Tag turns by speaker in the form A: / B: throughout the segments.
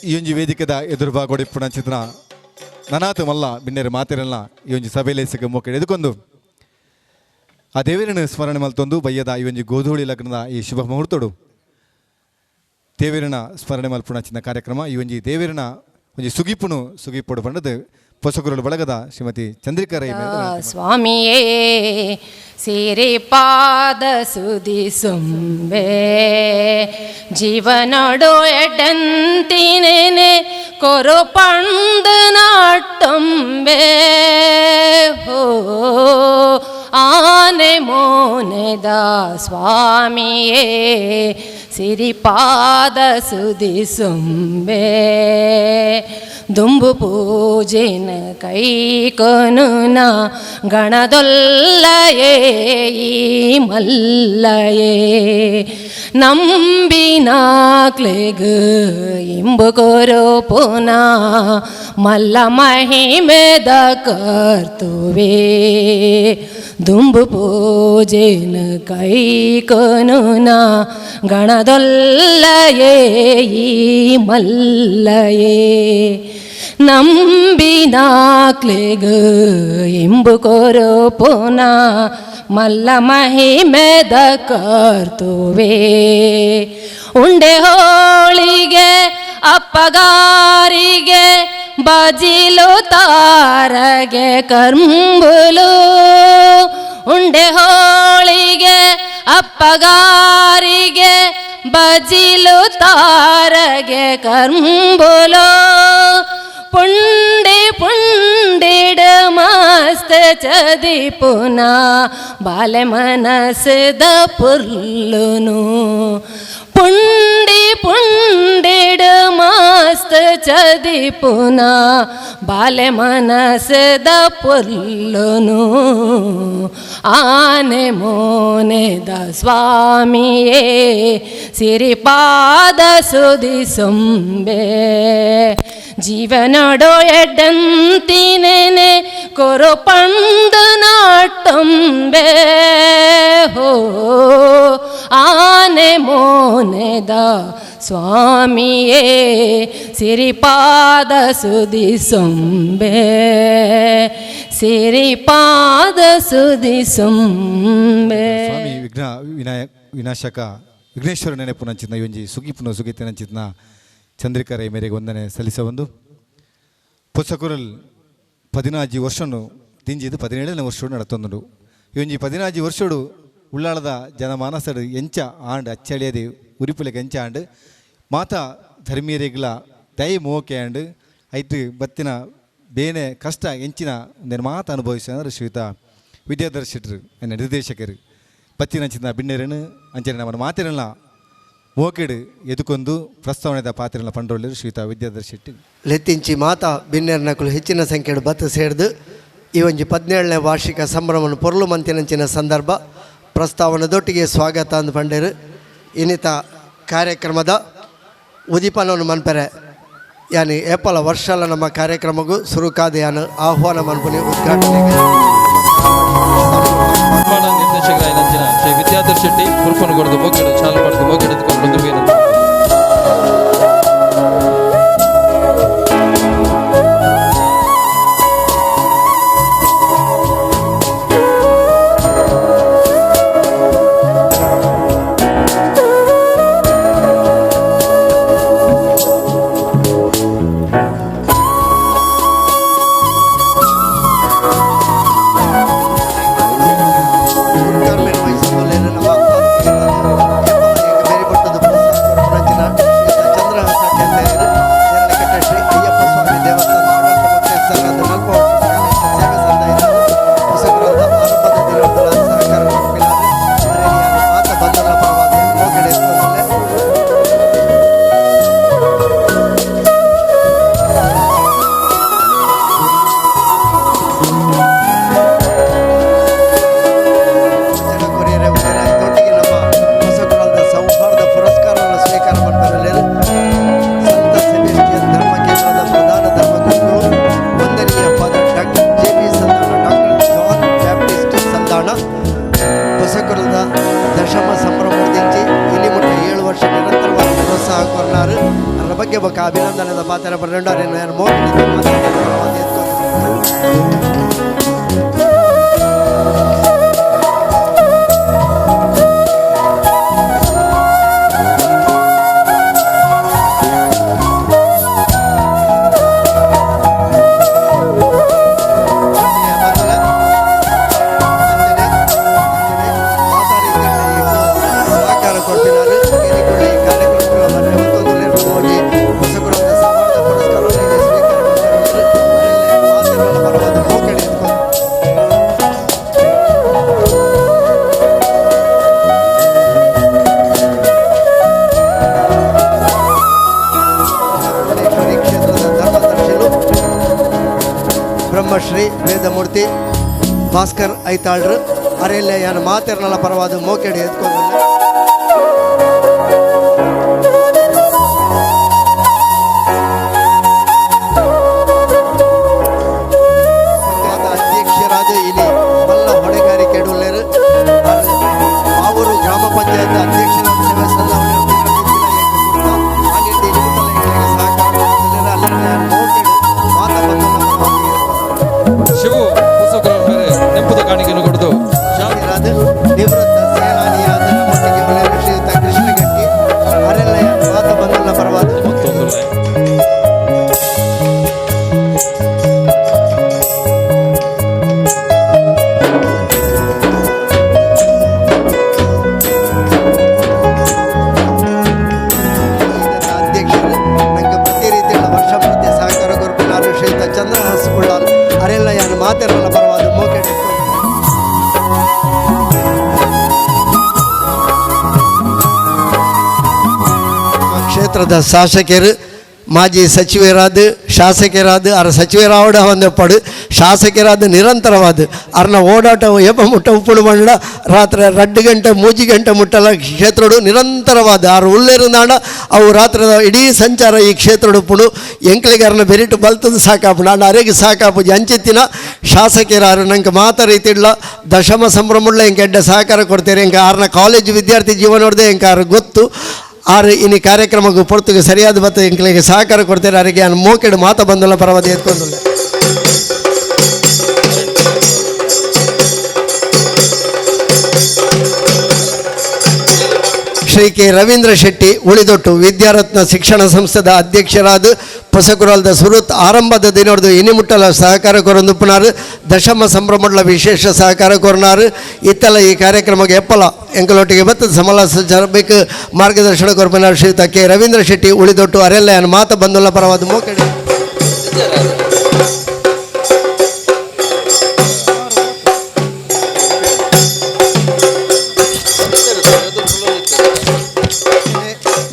A: ಈ ಒಂಜಿ ವೇದಿಕೆದ ಎದುರು ಭಾಗವಡಿಪ್ಪುನ ಚಿತ್ರ ನನಾತು ಮಲ್ಲ ಬಿನ್ನೆರೆ ಮಾತಿರಲ್ಲ ಈ ಒಂಜಿ ಸಭೆಯಲ್ಲಿ ಸಿಗ ಮೋಕೆ ಎದುಕೊಂದು ಆ ದೇವರನ್ನು ಸ್ಮರಣೆ ಮಲ್ತೊಂದು ಬಯ್ಯದ ಈ ಒಂಜಿ ಗೋಧೂಳಿ ಲಗ್ನದ ಈ ಶುಭ ಮುಹೂರ್ತಡು ದೇವರನ ಸ್ಮರಣೆ ಮಲ್ಪುನ ಚಿನ್ನ ಕಾರ್ಯಕ್ರಮ ಈ ಒಂಜಿ ದೇವರನ ಒಂಜಿ ಸುಗಿಪುಡು ಬಂಡದು ಪೊಸಗುರಲು ಬಳಗದ ಶ್ರೀಮತಿ ಚಂದ್ರಿಕಾ ರೈ
B: ಸ್ವಾಮಿಯೇ ಸಿರಿ ಪಾದ ಸುದಿ ಸುಂಬೆ ಜೀವನಡು ಎಡಂತಿನೇನೆ ಕೊರು ಪಂದು ನಾಟೊಂಬೆ ಹೋ ಆನೆ ಮೋನೆದ ಸ್ವಾಮಿಯೇ ಸಿರಿಪಾದ ಸುದಿ ಸುಂಬೆ ದುಂಬು ಪೂಜೆನ ಕೈ ಕೊನುನ ಗಣದೊಲ್ಲಯೇ ಈ ಮಲ್ಲಯೇ ನಂಬಿನಾಕ್ಲೆಗು ಇಂಬು ಕೊರೋ ಪುನ ಮಲ್ಲ ಮಹಿಮೆದ ಕರ್ತುವೆ ದುಂಬು ಪೂಜೆನ ಕೈ ಕೊನುನ ಗಣದೊಲ್ಲಯೇ ಈ ಮಲ್ಲಯೇ ನಂಬಿನಾಕ್ಲೆಗು ಇಂಬು ಕೊರೋ ಪುನ ಮಲ್ಲ ಮಹಿಮೆದ ಕರ್ತುವೆ ಉಂಡೆ ಹೋಳಿಗೆ ಅಪ್ಪಗಾರಿಗೆ ಬಜಿಲು ತಾರಗೆ ಕರ್ಂಬುಲು ಉಂಡೆ ಹೋಳಿಗೆ ಅಪ್ಪಗಾರಿಗೆ ಬಜಿಲು ತಾರಗೆ ಕರ್ಂಬುಲು ಪುಂಡಿ ಪುಂಡಿಡ ಮಸ್ತ್ ಚದಿ ಪುನ ಬಾಲೆ ಮನಸ್ದ ಪುರ್ಲುನು ಪುಂಡಿ ಪುಂಡಿಡ ಮಸ್ತ್ ಚದಿ ಪುನ ಬಾಲೆ ಮನಸ್ದ ಪುರ್ಲುನು ಆನೆ ಮೋನೆದ ಸ್ವಾಮಿಯೇ ಸಿರಿಪಾದ ಸುದಿ ಸೊಂಬೆ ಜೀವನಡೋ ಎಡಂತಿನೇನೆ ಕೊರು ಪಂದು ನಾಟೊಂಬೆ ಹೋ ಆನೆ ಮೋನೆದ ಸ್ವಾಮಿಯೇ ಸಿರಿಪಾದ ಸುದಿ ಸೊಂಬೆ ಸಿರಿಪಾದ ಸುದಿ ಸೊಂಬೆ
A: ಸ್ವಾಮಿ ವಿನಾಶಕ ವಿಘ್ನೇಶ್ವರ ನೆನಪು ನಂಚಿನ ಒಂಜಿ ಸುಗಿತೆ ನಂಚಿನ ಚಂದ್ರಿಕಾ ರೈ ಮೇರೆಗೆ ವಂದನೆ ಸಲ್ಲಿಸಬಂದು ಪೊಸಕುರಲ್ 14 ವರ್ಷನು ತಿಂಜಿದು 17ನೇ ವರ್ಷ ನಡತೊಂದು ಇವಂಜಿ 14 ವರ್ಷಡು ಉಳ್ಳಾಳದ ಜನಮಾನಸಡು ಎಂಚ ಆಂಡ್ ಅಚ್ಚಳಿಯದೆ ಉರಿಪುಲೆಗೆ ಎಂಚ ಆಂಡ್ ಮಾತಾ ಧರ್ಮೀಯರೆಗ್ಲ ದೈ ಮೋಕೆ ಆಂಡ್ ಐತು ಬತ್ತಿನ ಬೇನೆ ಕಷ್ಟ ಎಂಚಿನ ಒಂದೇನು ಮಾತು ಅನುಭವಿಸಿದ್ರೆ ಶ್ರೀಯುತ ವಿದ್ಯಾಧರ್ ಎನ್ನ ನಿರ್ದೇಶಕರು ಬತ್ತಿನಂಚಿನ ಬಿನ್ನೆರನು ಅಂಚನೆ ನಮ್ಮ ಮಾತಿರಲ್ಲ ಮೋಕೆಡು ಎದುಕೊಂದು ಪ್ರಸ್ತಾವನೆದ ಪಾತ್ರೆಲ್ಲ ಪಂಡ್ರೋಳ್ಳರು ಶ್ರೀಯುತ ವಿದ್ಯಾಧರ್ ಶೆಟ್ಟಿ
C: ಲೆತ್ತಿಂಚಿ ಮಾತಾ ಬಿನ್ನೆರ್ನಕಲು ಹೆಚ್ಚಿನ ಸಂಖ್ಯೆಡು ಬತ್ತು ಸೇರಿದು ಈ ಒಂಜಿ 17ನೇ ವಾರ್ಷಿಕ ಸಂಭ್ರಮವನ್ನು ಪೊರ್ಲು ಮಂತಿನಂಚಿನ ಸಂದರ್ಭ ಪ್ರಸ್ತಾವನೆದೊಟ್ಟಿಗೆ ಸ್ವಾಗತ ಅಂದು ಪಂಡೇರು ಇನ್ನಿತ ಕಾರ್ಯಕ್ರಮದ ಉದೀಪನವನ್ನು ಮನ್ಪೆರೆ ಯಾನಿ ಏಪಲ ವರ್ಷಲ ನಮ್ಮ ಕಾರ್ಯಕ್ರಮಗೂ ಸುರುಕಾದ ಯಾನು ಆಹ್ವಾನ ಮನ್ಪುನಿ ಉದ್ಘಾಟನೆಗೆ
D: ನಿರ್ದೇಶಕರಾಯಿನ ಶ್ರೀ ವಿದ್ಯಾಧರ್ ಶೆಟ್ಟಿ ಕುರುಪನಗೊಡದು ಮೋಕೆಡು ಚಾಲು ಮಾಡಿದು ಮೋಕೆಡೆದುಕೊಂಡು ಬಂದಿರುವೇನು
C: ಬೇರೆ ಭಾಗ್ಯ ಬೊಕ್ಕ ಅಭಿನಂದನದ ಪಾತ್ರ ಪಡೆದು ಅರೆಲ್ಲ ಮೋಕೆ ಬ್ರಹ್ಮಶ್ರೀ ವೇದಮೂರ್ತಿ ಭಾಸ್ಕರ್ ಐತಾಳ್ರು ಅರೆಲ್ಲ ಯಾನ ಮಾತೆರ್ನಲ್ಲ ಪರವಾದ ಮೋಕೆಡಿ ಎತ್ಕೊಂಡು ಅಧ್ಯಕ್ಷರಾದ ಇಲ್ಲಿ ಮಲ್ಲ ಹೊಣೆಗಾರಿಕೆ ಇಡುಳ್ಳರು ಅವರು ಗ್ರಾಮ ಪಂಚಾಯತ್ ಅಧ್ಯಕ್ಷರಾದ ಸೇವೆ ಸಂಘ
D: ಶಿವು ಹೊಸಕುರಲ್ ಮೇಲೆ ನೆಂಪದ ಕಾಣಿಕೆಯನ್ನು ಕೊಡ್ದು
C: ನಿವೃತ್ತ ಸೇನಾನಿಯಾದ ನಮ್ಮೊಟ್ಟಿಗೆ ಒಳ್ಳೆಯ ಶ್ರೀಯುತ ಕೃಷ್ಣಗಟ್ಟಿ ಅರೆಲ್ಲ ಮಾತ ಬಂದಲ್ಲ ಪರವಾದ
D: ಮತ್ತೊಂದು
C: ಅಧ್ಯಕ್ಷರು ನಂಗೆ ಪ್ರತಿ ರೀತಿಯ ವರ್ಷ ಮಧ್ಯೆ ಸಹಕಾರ ಕೊರ್ಪಿನಾರು ಶ್ರೀಯುತ ಚಂದ್ರಹಾಸ್ ಉಳ್ಳಾಲ್ ಅರೆಲ್ಲ ಯಾರು ಮಾತಿರಲ್ಲ ಪರವಾದ ಮೋಕೆಡಿ ಕ್ಷೇತ್ರದ ಶಾಸಕರು ಮಾಜಿ ಸಚಿವರಾದ ಶಾಸಕರಾದ ಅರ ಸಚಿವರಾವಡ ಹೊಂದಪಡು ಶಾಸಕರಾದ ನಿರಂತರವಾದ ಅರ್ನ ಓಡಾಟ ಏಪ ಮುಟ್ಟ ಉಪ್ಪುಡು ಮಂಡ ರಾತ್ರಿ 2 ಗಂಟೆ 3 ಗಂಟೆ ಮುಟ್ಟಲ ಕ್ಷೇತ್ರಡು ನಿರಂತರವಾದ ಆರು ಉಳ್ಳೇರುನಾಡ ಅವು ರಾತ್ರಿ ಇಡೀ ಸಂಚಾರ ಈ ಕ್ಷೇತ್ರಡು ಉಪ್ಪುಡು ಎಂಕ್ಲಿಗಾರನ ಬೆರಿಟು ಬಲ್ತದ ಸಾಕಾಪು ನಾನು ಅರೆಗೆ ಸಾಕಾಪು ಅಂಚಿತ್ತಿನ ಶಾಸಕರಾರು ನಂಗೆ ಮಾತ ರೀತಿಡ್ಲ ದಶಮ ಸಂಭ್ರಮುಳ್ಳ ಎಂಗೆ ಎಡ್ಡೆ ಸಹಕಾರ ಕೊಡ್ತಾರೆ ಎಂಗೆ ಆರ್ನ ಕಾಲೇಜು ವಿದ್ಯಾರ್ಥಿ ಜೀವನೋಡ್ದೆ ಎಂಗೆ ಆರು ಗೊತ್ತು ಆರು ಇನ್ನು ಕಾರ್ಯಕ್ರಮಕ್ಕೆ ಪೊರ್ತುಗೆ ಸರಿಯಾದ ಬತ್ತ ಎಂಕ್ಲಿಗೆ ಸಹಕಾರ ಕೊಡ್ತಾರೆ ಅವರಿಗೆ ನಾನು ಮೋಕೆಡು ಮಾತ ಬಂದಲ್ಲ ಪರವಾದ ಎತ್ಕೊಂಡು ಶ್ರೀ ಕೆ ರವೀಂದ್ರ ಶೆಟ್ಟಿ ಉಳಿದೊಟ್ಟು ವಿದ್ಯಾರತ್ನ ಶಿಕ್ಷಣ ಸಂಸ್ಥೆದ ಅಧ್ಯಕ್ಷರಾದ ಹೊಸಕುರಲ್ದ ಸುರುತ್ ಆರಂಭದ ದಿನೋರ್ದು ಇನಿಮುಟ್ಟಲ ಸಹಕಾರ ಕೊರೊಂದುಪ್ಪುನಾರು ದಶಮ ಸಂಭ್ರಮಡ್ಲ ವಿಶೇಷ ಸಹಕಾರ ಕೊರನಾರು ಇತ್ತಲ ಈ ಕಾರ್ಯಕ್ರಮಕ್ಕೆ ಎಪ್ಪಲ ಎಂಕಲೊಟ್ಟಿಗೆ ಬತ್ತದ ಸಮಲಾಸಬೇಕು ಮಾರ್ಗದರ್ಶನ ಕೊರಪನಾರು ಶ್ರೀಯುತ ಕೆ ರವೀಂದ್ರ ಶೆಟ್ಟಿ ಉಳಿದೊಟ್ಟು ಅರೆಲ್ಲ ಮಾತ ಬಂದುಲ್ಲ ಪರವಾದ ಮೋಕೆಡಿ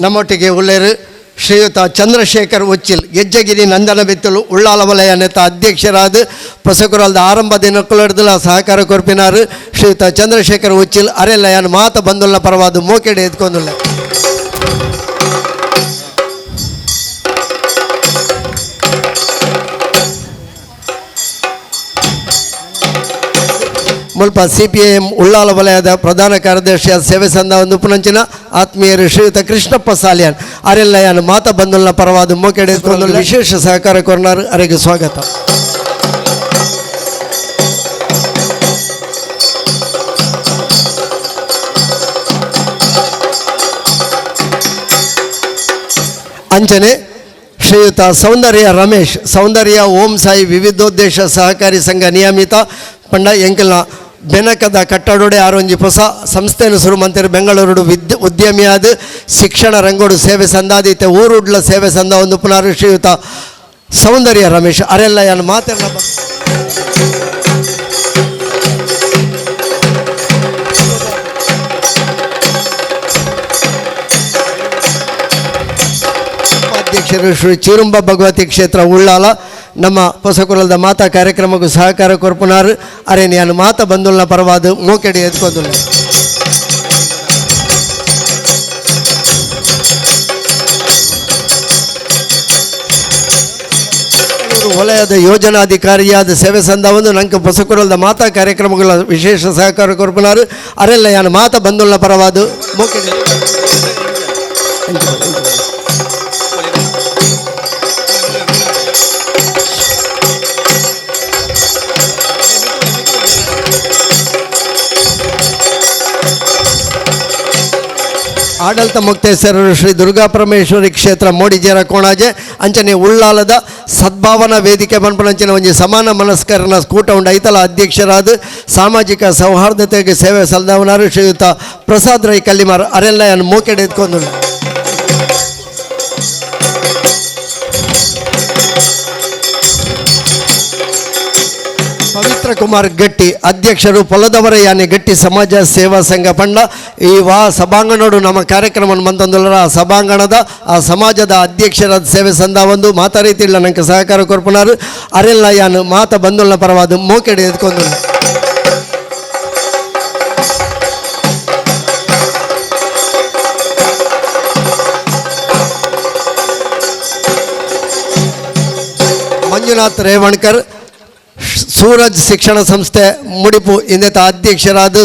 C: ನಮ್ಮೊಟ್ಟಿಗೆ ಉಳ್ಳೇರು ಶ್ರೀಯುತ ಚಂದ್ರಶೇಖರ್ ಉಚ್ಚಿಲ್ ಗೆಜ್ಜಗಿರಿ ನಂದನ ಬೆತ್ತಲು ಉಳ್ಳಾಲ ವಲಯ ನೇತ ಅಧ್ಯಕ್ಷರಾದ ಹೊಸಕುರಲ್ದ ಆರಂಭ ದಿನಕ್ಕುಲರ್ದಲ ಸಹಕಾರ ಕೊರ್ಪಿನಾರು ಶ್ರೀಯುತ ಚಂದ್ರಶೇಖರ್ ಉಚ್ಚಿಲ್ ಅರೆಲ್ಲ ಯಾನು ಮಾತ ಬಂದುಲ್ಲ ಪರವಾದ ಮೋಕೆಡೆ ಎತ್ಕೊಂಡುಲ್ಲ ಮುಲ್ಪ CPIM ಉಳ್ಳಾಲ ವಲಯದ ಪ್ರಧಾನ ಕಾರ್ಯದರ್ಶಿಯಾದ ಸೇವೆ ಸಂಘ ಒಂದು ಉಪನಂಚಿನ ಆತ್ಮೀಯರು ಶ್ರೀಯುತ ಕೃಷ್ಣಪ್ಪ ಸಾಲಿಯಾನ್ ಅರೆಲ್ಲ ಯಾನು ಮಾತ ಬಂದುಲ್ಲ ಪರವಾದ ಮೋಕೆಡೆ ಎತ್ಕೊಂಡುಲ್ಲ ವಿಶೇಷ ಸಹಕಾರ ಕೊರನಾರು ಅವರಿಗೆ ಸ್ವಾಗತ ಅಂಚನೆ ಶ್ರೀಯುತ ಸೌಂದರ್ಯ ರಮೇಶ್ ಸೌಂದರ್ಯ ಓಂ ಸಾಯಿ ವಿವಿಧೋದ್ದೇಶ ಸಹಕಾರಿ ಸಂಘ ನಿಯಮಿತ ಪಂಡ ಎಂಕಲ್ನ ಬೆನಕದ ಕಟ್ಟಡೋಡೆ ಆರೊಂಜಿ ಹೊಸ ಸಂಸ್ಥೆಯನ್ನು ಶುರು ಮಂತಿರು ಬೆಂಗಳೂರು ಉದ್ಯಮಿಯಾದ ಶಿಕ್ಷಣ ರಂಗೋಡು ಸೇವೆ ಸಂದಾದಿತ್ತೆ ಊರುಡ್ಲ ಸೇವೆ ಸಂದ ಒಂದು ಪುನರ್ ಶ್ರೀಯುತ ಸೌಂದರ್ಯ ರಮೇಶ್ ಅರೆಲ್ಲ ಯಾನು ಮಾತೆಲ್ಲ ಅಧ್ಯಕ್ಷರು ಶ್ರೀ ಚಿರುಂಬ ಭಗವತಿ ಕ್ಷೇತ್ರ ಉಳ್ಳಾಲ ನಮ್ಮ ಹೊಸಕುಲದ ಮಾತಾ ಕಾರ್ಯಕ್ರಮಕ್ಕೂ ಸಹಕಾರ ಕೊರ್ಪುನಾರು ಅರೇನು ಯಾನು ಮಾತ ಬಂದುಲ್ಲ ಪರವಾದ ಮೋಕೆಡಿ ಎತ್ಕೊಂಡುಲ್ಲ ವಲಯದ ಯೋಜನಾಧಿಕಾರಿಯಾದ ಸೇವೆ ಸಂದ ಒಂದು ನಂಗೆ ಹೊಸಕುಲದ ಮಾತಾ ಕಾರ್ಯಕ್ರಮಗಳ ವಿಶೇಷ ಸಹಕಾರ ಕೊರ್ಪುನಾರು ಅರೆಲ್ಲ ಯಾನು ಮಾತ ಬಂದುಲ್ಲ ಪರವಾದ ಮೋಕೆಡಿ ಆಡಳಿತ ಮುಕ್ತೇಶ್ವರರು ಶ್ರೀ ದುರ್ಗಾ ಪರಮೇಶ್ವರಿ ಕ್ಷೇತ್ರ ಮೋಡಿಜೇರ ಕೋಣಾಜೆ ಅಂಚನೆ ಉಳ್ಳಾಲದ ಸದ್ಭಾವನಾ ವೇದಿಕೆ ಬಂಪನಂಚಿನ ಒಂಜಿ ಸಮಾನ ಮನಸ್ಕರನ ಕೂಟ ಉಂಡ ಐತಲ ಅಧ್ಯಕ್ಷರಾದ ಸಾಮಾಜಿಕ ಸೌಹಾರ್ದತೆಗೆ ಸೇವೆ ಸಲ್ದವನಾರು ಶ್ರೀಯುತ ಪ್ರಸಾದ್ ರೈ ಕಲ್ಲಿಮಾರ್ ಅರೆಲ್ಲ ಮೋಕೆಡೆ ಎತ್ಕೊಂಡು ಪವಿತ್ರ ಕುಮಾರ್ ಗಟ್ಟಿ ಅಧ್ಯಕ್ಷರು ಪೊಲದವರ ಯಾನೆ ಗಟ್ಟಿ ಸಮಾಜ ಸೇವಾ ಸಂಘ ಪಂಡ ಈ ಸಭಾಂಗಣೋಡು ನಮ್ಮ ಕಾರ್ಯಕ್ರಮ ಮಂತಂದುಲ್ಲರ ಆ ಸಭಾಂಗಣದ ಆ ಸಮಾಜದ ಅಧ್ಯಕ್ಷರಾದ ಸೇವೆ ಸಂದ ಒಂದು ಮಾತಾರೀತಿಲ್ಲ ನಂಗೆ ಸಹಕಾರ ಕೊರ್ಪುನಾರು ಅರೆಲ್ಲ ಯಾನು ಮಾತ ಬಂದುಲ್ಲ ಪರವಾದ ಮೋಕೆಡೆ ಎತ್ಕೊಂಡು ಮಂಜುನಾಥ್ ರೇವಣ್ಕರ್ ಸೂರಜ್ ಶಿಕ್ಷಣ ಸಂಸ್ಥೆ ಮುಡಿಪು ಇಂದಿತ ಅಧ್ಯಕ್ಷರಾದ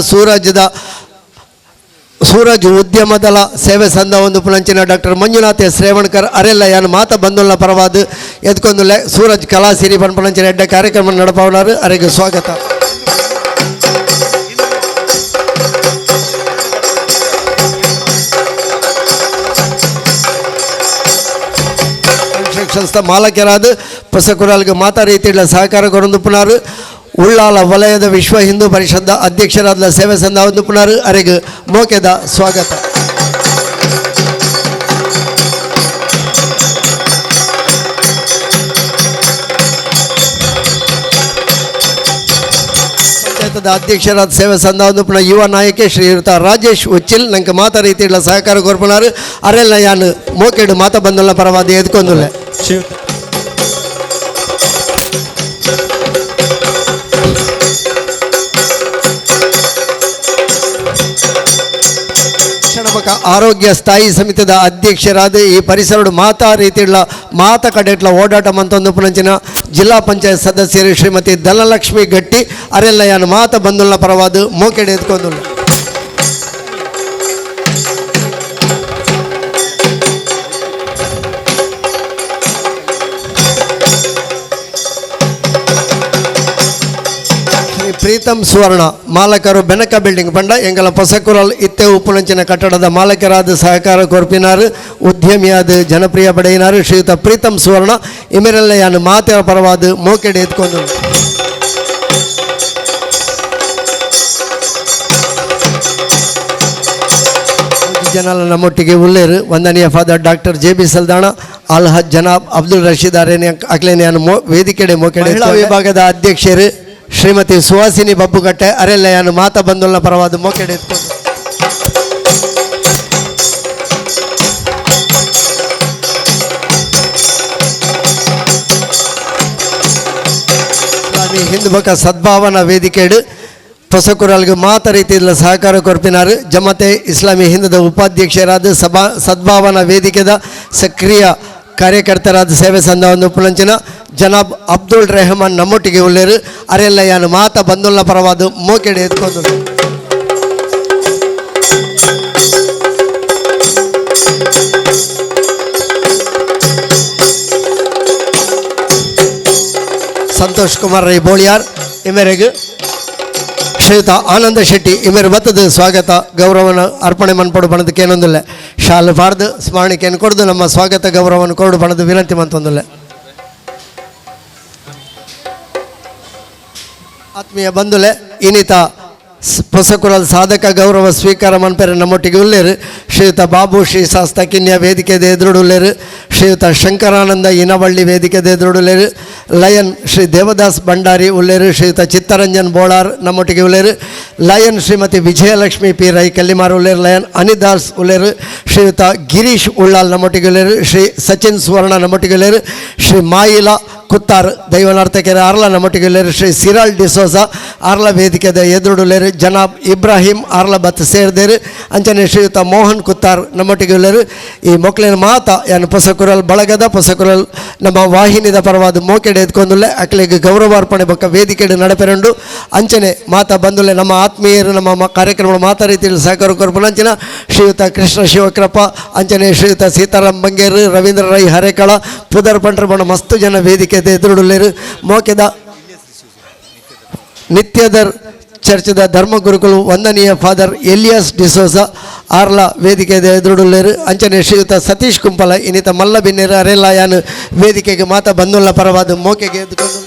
C: ಸೂರಜ್ ಉದ್ಯಮದಲ ಸೇವೆ ಸಂದ ಒಂದು ಪುಣಂಚಿನ ಡಾಕ್ಟರ್ ಮಂಜುನಾಥ್ ಎಸ್ ರೇವಣ್ಕರ್ ಅರೆಲ್ಲ ಯಾನು ಮಾತ ಬಂದುಲ್ಲ ಪರವಾದ ಎದ್ಕೊಂದುಲ್ಲೆ ಸೂರಜ್ ಕಲಾ ಸಿರಿ ಪಂಪಣಂಚಿನ ಎಡ್ಡ ಕಾರ್ಯಕ್ರಮ ನಡಪವನಾರು ಅರೆಗೆ ಸ್ವಾಗತ. ಸಂಸ್ಥೆ ಮಾಲಕರಾದ ಪೊಸಕುರಾಲ್ಗೆ ಮಾತಾ ರೀತಿಯ ಸಹಕಾರ ಕೊರೊಂದುಪುನಾರು ಉಳ್ಳಾಲ ವಲಯದ ವಿಶ್ವ ಹಿಂದೂ ಪರಿಷತ್ ಅಧ್ಯಕ್ಷರಾದ ಸೇವೆ ಸಂದ ಹೊಂದುಪುನಾರು ಅರೆಗೆ ಮೋಕೆದ ಸ್ವಾಗತ. ಪಂಚಾಯತದ ಅಧ್ಯಕ್ಷರಾದ ಸೇವೆ ಸಂದ ಹೊಂದುಪುನ ಯುವ ನಾಯಕಿ ಶ್ರೀಯುತ ರಾಜೇಶ್ ಉಚ್ಚಿಲ್ ನಂಗೆ ಮಾತಾ ರೀತಿಯ ಸಹಕಾರ ಕೊರ್ಪುನಾರು ಅರೆಲ್ಲ ಯಾನು ಮೋಕೆಡು ಮಾತ ಬಂದುಲ್ಲ ಪರವಾದ ಎದ್ಕೊಂದುಲ್ಲೆ ಆರೋಗ್ಯ ಸ್ಥಾಯಿ ಸಮಿತಿದ ಅಧ್ಯಕ್ಷರಾದ ಈ ಪರಿಸರ ಮಾತಾ ರೀತಿಯ ಮಾತ ಕಡೆಟ್ಲ ಓಡಾಟ ಮಂತೊಂದು ಪುನಂಚಿನ ಜಿಲ್ಲಾ ಪಂಚಾಯತ್ ಸದಸ್ಯರು ಶ್ರೀಮತಿ ಧನಲಕ್ಷ್ಮಿ ಗಟ್ಟಿ ಅರೆಲ್ಲ ಯಾನು ಮಾತ ಬಂದುಲ್ಲ ಪರವಾದ ಮೋಕೆಡೆ ಎತ್ಕೊಂಡುಲ್ಲ ಪ್ರೀತಮ್ ಸುವರ್ಣ ಮಾಲಕರು ಬೆನಕ ಬಿಲ್ಡಿಂಗ್ ಪಂಡ ಎಂಗಲ ಪೊಸಕುರಲ್ ಇತ್ತೆ ಉಪ್ಪುನಂಚಿನ ಕಟ್ಟಡದ ಮಾಲಕರಾದ ಸಹಕಾರ ಕೊರ್ಪಿನಾರು ಉದ್ಯಮಿಯಾದ ಜನಪ್ರಿಯ ಪಡೆಯಿನಾರು ಶ್ರೀಯುತ ಪ್ರೀತಮ್ ಸುವರ್ಣ ಇಮೆರೆಲ್ಲ ಯಾನು ಮಾತೆರ ಪರವಾದ ಮೋಕೆಡೆ ಎತ್ಕೊಂಡು ಜನಲ ನಮ್ಮೊಟ್ಟಿಗೆ ಉಳ್ಳೇರು ವಂದನೀಯ father doctor JB Saldanha Alhaj ಜನಾಬ್ ಅಬ್ದುಲ್ ರಶೀದ್ ಅರೇನೆ ಅಕ್ಲೇನೆ ವೇದಿಕೆಡೆ ಮೋಕೆಡೆ ವಿಭಾಗದ ಅಧ್ಯಕ್ಷರು ಶ್ರೀಮತಿ ಸುಹಾಸಿನಿ ಬಬ್ಬುಗಟ್ಟೆ ಅರೆಲ್ಲ ಯಾನು ಮಾತ ಬಂದುಲ್ಲ ಪರವಾದ ಮೋಕೆಡೆ ಎತ್ಕೊಂಡು ಇಸ್ಲಾಮಿ ಹಿಂದೂ ಬಕ ಸದ್ಭಾವನಾ ವೇದಿಕೆಡು ಪೊಸಕುರಲ್ಗೆ ಮಾತ ರೀತಿಯ ಸಹಕಾರ ಕೊರ್ಪಿನಾರು ಜಮತೆ ಇಸ್ಲಾಮಿ ಹಿಂದದ ಉಪಾಧ್ಯಕ್ಷರಾದ ಸದ್ಭಾವನಾ ವೇದಿಕೆದ ಸಕ್ರಿಯ ಕಾರ್ಯಕರ್ತರಾದ ಸೇವೆ ಸಂದ ಒಂದು ಪುಣಂಚಿನ ಜನಾಬ್ ಅಬ್ದುಲ್ ರೆಹಮಾನ್ ನಮ್ಮೊಟ್ಟಿಗೆ ಉಳ್ಳೇರು ಅರೆಲ್ಲ ಯಾನು ಮಾತ ಬಂದುಲ್ಲ ಪರವಾದ ಮೋಕೆಡೆ ಎತ್ಕೊಂಡು ಸಂತೋಷ್ ಕುಮಾರ್ ರೈ ಬೋಳಿಯಾರ್ ಇಮೆರೆಗೆ ಶ್ರೀಯುತ ಆನಂದ ಶೆಟ್ಟಿ ಇಮೇರು ಬತ್ತದ ಸ್ವಾಗತ ಗೌರವನ ಅರ್ಪಣೆ ಮನ್ಪಡು ಬಣದಕ್ಕೆ ಏನೊಂದಿಲ್ಲ ಶಾಲು ಬಾರ್ದು ಸ್ಮರಣಿಕೆಯನ್ನು ಕೊಡ್ದು ನಮ್ಮ ಸ್ವಾಗತ ಗೌರವವನ್ನು ಕೊಡು ಬಣದ ವಿನಂತಿ ಮಂತೊಂದಿಲ್ಲ. ಆತ್ಮೀಯ ಬಂಧುಲೆ ಇನ್ನಿತ ಪೊಸಕುರಲ್ ಸಾಧಕ ಗೌರವ ಸ್ವೀಕಾರ ಮನ್ಪೇರು ನಮ್ಮೊಟ್ಟಿಗೆ ಉಳ್ಳೇರು ಶ್ರೀಯುತ ಬಾಬು ಶ್ರೀ ಶಾಸ್ತ ಕಿನ್ಯ ವೇದಿಕೆದ ಎದುರುಡುಳ್ಳೇರು ಶ್ರೀಯುತ ಶಂಕರಾನಂದ ಇನವಳ್ಳಿ ವೇದಿಕೆದ ಎದುರುಡುಳ್ಳೇರು ಲಯನ್ ಶ್ರೀ ದೇವದಾಸ್ ಭಂಡಾರಿ ಉಳ್ಳೇರು ಶ್ರೀಯುತ ಚಿತ್ತರಂಜನ್ ಬೋಳಾರ್ ನಮ್ಮೊಟ್ಟಿಗೆ ಉಳ್ಳೇರು ಲಯನ್ ಶ್ರೀಮತಿ ವಿಜಯಲಕ್ಷ್ಮಿ ಪಿ ರೈ ಕಲ್ಲಿಮಾರ್ ಉಳ್ಳೇರು ಲಯನ್ ಅನಿದಾಸ್ ಉಳ್ಳೇರು ಶ್ರೀಯುತ ಗಿರೀಶ್ ಉಳ್ಳಾಲ್ ನಮ್ಮೊಟ್ಟಿಗೆ ಉಳ್ಳೇರು ಶ್ರೀ ಸಚಿನ್ ಸುವರ್ಣ ನಮ್ಮೊಟ್ಟಿಗೆ ಉಳ್ಳೇರು ಶ್ರೀ ಮಾಯಿಲಾ ಕುತ್ತಾರ್ ದೈವನಾರ್ಥಕೆರೆ ಆರ್ಲ ನಮ್ಮೊಟ್ಟಿಗೆ ಉಳ್ಳೇರು ಶ್ರೀ ಸಿರಾಲ್ ಡಿಸೋಸ ಆರ್ಲ ವೇದಿಕೆದ ಎದುರುಡುಳ್ಳೇರು ಜನಾಬ್ ಇಬ್ರಾಹಿಂ ಆರ್ಲ ಬತ್ ಸೇರ್ದೇರು ಅಂಚನೆ ಶ್ರೀಯುತ ಮೋಹನ್ ಕುತ್ತಾರ್ ನಮ್ಮೊಟ್ಟಿಗೆ ಉಳ್ಳೇರು ಈ ಮೊಕ್ಲಿನ ಮಾತ ಏನು ಪೊಸಕುರಲ್ ಬಳಗದ ಪೊಸಕುರಲ್ ನಮ್ಮ ವಾಹಿನಿದ ಪರವಾದ ಮೋಕೆಡೆ ಎತ್ಕೊಂಡುಲ್ಲೆ ಅಕ್ಲಿಗೆ ಗೌರವಾರ್ಪಣೆ ಬೊಕ್ಕ ವೇದಿಕೆಡೆ ನಡೆಪೆರಂಡು ಅಂಚನೆ ಮಾತ ಬಂದುಲ್ಲೆ ನಮ್ಮ ಆತ್ಮೀಯರು ನಮ್ಮ ಕಾರ್ಯಕ್ರಮ ಮಾತಾ ರೀತಿಯಲ್ಲಿ ಸಹಕಾರ ಕೊರ್ಪುನಂಚಿನ ಶ್ರೀಯುತ ಕೃಷ್ಣ ಶಿವಕೃಪ ಅಂಚನೆ ಶ್ರೀಯುತ ಸೀತಾರಾಮ್ ಬಂಗೇರು ರವೀಂದ್ರ ರೈ ಹರೇಕಳ ಪುದರ್ ಪಂಡ್ರಬಣ ಮಸ್ತು ಜನ ವೇದಿಕೆ ಎದುರುಡುಳ್ಳೇರು ಮೋಕೆದ ನಿತ್ಯದರ್ ಚರ್ಚದ ಧರ್ಮಗುರುಗಳು ವಂದನೀಯ ಫಾದರ್ ಎಲಿಯಾಸ್ ಡಿಸೋಸ ಆರ್ಲ ವೇದಿಕೆದ ಎದುರುಡುಲ್ಲೇರು ಅಂಚನೆ ಶ್ರೀಯುತ ಸತೀಶ್ ಕುಂಪಲ ಇನ್ನಿತ ಮಲ್ಲ ಬಿನ್ನೇರು ಅರೆಲ್ಲ ಯಾನು ವೇದಿಕೆಗೆ ಮಾತಾ ಬಂದುಲ್ಲ ಪರವಾದ ಮೋಕೆಗೆ ಎದ್ದುಕೊಂಡು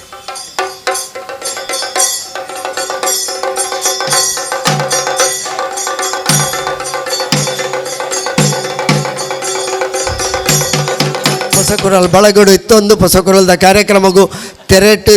C: ಹೊಸಕುರಲ್ ಬಳಗಡು ಇತ್ತೊಂದು ಹೊಸಕುರಲ್ದ ಕಾರ್ಯಕ್ರಮಗೂ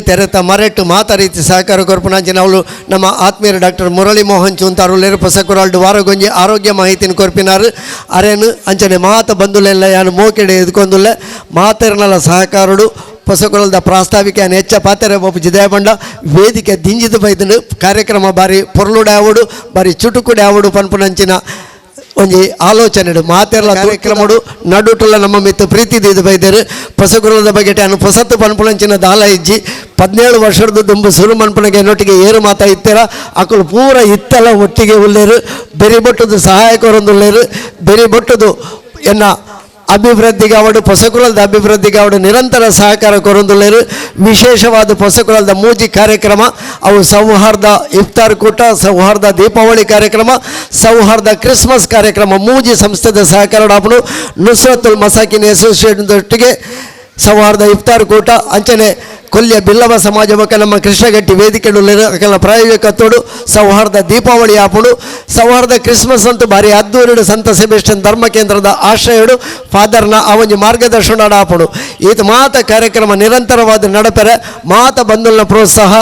C: ತೆರೆತ ಮರೆಟ್ಟು ಮಾತಾ ರೀತಿ ಸಹಕಾರ ಕೊರ್ಪುನಾಂಚಿನ ಅವಳು ನಮ್ಮ ಆತ್ಮೀಯರು ಡಾಕ್ಟರ್ ಮುರಳಿ ಮೋಹನ್ ಚೂಂತಾರುಲೇರು ಹೊಸಕುರಲ್ಡು ವಾರಗೊಂಜಿ ಆರೋಗ್ಯ ಮಾಹಿತಿನ ಕೊರ್ಪಿನಾರು ಅರೇನು ಅಂಚನೆ ಮಾತ ಬಂದುಲೆಲ್ಲ ಯಾನು ಮೋಕೆಡೆ ಎದ್ಕೊಂದುಲ್ಲೆ ಮಾತೇರ್ನಲ್ಲ ಸಹಕಾರಡು ಹೊಸಕುರಲ್ದ ಪ್ರಾಸ್ತಾವಿಕೆ ಹೆಚ್ಚ ಪಾತ್ರೆ ಒಬ್ಬ ಜಿದಯ ಬಂಡ ವೇದಿಕೆ ದಿಂಜಿದು ಬೈದನು ಕಾರ್ಯಕ್ರಮ ಬಾರಿ ಪೊರ್ಲುಡೆ ಆವಡು ಬಾರಿ ಚುಟುಕುಡೆ ಆವಡು ಪನ್ಪುನಂಚಿನ ಒಂಜಿ ಆಲೋಚನೆ ಮಾತೆರ್ಲ ಕಾರ್ಯಕ್ರಮಡು ನಡುಟುಲ್ಲ ನಮ್ಮ ಮಿತ್ತು ಪ್ರೀತಿ ಇದು ಬೈದೇರು ಹೊಸಗುರದ ಬಗ್ಗೆ ನಾನು ಹೊಸತ್ತು ಪನ್ಪುಣಂಚಿನ ದಾಲ ಇಜ್ಜಿ 17 ವರ್ಷದ ದುಂಬು ಸುರು ಮನ್ಪುಣಿಗೆ ಎನ್ನೊಟ್ಟಿಗೆ ಏರು ಮಾತಾ ಇತ್ತೀರ ಅಕ್ಕಳು ಪೂರ ಇತ್ತೆಲ್ಲ ಒಟ್ಟಿಗೆ ಉಳ್ಳೇರು ಬೆರಿಬೊಟ್ಟದು ಸಹಾಯಕರೊಂದುಳ್ಳೇರು ಬೆರಿಬೊಟ್ಟದು ಎನ್ನ ಅಭಿವೃದ್ಧಿಗೆ ಅವಡು ಹೊಸಕುಲದ ಅಭಿವೃದ್ಧಿಗೆ ಅವಡು ನಿರಂತರ ಸಹಕಾರ ಕೊರೊಂದುಳ್ಳೇರು ವಿಶೇಷವಾದ ಹೊಸಕುಲದ ಮೂಜಿ ಕಾರ್ಯಕ್ರಮ ಅವು ಸೌಹಾರ್ದ ಇಫ್ತಾರ್ ಕೂಟ ಸೌಹಾರ್ದ ದೀಪಾವಳಿ ಕಾರ್ಯಕ್ರಮ ಸೌಹಾರ್ದ ಕ್ರಿಸ್ಮಸ್ ಕಾರ್ಯಕ್ರಮ ಮೂಜಿ ಸಂಸ್ಥೆದ ಸಹಕಾರ ಆಪಣು ನುಸ್ರತುಲ್ ಮಸಾಕಿನ್ ಅಸೋಸಿಯೇಷನ್ ಒಟ್ಟಿಗೆ ಸೌಹಾರ್ದ ಇಫ್ತಾರ್ ಕೂಟ ಅಂಚನೆ ಕೊಲ್ಲಿಯ ಬಿಲ್ಲವ ಸಮಾಜ ಬಗ್ಗೆ ನಮ್ಮ ಕೃಷ್ಣಗಟ್ಟಿ ವೇದಿಕೆಗಳ ಪ್ರಾಯೋಜಕತ್ತೋಡು ಸೌಹಾರ್ದ ದೀಪಾವಳಿ ಆಪುಡು ಸೌಹಾರ್ದ ಕ್ರಿಸ್ಮಸ್ ಅಂತೂ ಭಾರಿ ಅದ್ದೂರಿಡು ಸಂತ ಸೆಬೆಸ್ಟಿಯನ್ ಧರ್ಮ ಕೇಂದ್ರದ ಆಶ್ರಯಡು ಫಾದರ್ನ ಅವೊಂಜಿ ಮಾರ್ಗದರ್ಶನ ಆಪುಡು ಈತ ಮಾತ ಕಾರ್ಯಕ್ರಮ ನಿರಂತರವಾದ ನಡಪೆರೆ ಮಾತ ಬಂಧುಲ್ನ ಪ್ರೋತ್ಸಾಹ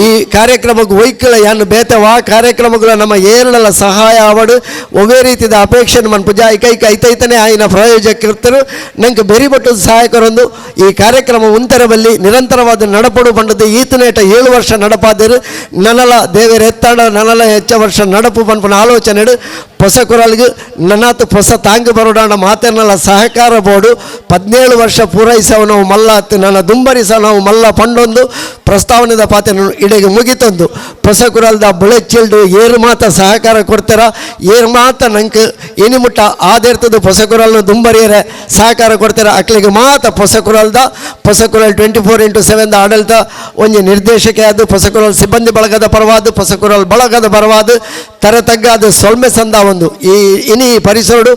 C: ಈ ಕಾರ್ಯಕ್ರಮಕ್ಕೆ ವೈಕಲ ಯಾನು ಬೇತವ ಕಾರ್ಯಕ್ರಮಗಳ ನಮ್ಮ ಏರಳೆಲ್ಲ ಸಹಾಯ ಆವಡು ಒವೇ ರೀತಿಯ ಅಪೇಕ್ಷೆ ಮನ್ ಪೂಜಾ ಐಕೈಕ ಐತೈತನೇ ಆಯ್ನ ಪ್ರಾಯೋಜಕರ್ತರು ನಂಗೆ ಬೆರಿಬಟ್ಟು ಸಹಾಯಕರೊಂದು ಈ ಕಾರ್ಯಕ್ರಮ ಉಂತರಬಲ್ಲಿ ನಿರಂತರವಾದ ನಡಪಡು ಬಂಡದ್ದು ಈತನೇಟ 7 ವರ್ಷ ನಡಪಾದರು ನನಲ ದೇವರ ಎತ್ತಾಡ ನನಲ ಹೆಚ್ಚ ವರ್ಷ ನಡಪು ಪನ್ಪನ ಆಲೋಚನೆ ಹೊಸ ಕುರಲ್ಗೆ ನನ್ನಾತು ಹೊಸ ತಾಂಗ್ ಬರೋಡಾಣ ಮಾತೇನಲ್ಲ ಸಹಕಾರ ಬೋರ್ಡು 17 ವರ್ಷ ಪೂರೈಸವು ನಾವು ಮಲ್ಲ ನನ್ನ ದುಂಬರಿಸ ನಾವು ಮಲ್ಲ ಪಂಡೊಂದು ಪ್ರಸ್ತಾವನೆದ ಪಾತ್ರ ಇಡೆಗೆ ಮುಗಿತೊಂದು ಹೊಸ ಕುರಲ್ದ ಬುಳೆಚಿಲ್ಡು ಏರು ಮಾತ ಸಹಕಾರ ಕೊಡ್ತಾರ ಏರು ಮಾತ ನಂಗೆ ಏನಿಮುಟ್ಟ ಆದಿರ್ತದ ಹೊಸ ಕುರಲ್ನ ದುಂಬರಿಯರೆ ಸಹಕಾರ ಕೊಡ್ತಾರ ಅಕ್ಲಿಗೆ ಮಾತ ಹೊಸ ಕುರಲ್ದ ಹೊಸ ಕುರಲ್ 24x7 ಆಡಳಿತ ಒಂಜಿ ನಿರ್ದೇಶಕ ಅದು ಹೊಸಕುರಲ್ ಸಿಬ್ಬಂದಿ ಬಳಗದ ಪರವಾದ ಹೊಸಕುರಲ್ ಬಳಗದ ಪರವಾದ ತರತಗ್ಗಾದ ಸೊಲ್ಮೆ ಸಂದ ಒಂದು ಈ ಇನಿ ಪರಿಸರಡು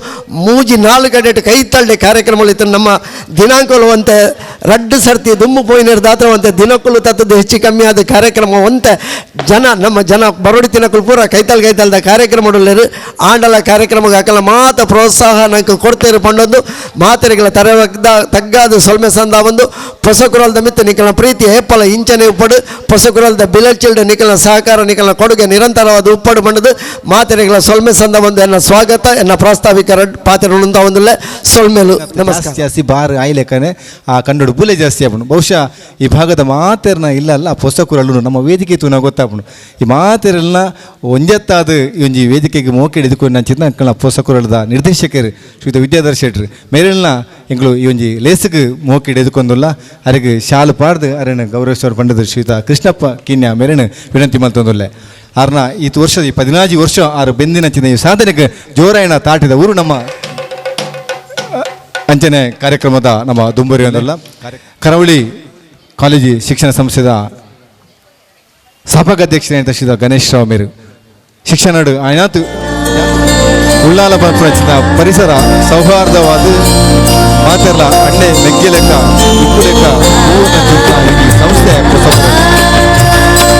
C: ಮೂಜಿ 4 ಗಂಟೆ ಕೈ ತಳ್ಳೆ ಕಾರ್ಯಕ್ರಮಗಳಿತ್ತು ನಮ್ಮ ದಿನಾಂಕಲು ಅಂತೆ ರಡ್ಡು ಸರ್ತಿ ದುಮ್ಮು ಪೋಯಿನ ದಾತ್ರವಂತೆ ದಿನಕ್ಕೂ ತತ್ತದ ಹೆಚ್ಚು ಕಮ್ಮಿ ಆದ ಕಾರ್ಯಕ್ರಮ ಒಂತೆ ನಮ್ಮ ಜನ ಬರೋಡಿ ತಿನ್ನಕ್ಕಳು ಪೂರ ಕೈತಲ್ದ ಕಾರ್ಯಕ್ರಮಗಳು ಆಂಡಲ ಕಾರ್ಯಕ್ರಮಕ್ಕೆ ಹಾಕಲ್ಲ ಮಾತ ಪ್ರೋತ್ಸಾಹ ನಂಗೆ ಕೊಡ್ತೇರು ಪಂಡೊಂದು ಮಾತರಿಗಳ ತಗ್ಗಾದ ಸೊಲ್ಮೆ ಸಂದ ಒಂದು ಹೊಸಕುರಲ್ದ ಮಿತ್ತು ನಿಖಲ ಪ್ರೀತಿ ಹೇಪಲ ಇಂಚನೆ ಉಪ್ಪಡು ಹೊಸಕುರಲ್ದ ಬಿಲಚಿಲ್ಡ್ ನಿಖಲ ಸಹಕಾರ ನಿಖಲ ಕೊಡುಗೆ ನಿರಂತರವಾದ ಉಪ್ಪಡು ಬಂಡದು ಮಾತೆರೆಗಳ ಸೊಲ್ಮೆ ಸಂದ ಒಂದು ಎನ್ನ ಸ್ವಾಗತ ಎನ್ನ ಪ್ರಾಸ್ತಾವಿಕ ಪಾತ್ರ ಒಂದಿಲ್ಲ ಸೊಲ್ಮೆಲು ನಮಸ್ಕಾರ
A: ಜಾಸ್ತಿ ಬಾರ್ ಆಯ್ಲೆಕ್ಕನೆ ಆ ಕಂಡು ಬುಲೆ ಜಾಸ್ತಿ ಆಪುಂಡು ಬಹುಶಃ ಈ ಭಾಗದ ಮಾತೆರ್ನ ಇಲ್ಲ ಹೊಸಕುರಲು ನಮ್ಮ ವೇದಿಕೆ ತೂನ ಗೊತ್ತಾಪುಂಡು ಈ ಮಾತೆರಲ್ನ ಒಂಜತ್ತಾದ ಈ ಒಂಜಿ ವೇದಿಕೆಗೆ ಮೋಕೆ ಎದುಕೊಂಡು ನಾನು ಚಿನ್ನ ಹೊಸಕುರಲದ ನಿರ್ದೇಶಕರು ಶ್ರೀಯುತ ವಿದ್ಯಾಧರ್ ಶೆಟ್ರು ಮೇರೆಲ್ನ ಎಂಗಳು ಈ ಒಂಜಿ ಲೇಸಕ್ಕೆ ಮೋಕೆ ಎದುಕೊಂದುಲ್ಲ ಅರೆಗೆ ಶಾಲು ಪಾಡ್ದು ಅರೆನ ಗೌರವೇಶ್ವರ ಪಂಡದ ಶ್ರೀಯುತ ಕೃಷ್ಣಪ್ಪ ಕಿನ್ಯ ಮೇರೆನ ವಿನಂತಿ ಮಲ್ತೊಂದುಲ್ಲೆ ಆರ್ನ ಈ ವರ್ಷದ 14 ವರ್ಷ ಆರು ಬೆಂದಿನ ಚಿನ್ನ ಈ ಸಾಧನೆಗೆ ಜೋರಾಯಣ ತಾಟಿದ ಊರು ನಮ್ಮ ಅಂಚನೆ ಕಾರ್ಯಕ್ರಮದ ನಮ್ಮ ದುಂಬರಿ ಒಂದಲ್ಲ ಕರಾವಳಿ ಕಾಲೇಜು ಶಿಕ್ಷಣ ಸಂಸ್ಥೆದ ಸಭಾಧ್ಯಕ್ಷರಾದ ಶ್ರೀ ಗಣೇಶ್ ರಾವ್ ಮೇರು ಶಿಕ್ಷಣ ಆಯ್ನಾತು ಉಳ್ಳಾಲ ಪಂಚಿನ ಪರಿಸರ ಸೌಹಾರ್ದವಾದ ಮಾತೆರ್ಲ ಅಣ್ಣೆ ಮೆಗ್ಗೆ ಲೆಕ್ಕ ಉಪ್ಪು ಲೆಕ್ಕ ಹೂವಿನ ಜೊತೆ ಈ ಸಂಸ್ಥೆ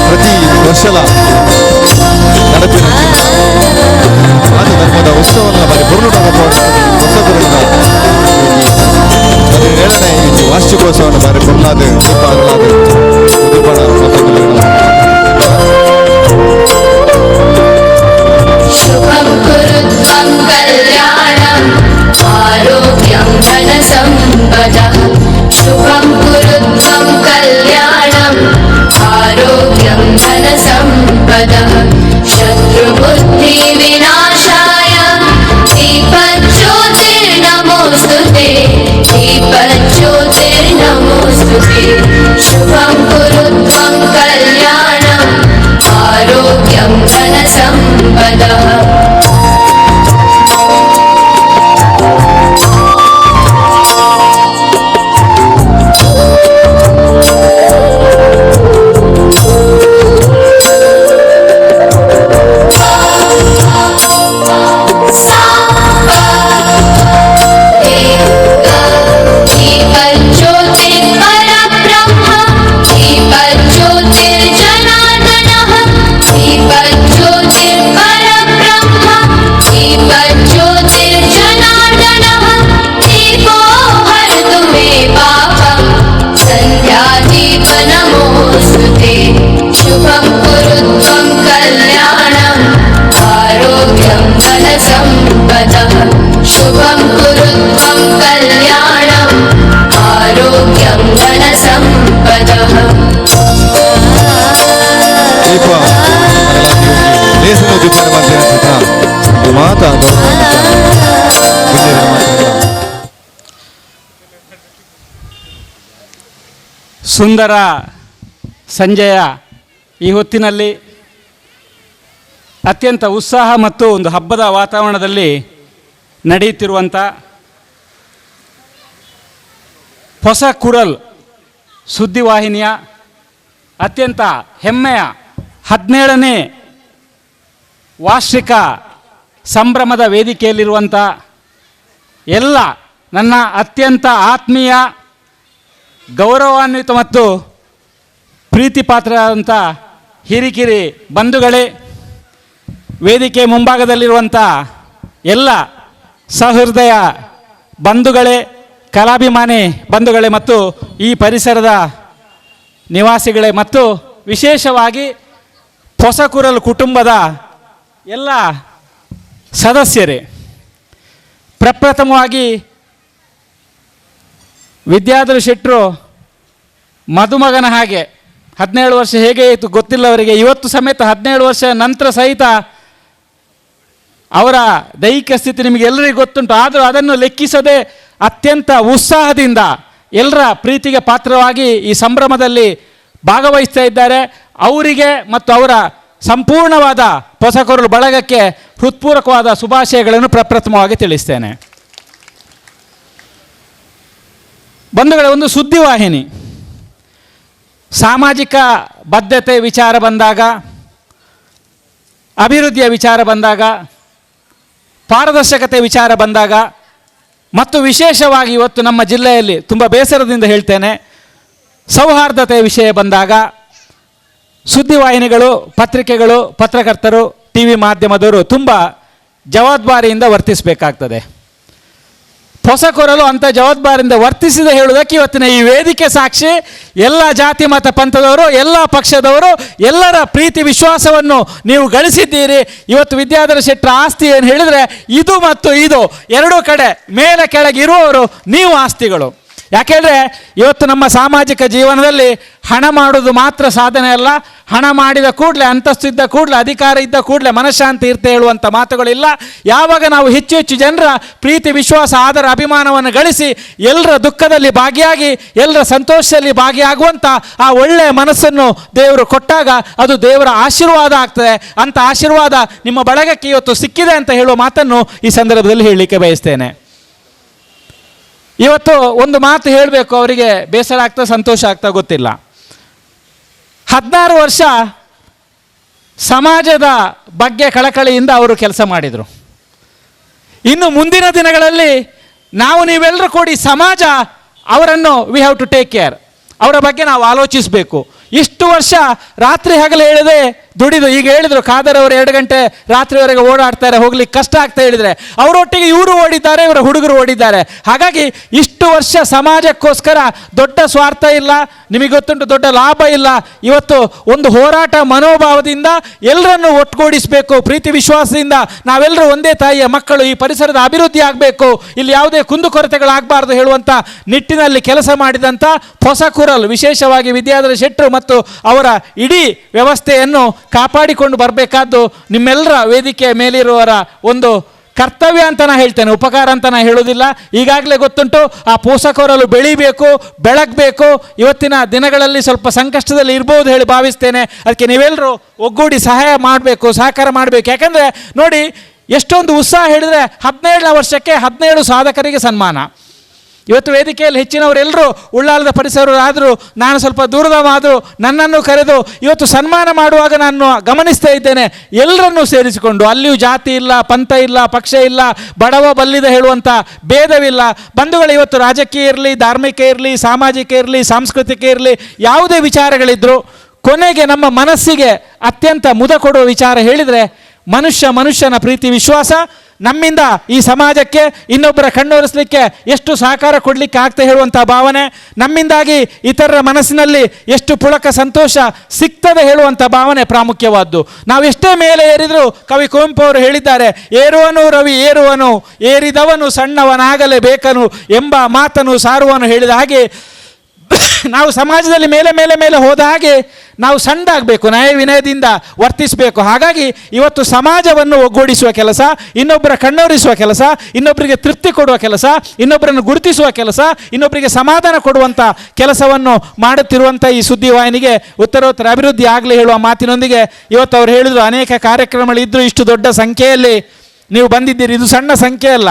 A: ಪ್ರತಿ ವರ್ಷಲ ನಡಪಿನ ಆದ ಧರ್ಮದ ಉತ್ಸವವನ್ನು ಬಾರಿ ಬರುಣದ ಹೊಸಬರಿಂದ 17ನೇ ವಾರ್ಷಿಕೋತ್ಸವವನ್ನು ಬಾರಿ ಬರುಣಾದ
E: ಶುಭಂ ಕುರುತ್ವಂ ಕಲ್ಯಾಣಂ ಆರೋಗ್ಯಂ ಧನ ಸಂಪದಃ ಶುಭಂ ಕುರುತ್ವಂ ಕಲ್ಯಾಣಂ ಆರೋಗ್ಯಂ ಧನ ಸಂಪದಃ ಶತ್ರು ಬುದ್ಧಿ ವಿನಾಶಾಯ ದೀಪಜ್ಯೋತಿರ್ನಮೋಸ್ತುತೇ
A: ದೀಪ ದೇಶದ ಜುಬ್ಬನ ಮಾತ್ರ ಮಾತಾ
F: ಸುಂದರ ಸಂಜೆಯ ಈ ಹೊತ್ತಿನಲ್ಲಿ ಅತ್ಯಂತ ಉತ್ಸಾಹ ಮತ್ತು ಒಂದು ಹಬ್ಬದ ವಾತಾವರಣದಲ್ಲಿ ನಡೆಯುತ್ತಿರುವಂಥ ಹೊಸ ಕುರಲ್ ಸುದ್ದಿವಾಹಿನಿಯ ಅತ್ಯಂತ ಹೆಮ್ಮೆಯ 17ನೇ ವಾರ್ಷಿಕ ಸಂಭ್ರಮದ ವೇದಿಕೆಯಲ್ಲಿರುವಂಥ ಎಲ್ಲ ನನ್ನ ಅತ್ಯಂತ ಆತ್ಮೀಯ ಗೌರವಾನ್ವಿತ ಮತ್ತು ಪ್ರೀತಿಪಾತ್ರರಾದಂಥ ಹಿರಿಕಿರಿ ಬಂಧುಗಳೇ, ವೇದಿಕೆ ಮುಂಭಾಗದಲ್ಲಿರುವಂಥ ಎಲ್ಲ ಸಹೃದಯ ಬಂಧುಗಳೇ, ಕಲಾಭಿಮಾನಿ ಬಂಧುಗಳೇ ಮತ್ತು ಈ ಪರಿಸರದ ನಿವಾಸಿಗಳೇ ಮತ್ತು ವಿಶೇಷವಾಗಿ ಹೊಸಕುರಲ್ ಕುಟುಂಬದ ಎಲ್ಲ ಸದಸ್ಯರೇ, ಪ್ರಪ್ರಥಮವಾಗಿ ವಿದ್ಯಾಧರ ಶೆಟ್ಟರು ಮದುಮಗನ ಹಾಗೆ 17 ವರ್ಷ ಹೇಗೆ ಇತ್ತು ಗೊತ್ತಿಲ್ಲ ಅವರಿಗೆ. ಇವತ್ತು ಸಮೇತ 17 ವರ್ಷ ನಂತರ ಸಹಿತ ಅವರ ದೈಹಿಕ ಸ್ಥಿತಿ ನಿಮಗೆಲ್ಲರಿಗೂ ಗೊತ್ತುಂಟು. ಆದರೂ ಅದನ್ನು ಲೆಕ್ಕಿಸದೆ ಅತ್ಯಂತ ಉತ್ಸಾಹದಿಂದ ಎಲ್ಲರ ಪ್ರೀತಿಗೆ ಪಾತ್ರವಾಗಿ ಈ ಸಂಭ್ರಮದಲ್ಲಿ ಭಾಗವಹಿಸ್ತಾ ಇದ್ದಾರೆ. ಅವರಿಗೆ ಮತ್ತು ಅವರ ಸಂಪೂರ್ಣವಾದ ಹೊಸಕುರಲ್ ಬಳಗಕ್ಕೆ ಹೃತ್ಪೂರ್ವಕವಾದ ಶುಭಾಶಯಗಳನ್ನು ಪ್ರಪ್ರಥಮವಾಗಿ ತಿಳಿಸ್ತೇನೆ. ಬಂಧುಗಳೇ, ಒಂದು ಸುದ್ದಿವಾಹಿನಿ ಸಾಮಾಜಿಕ ಬದ್ಧತೆ ವಿಚಾರ ಬಂದಾಗ, ಅಭಿವೃದ್ಧಿಯ ವಿಚಾರ ಬಂದಾಗ, ಪಾರದರ್ಶಕತೆ ವಿಚಾರ ಬಂದಾಗ ಮತ್ತು ವಿಶೇಷವಾಗಿ ಇವತ್ತು ನಮ್ಮ ಜಿಲ್ಲೆಯಲ್ಲಿ ತುಂಬ ಬೇಸರದಿಂದ ಹೇಳ್ತೇನೆ, ಸೌಹಾರ್ದತೆಯ ವಿಷಯ ಬಂದಾಗ ಸುದ್ದಿವಾಹಿನಿಗಳು, ಪತ್ರಿಕೆಗಳು, ಪತ್ರಕರ್ತರು, ಟಿ ವಿ ಮಾಧ್ಯಮದವರು ತುಂಬ ಜವಾಬ್ದಾರಿಯಿಂದ ವರ್ತಿಸಬೇಕಾಗ್ತದೆ. ಹೊಸಕುರಲು ಅಂಥ ಜವಾಬ್ದಾರಿಯಿಂದ ವರ್ತಿಸಿದ ಹೇಳುವುದಕ್ಕೆ ಇವತ್ತಿನ ಈ ವೇದಿಕೆ ಸಾಕ್ಷಿ. ಎಲ್ಲ ಜಾತಿ ಮತ ಪಂಥದವರು, ಎಲ್ಲ ಪಕ್ಷದವರು, ಎಲ್ಲರ ಪ್ರೀತಿ ವಿಶ್ವಾಸವನ್ನು ನೀವು ಗಳಿಸಿದ್ದೀರಿ. ಇವತ್ತು ವಿದ್ಯಾಧರ ಶೆಟ್ಟರ ಆಸ್ತಿ ಏನು ಹೇಳಿದರೆ ಇದು ಮತ್ತು ಇದು ಎರಡೂ ಕಡೆ ಮೇಲೆ ಕೆಳಗೆ ಇರುವವರು ನೀವು ಆಸ್ತಿಗಳು. ಯಾಕೆಂದರೆ ಇವತ್ತು ನಮ್ಮ ಸಾಮಾಜಿಕ ಜೀವನದಲ್ಲಿ ಹಣ ಮಾಡೋದು ಮಾತ್ರ ಸಾಧನೆ ಅಲ್ಲ, ಹಣ ಮಾಡಿದ ಕೂಡಲೇ, ಅಂತಸ್ತು ಇದ್ದ ಕೂಡಲೇ, ಅಧಿಕಾರ ಇದ್ದ ಕೂಡಲೇ ಮನಃಶಾಂತಿ ಇರ್ತೆ ಹೇಳುವಂಥ ಮಾತುಗಳಿಲ್ಲ. ಯಾವಾಗ ನಾವು ಹೆಚ್ಚು ಹೆಚ್ಚು ಜನರ ಪ್ರೀತಿ ವಿಶ್ವಾಸ ಆದರ ಅಭಿಮಾನವನ್ನು ಗಳಿಸಿ ಎಲ್ಲರ ದುಃಖದಲ್ಲಿ ಭಾಗಿಯಾಗಿ ಎಲ್ಲರ ಸಂತೋಷದಲ್ಲಿ ಭಾಗಿಯಾಗುವಂಥ ಆ ಒಳ್ಳೆಯ ಮನಸ್ಸನ್ನು ದೇವರು ಕೊಟ್ಟಾಗ ಅದು ದೇವರ ಆಶೀರ್ವಾದ ಆಗ್ತದೆ. ಅಂಥ ಆಶೀರ್ವಾದ ನಿಮ್ಮ ಬಳಗಕ್ಕೆ ಇವತ್ತು ಸಿಕ್ಕಿದೆ ಅಂತ ಹೇಳುವ ಮಾತನ್ನು ಈ ಸಂದರ್ಭದಲ್ಲಿ ಹೇಳಲಿಕ್ಕೆ ಬಯಸ್ತೇನೆ. ಇವತ್ತು ಒಂದು ಮಾತು ಹೇಳಬೇಕು, ಅವರಿಗೆ ಬೇಸರ ಆಗ್ತಾ ಸಂತೋಷ ಆಗ್ತಾ ಗೊತ್ತಿಲ್ಲ. 16 ವರ್ಷ ಸಮಾಜದ ಬಗ್ಗೆ ಕಳಕಳಿಯಿಂದ ಅವರು ಕೆಲಸ ಮಾಡಿದರು. ಇನ್ನು ಮುಂದಿನ ದಿನಗಳಲ್ಲಿ ನಾವು ನೀವೆಲ್ಲರೂ ಕೂಡಿ ಸಮಾಜ ಅವರನ್ನು we have to take care, ಅವರ ಬಗ್ಗೆ ನಾವು ಆಲೋಚಿಸಬೇಕು. ಇಷ್ಟು ವರ್ಷ ರಾತ್ರಿ ಹಗಲು ಹೇಳದೆ ದುಡಿದು, ಈಗ ಹೇಳಿದರು ಖಾದರ್ ಅವರು 2 ಗಂಟೆ ರಾತ್ರಿವರೆಗೆ ಓಡಾಡ್ತಾರೆ, ಹೋಗ್ಲಿಕ್ಕೆ ಕಷ್ಟ ಆಗ್ತಾ ಹೇಳಿದರೆ ಅವರೊಟ್ಟಿಗೆ ಇವರು ಓಡಿದ್ದಾರೆ, ಇವರ ಹುಡುಗರು ಓಡಿದ್ದಾರೆ. ಹಾಗಾಗಿ ಇಷ್ಟು ವರ್ಷ ಸಮಾಜಕ್ಕೋಸ್ಕರ ದೊಡ್ಡ ಸ್ವಾರ್ಥ ಇಲ್ಲ, ನಿಮಗೆ ಗೊತ್ತುಂಟು ದೊಡ್ಡ ಲಾಭ ಇಲ್ಲ. ಇವತ್ತು ಒಂದು ಹೋರಾಟ ಮನೋಭಾವದಿಂದ ಎಲ್ಲರನ್ನು ಒಟ್ಟುಗೂಡಿಸಬೇಕು, ಪ್ರೀತಿ ವಿಶ್ವಾಸದಿಂದ ನಾವೆಲ್ಲರೂ ಒಂದೇ ತಾಯಿಯ ಮಕ್ಕಳು, ಈ ಪರಿಸರದ ಅಭಿವೃದ್ಧಿ ಆಗಬೇಕು, ಇಲ್ಲಿ ಯಾವುದೇ ಕುಂದುಕೊರತೆಗಳಾಗಬಾರ್ದು ಹೇಳುವಂಥ ನಿಟ್ಟಿನಲ್ಲಿ ಕೆಲಸ ಮಾಡಿದಂಥ ಹೊಸಕುರಲ್, ವಿಶೇಷವಾಗಿ ವಿದ್ಯಾಧರ ಶೆಟ್ಟರು ಮತ್ತು ಅವರ ಇಡೀ ವ್ಯವಸ್ಥೆಯನ್ನು ಕಾಪಾಡಿಕೊಂಡು ಬರಬೇಕಾದ್ದು ನಿಮ್ಮೆಲ್ಲರ ವೇದಿಕೆಯ ಮೇಲಿರುವವರ ಒಂದು ಕರ್ತವ್ಯ ಅಂತ ನಾನು ಹೇಳ್ತೇನೆ, ಉಪಕಾರ ಅಂತ ನಾನು ಹೇಳೋದಿಲ್ಲ. ಈಗಾಗಲೇ ಗೊತ್ತುಂಟು ಆ ಹೊಸಕುರಲು ಬೆಳಿಬೇಕು, ಬೆಳಗಬೇಕು. ಇವತ್ತಿನ ದಿನಗಳಲ್ಲಿ ಸ್ವಲ್ಪ ಸಂಕಷ್ಟದಲ್ಲಿ ಇರ್ಬೋದು ಹೇಳಿ ಭಾವಿಸ್ತೇನೆ. ಅದಕ್ಕೆ ನೀವೆಲ್ಲರೂ ಒಗ್ಗೂಡಿ ಸಹಾಯ ಮಾಡಬೇಕು, ಸಹಕಾರ ಮಾಡಬೇಕು. ಯಾಕಂದರೆ ನೋಡಿ, ಎಷ್ಟೊಂದು ಉತ್ಸಾಹ ಹೇಳಿದರೆ 17ನೇ ವರ್ಷಕ್ಕೆ 17 ಸಾಧಕರಿಗೆ ಸನ್ಮಾನ. ಇವತ್ತು ವೇದಿಕೆಯಲ್ಲಿ ಹೆಚ್ಚಿನವರೆಲ್ಲರೂ ಉಳ್ಳಾಲದ ಪರಿಸರರಾದರೂ, ನಾನು ಸ್ವಲ್ಪ ದೂರದವಾದರೂ ನನ್ನನ್ನು ಕರೆದು ಇವತ್ತು ಸನ್ಮಾನ ಮಾಡುವಾಗ ನಾನು ಗಮನಿಸ್ತಾ ಇದ್ದೇನೆ, ಎಲ್ಲರನ್ನೂ ಸೇರಿಸಿಕೊಂಡು, ಅಲ್ಲಿಯೂ ಜಾತಿ ಇಲ್ಲ, ಪಂಥ ಇಲ್ಲ, ಪಕ್ಷ ಇಲ್ಲ, ಬಡವ ಬಲ್ಲಿದ ಹೇಳುವಂಥ ಭೇದವಿಲ್ಲ. ಬಂಧುಗಳು, ಇವತ್ತು ರಾಜಕೀಯ ಇರಲಿ, ಧಾರ್ಮಿಕ ಇರಲಿ, ಸಾಮಾಜಿಕ ಇರಲಿ, ಸಾಂಸ್ಕೃತಿಕ ಇರಲಿ, ಯಾವುದೇ ವಿಚಾರಗಳಿದ್ದರೂ ಕೊನೆಗೆ ನಮ್ಮ ಮನಸ್ಸಿಗೆ ಅತ್ಯಂತ ಮುದ ಕೊಡುವ ವಿಚಾರ ಹೇಳಿದರೆ ಮನುಷ್ಯನ ಪ್ರೀತಿ ವಿಶ್ವಾಸ. ನಮ್ಮಿಂದ ಈ ಸಮಾಜಕ್ಕೆ ಇನ್ನೊಬ್ಬರ ಕಣ್ಣೊರೆಸಲಿಕ್ಕೆ ಎಷ್ಟು ಸಹಕಾರ ಕೊಡಲಿಕ್ಕೆ ಆಗ್ತಾ ಹೇಳುವಂಥ ಭಾವನೆ, ನಮ್ಮಿಂದಾಗಿ ಇತರರ ಮನಸ್ಸಿನಲ್ಲಿ ಎಷ್ಟು ಪುಳಕ ಸಂತೋಷ ಸಿಗ್ತದೆ ಹೇಳುವಂಥ ಭಾವನೆ ಪ್ರಾಮುಖ್ಯವಾದ್ದು. ನಾವೆಷ್ಟೇ ಮೇಲೆ ಏರಿದರೂ ಕವಿ ಕುವೆಂಪು ಅವರು ಹೇಳಿದ್ದಾರೆ, ಏರುವನು ರವಿ ಏರುವನು, ಏರಿದವನು ಸಣ್ಣವನಾಗಲೇಬೇಕನು ಎಂಬ ಮಾತನ್ನು ಸಾರುವನು ಹೇಳಿದ ಹಾಗೆ ನಾವು ಸಮಾಜದಲ್ಲಿ ಮೇಲೆ ಮೇಲೆ ಮೇಲೆ ಹೋದ ಹಾಗೆ ನಾವು ಸಣ್ಣದಾಗಬೇಕು, ನ್ಯಾಯ ವಿನಯದಿಂದ ವರ್ತಿಸಬೇಕು. ಹಾಗಾಗಿ ಇವತ್ತು ಸಮಾಜವನ್ನು ಒಗ್ಗೂಡಿಸುವ ಕೆಲಸ, ಇನ್ನೊಬ್ಬರ ಕಣ್ಣೋರಿಸುವ ಕೆಲಸ, ಇನ್ನೊಬ್ಬರಿಗೆ ತೃಪ್ತಿ ಕೊಡುವ ಕೆಲಸ, ಇನ್ನೊಬ್ಬರನ್ನು ಗುರುತಿಸುವ ಕೆಲಸ, ಇನ್ನೊಬ್ಬರಿಗೆ ಸಮಾಧಾನ ಕೊಡುವಂಥ ಕೆಲಸವನ್ನು ಮಾಡುತ್ತಿರುವಂಥ ಈ ಸುದ್ದಿವಾಹಿನಿಗೆ ಉತ್ತರೋತ್ತರ ಅಭಿವೃದ್ಧಿ ಆಗಲಿ ಹೇಳುವ ಮಾತಿನೊಂದಿಗೆ ಇವತ್ತು ಅವರು ಹೇಳಿದರು, ಅನೇಕ ಕಾರ್ಯಕ್ರಮಗಳಿದ್ದರೂ ಇಷ್ಟು ದೊಡ್ಡ ಸಂಖ್ಯೆಯಲ್ಲಿ ನೀವು ಬಂದಿದ್ದೀರಿ. ಇದು ಸಣ್ಣ ಸಂಖ್ಯೆ ಅಲ್ಲ.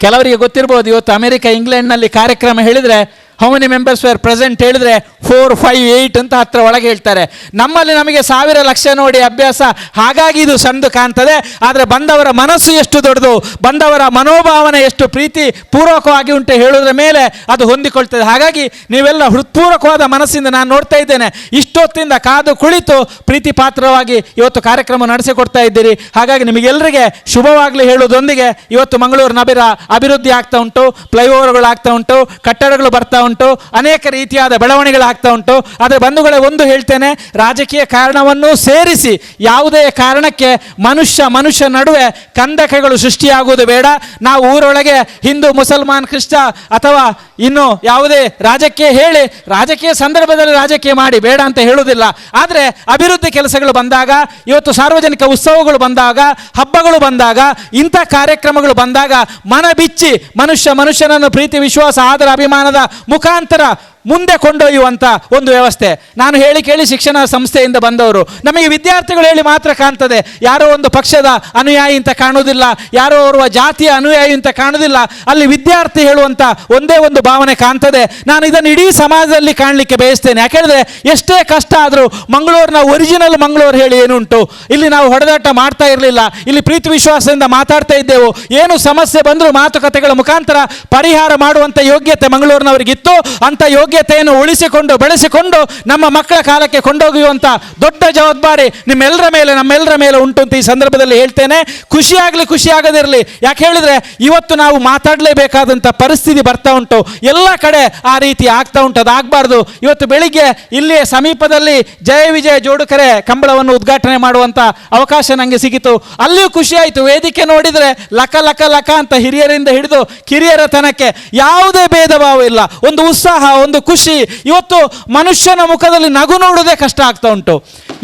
F: ಕೆಲವರಿಗೆ ಗೊತ್ತಿರ್ಬೋದು, ಇವತ್ತು ಅಮೆರಿಕ ಇಂಗ್ಲೆಂಡ್ನಲ್ಲಿ ಕಾರ್ಯಕ್ರಮ ಹೇಳಿದರೆ how many members were present ಹೇಳಿದರೆ 4, 5, 8 ಅಂತ ಹತ್ರ ಒಳಗೆ ಹೇಳ್ತಾರೆ. ನಮ್ಮಲ್ಲಿ ನಮಗೆ 1000 ಲಕ್ಷ ನೋಡಿ ಅಭ್ಯಾಸ, ಹಾಗಾಗಿ ಇದು ಸಣ್ಣದು ಕಾಣ್ತದೆ. ಆದರೆ ಬಂದವರ ಮನಸ್ಸು ಎಷ್ಟು ದೊಡ್ಡದು, ಬಂದವರ ಮನೋಭಾವನೆ ಎಷ್ಟು ಪ್ರೀತಿ ಪೂರ್ವಕವಾಗಿ ಉಂಟು ಹೇಳೋದ್ರ ಮೇಲೆ ಅದು ಹೊಂದಿಕೊಳ್ತದೆ. ಹಾಗಾಗಿ ನೀವೆಲ್ಲ ಹೃತ್ಪೂರ್ವಕವಾದ ಮನಸ್ಸಿಂದ ನಾನು ನೋಡ್ತಾ ಇದ್ದೇನೆ, ಇಷ್ಟೊತ್ತಿಂದ ಕಾದು ಕುಳಿತು ಪ್ರೀತಿ ಪಾತ್ರವಾಗಿ ಇವತ್ತು ಕಾರ್ಯಕ್ರಮ ನಡೆಸಿಕೊಡ್ತಾ ಇದ್ದೀರಿ. ಹಾಗಾಗಿ ನಿಮಗೆಲ್ಲರಿಗೆ ಶುಭವಾಗಲಿ ಹೇಳುವುದೊಂದಿಗೆ ಇವತ್ತು ಮಂಗಳೂರು ನಗರ ಅಭಿವೃದ್ಧಿ ಆಗ್ತಾ ಉಂಟು, ಫ್ಲೈಓವರ್ಗಳು ಆಗ್ತಾ ಉಂಟು, ಕಟ್ಟಡಗಳು ಬರ್ತಾ ಉಂಟು, ಅನೇಕ ರೀತಿಯಾದ ಬೆಳವಣಿಗೆಗಳಾಗ್ತಾ ಉಂಟು. ಆದರೆ ಬಂಧುಗಳೇ, ಒಂದು ಹೇಳ್ತೇನೆ, ರಾಜಕೀಯ ಕಾರಣವನ್ನು ಸೇರಿಸಿ ಯಾವುದೇ ಕಾರಣಕ್ಕೆ ಮನುಷ್ಯ ನಡುವೆ ಕಂದಕಗಳು ಸೃಷ್ಟಿಯಾಗುವುದು ಬೇಡ. ನಾವು ಊರೊಳಗೆ ಹಿಂದೂ, ಮುಸಲ್ಮಾನ್, ಕ್ರಿಸ್ತ ಅಥವಾ ಇನ್ನು ಯಾವುದೇ ರಾಜಕೀಯ ಹೇಳಿ ರಾಜಕೀಯ ಸಂದರ್ಭದಲ್ಲಿ ರಾಜಕೀಯ ಮಾಡಿ ಬೇಡ ಅಂತ ಹೇಳುವುದಿಲ್ಲ. ಆದರೆ ಅಭಿವೃದ್ಧಿ ಕೆಲಸಗಳು ಬಂದಾಗ, ಇವತ್ತು ಸಾರ್ವಜನಿಕ ಉತ್ಸವಗಳು ಬಂದಾಗ, ಹಬ್ಬಗಳು ಬಂದಾಗ, ಇಂಥ ಕಾರ್ಯಕ್ರಮಗಳು ಬಂದಾಗ ಮನ ಬಿಚ್ಚಿ ಮನುಷ್ಯನನ್ನು ಪ್ರೀತಿ, ವಿಶ್ವಾಸ, ಆದರ, ಅಭಿಮಾನದ ಮುಖಾಂತರ ಮುಂದೆ ಕೊಂಡೊಯ್ಯುವಂಥ ಒಂದು ವ್ಯವಸ್ಥೆ. ನಾನು ಹೇಳಿ ಕೇಳಿ ಶಿಕ್ಷಣ ಸಂಸ್ಥೆಯಿಂದ ಬಂದವರು, ನಮಗೆ ವಿದ್ಯಾರ್ಥಿಗಳು ಹೇಳಿ ಮಾತ್ರ ಕಾಣ್ತದೆ. ಯಾರೋ ಒಂದು ಪಕ್ಷದ ಅನುಯಾಯಿ ಅಂತ ಕಾಣುವುದಿಲ್ಲ, ಯಾರೋ ಓರ್ವ ಜಾತಿಯ ಅನುಯಾಯಿ ಅಂತ ಕಾಣುವುದಿಲ್ಲ. ಅಲ್ಲಿ ವಿದ್ಯಾರ್ಥಿ ಹೇಳುವಂಥ ಒಂದೇ ಒಂದು ಭಾವನೆ ಕಾಣ್ತದೆ. ನಾನು ಇದನ್ನು ಇಡೀ ಸಮಾಜದಲ್ಲಿ ಕಾಣಲಿಕ್ಕೆ ಬಯಸ್ತೇನೆ. ಯಾಕೆಂದರೆ ಎಷ್ಟೇ ಕಷ್ಟ ಆದರೂ ಮಂಗಳೂರಿನ ಒರಿಜಿನಲ್ ಮಂಗಳೂರು ಹೇಳಿ ಏನುಂಟು, ಇಲ್ಲಿ ನಾವು ಹೊಡೆದಾಟ ಮಾಡ್ತಾ ಇರಲಿಲ್ಲ, ಇಲ್ಲಿ ಪ್ರೀತಿ ವಿಶ್ವಾಸದಿಂದ ಮಾತಾಡ್ತಾ ಇದ್ದೆವು. ಏನು ಸಮಸ್ಯೆ ಬಂದರೂ ಮಾತುಕತೆಗಳ ಮುಖಾಂತರ ಪರಿಹಾರ ಮಾಡುವಂಥ ಯೋಗ್ಯತೆ ಮಂಗಳೂರಿನವರಿಗಿತ್ತು. ಅಂತ ಯೋಗ್ಯತೆಯನ್ನು ಉಳಿಸಿಕೊಂಡು ಬೆಳೆಸಿಕೊಂಡು ನಮ್ಮ ಮಕ್ಕಳ ಕಾಲಕ್ಕೆ ಕೊಂಡೊಯ್ಯುವಂಥ ದೊಡ್ಡ ಜವಾಬ್ದಾರಿ ನಿಮ್ಮೆಲ್ಲರ ಮೇಲೆ, ನಮ್ಮೆಲ್ಲರ ಮೇಲೆ ಉಂಟು ಅಂತ ಈ ಸಂದರ್ಭದಲ್ಲಿ ಹೇಳ್ತೇನೆ. ಖುಷಿಯಾಗಲಿ, ಖುಷಿ ಆಗದಿರಲಿ. ಯಾಕೆ ಹೇಳಿದರೆ ಇವತ್ತು ನಾವು ಮಾತಾಡಲೇಬೇಕಾದಂಥ ಪರಿಸ್ಥಿತಿ ಬರ್ತಾ ಉಂಟು. ಎಲ್ಲ ಕಡೆ ಆ ರೀತಿ ಆಗ್ತಾ ಉಂಟು, ಅದಾಗಬಾರ್ದು. ಇವತ್ತು ಬೆಳಿಗ್ಗೆ ಇಲ್ಲಿ ಸಮೀಪದಲ್ಲಿ ಜಯ ವಿಜಯ ಜೋಡುಕರೆ ಕಂಬಳವನ್ನು ಉದ್ಘಾಟನೆ ಮಾಡುವಂಥ ಅವಕಾಶ ನನಗೆ ಸಿಗಿತು. ಅಲ್ಲಿಯೂ ಖುಷಿ ಆಯಿತು. ವೇದಿಕೆ ನೋಡಿದರೆ ಲಕ ಲಕ ಲಕ ಅಂತ ಹಿರಿಯರಿಂದ ಹಿಡಿದು ಕಿರಿಯರ ತನಕ್ಕೆ ಯಾವುದೇ ಭೇದ ಭಾವ ಇಲ್ಲ. ಒಂದು ಉತ್ಸಾಹ, ಒಂದು ಖುಷಿ. ಇವತ್ತು ಮನುಷ್ಯನ ಮುಖದಲ್ಲಿ ನಗು ನೋಡುವುದೇ ಕಷ್ಟ ಆಗ್ತಾ ಉಂಟು.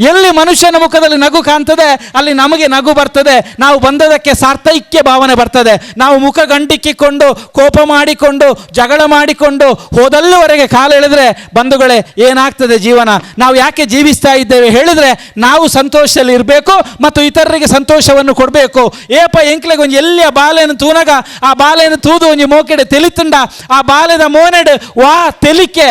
F: ಎಲ್ಲಿ ಮನುಷ್ಯನ ಮುಖದಲ್ಲಿ ನಗು ಕಾಣ್ತದೆ ಅಲ್ಲಿ ನಮಗೆ ನಗು ಬರ್ತದೆ. ನಾವು ಬಂದದಕ್ಕೆ ಸಾರ್ಥೈಕ್ಯ ಭಾವನೆ ಬರ್ತದೆ. ನಾವು ಮುಖ ಗಂಟಿಕ್ಕಿಕೊಂಡು, ಕೋಪ ಮಾಡಿಕೊಂಡು, ಜಗಳ ಮಾಡಿಕೊಂಡು ಹೋದಲ್ಲಿವರೆಗೆ ಕಾಲೆಳೆದ್ರೆ ಬಂಧುಗಳೇ ಏನಾಗ್ತದೆ ಜೀವನ? ನಾವು ಯಾಕೆ ಜೀವಿಸ್ತಾ ಇದ್ದೇವೆ ಹೇಳಿದರೆ ನಾವು ಸಂತೋಷದಲ್ಲಿ ಇರಬೇಕು ಮತ್ತು ಇತರರಿಗೆ ಸಂತೋಷವನ್ನು ಕೊಡಬೇಕು. ಏಪ ಎಂಕ್ಲೆಗೆ ಒಂದು ಎಲ್ಲಿಯ ಬಾಲೆಯನ್ನು ತೂನಗ ಆ ಬಾಲೆಯನ್ನು ತೂದು ಒಂಜಿ ಮೋಕೆಡೆ ತೆಲಿತುಂಡ ಆ ಬಾಲೆದ ಮೋನೆಡು ವಾ ತೆಲಿಕೆ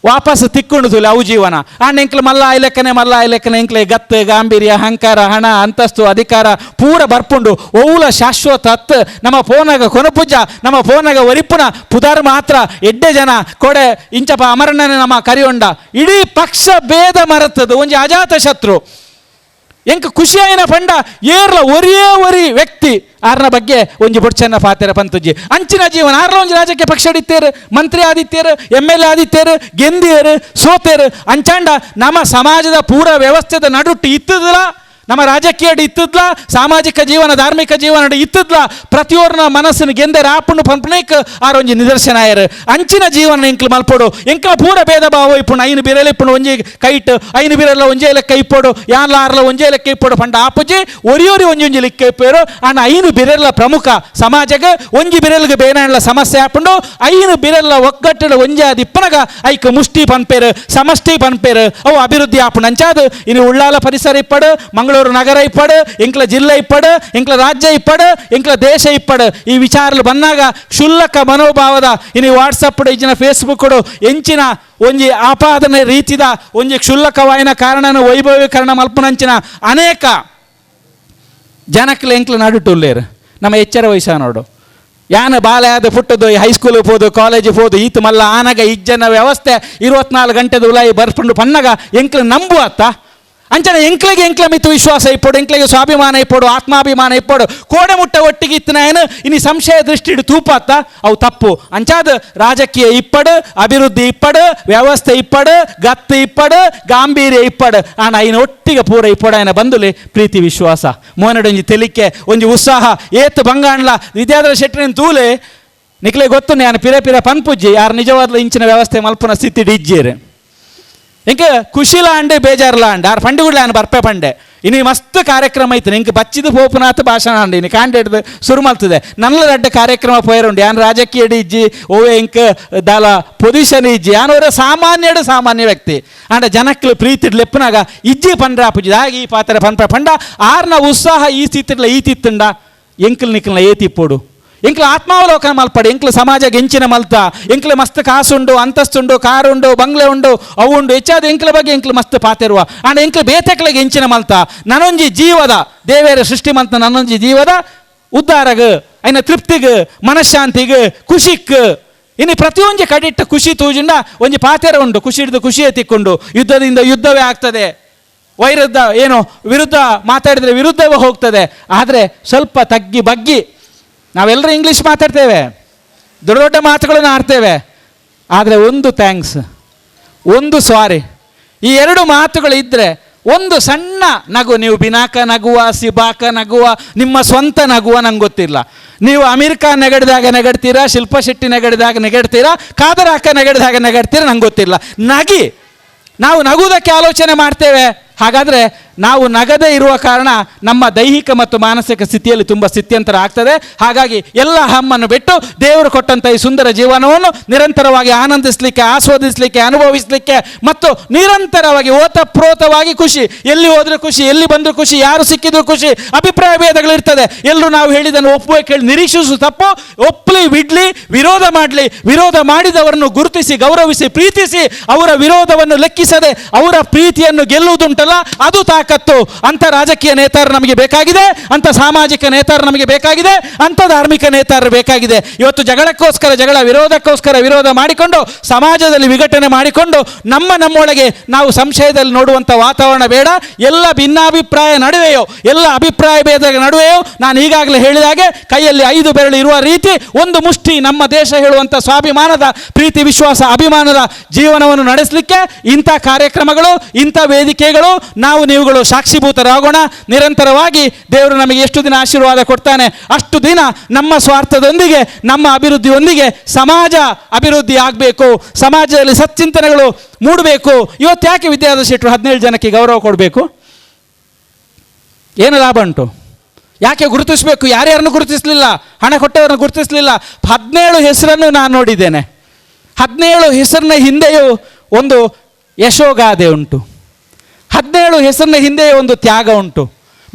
F: ವಾಪಸ್ ತಿಕ್ಕೊಂಡು ಅವು ಜೀವನ. ಎಂಕ್ಲೆ ಮಲ್ಲ ಆಯ್ಲೆಕ್ಕನೆ ಎಂಕ್ಲೆ ಗತ್ತು, ಗಾಂಭೀರ್ಯ, ಅಹಂಕಾರ, ಹಣ, ಅಂತಸ್ತು, ಅಧಿಕಾರ ಪೂರ ಬರ್ಪುಂಡು ಓವುಲ ಶಾಶ್ವತ ಹತ್ತು ನಮ್ಮ ಫೋನಾಗ ಕೊನಪುಜ್ಜ ನಮ್ಮ ಫೋನಾಗ ಒರಿಪುನ ಪುದಾರ್ ಮಾತ್ರ ಎಡ್ಡೆ ಜನ ಕೊಡೆ ಇಂಚಪ್ಪ ಅಮರಣ್ಣನೆ ನಮ್ಮ ಕರಿಯೊಂಡ ಇಡೀ ಪಕ್ಷ ಭೇದ ಮರತದು ಒಂಜಿ ಅಜಾತ ಶತ್ರು ಎಂಕ ಖುಷಿಯಾಯಿನ ಪಂಡ ಏರ್ಲ ಒರಿ ವ್ಯಕ್ತಿ ಆರ್ನ ಬಗ್ಗೆ ಒಂಜಿ ಬೊಡ್ಚನ್ನ ಪಾತೆರ ಪಂತುಜ್ಜಿ ಅಂಚಿನ ಜೀವನ ಆರ್ಲ ಒಂಜಿ ರಾಜಕೀಯ ಪಕ್ಷ ಹಿಡಿತೇರು, ಮಂತ್ರಿ ಆದಿತ್ಯರು, MLA ಆದಿತ್ಯರು, ಗೆಂದಿಯರು, ಸೋತೇರು ಅಂಚಾಂಡ ನಮ್ಮ ಸಮಾಜದ ಪೂರ ವ್ಯವಸ್ಥೆದ ನಡುಟ್ಟು ಇತ್ತದಲ್ಲ, ನಮ್ಮ ರಾಜಕೀಯ ಇತ್ತದ್ಲ, ಸಾಮಾಜಿಕ ಜೀವನ, ಧಾರ್ಮಿಕ ಜೀವನ ಇತ್ತದ್ಲ, ಪ್ರತಿಯೊರ್ನ ಮನಸ್ಸನ್ನು ಗೆಂದೆರ ಆಪುಂಡು ಪಂಪನೇಕ್ ಆರೊಂಜಿ ನಿದರ್ಶನ ಆಯರು. ಅಂಚಿನ ಜೀವನ ಎಂಕ್ಲು ಮಲ್ಪೋಡು ಎಂಕ್ಲ ಪೂರ ಭೇದ ಭಾವ ಇಪ್ಪುಂಡು. ಐನು ಬಿರಲ್ ಇಪ್ಪುಂಡು ಒಂಜಿ ಕೈಟ್, ಐನು ಬಿರಲ್ಲ ಒಂಜೇ ಲೆಕ್ಕ ಇಪ್ಪೋಡು, ಯಾನ್ಲ ಆರ್ಲ ಒಂಜೇ ಲೆಕ್ಕ ಇಪ್ಪೋಡು ಪಂಡ ಆಪುಜಿ ಒರಿಯೋರಿ ಒಂಜೊಂಜಿ ಲೆಕ್ಕ ಇಪ್ಪೇರು. ಆಂಡ ಐನು ಬಿರಲ್ಲ ಪ್ರಮುಖ ಸಮಾಜಕ್ಕೆ ಒಂಜಿ ಬಿರಲ್ಗೆ ಬೇನಾಣ್ಲ ಸಮಸ್ಯೆ ಆಪುಂಡು. ಐನು ಬಿರಲ್ಲ ಒಗ್ಗಟ್ಟಡ ಒಂಜೆ ಅದಿಪ್ಪನಗ ಐಕ್ ಮುಷ್ಟಿ ಪನ್ಪೇರು, ಸಮಷ್ಟಿ ಪನ್ಪೇರು, ಅವು ಅಭಿವೃದ್ಧಿ ಆಪುಂಡು. ಅಂಚಾದು ಇನ್ನು ಉಳ್ಳಾಲ ಪರಿಸರ ಇಪ್ಪಡು, ಮಂಗಳೂರು ನಗರ ಇಪ್ಪಡು, ಎಂಕ್ಲ ಜಿಲ್ಲೆ ಇಪ್ಪಡು, ಎಂಕ್ಲ ರಾಜ್ಯ ಇಪ್ಪಡು, ಎಂಕ್ಲ ದೇಶ ಇಪ್ಪಡು. ಈ ವಿಚಾರಲು ಬಂದಾಗ ಕ್ಷುಲ್ಲಕ ಮನೋಭಾವದ ಇನ್ನು ವಾಟ್ಸಪ್ ಇಜಿನ ಫೇಸ್ಬುಕ್ ಎಂಚಿನ ಒಂಜಿ ಆಪಾದನೆ ರೀತಿದ ಒಂಜಿ ಕ್ಷುಲ್ಲಕವಾಯಿನ ಕಾರಣನ ವೈಭವೀಕರಣ ಮಲ್ಪನಂಚಿನ ಅನೇಕ ಜನಕ್ಲ ಎಂಕ್ಲ ನಡುಟುಲ್ಲೇರು ನಮ್ಮ ಎಚ್ಚರ ವಯಸ್ಸ ನೋಡು. ಯಾನ ಬಾಲೆ ಆದ ಪುಟ್ಟದು ಹೈಸ್ಕೂಲಿಗೆ ಹೋದು, ಕಾಲೇಜಿಗೆ ಹೋದು, ಈತ ಮಲ್ಲ ಆನಗ ಇಜ್ಜನ ವ್ಯವಸ್ಥೆ 24 ಗಂಟೆದ ಉಲಾಯಿ ಬರ್ಪುಂಡು ಪನ್ನಗ ಎಂಕ್ಲ ನಂಬುವತ್ತ ಅಂಚನೆ ಎಂಕ್ಲೆಗೆ ಮಿತ್ತು ವಿಶ್ವಾಸ ಇಪ್ಪೋಡು, ಎಂಕ್ಲೆಗೆ ಸ್ವಾಭಿಮಾನ ಇಪ್ಪೋಡು, ಆತ್ಮಾಭಿಮಾನ ಇಪ್ಪೋಡು, ಕೋಡೆ ಮುಟ್ಟ ಒಟ್ಟಿಗೆ ಇತ್ತನ ಏನು ಇನ್ನು ಸಂಶಯ ದೃಷ್ಟಿ ಇಡು ತೂಪಾತ್ತ ಅವು ತಪ್ಪು. ಅಂಚಾದ ರಾಜಕೀಯ ಇಪ್ಪಡು, ಅಭಿವೃದ್ಧಿ ಇಪ್ಪಡು, ವ್ಯವಸ್ಥೆ ಇಪ್ಪಡು, ಗತ್ತು ಇಪ್ಪಡು, ಗಾಂಭೀರ್ಯ ಇಪ್ಪಡು. ಆನ ಐನ ಒಟ್ಟಿಗೆ ಪೂರ ಇಪ್ಪಡು ಆಯ್ನ ಬಂದುಲಿ ಪ್ರೀತಿ ವಿಶ್ವಾಸ ಮೋನಡೊಂಜಿ ತೆಲಿಕೆ ಒಂಜಿ ಉತ್ಸಾಹ ಏತ್ ಬಂಗಾಣ್ಲ ವಿದ್ಯಾಧರ ಶೆಟ್ಟಿನ ತೂಲೆ ನಿಕ್ಲೆ ಗೊತ್ತು ನಾನು ಪಿರ ಪಿರ ಪನ್ಪುಜ್ಜಿ ಯಾರು ನಿಜವಾದ ಇಂಚಿನ ವ್ಯವಸ್ಥೆ ಮಲ್ಪನ ಸ್ಥಿತಿ ಡಿಜ್ಜೀರು ಇಂಕ ಖುಷಿಲ ಅಂಡೆ ಬೇಜಾರ್ಲ ಅಂಡೆ ಆರು ಪಂಡುಗುಡ್ಲ ನಾನು ಬರ್ಪೆ ಪಂಡೆ ಇನ್ನು ಮಸ್ತ್ ಕಾರ್ಯಕ್ರಮ ಐತೆ ಇಂಕ ಬಚ್ಚಿದ ಪೋಪುನಾಥ ಭಾಷಣ ಅಂಡಿ ಇನ್ನು ಕಾಂಡೇಡ್ದು ಶುರು ಮಲ್ತದೆ ನನ್ನ ರಡ್ಡ ಕಾರ್ಯಕ್ರಮ ಪೋಯರುಂಡು ಯಾನು ರಾಜಕೀಯ ಇಜ್ಜಿ ಓವೆ ಇಂಕ ದಾಲ ಪೊಸಿಷನ್ ಇಜ್ಜಿ ಯಾನವರ ಸಾಮಾನ್ಯ ವ್ಯಕ್ತಿ ಅಂಡ ಜನಕ್ಕಲು ಪ್ರೀತಿ ಲೆಪ್ಪನಾಗ ಇಜ್ಜಿ ಪಂಡ್ರ ಪುಜ್ಜಿ ಹಾಗೆ ಈ ಪಾತ್ರ ಪನ್ಪ ಪಂಡ ಆರ್ನ ಉತ್ಸಾಹ ಈ ಸ್ಥಿತಿಡ್ಲ ಈ ತಿತ್ತಂಡ ಎಂಕಲ್ ನಿಕ್ಕಲ್ನ ಏತಿಪ್ಪೋಡು ಎಂಕ್ಲ ಆತ್ಮಾವಲೋಕನ ಮಲ್ಪಡೆ ಎಂಕ್ಲ ಸಮಾಜ ಗೆಂಚಿನ ಮಲ್ತ ಎಂಕ್ಲ ಮಸ್ತ್ ಕಾಸುಂಡು ಅಂತಸ್ತುಂಡು ಕಾರುಂಡು ಬಂಗ್ಲೆ ಉಂಡು ಅವು ಉಂಡು ಹೆಚ್ಚಾದ ಎಂಕ್ಲ ಬಗ್ಗೆ ಎಂಕ್ಲ ಮಸ್ತ್ ಪಾತೆರುವ ಆಂಡ ಎಂಕ್ಲ ಬೇತೆಕ್ಲೆಗೆ ಎಂಚಿನ ಮಲ್ತ ನನೊಂಜಿ ಜೀವದ ದೇವೇರ ಸೃಷ್ಟಿ ಮಲ್ತ ನನ್ನೊಂಜಿ ಜೀವದ ಉದ್ಧಾರಗ ಐನ ತೃಪ್ತಿಗ ಮನಃಶಾಂತಿಗ ಖುಷಿಕ್ ಇನ್ನು ಪ್ರತಿಯೊಂದು ಕಡಿಟ್ಟ ಖುಷಿ ತೂಜಿಂಡ ಒಂಜಿ ಪಾತೆರ ಉಂಡು ಖುಷಿ ಹಿಡಿದು ಖುಷಿಯೇ ತಿಕ್ಕೊಂಡು ಯುದ್ಧದಿಂದ ಯುದ್ಧವೇ ಆಗ್ತದೆ ವೈರುದ್ಧ ಏನು ವಿರುದ್ಧ ಮಾತಾಡಿದರೆ ವಿರುದ್ಧವೇ ಹೋಗ್ತದೆ ಆದರೆ ಸ್ವಲ್ಪ ತಗ್ಗಿ ಬಗ್ಗಿ ನಾವೆಲ್ಲರೂ ಇಂಗ್ಲೀಷ್ ಮಾತಾಡ್ತೇವೆ ದೊಡ್ಡ ದೊಡ್ಡ ಮಾತುಗಳನ್ನು ಆಡ್ತೇವೆ ಆದರೆ ಒಂದು ಥ್ಯಾಂಕ್ಸ್ ಒಂದು ಸಾರಿ ಈ ಎರಡು ಮಾತುಗಳು ಇದ್ದರೆ ಒಂದು ಸಣ್ಣ ನಗು ನೀವು ಬಿನಾಕ ನಗುವ ಸಿಬಾಕ ನಗುವ ನಿಮ್ಮ ಸ್ವಂತ ನಗುವ ನಂಗೆ ಗೊತ್ತಿಲ್ಲ ನೀವು ಅಮೀರ್ ಖಾನ್ ನೆಗಡಿದಾಗ ನೆಗಡ್ತೀರಾ ಶಿಲ್ಪಾ ಶೆಟ್ಟಿ ನೆಗಡಿದಾಗ ನೆಗಡ್ತೀರಾ ಖಾದರ್ ಅಕ್ಕ ನೆಗಡಿದಾಗ ನೆಗಡ್ತೀರಾ ನಂಗೆ ಗೊತ್ತಿಲ್ಲ ನಗಿ ನಾವು ನಗುವುದಕ್ಕೆ ಆಲೋಚನೆ ಮಾಡ್ತೇವೆ ಹಾಗಾದರೆ ನಾವು ನಗದೇ ಇರುವ ಕಾರಣ ನಮ್ಮ ದೈಹಿಕ ಮತ್ತು ಮಾನಸಿಕ ಸ್ಥಿತಿಯಲ್ಲಿ ತುಂಬ ಸ್ಥಿತ್ಯಂತರ ಆಗ್ತದೆ ಹಾಗಾಗಿ ಎಲ್ಲ ಹಮ್ಮನ್ನು ಬಿಟ್ಟು ದೇವರು ಕೊಟ್ಟಂಥ ಈ ಸುಂದರ ಜೀವನವನ್ನು ನಿರಂತರವಾಗಿ ಆನಂದಿಸಲಿಕ್ಕೆ ಆಸ್ವಾದಿಸಲಿಕ್ಕೆ ಅನುಭವಿಸಲಿಕ್ಕೆ ಮತ್ತು ನಿರಂತರವಾಗಿ ಓತಪ್ರೋತವಾಗಿ ಖುಷಿ ಎಲ್ಲಿ ಹೋದರೂ ಖುಷಿ ಎಲ್ಲಿ ಬಂದರೂ ಖುಷಿ ಯಾರು ಸಿಕ್ಕಿದ್ರು ಖುಷಿ ಅಭಿಪ್ರಾಯ ಭೇದಗಳಿರ್ತದೆ ಎಲ್ಲರೂ ನಾವು ಹೇಳಿದ್ದನ್ನು ಒಪ್ಪುವೆ ಕೇಳಿ ನಿರೀಕ್ಷಿಸು ತಪ್ಪು ಒಪ್ಪಲಿ ಬಿಡ್ಲಿ ವಿರೋಧ ಮಾಡಲಿ ವಿರೋಧ ಮಾಡಿದವರನ್ನು ಗುರುತಿಸಿ ಗೌರವಿಸಿ ಪ್ರೀತಿಸಿ ಅವರ ವಿರೋಧವನ್ನು ಲೆಕ್ಕಿಸದೆ ಅವರ ಪ್ರೀತಿಯನ್ನು ಗೆಲ್ಲುವುದುಂಟಲ್ಲ ಅದು ತಾಕತ್ತು ಅಂತ ರಾಜಕೀಯ ನೇತಾರರು ನಮಗೆ ಬೇಕಾಗಿದೆ ಅಂತ ಸಾಮಾಜಿಕ ನೇತಾರರು ನಮಗೆ ಬೇಕಾಗಿದೆ ಅಂತ ಧಾರ್ಮಿಕ ನೇತಾರರು ಬೇಕಾಗಿದೆ ಇವತ್ತು ಜಗಳಕ್ಕೋಸ್ಕರ ಜಗಳ ವಿರೋಧಕ್ಕೋಸ್ಕರ ವಿರೋಧ ಮಾಡಿಕೊಂಡು ಸಮಾಜದಲ್ಲಿ ವಿಘಟನೆ ಮಾಡಿಕೊಂಡು ನಮ್ಮೊಳಗೆ ನಾವು ಸಂಶಯದಲ್ಲಿ ನೋಡುವಂಥ ವಾತಾವರಣ ಬೇಡ ಎಲ್ಲ ಭಿನ್ನಾಭಿಪ್ರಾಯ ನಡುವೆಯೋ ಎಲ್ಲ ಅಭಿಪ್ರಾಯ ಭೇದಗಳ ನಡುವೆಯೋ ನಾನು ಈಗಾಗಲೇ ಹೇಳಿದ ಹಾಗೆ ಕೈಯಲ್ಲಿ 5 ಬೆರಳು ಇರುವ ರೀತಿ ಒಂದು ಮುಷ್ಟಿ ನಮ್ಮ ದೇಶ ಹೇಳುವಂಥ ಸ್ವಾಭಿಮಾನದ ಪ್ರೀತಿ ವಿಶ್ವಾಸ ಅಭಿಮಾನದ ಜೀವನವನ್ನು ನಡೆಸಲಿಕ್ಕೆ ಇಂಥ ಕಾರ್ಯಕ್ರಮಗಳು ಇಂಥ ವೇದಿಕೆಗಳು ನಾವು ನೀವುಗಳು ಸಾಕ್ಷಿಭೂತರಾಗೋಣ ನಿರಂತರವಾಗಿ ದೇವರು ನಮಗೆ ಎಷ್ಟು ದಿನ ಆಶೀರ್ವಾದ ಕೊಡ್ತಾನೆ ಅಷ್ಟು ದಿನ ನಮ್ಮ ಸ್ವಾರ್ಥದೊಂದಿಗೆ ನಮ್ಮ ಅಭಿವೃದ್ಧಿಯೊಂದಿಗೆ ಸಮಾಜ ಅಭಿವೃದ್ಧಿ ಆಗಬೇಕು ಸಮಾಜದಲ್ಲಿ ಸಚ್ಚಿಂತನೆಗಳು ಮೂಡಬೇಕು ಇವತ್ತು ಯಾಕೆ ವಿದ್ಯಾಧರ ಶೆಟ್ಟರು 17 ಜನಕ್ಕೆ ಗೌರವ ಕೊಡಬೇಕು ಏನು ಲಾಭ ಉಂಟು ಯಾಕೆ ಗುರುತಿಸಬೇಕು ಯಾರ್ಯಾರನ್ನು ಗುರುತಿಸಲಿಲ್ಲ ಹಣ ಕೊಟ್ಟವರನ್ನು ಗುರುತಿಸಲಿಲ್ಲ 17 ಹೆಸರನ್ನು ನಾನು ನೋಡಿದ್ದೇನೆ 17 ಹೆಸರಿನ ಹಿಂದೆಯೂ ಒಂದು ಯಶೋಗಾದೆ ಉಂಟು 17 ಹೆಸರಿನ ಹಿಂದೆ ಒಂದು ತ್ಯಾಗ ಉಂಟು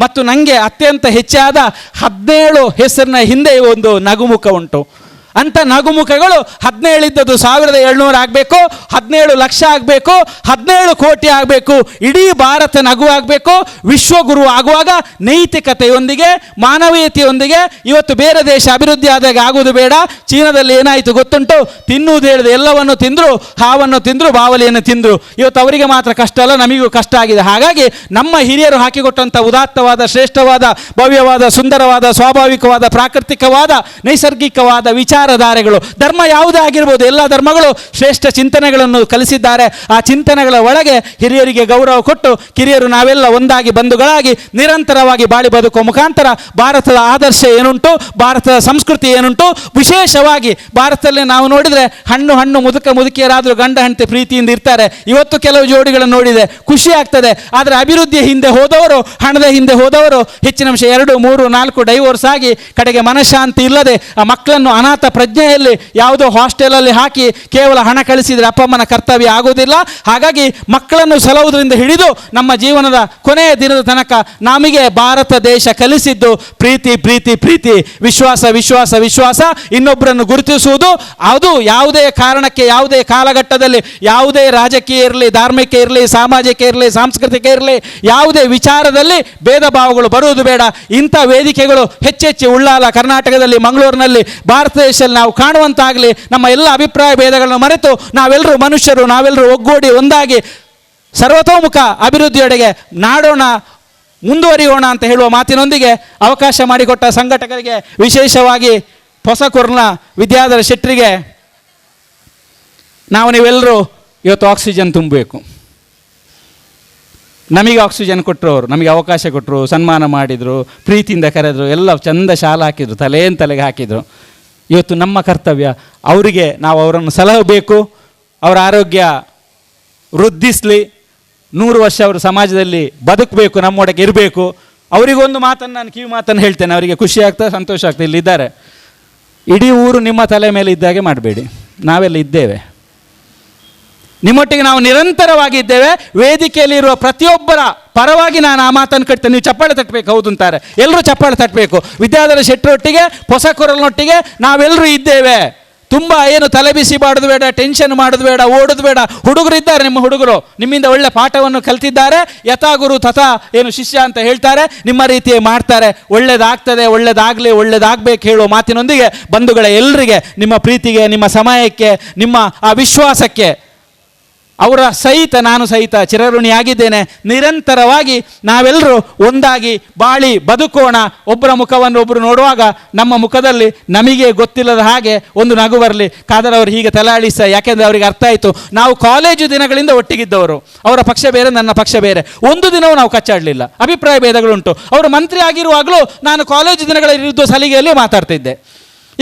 F: ಮತ್ತು ನನಗೆ ಅತ್ಯಂತ ಹೆಚ್ಚಾದ 17 ಹೆಸರಿನ ಹಿಂದೆ ಒಂದು ನಗುಮುಖ ಉಂಟು ಅಂಥ ನಗುಮುಖಗಳು 17 ಇದ್ದದ್ದು 1700 ಆಗಬೇಕು 17 ಲಕ್ಷ ಆಗಬೇಕು 17 ಕೋಟಿ ಆಗಬೇಕು ಇಡೀ ಭಾರತ ನಗು ಆಗಬೇಕು ವಿಶ್ವಗುರು ಆಗುವಾಗ ನೈತಿಕತೆಯೊಂದಿಗೆ ಮಾನವೀಯತೆಯೊಂದಿಗೆ ಇವತ್ತು ಬೇರೆ ದೇಶ ಅಭಿವೃದ್ಧಿ ಆದಾಗ ಆಗುವುದು ಬೇಡ ಚೀನಾದಲ್ಲಿ ಏನಾಯಿತು ಗೊತ್ತುಂಟು ತಿನ್ನುವುದು ಹೇಳಿದೆ ಎಲ್ಲವನ್ನು ತಿಂದರು ಹಾವನ್ನು ತಿಂದರು ಬಾವಲಿಯನ್ನು ತಿಂದರು ಇವತ್ತು ಅವರಿಗೆ ಮಾತ್ರ ಕಷ್ಟ ಅಲ್ಲ ನಮಗೂ ಕಷ್ಟ ಆಗಿದೆ ಹಾಗಾಗಿ ನಮ್ಮ ಹಿರಿಯರು ಹಾಕಿಕೊಟ್ಟಂಥ ಉದಾತ್ತವಾದ ಶ್ರೇಷ್ಠವಾದ ಭವ್ಯವಾದ ಸುಂದರವಾದ ಸ್ವಾಭಾವಿಕವಾದ ಪ್ರಾಕೃತಿಕವಾದ ನೈಸರ್ಗಿಕವಾದ ವಿಚಾರಧಾರೆಗಳು ಧರ್ಮ ಯಾವುದೇ ಆಗಿರ್ಬೋದು ಎಲ್ಲ ಧರ್ಮಗಳು ಶ್ರೇಷ್ಠ ಚಿಂತನೆಗಳನ್ನು ಕಲಿಸಿದ್ದಾರೆ ಆ ಚಿಂತನೆಗಳ ಒಳಗೆ ಹಿರಿಯರಿಗೆ ಗೌರವ ಕೊಟ್ಟು ಕಿರಿಯರು ನಾವೆಲ್ಲ ಒಂದಾಗಿ ಬಂಧುಗಳಾಗಿ ನಿರಂತರವಾಗಿ ಬಾಳಿ ಬದುಕುವ ಮುಖಾಂತರ ಭಾರತದ ಆದರ್ಶ ಏನುಂಟು ಭಾರತದ ಸಂಸ್ಕೃತಿ ಏನುಂಟು ವಿಶೇಷವಾಗಿ ಭಾರತದಲ್ಲಿ ನಾವು ನೋಡಿದರೆ ಹಣ್ಣು ಮುದುಕಿಯರಾದರೂ ಗಂಡ ಹೆಂಡತಿ ಪ್ರೀತಿಯಿಂದ ಇರ್ತಾರೆ ಇವತ್ತು ಕೆಲವು ಜೋಡಿಗಳನ್ನು ನೋಡಿದೆ ಖುಷಿ ಆಗ್ತದೆ ಆದರೆ ಅಭಿವೃದ್ಧಿಯ ಹಿಂದೆ ಹೋದವರು ಹಣದ ಹಿಂದೆ ಹೋದವರು ಹೆಚ್ಚಿನ ಅಂಶ 2, 3, 4 ಡೈವೋರ್ಸ್ ಆಗಿ ಕಡೆಗೆ ಮನಃಶಾಂತಿ ಇಲ್ಲದೆ ಆ ಮಕ್ಕಳನ್ನು ಅನಾಥ ಪ್ರಜ್ಞೆಯಲ್ಲಿ ಯಾವುದೋ ಹಾಸ್ಟೆಲಲ್ಲಿ ಹಾಕಿ ಕೇವಲ ಹಣ ಕಳಿಸಿದರೆ ಅಪ್ಪ ಅಮ್ಮನ ಕರ್ತವ್ಯ ಆಗೋದಿಲ್ಲ ಹಾಗಾಗಿ ಮಕ್ಕಳನ್ನು ಸಲಹುವುದರಿಂದ ಹಿಡಿದು ನಮ್ಮ ಜೀವನದ ಕೊನೆಯ ದಿನದ ತನಕ ನಮಗೆ ಭಾರತ ದೇಶ ಕಲಿಸಿದ್ದು ಪ್ರೀತಿ ಪ್ರೀತಿ ಪ್ರೀತಿ ವಿಶ್ವಾಸ ವಿಶ್ವಾಸ ವಿಶ್ವಾಸ ಇನ್ನೊಬ್ಬರನ್ನು ಗುರುತಿಸುವುದು ಅದು ಯಾವುದೇ ಕಾರಣಕ್ಕೆ ಯಾವುದೇ ಕಾಲಘಟ್ಟದಲ್ಲಿ ಯಾವುದೇ ರಾಜಕೀಯ ಇರಲಿ ಧಾರ್ಮಿಕ ಇರಲಿ ಸಾಮಾಜಿಕ ಇರಲಿ ಸಾಂಸ್ಕೃತಿಕ ಇರಲಿ ಯಾವುದೇ ವಿಚಾರದಲ್ಲಿ ಭೇದ ಭಾವಗಳು ಬರುವುದು ಬೇಡ ಇಂಥ ವೇದಿಕೆಗಳು ಹೆಚ್ಚೆಚ್ಚು ಉಳ್ಳಾಲ ಕರ್ನಾಟಕದಲ್ಲಿ ಮಂಗಳೂರಿನಲ್ಲಿ ಭಾರತ ದೇಶದಲ್ಲಿ ನಾವು ಕಾಣುವಂತಾಗಲಿ ನಮ್ಮ ಎಲ್ಲ ಅಭಿಪ್ರಾಯ ಭೇದಗಳನ್ನು ಮರೆತು ನಾವೆಲ್ಲರೂ ಮನುಷ್ಯರು ನಾವೆಲ್ಲರೂ ಒಗ್ಗೂಡಿ ಒಂದಾಗಿ ಸರ್ವತೋಮುಖ ಅಭಿವೃದ್ಧಿಯೆಡೆಗೆ ನಾಡೋಣ ಮುಂದುವರಿಯೋಣ ಅಂತ ಹೇಳುವ ಮಾತಿನೊಂದಿಗೆ ಅವಕಾಶ ಮಾಡಿಕೊಟ್ಟ ಸಂಘಟಕರಿಗೆ ವಿಶೇಷವಾಗಿ ಹೊಸಕೂರಿನ ವಿದ್ಯಾಧರ ಶೆಟ್ಟರಿಗೆ ನಾವು ನೀವೆಲ್ಲರೂ ಇವತ್ತು ಆಕ್ಸಿಜನ್ ತುಂಬಬೇಕು ನಮಗೆ ಆಕ್ಸಿಜನ್ ಕೊಟ್ಟರು ಅವರು ನಮಗೆ ಅವಕಾಶ ಕೊಟ್ಟರು ಸನ್ಮಾನ ಮಾಡಿದರು ಪ್ರೀತಿಯಿಂದ ಕರೆದರು ಎಲ್ಲ ಚಂದ ಶಾಲ ಹಾಕಿದರು ತಲೆಗೆ ಹಾಕಿದರು ಇವತ್ತು ನಮ್ಮ ಕರ್ತವ್ಯ ಅವರಿಗೆ ನಾವು ಅವರನ್ನು ಸಲಹಬೇಕು. ಅವರ ಆರೋಗ್ಯ ವೃದ್ಧಿಸಲಿ, 100 ವರ್ಷ ಅವರು ಸಮಾಜದಲ್ಲಿ ಬದುಕಬೇಕು, ನಮ್ಮೊಳಗೆ ಇರಬೇಕು. ಅವರಿಗೊಂದು ಮಾತನ್ನು ನಾನು ಕಿವಿ ಮಾತನ್ನು ಹೇಳ್ತೇನೆ, ಅವರಿಗೆ ಖುಷಿ ಆಗ್ತದೆ, ಸಂತೋಷ ಆಗ್ತದೆ. ಇಲ್ಲಿದ್ದಾರೆ, ಇಡೀ ಊರು ನಿಮ್ಮ ತಲೆ ಮೇಲೆ ಇದ್ದಾಗೆ ಮಾಡಬೇಡಿ. ನಾವೆಲ್ಲ ಇದ್ದೇವೆ, ನಿಮ್ಮೊಟ್ಟಿಗೆ ನಾವು ನಿರಂತರವಾಗಿದ್ದೇವೆ. ವೇದಿಕೆಯಲ್ಲಿರುವ ಪ್ರತಿಯೊಬ್ಬರ ಪರವಾಗಿ ನಾನು ಆ ಮಾತನ್ನು ಕಟ್ತೇನೆ. ನೀವು ಚಪ್ಪಾಳೆ ತಟ್ಟಬೇಕು, ಹೌದು ಅಂತಾರೆ, ಎಲ್ಲರೂ ಚಪ್ಪಾಳೆ ತಟ್ಟಬೇಕು. ವಿದ್ಯಾಧರ ಶೆಟ್ಟರೊಟ್ಟಿಗೆ, ಹೊಸಕುರಲ್ನೊಟ್ಟಿಗೆ ನಾವೆಲ್ಲರೂ ಇದ್ದೇವೆ. ತುಂಬ ಏನು ತಲೆ ಬಿಸಿ ಮಾಡೋದು ಬೇಡ, ಟೆನ್ಷನ್ ಮಾಡೋದು ಬೇಡ, ಓಡೋದು ಬೇಡ. ಹುಡುಗರು ಇದ್ದಾರೆ, ನಿಮ್ಮ ಹುಡುಗರು ನಿಮ್ಮಿಂದ ಒಳ್ಳೆ ಪಾಠವನ್ನು ಕಲ್ತಿದ್ದಾರೆ. ಯಥಾ ಗುರು ತಥಾ ಏನು ಶಿಷ್ಯ ಅಂತ ಹೇಳ್ತಾರೆ, ನಿಮ್ಮ ರೀತಿಯೇ ಮಾಡ್ತಾರೆ. ಒಳ್ಳೇದಾಗ್ತದೆ, ಒಳ್ಳೇದಾಗಬೇಕು ಹೇಳುವ ಮಾತಿನೊಂದಿಗೆ ಬಂಧುಗಳ ಎಲ್ಲರಿಗೆ, ನಿಮ್ಮ ಪ್ರೀತಿಗೆ, ನಿಮ್ಮ ಸಮಯಕ್ಕೆ, ನಿಮ್ಮ ಆ ವಿಶ್ವಾಸಕ್ಕೆ ಅವರ ಸಹಿತ ನಾನು ಸಹಿತ ಚಿರಋಣಿಯಾಗಿದ್ದೇನೆ. ನಿರಂತರವಾಗಿ ನಾವೆಲ್ಲರೂ ಒಂದಾಗಿ ಬಾಳಿ ಬದುಕೋಣ. ಒಬ್ಬರ ಮುಖವನ್ನು ಒಬ್ಬರು ನೋಡುವಾಗ ನಮ್ಮ ಮುಖದಲ್ಲಿ ನಮಗೆ ಗೊತ್ತಿಲ್ಲದ ಹಾಗೆ ಒಂದು ನಗು ಬರಲಿ. ಖಾದರ್ ಅವರು ಹೀಗೆ ತಲಾಳಿಸ, ಯಾಕೆಂದರೆ ಅವರಿಗೆ ಅರ್ಥ ಆಯಿತು, ನಾವು ಕಾಲೇಜು ದಿನಗಳಿಂದ ಒಟ್ಟಿಗಿದ್ದವರು. ಅವರ ಪಕ್ಷ ಬೇರೆ, ನನ್ನ ಪಕ್ಷ ಬೇರೆ. ಒಂದು ದಿನವೂ ನಾವು ಕಚ್ಚಾಡಲಿಲ್ಲ. ಅಭಿಪ್ರಾಯ ಭೇದಗಳುಂಟು. ಅವರು ಮಂತ್ರಿ ಆಗಿರುವಾಗಲೂ ನಾನು ಕಾಲೇಜು ದಿನಗಳ ವಿರುದ್ಧ ಸಲಿಗೆಯಲ್ಲಿ ಮಾತಾಡ್ತಿದ್ದೆ.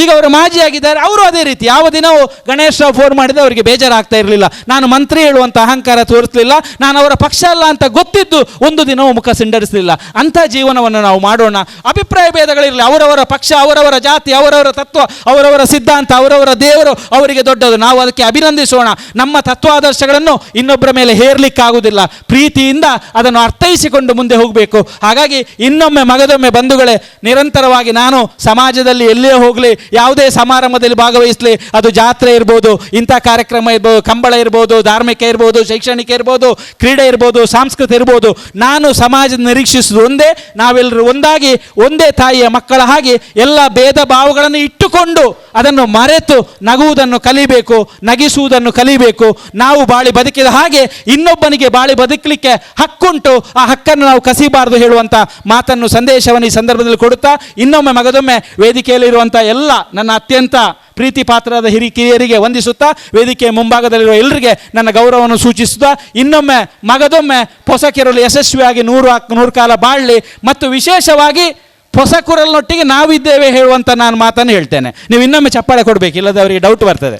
F: ಈಗ ಅವರು ಮಾಜಿ ಆಗಿದ್ದಾರೆ, ಅವರು ಅದೇ ರೀತಿ. ಯಾವ ದಿನವೂ ಗಣೇಶ್ ರಾವ್ ಫೋನ್ ಮಾಡಿದರೆ ಅವರಿಗೆ ಬೇಜಾರಾಗ್ತಾ ಇರಲಿಲ್ಲ. ನಾನು ಮಂತ್ರಿ ಹೇಳುವಂಥ ಅಹಂಕಾರ ತೋರಿಸಲಿಲ್ಲ. ನಾನು ಅವರ ಪಕ್ಷ ಅಲ್ಲ ಅಂತ ಗೊತ್ತಿದ್ದು ಒಂದು ದಿನವೂ ಮುಖ ಸಿಂಡರಿಸಲಿಲ್ಲ. ಅಂಥ ಜೀವನವನ್ನು ನಾವು ಮಾಡೋಣ. ಅಭಿಪ್ರಾಯ ಭೇದಗಳಿರಲಿ, ಅವರವರ ಪಕ್ಷ, ಅವರವರ ಜಾತಿ, ಅವರವರ ತತ್ವ, ಅವರವರ ಸಿದ್ಧಾಂತ, ಅವರವರ ದೇವರು ಅವರಿಗೆ ದೊಡ್ಡದು. ನಾವು ಅದಕ್ಕೆ ಅಭಿನಂದಿಸೋಣ. ನಮ್ಮ ತತ್ವಾದರ್ಶಗಳನ್ನು ಇನ್ನೊಬ್ಬರ ಮೇಲೆ ಹೇರಲಿಕ್ಕಾಗುವುದಿಲ್ಲ. ಪ್ರೀತಿಯಿಂದ ಅದನ್ನು ಅರ್ಥೈಸಿಕೊಂಡು ಮುಂದೆ ಹೋಗಬೇಕು. ಹಾಗಾಗಿ ಇನ್ನೊಮ್ಮೆ ಮಗದೊಮ್ಮೆ ಬಂಧುಗಳೇ, ನಿರಂತರವಾಗಿ ನಾನು ಸಮಾಜದಲ್ಲಿ ಎಲ್ಲೇ ಹೋಗಲಿ, ಯಾವುದೇ ಸಮಾರಂಭದಲ್ಲಿ ಭಾಗವಹಿಸಲಿ, ಅದು ಜಾತ್ರೆ ಇರ್ಬೋದು, ಇಂಥ ಕಾರ್ಯಕ್ರಮ ಇರ್ಬೋದು, ಕಂಬಳ ಇರ್ಬೋದು, ಧಾರ್ಮಿಕ ಇರ್ಬೋದು, ಶೈಕ್ಷಣಿಕ ಇರ್ಬೋದು, ಕ್ರೀಡೆ ಇರ್ಬೋದು, ಸಾಂಸ್ಕೃತಿಕ ಇರ್ಬೋದು, ನಾನು ಸಮಾಜದ ನಿರೀಕ್ಷಿಸುವುದು ಒಂದೇ, ನಾವೆಲ್ಲರೂ ಒಂದಾಗಿ ಒಂದೇ ತಾಯಿಯ ಮಕ್ಕಳ ಹಾಗೆ ಎಲ್ಲ ಭೇದ ಭಾವಗಳನ್ನು ಇಟ್ಟುಕೊಂಡು ಅದನ್ನು ಮರೆತು ನಗುವುದನ್ನು ಕಲಿಬೇಕು, ನಗಿಸುವುದನ್ನು ಕಲಿಬೇಕು. ನಾವು ಬಾಳಿ ಬದುಕಿದ ಹಾಗೆ ಇನ್ನೊಬ್ಬನಿಗೆ ಬಾಳಿ ಬದುಕಲಿಕ್ಕೆ ಹಕ್ಕುಂಟು, ಆ ಹಕ್ಕನ್ನು ನಾವು ಕಸಿಬಾರದು ಹೇಳುವಂಥ ಮಾತನ್ನು, ಸಂದೇಶವನ್ನು ಈ ಸಂದರ್ಭದಲ್ಲಿ ಕೊಡುತ್ತಾ, ಇನ್ನೊಮ್ಮೆ ಮಗದೊಮ್ಮೆ ವೇದಿಕೆಯಲ್ಲಿರುವಂಥ ಎಲ್ಲ ನನ್ನ ಅತ್ಯಂತ ಪ್ರೀತಿ ಪಾತ್ರದ ಹಿರಿಕಿರಿಯರಿಗೆ ವಂದಿಸುತ್ತಾ, ವೇದಿಕೆಯ ಮುಂಭಾಗದಲ್ಲಿರುವ ಎಲ್ಲರಿಗೆ ನನ್ನ ಗೌರವವನ್ನು ಸೂಚಿಸುತ್ತಾ, ಇನ್ನೊಮ್ಮೆ ಮಗದೊಮ್ಮೆ ಹೊಸಕೆರಳು ಯಶಸ್ವಿಯಾಗಿ 100 ಕಾಲ ಬಾಳಲಿ. ಮತ್ತು ವಿಶೇಷವಾಗಿ ಹೊಸಕುರಲ್ನೊಟ್ಟಿಗೆ ನಾವಿದ್ದೇವೆ ಹೇಳುವಂಥ ನಾನು ಮಾತನ್ನು ಹೇಳ್ತೇನೆ. ನೀವು ಇನ್ನೊಮ್ಮೆ ಚಪ್ಪಾಳೆ ಕೊಡಬೇಕು, ಇಲ್ಲದೆ ಅವರಿಗೆ ಡೌಟ್ ಬರ್ತದೆ.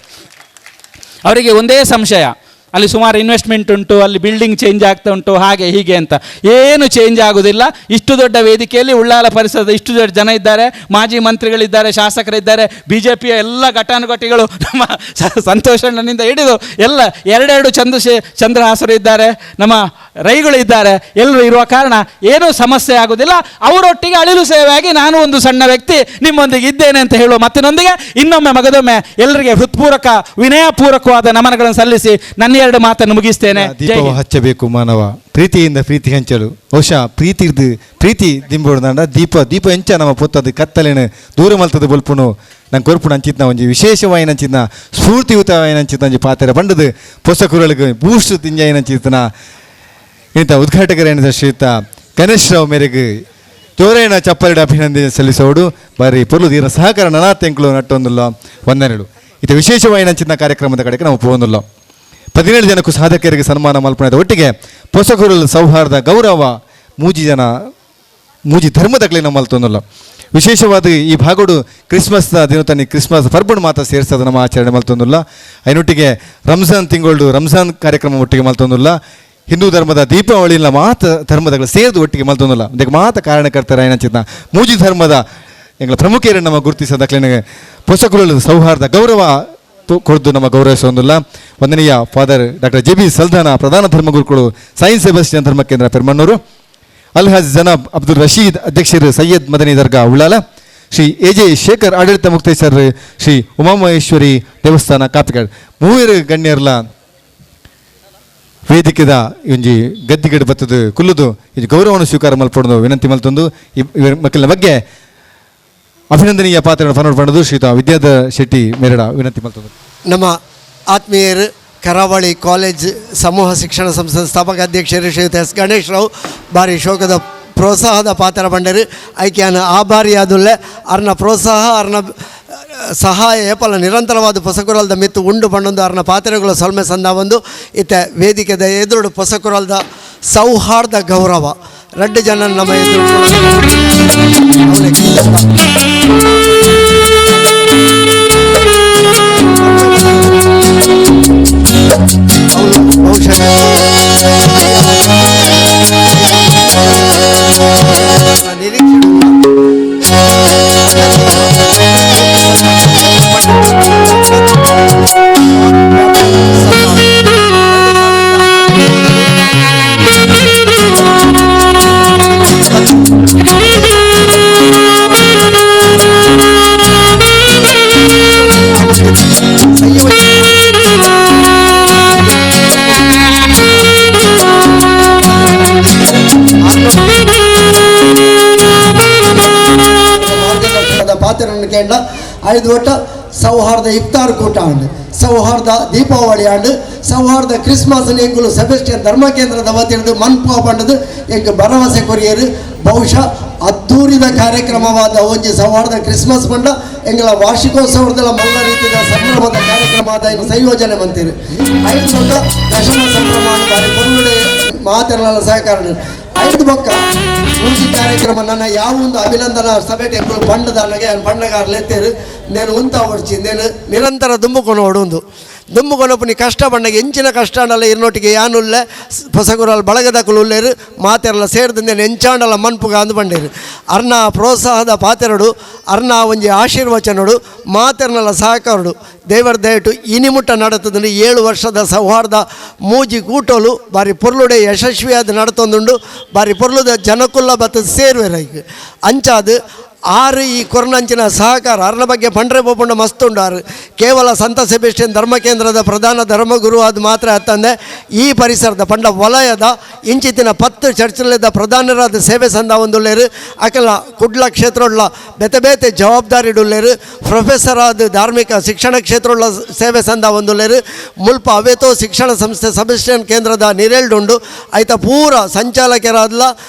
F: ಅವರಿಗೆ ಒಂದೇ ಸಂಶಯ, ಅಲ್ಲಿ ಸುಮಾರು ಇನ್ವೆಸ್ಟ್ಮೆಂಟ್ ಉಂಟು, ಅಲ್ಲಿ ಬಿಲ್ಡಿಂಗ್ ಚೇಂಜ್ ಆಗ್ತಾ ಉಂಟು, ಹಾಗೆ ಹೀಗೆ ಅಂತ. ಏನು ಚೇಂಜ್ ಆಗೋದಿಲ್ಲ. ಇಷ್ಟು ದೊಡ್ಡ ವೇದಿಕೆಯಲ್ಲಿ ಉಳ್ಳಾಲ ಪರಿಸರದ ಇಷ್ಟು ದೊಡ್ಡ ಜನ ಇದ್ದಾರೆ, ಮಾಜಿ ಮಂತ್ರಿಗಳಿದ್ದಾರೆ, ಶಾಸಕರಿದ್ದಾರೆ, BJPಯ ಎಲ್ಲ ಘಟಾನುಘಟಿಗಳು, ನಮ್ಮ ಸಂತೋಷಣ್ಣನಿಂದ ಹಿಡಿದು ಎಲ್ಲ ಎರಡೆರಡು ಚಂದ್ರಹಾಸರು ಇದ್ದಾರೆ, ನಮ್ಮ ರೈಗಳು ಇದ್ದಾರೆ. ಎಲ್ಲರೂ ಇರುವ ಕಾರಣ ಏನೂ ಸಮಸ್ಯೆ ಆಗೋದಿಲ್ಲ. ಅವರೊಟ್ಟಿಗೆ ಅಳಿಲು ಸೇವೆಯಾಗಿ ನಾನು ಒಂದು ಸಣ್ಣ ವ್ಯಕ್ತಿ ನಿಮ್ಮೊಂದಿಗೆ ಇದ್ದೇನೆ ಅಂತ ಹೇಳುವ ಮತ್ತಿನೊಂದಿಗೆ ಇನ್ನೊಮ್ಮೆ ಮಗದೊಮ್ಮೆ ಎಲ್ಲರಿಗೆ ಹೃತ್ಪೂರ್ವಕ ವಿನಯಪೂರ್ವಕವಾದ ನಮನಗಳನ್ನು ಸಲ್ಲಿಸಿ ನನ್ನ 2 ಮಾತನ್ನು ಮುಗಿಸ್ತೇನೆ.
A: ದೀಪವ ಹಚ್ಚಬೇಕು ಮಾನವ, ಪ್ರೀತಿಯಿಂದ ಪ್ರೀತಿ ಹಂಚಲು. ಬಹುಶಃ ಪ್ರೀತಿ ದಿಂಬೋಡ್ದಾಂಡ ದೀಪ ಹೆಂಚ ನಮ್ಮ ಪೊತ್ತದು ಕತ್ತಲೇನು ದೂರ ಮಲ್ತದ ಬಲ್ಪುನು ನಂಗೆ ಕೊರ್ಪುಣ ಅಂಚಿತ್ನ ಒಂಜಿ ವಿಶೇಷವಾಯಿನ ಅಂಚಿತ್ನ ಸ್ಫೂರ್ತಿಯುತವಾಯಿನ ಅಂಚಿತ್ನ ಒಂಜಿ ಪಾತ್ರೆ ಬಂಡದು ಪೊಸಕುರಳಿಗೆ ಬೂಸ್ಟ್ ತಿಂಜಾಯಿನ ಅಂಚಿತ್ನ ಇಂಥ ಉದ್ಘಾಟಕರೇನ ಶ್ರೀಯುತ ಗಣೇಶ್ ರಾವ್ ಮೇರೆಗೆ ಜೋರೇನ ಚಪ್ಪಲಿಡ ಅಭಿನಂದನೆ ಸಲ್ಲಿಸೋಡು. ಬಾರಿ ಪೊರ್ಲು ದೀರ ಸಹಕಾರ ನನಾತೆಂಕ್ಲು ನಟ್ಟೊಂದುಲ್ಲ ವಂದನೆಗಳು. ಇದು ವಿಶೇಷವಾಯಿನ ಅಂಚಿನ ಕಾರ್ಯಕ್ರಮದ ಕಡೆಗೆ ನಾವು ಪೋಂದುಲ್ಲ. 17 ಜನಕ್ಕೂ ಸಾಧಕರಿಗೆ ಸನ್ಮಾನ ಮಲ್ಪಣದ ಒಟ್ಟಿಗೆ ಪೊಸಕುರಲ್ ಸೌಹಾರ್ದ ಗೌರವ ಮೂಜಿ ಧರ್ಮದಗಳೇ ನಮ್ಮ ಮಲ್ತೊಂದಲ್ಲ. ವಿಶೇಷವಾದ ಈ ಭಾಗೋಡು ಕ್ರಿಸ್ಮಸ್ ದಿನತನಿ ಕ್ರಿಸ್ಮಸ್ ಪರ್ಬಣ್ ಮಾತ ಸೇರಿಸೋದು ನಮ್ಮ ಆಚರಣೆ ಮಲ್ತೊಂದಿಲ್ಲ. ಅದನ್ನೊಟ್ಟಿಗೆ ರಂಜಾನ್ ತಿಂಗಳು ರಂಜಾನ್ ಕಾರ್ಯಕ್ರಮ ಒಟ್ಟಿಗೆ ಮಲ್ತೊಂದಿಲ್ಲ. ಹಿಂದೂ ಧರ್ಮದ ದೀಪಾವಳಿನ ಮಾತ ಧರ್ಮದಗಳು ಸೇರಿದು ಒಟ್ಟಿಗೆ ಮಲ್ತೊಂದಿಲ್ಲ. ಅದಕ್ಕೆ ಮಾತ ಕಾರಣಕರ್ತರ ಏನಂಚಿದ್ನ ಮೂಜಿ ಧರ್ಮದ ಎಂಗಳ ಪ್ರಮುಖರನ್ನು ನಮ್ಮ ಗುರುತಿಸೋದಕ್ಕೆ ಪೊಸಕುರಲ್ ಸೌಹಾರ್ದ ಗೌರವ ಕೊಡ್ದು ನಮ್ಮ ಗೌರವಿಸೋದಿಲ್ಲ. ವಂದನೀಯ ಫಾದರ್ ಡಾಕ್ಟರ್ JB ಸಲ್ದಾನ ಪ್ರಧಾನ ಧರ್ಮಗುರುಗಳು ಸೈನ್ಸ್ ಸೆಬಾಸ್ಟಿಯನ್ ಧರ್ಮ ಕೇಂದ್ರ ಪೆರ್ಮನ್ನೂರು, ಅಲ್ಹಾಜ್ ಜನಾಬ್ ಅಬ್ದುಲ್ ರಶೀದ್ ಅಧ್ಯಕ್ಷರು ಸೈಯದ್ ಮದನಿ ದರ್ಗಾ ಉಳ್ಳಾಲ, ಶ್ರೀ AJ ಶೇಖರ್ ಆಡಳಿತ ಮುಕ್ತೇಶ್ವರ್, ಶ್ರೀ ಉಮಾಮಹೇಶ್ವರಿ ದೇವಸ್ಥಾನ ಕಾಪಿಕಾಡ್ ಮೂವರು ಗಣ್ಯರ್ಲ ವೇದಿಕೆದ ಒಂಜಿ ಗದ್ದಿಗಡೆ ಬತ್ತದು ಕುಲ್ಲುದು ಇದು ಗೌರವವನ್ನು ಸ್ವೀಕಾರ ಮಲ್ಪಡೋದು ವಿನಂತಿ ಮಲ್ತೊಂದು. ಇವರ ಮಕ್ಕಳ ಬಗ್ಗೆ ಅಭಿನಂದನೀಯ ಪಾತ್ರ ಪಣದು ಶ್ರೀಯುತ ವಿದ್ಯಾಧರ ಶೆಟ್ಟಿ ಮೇರಡ ವಿನಂತಿ ಮಲ್ತೊಂದು.
C: ನಮ್ಮ ಆತ್ಮೀಯರು ಕರಾವಳಿ ಕಾಲೇಜ್ ಸಮೂಹ ಶಿಕ್ಷಣ ಸಂಸ್ಥೆ ಸ್ಥಾಪಕ ಅಧ್ಯಕ್ಷರು ಶ್ರೀಯುತ S ಗಣೇಶ್ ರಾವ್ ಬಾರಿ ಶೋಕದ ಪ್ರೋತ್ಸಾಹದ ಪಾತ್ರ ಬಂಡರು ಐಕ್ಯಾನ ಆಭಾರಿಯಾದುಲ್ಲೆ ಅರ್ನ ಪ್ರೋತ್ಸಾಹ ಅರ್ನ ಸಹಾಯ ಏಪಲ ನಿರಂತರವಾದ ಪೊಸಕುರಲ್ದ ಮಿತ್ತು ಉಂಡು ಪಂಡೊಂದು ಅರ್ನ ಪಾತ್ರೆಗಳು ಸೊಲ್ಮೆ ಸಂದ ಒಂದು ಇತ್ತ ವೇದಿಕೆದ ಎದುರು ಪೊಸಕುರಲ್ದ ಸೌಹಾರ್ದ ಗೌರವ 2 ಜನ ನಮ್ಮ ಎದುರು ಸೆಕೆಂಡ 5 ಒಟ್ಟ ಸೌಹಾರ್ದ ಇಫ್ತಾರ್ ಕೂಟ ಆಂಡ್ ಸೌಹಾರ್ದ ದೀಪಾವಳಿ ಆಂಡ್ ಸೌಹಾರ್ದ ಕ್ರಿಸ್ಮಸ್ ಎಂಕುಲು ಸೆಬೆಸ್ಟಿಯನ್ ಧರ್ಮ ಕೇಂದ್ರದ ವತಿರ್ದು ಮನ್ಪು ಪಂಡದು ಎಂಕ್ ಭರವಸೆ ಕೊರಿಯರು ಬಹುಶಃ ಅದ್ದೂರಿದ ಕಾರ್ಯಕ್ರಮವಾದ ಒಂಜಿ ಸೌಹಾರ್ದ ಕ್ರಿಸ್ಮಸ್ ಪಂಡ ಎಂಗಳ ವಾರ್ಷಿಕೋತ್ಸವದ ಮಲ್ಲ ರೀತಿಯ ಸಂಭ್ರಮದ ಕಾರ್ಯಕ್ರಮದ ಇನ್ನು ಸಂಯೋಜನೆ ಮಂತೀರಿ 5 ದೊಡ್ಡ ದಶಮ ಸಂಭ್ರಮ ಬಾರಿ ಪೊಂಗುಡೆ ಮಾತೆರಲ ಸಹಕಾರ 5 ಬೊಕ್ಕ ಮೂಜಿ ಕಾರ್ಯಕ್ರಮ ನನ್ನ ಯಾವ ಒಂದು ಅಭಿನಂದನಾ ಸಭೆ ಎಂಕುಲು ಪಂಡದಾನಗೆ ಪಂಡಗಾರಲು ಎತ್ತೇರು నేను ఉంతా వచ్చి నేను నిరంతర దుమ్ముకొనోడు ದುಮ್ಮುಗೊನೊಪ್ಪು ನೀ ಕಷ್ಟ ಬಂಡಗೆ ಎಂಚಿನ ಕಷ್ಟ ಅಂಡಲ್ಲ ಇರ್ನೊಟ್ಟಿಗೆ ಯಾನುಲ್ಲೆ ಹೊಸಗುರಲ್ಲಿ ಬಳಗದಕ್ಕಲು ಉಲ್ಲೇರು ಮಾತೆರಲ್ಲ ಸೇರಿದಂದೇನು ಎಂಚಾಂಡಲ್ಲ ಮನ್ಪುಗ ಅಂದು ಬಂಡೇರು ಅರ್ನ ಪ್ರೋತ್ಸಾಹದ ಪಾತೆರಡು ಅರ್ನ ಒಂಜಿ ಆಶೀರ್ವಚನಡು ಮಾತೆರ್ನಲ್ಲ ಸಹಕಾರಡು ದೇವರ ದಯಟು ಇನಿಮುಟ್ಟ ನಡತದಂಡು 7 ವರ್ಷದ ಸೌಹಾರ್ದ ಮೂಜಿ ಕೂಟೋಲು ಬಾರಿ ಪೊರ್ಲುಡೆ ಯಶಸ್ವಿಯಾದ ನಡತೊಂದುಂಡು ಬಾರಿ ಪೊರ್ಲುದ ಜನಕುಲ್ಲ ಬತ್ತ ಸೇರುವೆರೈಕ್ ಅಂಚಾದು 6 ಈ ಕೊರೋನಂಚಿನ ಸಹಕಾರ ಅರ್ನ ಬಗ್ಗೆ ಪಂಡ್ರೆ ಬೋಪುಂಡ ಮಸ್ತುಂಡಾರು ಕೇವಲ ಸಂತ ಸೆಬೆಸ್ಟಿಯನ್ ಧರ್ಮ ಕೇಂದ್ರದ ಪ್ರಧಾನ ಧರ್ಮಗುರು ಅದು ಮಾತ್ರ ಅತ್ತಂದೆ ಈ ಪರಿಸರದ ಪಂಡ ವಲಯದ ಇಂಚಿತ್ತಿನ 10 ಚರ್ಚಲಿದ್ದ ಪ್ರಧಾನರಾದ ಸೇವೆ ಸಂದ ಒಂದುಲ್ಲೇರು ಅಕಲ ಕುಡ್ಲ ಕ್ಷೇತ್ರಗಳ ಬೇತೆ ಬೇತೆ ಜವಾಬ್ದಾರಿಡುಲ್ಲೇರು ಪ್ರೊಫೆಸರ್ ಆದ ಧಾರ್ಮಿಕ ಶಿಕ್ಷಣ ಕ್ಷೇತ್ರಗಳ ಸೇವೆ ಸಂದ ಒಂದುಲ್ಲೇರು ಮುಲ್ಪ ಅವೇತೋ ಶಿಕ್ಷಣ ಸಂಸ್ಥೆ ಸೆಬೆಸ್ಟಿಯನ್ ಕೇಂದ್ರದ ನಿರೇಲ್ಡುಂಡು ಐತ ಪೂರ ಸಂಚಾಲಕರಾದ್ಲ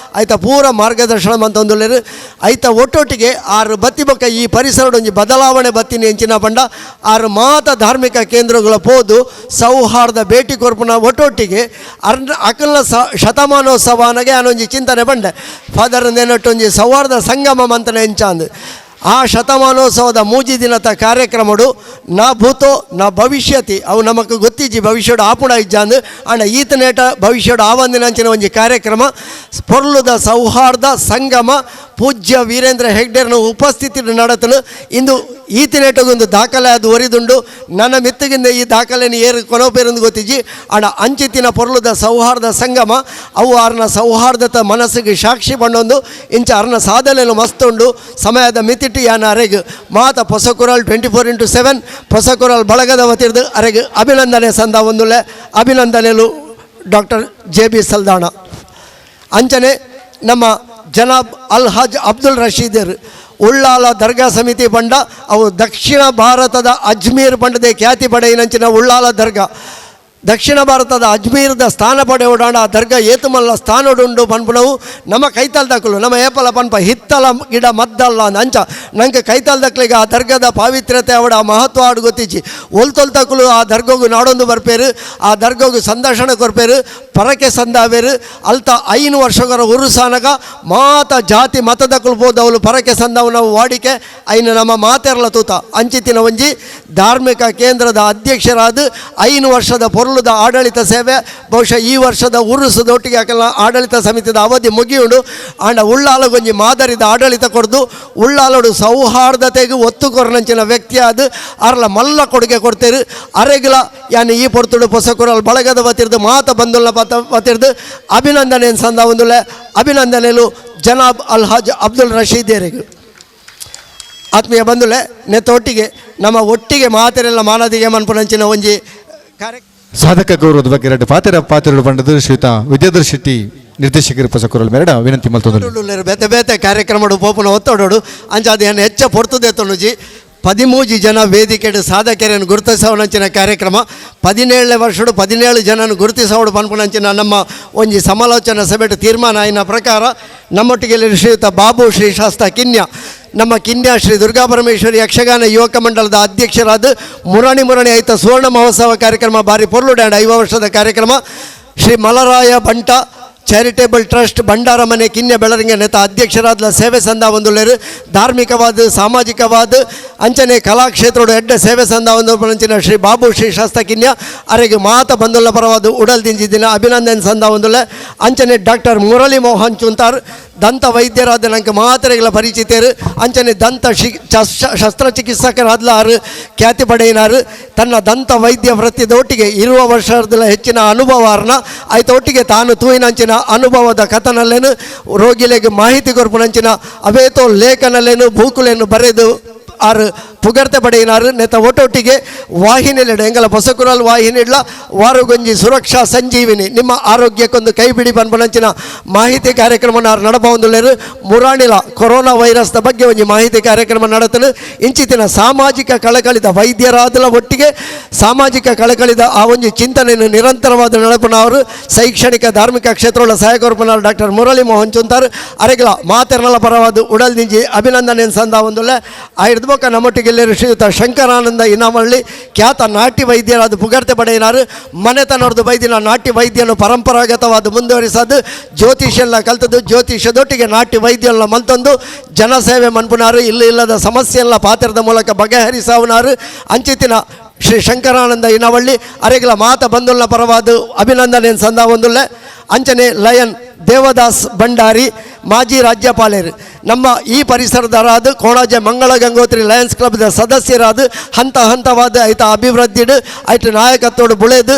C: ಐತ ಪೂರ ಮಾರ್ಗದರ್ಶನ ಅಂತ ಒಂದುಲ್ಲೇರು ಐತ ಒಟ್ಟೊಟ್ಟಿಗೆ 6 ಬತ್ತಿ ಬೊಕ್ಕ ಈ ಪರಿಸರದೊಂಜಿ ಬದಲಾವಣೆ ಬತ್ತಿನ ಎಂಚಿನ ಪಂಡ 6 ಮಾತ ಧಾರ್ಮಿಕ ಕೇಂದ್ರಗಳ ಪೋದು ಸೌಹಾರ್ದ ಭೇಟಿ ಕೊರ್ಪುನ ಒಟ್ಟೊಟ್ಟಿಗೆ ಅಕಲ್ನ ಶತಮಾನೋತ್ಸವನಗೆ ಅನ್ನೊಂಜಿ ಚಿಂತನೆ ಬಂಡೆ ಫಾದರ್ ನೆನಟ್ಟೊಂಜಿ ಸೌಹಾರ್ದ ಸಂಗಮ ಮಂತನ ಎಂಚಾಂದು ಆ ಶತಮಾನೋತ್ಸವದ ಮೂಜಿ ದಿನದ ಕಾರ್ಯಕ್ರಮಡು ನಾ ಭೂತೋ ನಾ ಭವಿಷ್ಯತಿ ಅವು ನಮಕ್ ಗೊತ್ತಿಜ್ಜಿ ಭವಿಷ್ಯಡು ಆಪುಣ ಇಜ್ಜಾಂದು ಅಣ್ಣ ಈತನೇಟ ಭವಿಷ್ಯಡು ಆವಂದಿನಂಚಿನ ಒಂಜಿ ಕಾರ್ಯಕ್ರಮ ಪೊರ್ಲುದ ಸೌಹಾರ್ದ ಸಂಗಮ ಪೂಜ್ಯ ವೀರೇಂದ್ರ ಹೆಗ್ಡೆರ್ನ ಉಪಸ್ಥಿತಿ ನಡತನು ಇಂದು ಈತಿನೇಟಗೊಂದು ದಾಖಲೆ ಅದು ಒರಿದುಂಡು ನನ್ನ ಮಿತ್ತಗಿಂದ ಈ ದಾಖಲೆನ ಏರು ಕೊನೋಪೇರೆಂದು ಗೊತ್ತಿಜ್ಜಿ ಅಣ್ಣ ಅಂಚಿತ್ತಿನ ಪೊರ್ಲುದ ಸೌಹಾರ್ದ ಸಂಗಮ ಅವು ಅರ್ನ ಸೌಹಾರ್ದತ ಮನಸ್ಸಿಗೆ ಸಾಕ್ಷಿ ಬಂಡೊಂದು ಇಂಚ ಅರ್ನ ಸಾಧನೆಯನ್ನು ಮಸ್ತುಂಡು ಸಮಯದ ಮಿತಿಟ್ಟು ಯಾನ ಅರೆಗೆ ಮಾತ ಪೊಸಕುರಲ್ 24x7 ಪೊಸಕುರಲ್ ಬಳಗದ ವತಿರ್ದು ಅರೆಗೆ ಅಭಿನಂದನೆ ಸಂದ ಒಂದುಲೆ ಅಭಿನಂದನೆಲು ಡಾಕ್ಟರ್ JB ಸಲ್ದಾಣ ಅಂಚನೆ ನಮ್ಮ ಜನಾಬ್ ಅಲ್ ಹಜ್ ಅಬ್ದುಲ್ ರಶೀದರ್ ಉಳ್ಳಾಲ ದರ್ಗಾ ಸಮಿತಿ ಬಂಡ ಅವು ದಕ್ಷಿಣ ಭಾರತದ ಅಜ್ಮೀರ್ ಬಂಡದೆ ಖ್ಯಾತಿ ಪಡೆಯಿನಂಚಿನ ಉಳ್ಳಾಲ ದರ್ಗಾ ದಕ್ಷಿಣ ಭಾರತದ ಅಜ್ಮೀರ್ದ ಸ್ಥಾನ ಪಡೆ ಓಡಾಡ ಆ ದರ್ಗಾ ಏತುಮಲ್ಲ ಸ್ಥಾನಡುಂಡು ಪನ್ಪುಣವು ನಮ್ಮ ಕೈತಲ್ದಕ್ಕಲು ನಮ್ಮ ಏಪಲ ಪನ್ಪ ಹಿತ್ತಲ ಗಿಡ ಮದ್ದಲ್ಲ ಅಂಚ ನಂಗೆ ಕೈತಲ್ದಕ್ಲಿಗೆ ಆ ದರ್ಗದ ಪಾವಿತ್ರ್ಯತೆ ಅವಡ ಮಹತ್ವ ಆಡು ಗೊತ್ತಿಚ್ಚಿ ಒಲ್ತೊಲ್ತಕ್ಕಲು ಆ ದರ್ಗೋಗು ನಾಡೊಂದು ಬರ್ಪೇರು ಆ ದರ್ಗೋಗು ಸಂದರ್ಶನ ಕೊರ್ಪೇರು ಪರಕೆ ಸಂದಾವೇರು ಅಲ್ತ 5 ವರ್ಷಗಳ ಉರುಸಾನಗ ಮಾತ ಜಾತಿ ಮತದಕ್ಕಲು ಹೋದವಳು ಪರಕೆ ಸಂದವು ನಾವು ವಾಡಿಕೆ ಐನು ನಮ್ಮ ಮಾತೆರ್ಲ ತೂತ ಅಂಚಿತ್ತಿನ ಒಂಜಿ ಧಾರ್ಮಿಕ ಕೇಂದ್ರದ ಅಧ್ಯಕ್ಷರಾದ 5 ವರ್ಷದ ಪೊರ್ಲುದ ಆಡಳಿತ ಸೇವೆ ಬಹುಶಃ ಈ ವರ್ಷದ ಉರುಸದೊಟ್ಟಿಗೆ ಯಾಕೆಲ್ಲ ಆಡಳಿತ ಸಮಿತಿದ ಅವಧಿ ಮುಗಿಯುಂಡು ಆಂಡ ಉಳ್ಳಾಲಗೊಂಜಿ ಮಾದರಿದ ಆಡಳಿತ ಕೊಡ್ದು ಉಳ್ಳಾಲಡು ಸೌಹಾರ್ದತೆಗೆ ಒತ್ತು ಕೊರನಂಚಿನ ವ್ಯಕ್ತಿ ಆದ ಅರ್ಲ ಮಲ್ಲ ಕೊಡುಗೆ ಕೊಡ್ತೇರು ಅರೆಗಿಲ ಯಾನಿ ಈ ಪೊರ್ತುಡು ಪೊಸಕುರಲ್ ಬಳಗದ ವತಿರ್ದು ಮಾತ ಬಂದುಲ್ಲ ವತಿರ್ದು ಅಭಿನಂದನೆ ಸಂದ ಒಂದುಲೆ ಅಭಿನಂದನೆಲು ಜನಾಬ್ ಅಲ್ ಹಜ್ ಅಬ್ದುಲ್ ರಶೀದೇರಿಗೆ ಆತ್ಮೀಯ ಬಂದುಲೆ ನೆತ್ತೊಟ್ಟಿಗೆ ನಮ್ಮ ಒಟ್ಟಿಗೆ ಮಾತೆರೆಲ್ಲ ಮಾನದಿಗೆ ಮನ್ಪುನಂಚಿನ ಒಂಜಿ ಕಾರ್ಯ
A: ಸಾಧಕ ಗೌರವದ ಬಗ್ಗೆ 2 ಪಾತೆರಡು ಬಂಡದು ಶ್ರೀಯುತ ವಿದ್ಯಾಧರ್ ಶೆಟ್ಟಿ ನಿರ್ದೇಶಕರು ಪೊಸಕುರಲ್ ಮೇರಡ ವಿನಂತಿ ಮಲ್ತೊಂದು
C: ಬೇತೆ ಬೇತೆ ಕಾರ್ಯಕ್ರಮ ಪೋಪುನ ಒತ್ತೋಡು ಅಂಚ ಅದೇನು ಹೆಚ್ಚ ಪೊರ್ತದೆ ತೊಣುಜಿ 13 ಜನ ವೇದಿಕೆಡು ಸಾಧಕರನ್ನು ಗುರುತಿಸೋಣಂಚಿನ ಕಾರ್ಯಕ್ರಮ 17ನೇ ವರ್ಷಡು 17 ಜನನು ಗುರುತಿಸೋಡು ಪನ್ಪುನಂಚಿನ ನಮ್ಮ ಒಂಜಿ ಸಮಾಲೋಚನಾ ಸಭೆಟ್ ತೀರ್ಮಾನ ಆಯ್ನ ಪ್ರಕಾರ ನಮ್ಮೊಟ್ಟಿಗೆ ಶ್ರೀಯುತ ಬಾಬು ಶ್ರೀ ಶಾಸ್ತ್ರ ಕಿನ್ಯ ನಮ್ಮ ಕಿನ್ಯ ಶ್ರೀ ದುರ್ಗಾಪರಮೇಶ್ವರಿ ಯಕ್ಷಗಾನ ಯುವಕ ಮಂಡಲದ ಅಧ್ಯಕ್ಷರಾದ ಮುರಾಣಿ ಆಯ್ತ ಸುವರ್ಣ ಮಹೋತ್ಸವ ಕಾರ್ಯಕ್ರಮ ಬಾರಿ ಪೊರ್ಲುಡ್ಯಾಂಡ್ 5 ವರ್ಷದ ಕಾರ್ಯಕ್ರಮ ಶ್ರೀ ಮಲರಾಯ ಬಂಟ ಚಾರಿಟೇಬಲ್ ಟ್ರಸ್ಟ್ ಭಂಡಾರ ಮನೆ ಕಿನ್ಯ ಬೆಳರಿಂಗ ನೇತ ಅಧ್ಯಕ್ಷರಾದ ಸೇವೆ ಸಂದ ಒಂದುಳ್ಳೇರು ಧಾರ್ಮಿಕವಾದ ಸಾಮಾಜಿಕವಾದ ಅಂಚನೆ ಕಲಾಕ್ಷೇತ್ರದ ಎಡ್ಡ ಸೇವೆ ಸಂದ ಒಂದು ಪಂಚಿನ ಶ್ರೀ ಬಾಬು ಶ್ರೀ ಶಾಸ್ತ್ರ ಕಿನ್ಯ ಅರೆಗೆ ಮಾತ ಬಂದುಲ್ಲ ಪರವಾದ ಉಡಲ್ ದಿಂಜಿದಿನ ಅಭಿನಂದನೆ ಸಂದ ಒಂದುಳ್ಳೆ ಅಂಚನೆ ಡಾಕ್ಟರ್ ಮುರಳಿ ಮೋಹನ್ ಚುಂತಾರ್ ದಂತ ವೈದ್ಯರಾದ ನಂಗೆ ಮಾತ್ರೆಗಳ ಪರಿಚಿತರು ಅಂಚನೆ ದಂತ ಶಸ್ತ್ರಚಿಕಿತ್ಸಕರಾದ್ಲ ಆರು ಖ್ಯಾತಿ ಪಡೆಯಿನಾರು ತನ್ನ ದಂತ ವೈದ್ಯ ವೃತ್ತಿದೊಟ್ಟಿಗೆ 20 ವರ್ಷದ ಹೆಚ್ಚಿನ ಅನುಭವಾರ್ನ ಆಯ್ತೊಟ್ಟಿಗೆ ತಾನು ತೂಯಿನಂಚಿನ ಅನುಭವದ ಕಥನಲ್ಲೇನು ರೋಗಿಲೆಗೆ ಮಾಹಿತಿ ಕೊರ್ಪುನಂಚಿನ ಅವೇತೋ ಲೇಖನಲ್ಲೇನು ಭೂಕುಲೇನು ಬರೆದು ಆರು ಪುಗರ್ತೆ ಪಡೆಯಿನಾರು ನೆತ ಒಟ್ಟೊಟ್ಟಿಗೆ ವಾಹಿನಿಲಿಡ ಎಂಗಲ ಹೊಸಕುರಲ್ ವಾಹಿನಿಡ್ಲ ವಾರಗೊಂಜಿ ಸುರಕ್ಷಾ ಸಂಜೀವಿನಿ ನಿಮ್ಮ ಆರೋಗ್ಯಕ್ಕೊಂದು ಕೈ ಬಿಡಿ ಪನ್ಪನಂಚಿನ ಮಾಹಿತಿ ಕಾರ್ಯಕ್ರಮ ನಡಪೊಂದುಲ್ಲೇರು ಮುರಾಣಿಲ ಕೊರೋನಾ ವೈರಸ್ದ ಬಗ್ಗೆ ಒಂಜಿ ಮಾಹಿತಿ ಕಾರ್ಯಕ್ರಮ ನಡತಲು ಇಂಚಿತಿನ ಸಾಮಾಜಿಕ ಕಳಕಳಿದ ವೈದ್ಯರಾದಲ ಒಟ್ಟಿಗೆ ಸಾಮಾಜಿಕ ಕಳಕಳಿದ ಆ ಒಂಜಿ ಚಿಂತನೆಯನ್ನು ನಿರಂತರವಾದ ನಡಪನ ಅವರು ಶೈಕ್ಷಣಿಕ ಧಾರ್ಮಿಕ ಕ್ಷೇತ್ರಗಳ ಸಹಾಯಕ ಡಾಕ್ಟರ್ ಮುರಳಿ ಮೋಹನ್ ಚುಂತಾರ್ ಅರೆಗಲ ಮಾತೆರ್ನಲ ಪರವಾದ ಉಡಲ್ ನಿಂಜಿ ಅಭಿನಂದನೆ ಸಂದ ಒಂದುಲ್ಲ ಆ ಹಿಡಿದ್ಬೋಕ ನಮ್ಮೊಟ್ಟಿಗೆ ಶ್ರೀಯುತ ಶಂಕರಾನಂದ ಇನಾಮಳ್ಳಿ ಖ್ಯಾತ ನಾಟ್ಯ ವೈದ್ಯರಾದ ಪುಗರ್ತೆ ಪಡೆಯಿನಾರು ಮನೆತನವ್ರದ್ದು ಬೈದಿನ ನಾಟ್ಯ ವೈದ್ಯನು ಪರಂಪರಾಗತವಾದ ಮುಂದುವರಿಸೋದು ಜ್ಯೋತಿಷೆಲ್ಲ ಕಲ್ತದ್ದು ಜ್ಯೋತಿಷದೊಟ್ಟಿಗೆ ನಾಟ್ಯ ವೈದ್ಯಲ್ಲ ಮಂತೊಂದು ಜನಸೇವೆ ಮನ್ಪುನಾರು ಇಲ್ಲದ ಸಮಸ್ಯೆಲ್ಲ ಪಾತ್ರದ ಮೂಲಕ ಬಗೆಹರಿಸಾವನಾರು ಅಂಚಿತಿನ ಶ್ರೀ ಶಂಕರಾನಂದ ಇನವಳ್ಳಿ ಅರೆಗಲ ಮಾತ ಬಂದುಲ್ಲ ಪರವಾದ ಅಭಿನಂದನೆ ಸಂದ ಒಂದುಲ್ಲೆ ಅಂಚನೆ ಲಯನ್ ದೇವದಾಸ್ ಭಂಡಾರಿ ಮಾಜಿ ರಾಜ್ಯಪಾಲರು ನಮ್ಮ ಈ ಪರಿಸರದರಾದ ಕೋಣಾಜೆ ಮಂಗಳ ಗಂಗೋತ್ರಿ ಲಯನ್ಸ್ ಕ್ಲಬ್ದ ಸದಸ್ಯರಾದ ಹಂತ ಹಂತವಾದ ಐತ ಅಭಿವೃದ್ಧಿಡು ಐಟ ನಾಯಕತ್ವಡು ಬುಳೆದು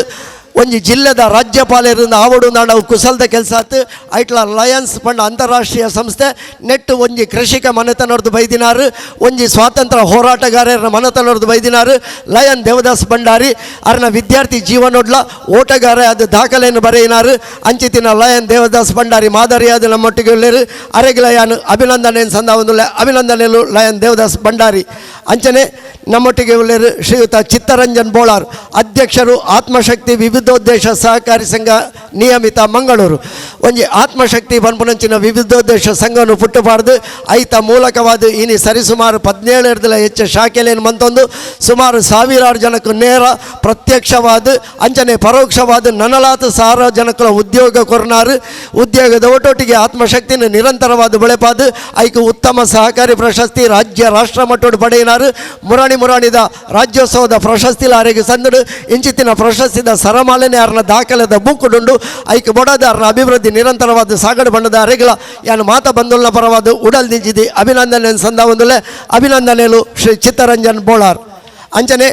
C: ಒಂಜಿ ಜಿಲ್ಲೆದ ರಾಜ್ಯಪಾಲರಿಂದ ಆವಡು ನಾವು ಕುಸಲ್ದ ಕೆಲಸ ಆತು ಐಟ್ಲ ಲಯನ್ಸ್ ಪಂಡ ಅಂತಾರಾಷ್ಟ್ರೀಯ ಸಂಸ್ಥೆ ನೆಟ್ಟು ಒಂಜಿ ಕೃಷಿಕ ಮನೆತನವ್ರದ್ದು ಬೈದಿನಾರು ಒಂಜಿ ಸ್ವಾತಂತ್ರ್ಯ ಹೋರಾಟಗಾರರ ಮನೆತನವ್ರದ್ದು ಬೈದಿನಾರು ಲಯನ್ ದೇವದಾಸ್ ಭಂಡಾರಿ ಅರ್ನ ವಿದ್ಯಾರ್ಥಿ ಜೀವನೊಡ್ಲ ಓಟಗಾರ ಅದು ದಾಖಲೆಯನ್ನು ಬರೆಯಿನಾರು ಅಂಚಿತಿನ ಲಯನ್ ದೇವದಾಸ್ ಭಂಡಾರಿ ಮಾದರಿಯಾದ ನಮ್ಮೊಟ್ಟಿಗೆ ಉಳ್ಳೇರು ಅರೆಗಿಲಯಾನು ಅಭಿನಂದನೆ ಸಂದ ಒಂದು ಅಭಿನಂದನೆಲು ಲಯನ್ ದೇವದಾಸ್ ಭಂಡಾರಿ ಅಂಚನೆ ನಮ್ಮೊಟ್ಟಿಗೆ ಉಳ್ಳೇರು ಶ್ರೀಯುತ ಚಿತ್ತರಂಜನ್ ಬೋಳಾರ್ ಅಧ್ಯಕ್ಷರು ಆತ್ಮಶಕ್ತಿ ವಿವಿಧೋದ್ದೇಶ ಸಹಕಾರಿ ಸಂಘ ನಿಯಮಿತ ಮಂಗಳೂರು ಒಂಜಿ ಆತ್ಮಶಕ್ತಿ ಪನ್ಪುನಂಚಿನ ವಿವಿಧೋದ್ದೇಶ ಸಂಘವನ್ನು ಪುಟ್ಟುಪಾಡ್ದು ಐತ ಮೂಲಕವಾದ ಇನಿ ಸರಿಸುಮಾರು 17 ಹೆಚ್ಚು ಶಾಖೆಲೇನು ಮಂತೊಂದು ಸುಮಾರು 1000 ಜನಕ್ಕೂ ನೇರ ಪ್ರತ್ಯಕ್ಷವಾದ ಅಂಚನೆ ಪರೋಕ್ಷವಾದ ನನಲಾತ ಸಾರ್ವಜನಿಕರ ಉದ್ಯೋಗ ಕೊರನಾರು ಉದ್ಯೋಗದ ಒಟ್ಟೊಟ್ಟಿಗೆ ಆತ್ಮಶಕ್ತಿನ ನಿರಂತರವಾದ ಬೆಳೆಪಾದು ಐಕು ಉತ್ತಮ ಸಹಕಾರಿ ಪ್ರಶಸ್ತಿ ರಾಜ್ಯ ರಾಷ್ಟ್ರ ಮಟ್ಟದ ಪಡೆಯಿನಾರು ಮುರಾಣಿದ ರಾಜ್ಯೋತ್ಸವದ ಪ್ರಶಸ್ತಿ ಲಾರಿಗೆ ಸಂದಡು ಇಂಚಿತಿನ ಪ್ರಶಸ್ತಿದ ಸರಮಾಲೆನೆ ಅರ್ನ ದಾಖಲೆದ ಬೂಕುಡುಂಡು ಐಕ್ ಬೊಡದ ಅರ್ನ ಅಭಿವೃದ್ಧಿ ನಿರಂತರವಾದ ಸಾಗಡು ಬಣ್ಣದ ಅರೆಗಳ ಯಾನು ಮಾತ ಬಂದುಲ್ಲ ಪರವಾದ ಉಡಲ್ ನಿಂಜಿದಿ ಅಭಿನಂದನೆ ಸಂದ ಒಂದುಲೆ ಅಭಿನಂದನೆಲು ಶ್ರೀ ಚಿತ್ತರಂಜನ್ ಬೋಳಾರ್ ಅಂಚನೆ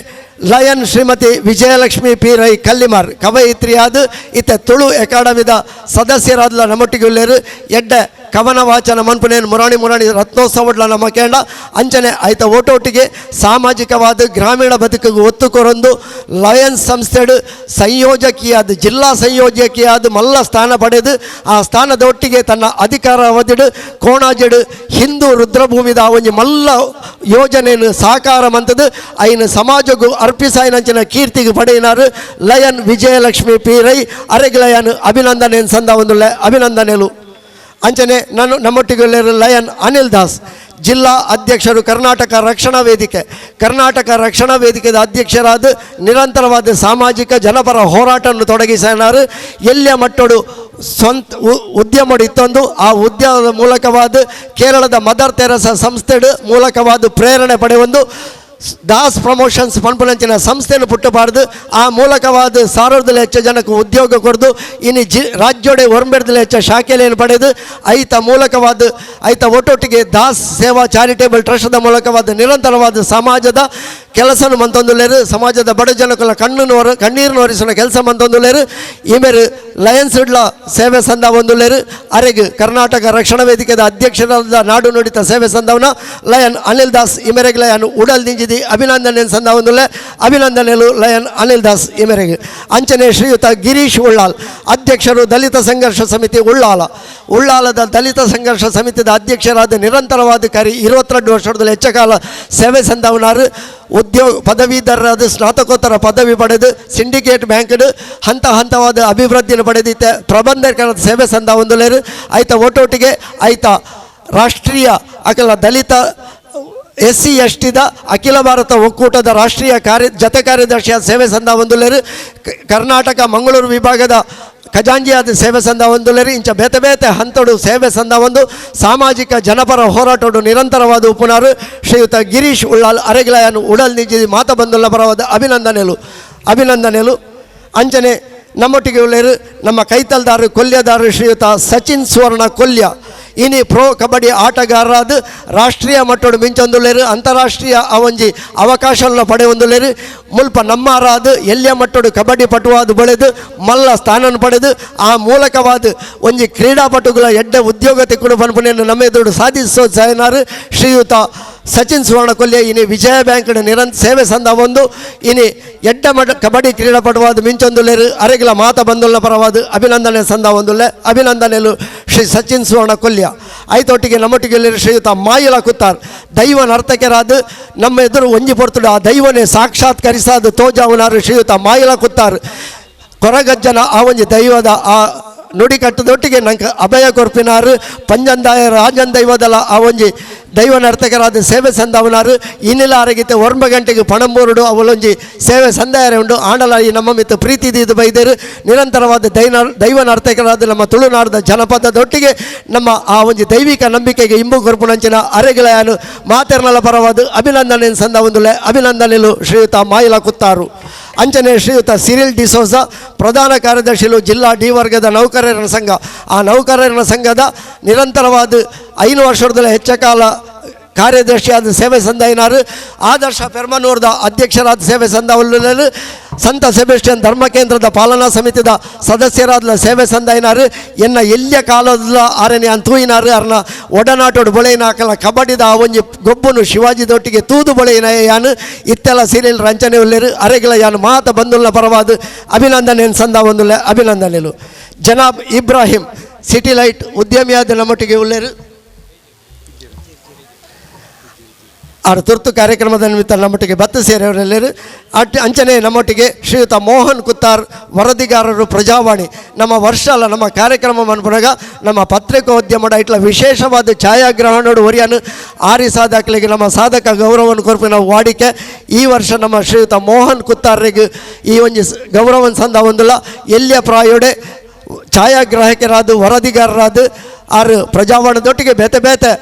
C: ಲಯನ್ ಶ್ರೀಮತಿ ವಿಜಯಲಕ್ಷ್ಮಿ ಪಿ ರೈ ಕಲ್ಲಿಮಾರ್ ಕವಯಿತ್ರಿಯಾದ ಇತ್ತ ತುಳು ಅಕಾಡೆಮಿದ ಸದಸ್ಯರಾದ ನಮ್ಮೊಟ್ಟಿಗೆ ಉಳ್ಳೇರು ಎಡ್ಡೆ ಕವನ ವಾಚನ ಮನ್ಪುನೇನು ಮುರಾಣಿ ರತ್ನೋತ್ಸವಡ್ಲ ನಮ್ಮ ಕೇಂಡ ಅಂಚನೆ ಆಯ್ತ ಒಟ್ಟೊಟ್ಟಿಗೆ ಸಾಮಾಜಿಕವಾದ ಗ್ರಾಮೀಣ ಬದುಕಿಗೆ ಒತ್ತು ಕೊರೊಂದು ಲಯನ್ಸ್ ಸಂಸ್ಥೆಡು ಸಂಯೋಜಕಿಯಾದ ಜಿಲ್ಲಾ ಸಂಯೋಜಕಿಯಾದ ಮಲ್ಲ ಸ್ಥಾನ ಪಡೆದು ಆ ಸ್ಥಾನದ ಒಟ್ಟಿಗೆ ತನ್ನ ಅಧಿಕಾರ ಅವಧಿಡು ಕೋಣಾಜೆಡು ಹಿಂದೂ ರುದ್ರಭೂಮಿದ ಒಂಜಿ ಮಲ್ಲ ಯೋಜನೆಯನ್ನು ಸಾಕಾರ ಮಂತದು ಐನು ಸಮಾಜಗೂ ಅರ್ಪಿಸಾಯಿನಂಚಿನ ಕೀರ್ತಿಗೆ ಪಡೆಯಿನಾರು ಲಯನ್ ವಿಜಯಲಕ್ಷ್ಮಿ ಪಿ ರೈ ಅರೆಗಿಲಯನ್ ಅಭಿನಂದನೆ ಸಂದ ಒಂದು ಅಭಿನಂದನೆಲು ಅಂಚನೆ ನಮ್ಮೊಟ್ಟಿಗೆ ಲಯನ್ ಅನಿಲ್ ದಾಸ್ ಜಿಲ್ಲಾ ಅಧ್ಯಕ್ಷರು ಕರ್ನಾಟಕ ರಕ್ಷಣಾ ವೇದಿಕೆದ ಅಧ್ಯಕ್ಷರಾದ ನಿರಂತರವಾದ ಸಾಮಾಜಿಕ ಜನಪರ ಹೋರಾಟವನ್ನು ತೊಡಗಿಸಿನಾರು ಎಲ್ಲಿಯ ಮಟ್ಟಡು ಸ್ವಂತ ಉದ್ಯಮ ಇತ್ತೊಂದು ಆ ಉದ್ಯಮದ ಮೂಲಕವಾದ ಕೇರಳದ ಮದರ್ ತೆರೆಸಾ ಸಂಸ್ಥೆಡು ಮೂಲಕವಾದ ಪ್ರೇರಣೆ ಪಡೆಯೊಂದು ದಾಸ್ ಪ್ರಮೋಷನ್ಸ್ ಪನ್ಪುನಂಚಿನ ಸಂಸ್ಥೆಯನ್ನು ಪುಟ್ಟಬಾರ್ದು ಆ ಮೂಲಕವಾದ 1000 ಹೆಚ್ಚು ಜನಕ್ಕೆ ಉದ್ಯೋಗ ಕೊಡ್ದು ಇನ್ನು ರಾಜ್ಯೋಡೆ ಹೊರಬೆಡ್ದಲ್ಲಿ ಹೆಚ್ಚು ಶಾಖೆಯನ್ನು ಪಡೆದು ಐತ ಮೂಲಕವಾದ ಐತ ಒಟ್ಟೊಟ್ಟಿಗೆ ದಾಸ್ ಸೇವಾ ಚಾರಿಟೇಬಲ್ ಟ್ರಸ್ಟ್ದ ಮೂಲಕವಾದ ನಿರಂತರವಾದ ಸಮಾಜದ ಕೆಲಸನ ಮಂತೊಂದುಲೇರು ಸಮಾಜದ ಬಡ ಜನಕ್ಕಲ್ಲ ಕಣ್ಣೀರು ಒರೆಸುವ ಕೆಲಸ ಮಂತೊಂದುಲೇರು ಈ ಮೇರೆ ಲಯನ್ಸ್ ಇಡ್ಲ ಸೇವೆ ಸಂದ ಒಂದುಲೇರು ಅರೆಗೆ ಕರ್ನಾಟಕ ರಕ್ಷಣಾ ವೇದಿಕೆದ ಅಧ್ಯಕ್ಷರಾದ ನಾಡು ನುಡಿತ ಸೇವೆ ಸಂದವನ ಲಯನ್ ಅನಿಲ್ ದಾಸ್ ಈ ಮೇರೆಗೆ ಲಯನ್ ಉಡಲ್ ನಿಂಜಿದಿ ಅಭಿನಂದನೆ ಸಂದ ಒಂದುಲೆ ಅಭಿನಂದನೆಲು ಲಯನ್ ಅನಿಲ್ ದಾಸ್ ಈ ಮೇರೆಗೆ ಅಂಚನೆ ಶ್ರೀಯುತ ಗಿರೀಶ್ ಉಳ್ಳಾಲ್ ಅಧ್ಯಕ್ಷರು ದಲಿತ ಸಂಘರ್ಷ ಸಮಿತಿ ಉಳ್ಳಾಲದ ದಲಿತ ಸಂಘರ್ಷ ಸಮಿತಿದ ಅಧ್ಯಕ್ಷರಾದ ನಿರಂತರವಾದ 22 ವರ್ಷದಲ್ಲಿ ಹೆಚ್ಚು ಕಾಲ ಸೇವೆ ಸಂದವನಾರು ಉದ್ಯೋಗ ಪದವೀಧರರಾದ ಸ್ನಾತಕೋತ್ತರ ಪದವಿ ಪಡೆದು ಸಿಂಡಿಕೇಟ್ ಬ್ಯಾಂಕ್ಡ್ ಹಂತವಾದ ಅಭಿವೃದ್ಧಿಯನ್ನು ಪಡೆದಿತ್ತೆ ಪ್ರಬಂಧಕರ ಸೇವೆ ಸಂದ ಒಂದುಲೇರು ಆಯ್ತ ಒಟ್ಟೊಟ್ಟಿಗೆ ಆಯ್ತ ರಾಷ್ಟ್ರೀಯ ಅಕಲ ದಲಿತ SC STದ ಅಖಿಲ ಭಾರತ ಒಕ್ಕೂಟದ ರಾಷ್ಟ್ರೀಯ ಜತೆ ಕಾರ್ಯದರ್ಶಿಯ ಸೇವೆ ಸಂದ ಒಂದುಲೇರು ಕರ್ನಾಟಕ ಮಂಗಳೂರು ವಿಭಾಗದ ಖಜಾಂಜಿಯಾದ ಸೇವೆ ಸಂದ ಒಂದುಲೇರು ಇಂಚ ಬೇತೆ ಹಂತಡು ಸೇವೆ ಸಂದ ಒಂದು ಸಾಮಾಜಿಕ ಜನಪರ ಹೋರಾಟೋಡು ನಿರಂತರವಾದ ಉಪುನಾರು ಶ್ರೀಯುತ ಗಿರೀಶ್ ಉಳ್ಳಾಲ್ ಅರೆಗಿಲಯನು ಉಡಲ್ ನಿಜಿ ಮಾತ ಬಂದುಲ್ಲ ಪರವಾದ ಅಭಿನಂದನೆಲು ಅಂಚನೆ ನಮ್ಮೊಟ್ಟಿಗೆ ಉಳ್ಳೇರು ನಮ್ಮ ಕೈತಲ್ದಾರು ಕೊಲ್ಯದಾರು ಶ್ರೀಯುತ ಸಚಿನ್ ಸುವರ್ಣ ಕೊಲ್ಯ ಇನಿ ಪ್ರೋ ಕಬಡ್ಡಿ ಆಟಗಾರರಾದ ರಾಷ್ಟ್ರೀಯ ಮಟ್ಟದ ಮಿಂಚೊಂದುಲೇರು ಅಂತಾರಾಷ್ಟ್ರೀಯ ಒಂಜಿ ಅವಕಾಶವನ್ನು ಪಡೆಯೊಂದುಲೇರು ಮುಲ್ಪ ನಮ್ಮರಾದ ಎಲ್ಲಿಯ ಮಟ್ಟದ ಕಬಡ್ಡಿ ಪಟುವಾದ ಬೆಳೆದು ಮಲ್ಲ ಸ್ಥಾನವನ್ನು ಪಡೆದು ಆ ಮೂಲಕವಾದ ಒಂಜಿ ಕ್ರೀಡಾಪಟುಗಳ ಎಡ್ಡೆ ಉದ್ಯೋಗ ತೆಕ್ಕೊಂಡು ಪನ್ಪುನೆಯನ್ನು ನಮ್ಮ ಎದುರು ಸಾಧಿಸೋ ಸಾಯನಾರು ಶ್ರೀಯುತ ಸಚಿನ್ ಸುವರ್ಣ ಕೊಲ್ಯ ಇನಿ ವಿಜಯ ಬ್ಯಾಂಕ್ ನಿರಂತರ ಸೇವೆ ಸಂದ ಒಂದು ಇನಿ ಎಡ್ಡ ಮಡ ಕಬಡ್ಡಿ ಕ್ರೀಡಾಪಟುವಾದ ಮಿಂಚೊಂದುಲ್ಲೇರು ಅರೆಗಿಲ ಮಾತ ಬಂದುಲ್ಲ ಪರವಾದ ಅಭಿನಂದನೆ ಸಂದ ಒಂದುಲ್ಲೆ ಅಭಿನಂದನೆಲು ಶ್ರೀ ಸಚಿನ್ ಸುವರ್ಣ ಕೊಲ್ಯ ಐತೊಟ್ಟಿಗೆ ನಮ್ಮೊಟ್ಟಿಗೆ ಶ್ರೀಯುತ ಮಾಯಿಲ ಕುತ್ತಾರ್ ದೈವ ನರ್ತಕರಾದ ನಮ್ಮ ಎದುರು ಒಂಜಿ ಪೊರ್ತುಡು ಆ ದೈವನೇ ಸಾಕ್ಷಾತ್ಕರಿಸಾದ ತೋಜಾವನಾರು ಶ್ರೀಯುತ ಮಾಯಿಲ ಕುತ್ತಾರ್ ಕೊರಗಜ್ಜನ ಆ ಒಂಜಿ ದೈವದ ಆ ನುಡಿಕಟ್ಟದೊಟ್ಟಿಗೆ ನಂಗೆ ಅಭಯ ಕೊರ್ಪಿನಾರು ಪಂಜಂದಾಯ ರಾಜನ್ ದೈವದಲ ಆ ಒಂಜಿ ದೈವ ನರ್ತಕರಾದ ಸೇವೆ ಸಂದವನಾರು ಇನ್ನಿಲ್ಲ ಅರಗಿತೆ ಒರ್ಮ ಗಂಟೆಗೆ ಪಣಂಬೂರುಡು ಅವಳೊಂಜಿ ಸೇವೆ ಸಂದಾಯರೆ ಉಂಡು ಆಂಡಲಾಗಿ ನಮ್ಮ ಮಿತ್ತು ಪ್ರೀತಿ ದೀದು ಬೈದೇರು ನಿರಂತರವಾದ ದೈವ ನರ್ತಕರಾದ ನಮ್ಮ ತುಳುನಾಡದ ಜನಪದದೊಟ್ಟಿಗೆ ನಮ್ಮ ಆ ಒಂಜಿ ದೈವಿಕ ನಂಬಿಕೆಗೆ ಇಂಬು ಕೊರ್ಪುನಂಚಿನ ಅರೆಗಿಳೆಯನು ಮಾತೆರ್ನಲ ಪರವಾದ ಅಭಿನಂದನೆ ಸಂದ ಒಂದುಲೆ ಅಭಿನಂದನೆಲು ಶ್ರೀಯುತ ಮಾಯಿಲ ಕುತ್ತಾರು ಅಂಚನೆ ಶ್ರೀಯುತ ಸಿರಿಲ್ ಡಿಸೋಜ ಪ್ರಧಾನ ಕಾರ್ಯದರ್ಶಿಲು ಜಿಲ್ಲಾ ಡಿ ವರ್ಗದ ನೌಕರರ ಸಂಘ ಆ ನೌಕರರ ಸಂಘದ ನಿರಂತರವಾದ 5 ವರ್ಷದಲ್ಲಿ ಹೆಚ್ಚ ಕಾಲ ಕಾರ್ಯದರ್ಶಿಯಾದ ಸೇವೆ ಸಂದಾಯಿನಾರು ಆದರ್ಶ ಪೆರ್ಮನೂರದ ಅಧ್ಯಕ್ಷರಾದ ಸೇವೆ ಸಂದಾವಲ್ಲು ಸಂತ ಸೆಬೆಸ್ಟಿಯನ್ ಧರ್ಮ ಕೇಂದ್ರದ ಪಾಲನಾ ಸಮಿತಿದ ಸದಸ್ಯರಾದ ಸೇವೆ ಸಂದಾಯಿನಾರು ಎನ್ನ ಎಲ್ಲಿಯ ಕಾಲದ ಆರನೇ ಅಂತೂಯಿನಾರು ಅರ್ನ ಒಡನಾಟೋಡು ಬೊಳೆಯಿನ ಹಾಕಲ ಕಬಡ್ಡಿದ ಆ ಒಂಜಿ ಗೊಬ್ಬನು ಶಿವಾಜಿದೊಟ್ಟಿಗೆ ತೂದು ಬೊಳೆಯಿನ ಯಾನು ಇತ್ತೆಲ್ಲ ಸೀರಿಯಲ್ ರಂಚನೆ ಉಲ್ಲೇರು ಅರೆಗಳ ಯಾನು ಮಾತ ಬಂದುಲ್ಲ ಪರವಾದ ಅಭಿನಂದನೆ ಸಂದ ಒಂದುಲ್ಲೆ ಅಭಿನಂದನೆಲು ಜನಾಬ್ ಇಬ್ರಾಹಿಂ ಸಿಟಿ ಲೈಟ್ ಉದ್ಯಮಿಯಾದ ನಮ್ಮೊಟ್ಟಿಗೆ ಉಲ್ಲೇರು ಆರು ತುರ್ತು ಕಾರ್ಯಕ್ರಮದ ನಿಮಿತ್ತ ನಮ್ಮೊಟ್ಟಿಗೆ ಬತ್ತು ಸೇರಿಯವರೆಲ್ಲರೂ ಅಂಚನೆ ನಮ್ಮೊಟ್ಟಿಗೆ ಶ್ರೀಯುತ ಮೋಹನ್ ಕುತ್ತಾರ್ ವರದಿಗಾರರು ಪ್ರಜಾವಾಣಿ ನಮ್ಮ ವರ್ಷ ಅಲ್ಲ ನಮ್ಮ ಕಾರ್ಯಕ್ರಮ ಮನ್ಪುನಾಗ ನಮ್ಮ ಪತ್ರಿಕೋದ್ಯಮದ ಇಟ್ಲ ವಿಶೇಷವಾದ ಛಾಯಾಗ್ರಹಣೋಡು ಒರಿಯನು ಆರಿಸಾದಾಕಲಿಗೆ ನಮ್ಮ ಸಾಧಕ ಗೌರವವನ್ನು ಕೊರ್ಪಿನ ವಾಡಿಕೆ ಈ ವರ್ಷ ನಮ್ಮ ಶ್ರೀಯುತ ಮೋಹನ್ ಕುತ್ತಾರ್ರಿಗೆ ಈ ಒಂದು ಗೌರವವನ್ನು ಸಂದ ಒಂದಿಲ್ಲ ಎಲ್ಲಿಯ ಪ್ರಾಯೋಡೆ ಛಾಯಾಗ್ರಾಹಕರಾದ ವರದಿಗಾರರಾದ ಆರು ಪ್ರಜಾವಾಣದೊಟ್ಟಿಗೆ ಬೇತೆ ಬೇತೆ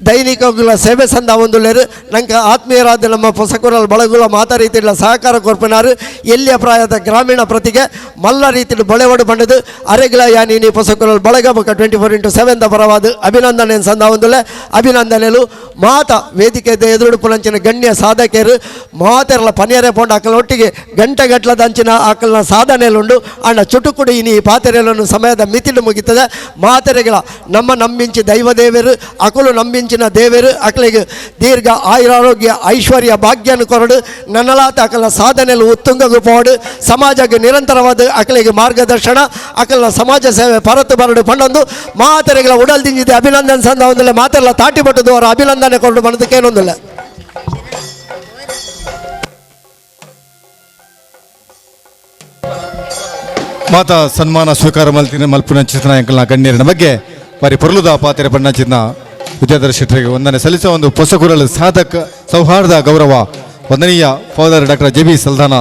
C: ದೈನಿಕಗಳ ಸೇವೆ ಸಂದ ಒಂದುಲ್ಲೇರು ನಂಗೆ ಆತ್ಮೀಯರಾದ ನಮ್ಮ ಪೊಸಕೂರಲ್ಲಿ ಬಳಗುಲ ಮಾತಾ ರೀತಿಯ ಸಹಕಾರ ಕೊರ್ಪಿನಾರು ಎಲ್ಲಿಯ ಪ್ರಾಯದ ಗ್ರಾಮೀಣ ಪ್ರತಿಗೆ ಮಲ್ಲ ರೀತಿಯಲ್ಲಿ ಬಳೆವಡು ಬಂಡದು ಅರೆಗಿಲ ಯಾನಿ ಪೊಸಕೂರಲ್ಲಿ ಬಳಗಬೇಕ 24x7 ಪರವಾದ ಅಭಿನಂದನೆ ಸಂದ ಒಂದುಲೆ ಅಭಿನಂದನೆಲು ಮಾತ ವೇದಿಕೆ ಎದುರು ಪುನಂಚಿನ ಗಣ್ಯ ಸಾಧಕರು ಮಾತೆರಲ ಪನಿಯರೆ ಪೋಂಡ ಆಕಲ ಒಟ್ಟಿಗೆ ಗಂಟೆಗಟ್ಲದ ಅಂಚಿನ ಆಕಲನ ಸಾಧನೆಯಲ್ಲುಂಡು ಅಣ್ಣ ಚುಟುಕುಡು ಇನಿ ಪಾತೆರೆಯನ್ನು ಸಮಯದ ಮಿತಿಲು ಮುಗಿತದೆ ಮಾತೆರೆಗಳ ನಮ್ಮ ನಂಬಿಂಚಿ ದೈವದೇವರು ಅಕಲು ನಂಬಿಂಚಿ ದೇವರು ಅಕಲಿಗೆ ದೀರ್ಘ ಆಯುರಾರೋಗ್ಯ ಐಶ್ವರ್ಯ ಭಾಗ್ಯನು ಕೊರಡು ನನ್ನಲಾತ ಅಕಲ ಸಾಧನೆಯಲ್ಲಿ ಉತ್ತುಂಗಗು ಪೋಡು ಸಮಾಜಕ್ಕೆ ನಿರಂತರವಾದ ಅಕಲಿಗೆ ಮಾರ್ಗದರ್ಶನ ಅಕಲ್ನ ಸಮಾಜ ಸೇವೆ ಪರತು ಬರಡು ಪಂಡೊಂದು ಮಾತೆರೆಗಳ ಉಡಲ್ ದಿಂಜಿದೆ ಅಭಿನಂದನೆ ಸಂದ ಒಂದಿಲ್ಲ ಮಾತೆಲ್ಲ ತಾಟಿ ಬಟ್ಟದು ಅವರ ಅಭಿನಂದನೆ ಕೊಂಡು ಬಂದಕ್ಕೇನೊಂದಿಲ್ಲ
A: ಮಾತಾ ಸನ್ಮಾನ ಸ್ವೀಕಾರ ಮಲ್ಪುನ ಚಿತ್ರ ಎಂಕಲ್ನ ಗಣ್ಯರಿನ ಬಗ್ಗೆ ಬಾರಿ ಪೊರ್ಲುದ ಪಾತ್ರೆ ಪಣ್ಣಚಿನ ವಿದ್ಯಾಧರ ಶೆಟ್ಟರಿಗೆ ವಂದನೆ ಸಲ್ಲಿಸುವ ಒಂದು ಪೊಸಕೂರಲು ಸಾಧಕ ಸೌಹಾರ್ದ ಗೌರವ ವಂದನೀಯ ಫಾದರ್ ಡಾಕ್ಟರ್ JB ಸಲ್ದಾನ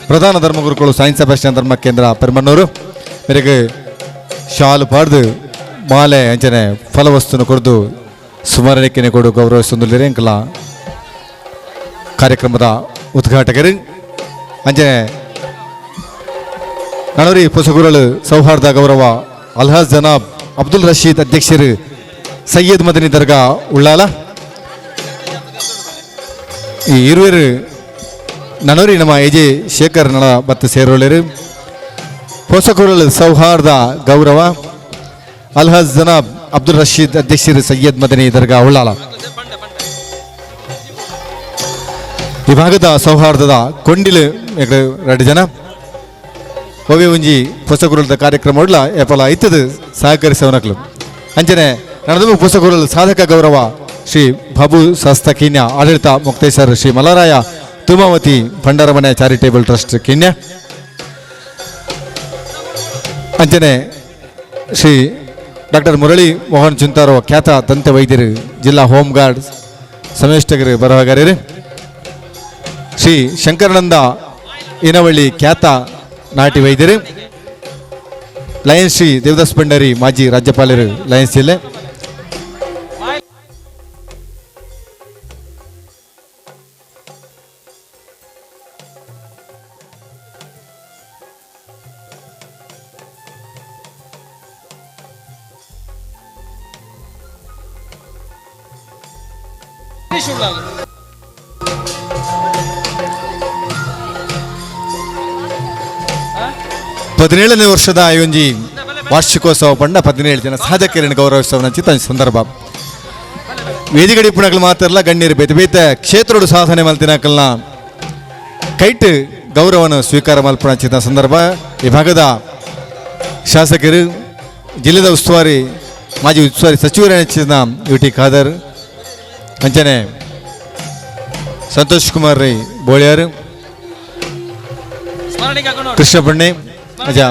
A: ಪ್ರಧಾನ ಧರ್ಮಗುರುಗಳು ಸೈನ್ಸ್ ಸೆಬಾಸ್ಟಿಯನ್ ಧರ್ಮ ಕೇಂದ್ರ ಪೆರ್ಮನ್ನೂರು ಮೇರೆಗೆ ಶಾಲು ಪಾಡ್ದು ಮಾಲೆ ಅಂಚನೆ ಫಲವಸ್ತುನು ಕೊಡ್ದು ಸ್ಮರಣೆಗೆ ಕೊಡು ಗೌರವಿಸುವುದಿಲ್ಲ ಎಂಕಲ ಕಾರ್ಯಕ್ರಮದ ಉದ್ಘಾಟಕರು ಅಂಚನೆ ನಣೂರಿ ಪೊಸಕೂರಲು ಸೌಹಾರ್ದ ಗೌರವ ಅಲ್ಹಾಜ್ ಜನಾಬ್ ಅಬ್ದುಲ್ ರಶೀದ್ ಅಧ್ಯಕ್ಷರು ಸಯ್ಯದ್ ಮದನಿ ದರ್ಗಾ ಉಳ್ಳಾಲ ಈ ಇರುವರು ನನೂರಿ ನಮ್ಮ ಎಜೆ ಶೇಖರ್ ನಳ ಬತ್ತು ಸೇರೋಳರು ಪೊಸಕೂರಲು ಸೌಹಾರ್ದ ಗೌರವ ಅಲ್ಹಾಜ್ ಜನಾಬ್ ಅಬ್ದುಲ್ ರಶೀದ್ ಅಧ್ಯಕ್ಷರು ಸಯ್ಯದ್ ಮದನಿ ದರ್ಗಾ ಉಳ್ಳಾಲ ಈ ಭಾಗದ ಸೌಹಾರ್ದದ ಕೊಂಡಿಲು 2 ಜನ ಒವೆ ಒಂಜಿ ಪೊಸಕೂರಲದ ಕಾರ್ಯಕ್ರಮ ಉಳ್ಳ ಎಪ್ಪಲ ಐತದ ಸಹಕರಿಸವನಕ್ಲು ಅಂಚನೆ ನಡೆದ ಪೊಸಕೂರಲು ಸಾಧಕ ಗೌರವ ಶ್ರೀ ಬಾಬು ಶಾಸ್ತ ಕೀನ್ಯ ಆಡಳಿತ ಮುಕ್ತೇಶ್ವರ ಶ್ರೀ ಮಲರಾಯ ತುಮಾವತಿ ಭಂಡಾರಮನೆ ಚಾರಿಟೇಬಲ್ ಟ್ರಸ್ಟ್ ಕೀನ್ಯ ಅಂಚನೆ ಶ್ರೀ ಡಾಕ್ಟರ್ ಮುರಳಿ ಮೋಹನ್ ಚುಂತಾರೋ ಖ್ಯಾತ ದಂತ ವೈದ್ಯರು ಜಿಲ್ಲಾ ಹೋಮ್ ಗಾರ್ಡ್ ಸಮೇಷ್ಟಕರು ಬರಹಗಾರರು ಶ್ರೀ ಶಂಕರಾನಂದ ಇನವಳ್ಳಿ ಖ್ಯಾತ ನಾಟಿ ವೈದ್ಯರು ಲಯನ್ಸ್ ಶ್ರೀ ದೇವದಾಸ್ ಭಂಡಾರಿ ಮಾಜಿ ರಾಜ್ಯಪಾಲರು ಲಯನ್ಸ್ ಜಿಲ್ಲೆ ಹದಿನೇಳನೇ ವರ್ಷದ ಒಂಜಿ ವಾರ್ಷಿಕೋತ್ಸವ ಪಂಡ 17 ಜನ ಸಾಧಕರನ್ನು ಗೌರವಿಸುವ ಸಂದರ್ಭ ವೇದಿಗಡಿ ಪುಣಗಳು ಮಾತ್ರ ಅಲ್ಲ ಗಣ್ಯರು ಬೇತೆ ಬೇತೆ ಕ್ಷೇತ್ರೋಡು ಸಾಧನೆ ಮಲ್ತಿನಕಲ್ನ ಕೈಟ್ ಗೌರವವನ್ನು ಸ್ವೀಕಾರ ಮಲ್ಪಣಚಿದ ಸಂದರ್ಭ ಈ ಭಾಗದ ಶಾಸಕರು ಜಿಲ್ಲೆದ ಉಸ್ತುವಾರಿ ಮಾಜಿ ಉಸ್ತುವಾರಿ ಸಚಿವರು ಹೆಚ್ಚಿದ UT ಖಾದರ್ ಅಂಚನೆ ಸಂತೋಷ್ ಕುಮಾರ್ ರೈ ಬೋಳ್ಯಾರು ಕೃಷ್ಣ ಬಣ್ಣೆ ಅಜಾ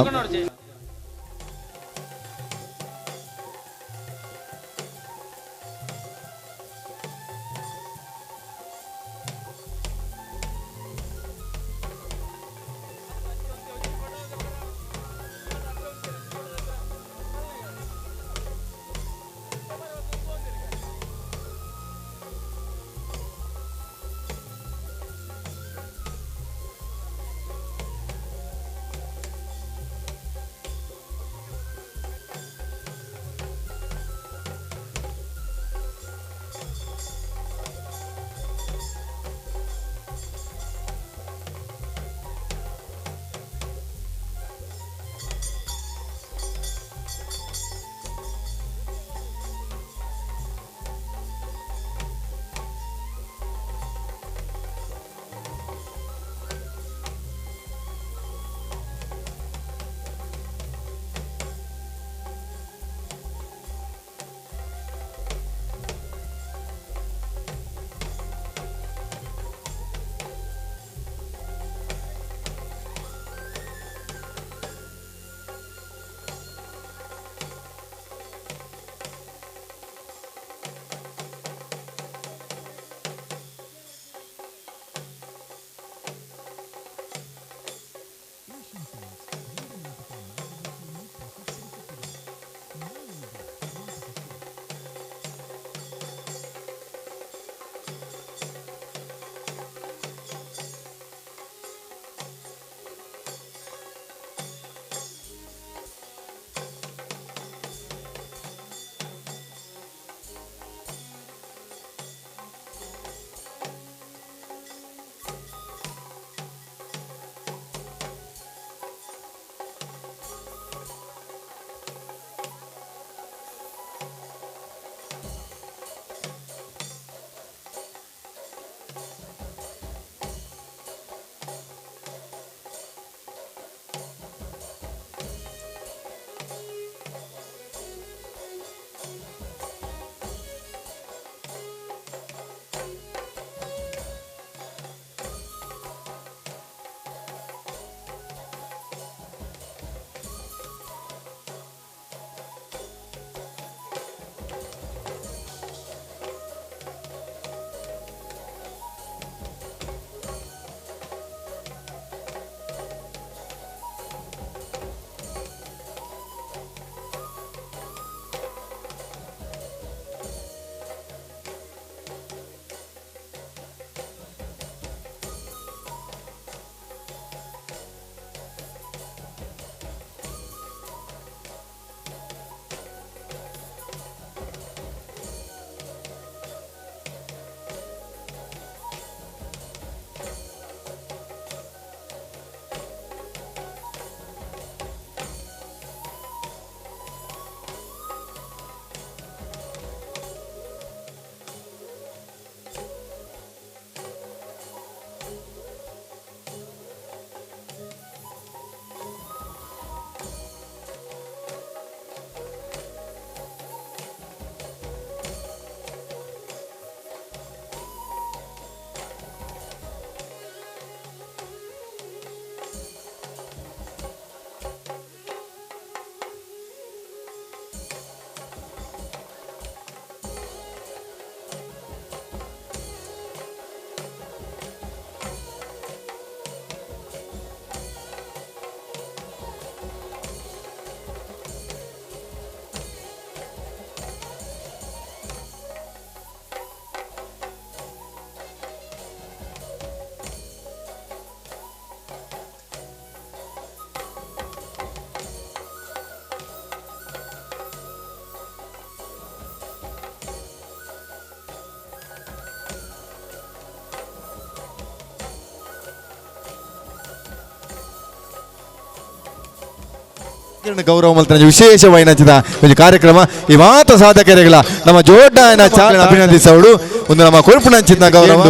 A: ಗೌರವ ಮಲ್ತನ ವಿಶೇಷವಾಯಿನಂಚಿದ ಒಂದು ಕಾರ್ಯಕ್ರಮ ಈ ಮಾತ ಸಾಧಕರಿಗಳ ನಮ್ಮ ಜೋಡ್ಡಾಯನ ಚಾಲನೆ ಅಭಿನಂದಿಸವಳು ಒಂದು ನಮ್ಮ ಕೊಲ್ಪುನಂಚಿನ ಗೌರವ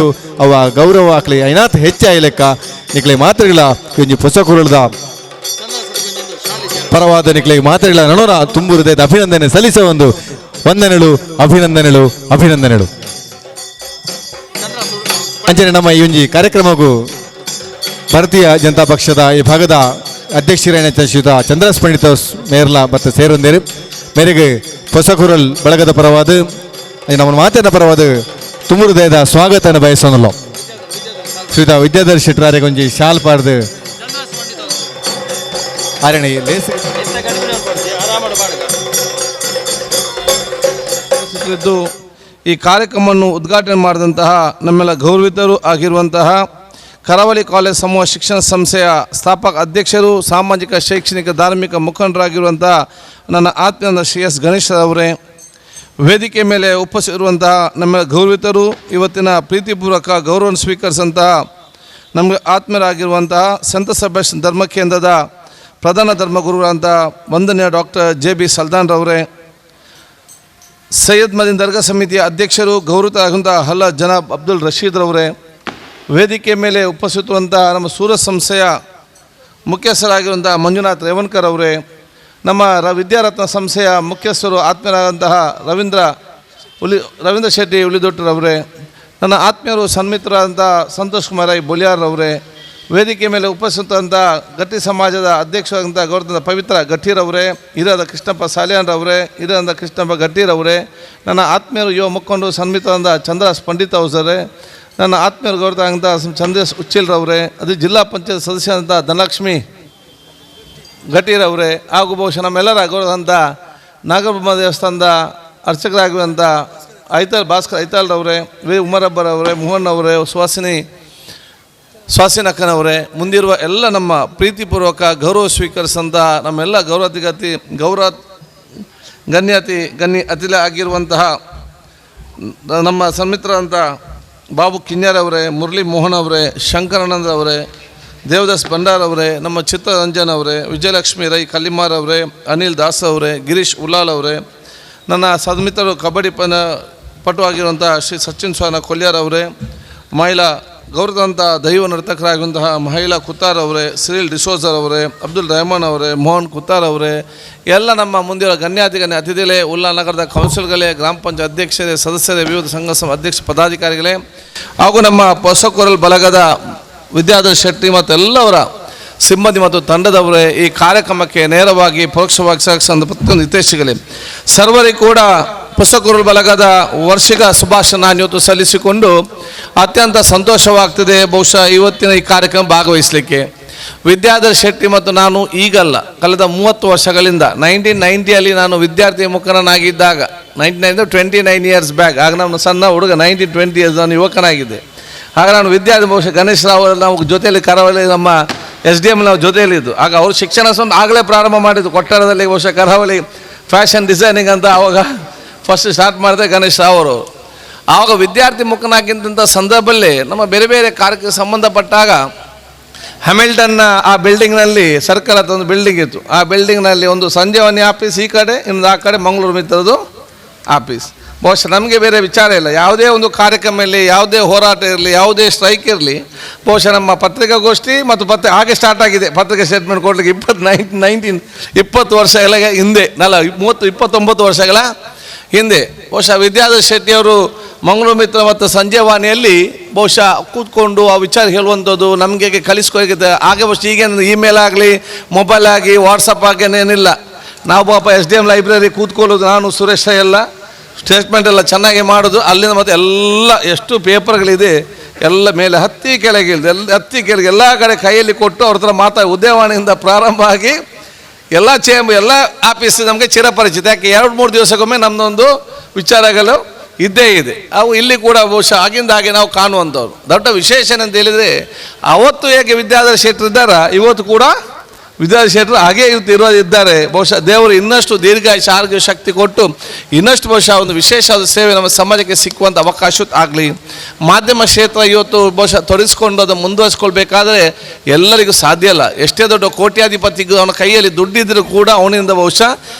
A: ಅವ ಗೌರವ ಆಕ್ಲಿ ಐನಾತ್ ಹೆಚ್ಚಾಯಿ ಲೆಕ್ಕ ನಿಕ್ಲೆ ಮಾತುಗಳ ಒಂದು ಹೊಸ ಕುರುಳದ ಪರವಾದ ನಿಕ್ಲೆ ಮಾತುಗಳ ನಡೋರ ತುಂಬು ಹೃದಯದ ಅಭಿನಂದನೆ ಸಲ್ಲಿಸ ಒಂದು ವಂದನೆಗಳು ಅಭಿನಂದನೆಗಳು ಅಭಿನಂದನೆಗಳು ಅಂಚನೆ ನಮ್ಮ ಈ ಒಂದು ಕಾರ್ಯಕ್ರಮಕ್ಕೂ ಭಾರತೀಯ ಜನತಾ ಪಕ್ಷದ ಈ ಭಾಗದ ಅಧ್ಯಕ್ಷರೇನ ಶ್ರೀಯುತ ಚಂದ್ರಸ್ ಪಂಡಿತ ಮೇರ್ಲ ಮತ್ತು ಸೇರೊಂದೇರು ಮೇರೆಗೆ ಹೊಸಕುರಲ್ ಬಳಗದ ಪರವಾದ ನಮ್ಮ ಮಾತಿನ ಪರವಾದ ತುಂಬ ಹೃದಯದ ಸ್ವಾಗತನ ಬಯಸೋನಲ್ಲ ಶ್ರೀಯುತ ವಿದ್ಯಾಧರ್ ಶೆಟ್ಟರಾರೆ ಕೊಂಚಿ ಶಾಲ್ ಪಾಡ್ದು ಆರಣೆ
G: ಈ ಕಾರ್ಯಕ್ರಮವನ್ನು ಉದ್ಘಾಟನೆ ಮಾಡಿದಂತಹ ನಮ್ಮೆಲ್ಲ ಗೌರವಿತರು ಆಗಿರುವಂತಹ ಕರಾವಳಿ ಕಾಲೇಜ್ ಸಮೂಹ ಶಿಕ್ಷಣ ಸಂಸ್ಥೆಯ ಸ್ಥಾಪಕ ಅಧ್ಯಕ್ಷರು ಸಾಮಾಜಿಕ ಶೈಕ್ಷಣಿಕ ಧಾರ್ಮಿಕ ಮುಖಂಡರಾಗಿರುವಂತಹ ನನ್ನ ಆತ್ಮೀಯ ಶ್ರೀ ಎಸ್ ಗಣೇಶ್ ಅವರೇ, ವೇದಿಕೆ ಮೇಲೆ ಉಪಸ್ಥಿತಿರುವಂತಹ ನಮ್ಮ ಗೌರವಿತರು, ಇವತ್ತಿನ ಪ್ರೀತಿಪೂರ್ವಕ ಗೌರವ ಸ್ವೀಕರಿಸಿದಂತಹ ನಮಗೆ ಆತ್ಮೀಯರಾಗಿರುವಂತಹ ಸಂತ ಸಭೆ ಧರ್ಮ ಕೇಂದ್ರದ ಪ್ರಧಾನ ಧರ್ಮಗುರುಗಳಂಥ ವಂದನೀಯ ಡಾಕ್ಟರ್ JB ಸಲ್ದಾನ್ರವರೇ, ಸೈಯದ್ ಮದೀನ್ ದರ್ಗಾ ಸಮಿತಿಯ ಅಧ್ಯಕ್ಷರು ಗೌರವಿತರಾಗಿರುವಂಥ ಹಲ್ಲ ಜನಾಬ್ ಅಬ್ದುಲ್ ರಶೀದ್ರವರೇ, ವೇದಿಕೆ ಮೇಲೆ ಉಪಸ್ಥಿತರುವಂಥ ನಮ್ಮ ಸೂರತ್ ಸಂಸ್ಥೆಯ ಮುಖ್ಯಸ್ಥರಾಗಿರುವಂಥ ಮಂಜುನಾಥ್ ರೇವಣ್ಕರ್ ಅವರೇ, ನಮ್ಮ ವಿದ್ಯಾರತ್ನ ಸಂಸ್ಥೆಯ ಮುಖ್ಯಸ್ಥರು ಆತ್ಮೀಯರಾದಂತಹ ರವೀಂದ್ರ ಶೆಟ್ಟಿ ಉಳಿದೊಟ್ಟರವರೇ, ನನ್ನ ಆತ್ಮೀಯರು ಸನ್ಮಿತರಾದಂಥ ಸಂತೋಷ್ ಕುಮಾರ್ ಬೊಲಿಯಾರ್ರವರೇ, ವೇದಿಕೆ ಮೇಲೆ ಉಪಸ್ಥಿತಂಥ ಗಟ್ಟಿ ಸಮಾಜದ ಅಧ್ಯಕ್ಷರಾದಂಥ ಗೌರವದ ಪವಿತ್ರ ಗಟ್ಟಿರವರೇ, ಹಿರಿಯರಾದ ಕೃಷ್ಣಪ್ಪ ಸಾಲಿಯಾನ್ರವರೇ, ಹಿರಿಯರಾದ ಕೃಷ್ಣಪ್ಪ ಗಟ್ಟಿರವರೇ, ನನ್ನ ಆತ್ಮೀಯರು ಯುವ ಮುಖಂಡು ಸನ್ಮಿತರಾದ ಚಂದ್ರಸ್ ಪಂಡಿತ್ ಅವರೇ, ನನ್ನ ಆತ್ಮೀಯರು ಗೌರವಾದಂಥ ಚಂದ್ರಸ್ ಉಚ್ಚಿಲ್ರವರೇ, ಅದು ಜಿಲ್ಲಾ ಪಂಚಾಯತ್ ಸದಸ್ಯರಾದಂಥ ಧನಲಕ್ಷ್ಮಿ ಘಟೀರವರೇ, ಹಾಗೂ ಬಹುಶಃ ನಮ್ಮೆಲ್ಲರ ಗೌರವಾದಂಥ ನಾಗಬ್ರಹ್ಮ ದೇವಸ್ಥಾನದ ಅರ್ಚಕರಾಗಿರುವಂಥ ಭಾಸ್ಕರ್ ಐತಾಳ್ರವರೇ, ಉಮರಬ್ಬರವರೇ, ಮೋಹನ್ ಅವರೇ, ಸ್ವಾಸಿನಕ್ಕನವರೇ, ಮುಂದಿರುವ ಎಲ್ಲ ನಮ್ಮ ಪ್ರೀತಿಪೂರ್ವಕ ಗೌರವ ಸ್ವೀಕರಿಸಿದಂಥ ನಮ್ಮೆಲ್ಲ ಗಣ್ಯ ಅತಿಥಿ ಆಗಿರುವಂತಹ ನಮ್ಮ ಸನ್ಮಿತರಾದಂಥ ಬಾಬು ಕಿನ್ಯಾರವರೇ, ಮುರಳಿ ಮೋಹನ್ ಅವರೇ, ಶಂಕರಾನಂದ ಅವರೇ, ದೇವದಾಸ್ ಭಂಡಾರ್ ಅವರೇ, ನಮ್ಮ ಚಿತ್ರರಂಜನ್ ಅವರೇ, ವಿಜಯಲಕ್ಷ್ಮಿ ರೈ ಕಲ್ಲಿಮಾರ್ ಅವರೇ, ಅನಿಲ್ ದಾಸ್ ಅವರೇ, ಗಿರೀಶ್ ಉಲ್ಲಾಲ್ ಅವರೇ, ನನ್ನ ಸನ್ಮಿತರು ಕಬಡ್ಡಿ ಪಟು ಆಗಿರುವಂಥ ಶ್ರೀ ಸಚಿನ್ ಸ್ವಾನ ಕೊಲ್ಯಾರ್ ಅವರೇ, ಮಹಿಳಾ ಗೌರವಾದಂಥ ದೈವ ನರ್ತಕರಾಗಿರುವಂತಹ ಮಹಿಳಾ ಕುತ್ತಾರ್ ಅವರೇ, ಸಿರಿಲ್ ಡಿಸೋಜರ್ ಅವರೇ, ಅಬ್ದುಲ್ ರೆಹಮಾನ್ ಅವರೇ, ಮೋಹನ್ ಕುತ್ತಾರ್ ಅವರೇ, ಎಲ್ಲ ನಮ್ಮ ಮುಂದಿರೋ ಗಣ್ಯ ಅತಿಥಿಗಳೇ, ಉಲ್ಲಾ ನಗರದ ಕೌನ್ಸಿಲ್ಗಳೇ, ಗ್ರಾಮ ಪಂಚಾಯತ್ ಅಧ್ಯಕ್ಷರೇ, ಸದಸ್ಯರೇ, ವಿವಿಧ ಸಂಘ ಅಧ್ಯಕ್ಷ ಪದಾಧಿಕಾರಿಗಳೇ, ಹಾಗೂ ನಮ್ಮ ಹೊಸಕೊರಲ್ ಬಲಗದ ವಿದ್ಯಾಧರ್ ಶೆಟ್ಟಿ ಮತ್ತು ಎಲ್ಲವರ ಸಿಬ್ಬಂದಿ ಮತ್ತು ತಂಡದವರೇ, ಈ ಕಾರ್ಯಕ್ರಮಕ್ಕೆ ನೇರವಾಗಿ ಪರೋಕ್ಷವಾಗಿ ಸಹಕರಿಸಿದ ಪ್ರತಿಯೊಂದು ಹಿತೈಷಿಗಳೇ, ಸರ್ವರಿಗೂ ಕೂಡ ಹೊಸಕೊರಲ್ ಬಲಗದ ವಾರ್ಷಿಕ ಶುಭಾಶಯ ಇವತ್ತು ಸಲ್ಲಿಸಿಕೊಂಡು ಅತ್ಯಂತ ಸಂತೋಷವಾಗ್ತಿದೆ ಬಹುಶಃ ಇವತ್ತಿನ ಈ ಕಾರ್ಯಕ್ರಮ ಭಾಗವಹಿಸಲಿಕ್ಕೆ. ವಿದ್ಯಾಧರ್ ಶೆಟ್ಟಿ ಮತ್ತು ನಾನು ಈಗಲ್ಲ, ಕಳೆದ 30 ವರ್ಷಗಳಿಂದ 1990 ನಾನು ವಿದ್ಯಾರ್ಥಿ ಮುಖಂಡನಾಗಿದ್ದಾಗ 29 ಇಯರ್ಸ್ ಬ್ಯಾಕ್, ಆಗ ನಾನು ಸಣ್ಣ ಹುಡುಗ, 20 ಇಯರ್ಸ್ ನಾನು ಯುವಕನಾಗಿದ್ದೆ. ಆಗ ನಾನು ವಿದ್ಯಾರ್ಥಿ ಬಹುಶಃ ಗಣೇಶ್ ರಾವ್ ನಾವು ಜೊತೆಯಲ್ಲಿ ಕರಾವಳಿ ನಮ್ಮ SDM ನಾವು ಜೊತೆಯಲ್ಲಿದ್ದು, ಆಗ ಅವರು ಶಿಕ್ಷಣ ಆಗಲೇ ಪ್ರಾರಂಭ ಮಾಡಿದ್ದು ಕೊಟ್ಟಾರದಲ್ಲಿ. ಬಹುಶಃ ಕರಾವಳಿ ಫ್ಯಾಷನ್ ಡಿಸೈನಿಂಗ್ ಅಂತ ಆವಾಗ ಫಸ್ಟ್ ಸ್ಟಾರ್ಟ್ ಮಾಡಿದೆ ಗಣೇಶ್ ರಾವ್ ಅವರು. ಆವಾಗ ವಿದ್ಯಾರ್ಥಿ ಮುಖನಾಗಿದ್ದಂಥ ಸಂದರ್ಭದಲ್ಲಿ ನಮ್ಮ ಬೇರೆ ಬೇರೆ ಕಾರ್ಯಕ್ಕೆ ಸಂಬಂಧಪಟ್ಟಾಗ ಹ್ಯಾಮಿಲ್ಟನ್ನ ಆ ಬಿಲ್ಡಿಂಗ್ನಲ್ಲಿ ಸರ್ಕಲ್ ಅಂತ ಒಂದು ಬಿಲ್ಡಿಂಗ್ ಇತ್ತು. ಆ ಬಿಲ್ಡಿಂಗ್ನಲ್ಲಿ ಒಂದು ಸಂಜೀವನಿ ಆಫೀಸ್ ಈ ಕಡೆ, ಇನ್ನೊಂದು ಆ ಕಡೆ ಮಂಗಳೂರು ಮಿತ್ರದ್ದು ಆಫೀಸ್. ಬಹುಶಃ ನಮಗೆ ಬೇರೆ ವಿಚಾರ ಇಲ್ಲ, ಯಾವುದೇ ಒಂದು ಕಾರ್ಯಕ್ರಮ ಇರಲಿ, ಯಾವುದೇ ಹೋರಾಟ ಇರಲಿ, ಯಾವುದೇ ಸ್ಟ್ರೈಕ್ ಇರಲಿ, ಬಹುಶಃ ನಮ್ಮ ಪತ್ರಿಕಾಗೋಷ್ಠಿ ಮತ್ತು ಹಾಗೆ ಸ್ಟಾರ್ಟ್ ಆಗಿದೆ ಪತ್ರಿಕೆ ಸ್ಟೇಟ್ಮೆಂಟ್ ಕೊಡಲಿಕ್ಕೆ 20 ವರ್ಷಗಳ ಹಿಂದೆ, 29 ವರ್ಷಗಳ ಹಿಂದೆ ಬಹುಶಃ ವಿದ್ಯಾಧರ್ ಶೆಟ್ಟಿಯವರು ಮಂಗಳೂರು ಮಿತ್ರ ಮತ್ತು ಸಂಜೀವಾನಿಯಲ್ಲಿ ಬಹುಶಃ ಕೂತ್ಕೊಂಡು ಆ ವಿಚಾರ ಹೇಳುವಂಥದ್ದು ನಮಗೆ ಕಲಿಸ್ಕೊಳ್ತಿದ್ದೆ. ಹಾಗೆ ಬಹುಶಃ ಈಗೇನು ಇಮೇಲ್ ಆಗಲಿ, ಮೊಬೈಲ್ ಆಗಿ, ವಾಟ್ಸಪ್ ಆಗೇನೇನಿಲ್ಲ. ನಾವು ಪಾಪ SDM ಲೈಬ್ರರಿ ಕೂತ್ಕೊಳ್ಳೋದು, ನಾನು ಸುರೇಶ ಎಲ್ಲ ಸ್ಟೇಟ್ಮೆಂಟ್ ಎಲ್ಲ ಚೆನ್ನಾಗಿ ಮಾಡೋದು. ಅಲ್ಲಿಂದ ಮತ್ತು ಎಲ್ಲ ಎಷ್ಟು ಪೇಪರ್ಗಳಿದೆ ಎಲ್ಲ ಮೇಲೆ ಹತ್ತಿ ಕೆಳಗೆ ಎಲ್ಲ ಕಡೆ ಕೈಯಲ್ಲಿ ಕೊಟ್ಟು ಅವ್ರ ಹತ್ರ ಉದ್ಯವಾಣಿಯಿಂದ ಪ್ರಾರಂಭ ಆಗಿ ಎಲ್ಲ ಎಲ್ಲ ಆಫೀಸ್ ನಮಗೆ ಚಿರಪರಿಚಿತ. ಯಾಕೆ 2-3 ದಿವಸಕ್ಕೊಮ್ಮೆ ನಮ್ಮದೊಂದು ವಿಚಾರಗಳು ಇದ್ದೇ ಇದೆ. ಅವು ಇಲ್ಲಿ ಕೂಡ ಬಹುಶಃ ಆಗಿಂದ ಹಾಗೆ ನಾವು ಕಾಣುವಂಥವ್ರು. ದೊಡ್ಡ ವಿಶೇಷ ಅಂತ ಹೇಳಿದರೆ, ಅವತ್ತು ಹೇಗೆ ವಿದ್ಯಾಧರ್ ಶೆಟ್ಟಿ ಇದ್ದಾರ, ಇವತ್ತು ಕೂಡ ವಿದ್ಯಾಧರ ಶೆಟ್ಟರು ಹಾಗೇ ಇದ್ದಾರೆ. ಬಹುಶಃ ದೇವರು ಇನ್ನಷ್ಟು ದೀರ್ಘಾಯುಷ ಆರೋಗ್ಯ ಶಕ್ತಿ ಕೊಟ್ಟು ಇನ್ನಷ್ಟು ಬಹುಶಃ ಒಂದು ವಿಶೇಷವಾದ ಸೇವೆ ನಮ್ಮ ಸಮಾಜಕ್ಕೆ ಸಿಕ್ಕುವಂಥ ಅವಕಾಶ ಆಗಲಿ. ಮಾಧ್ಯಮ ಕ್ಷೇತ್ರ ಇವತ್ತು ಬಹುಶಃ ತೊಡಗಿಸ್ಕೊಂಡು ಅದನ್ನು ಮುಂದುವರಿಸ್ಕೊಳ್ಬೇಕಾದ್ರೆ ಎಲ್ಲರಿಗೂ ಸಾಧ್ಯ ಇಲ್ಲ. ಎಷ್ಟೇ ದೊಡ್ಡ ಕೋಟ್ಯಾಧಿಪತಿಗೂ ಅವನ ಕೈಯಲ್ಲಿ ದುಡ್ಡಿದ್ರೂ ಕೂಡ ಅವನಿಂದ ಬಹುಶಃ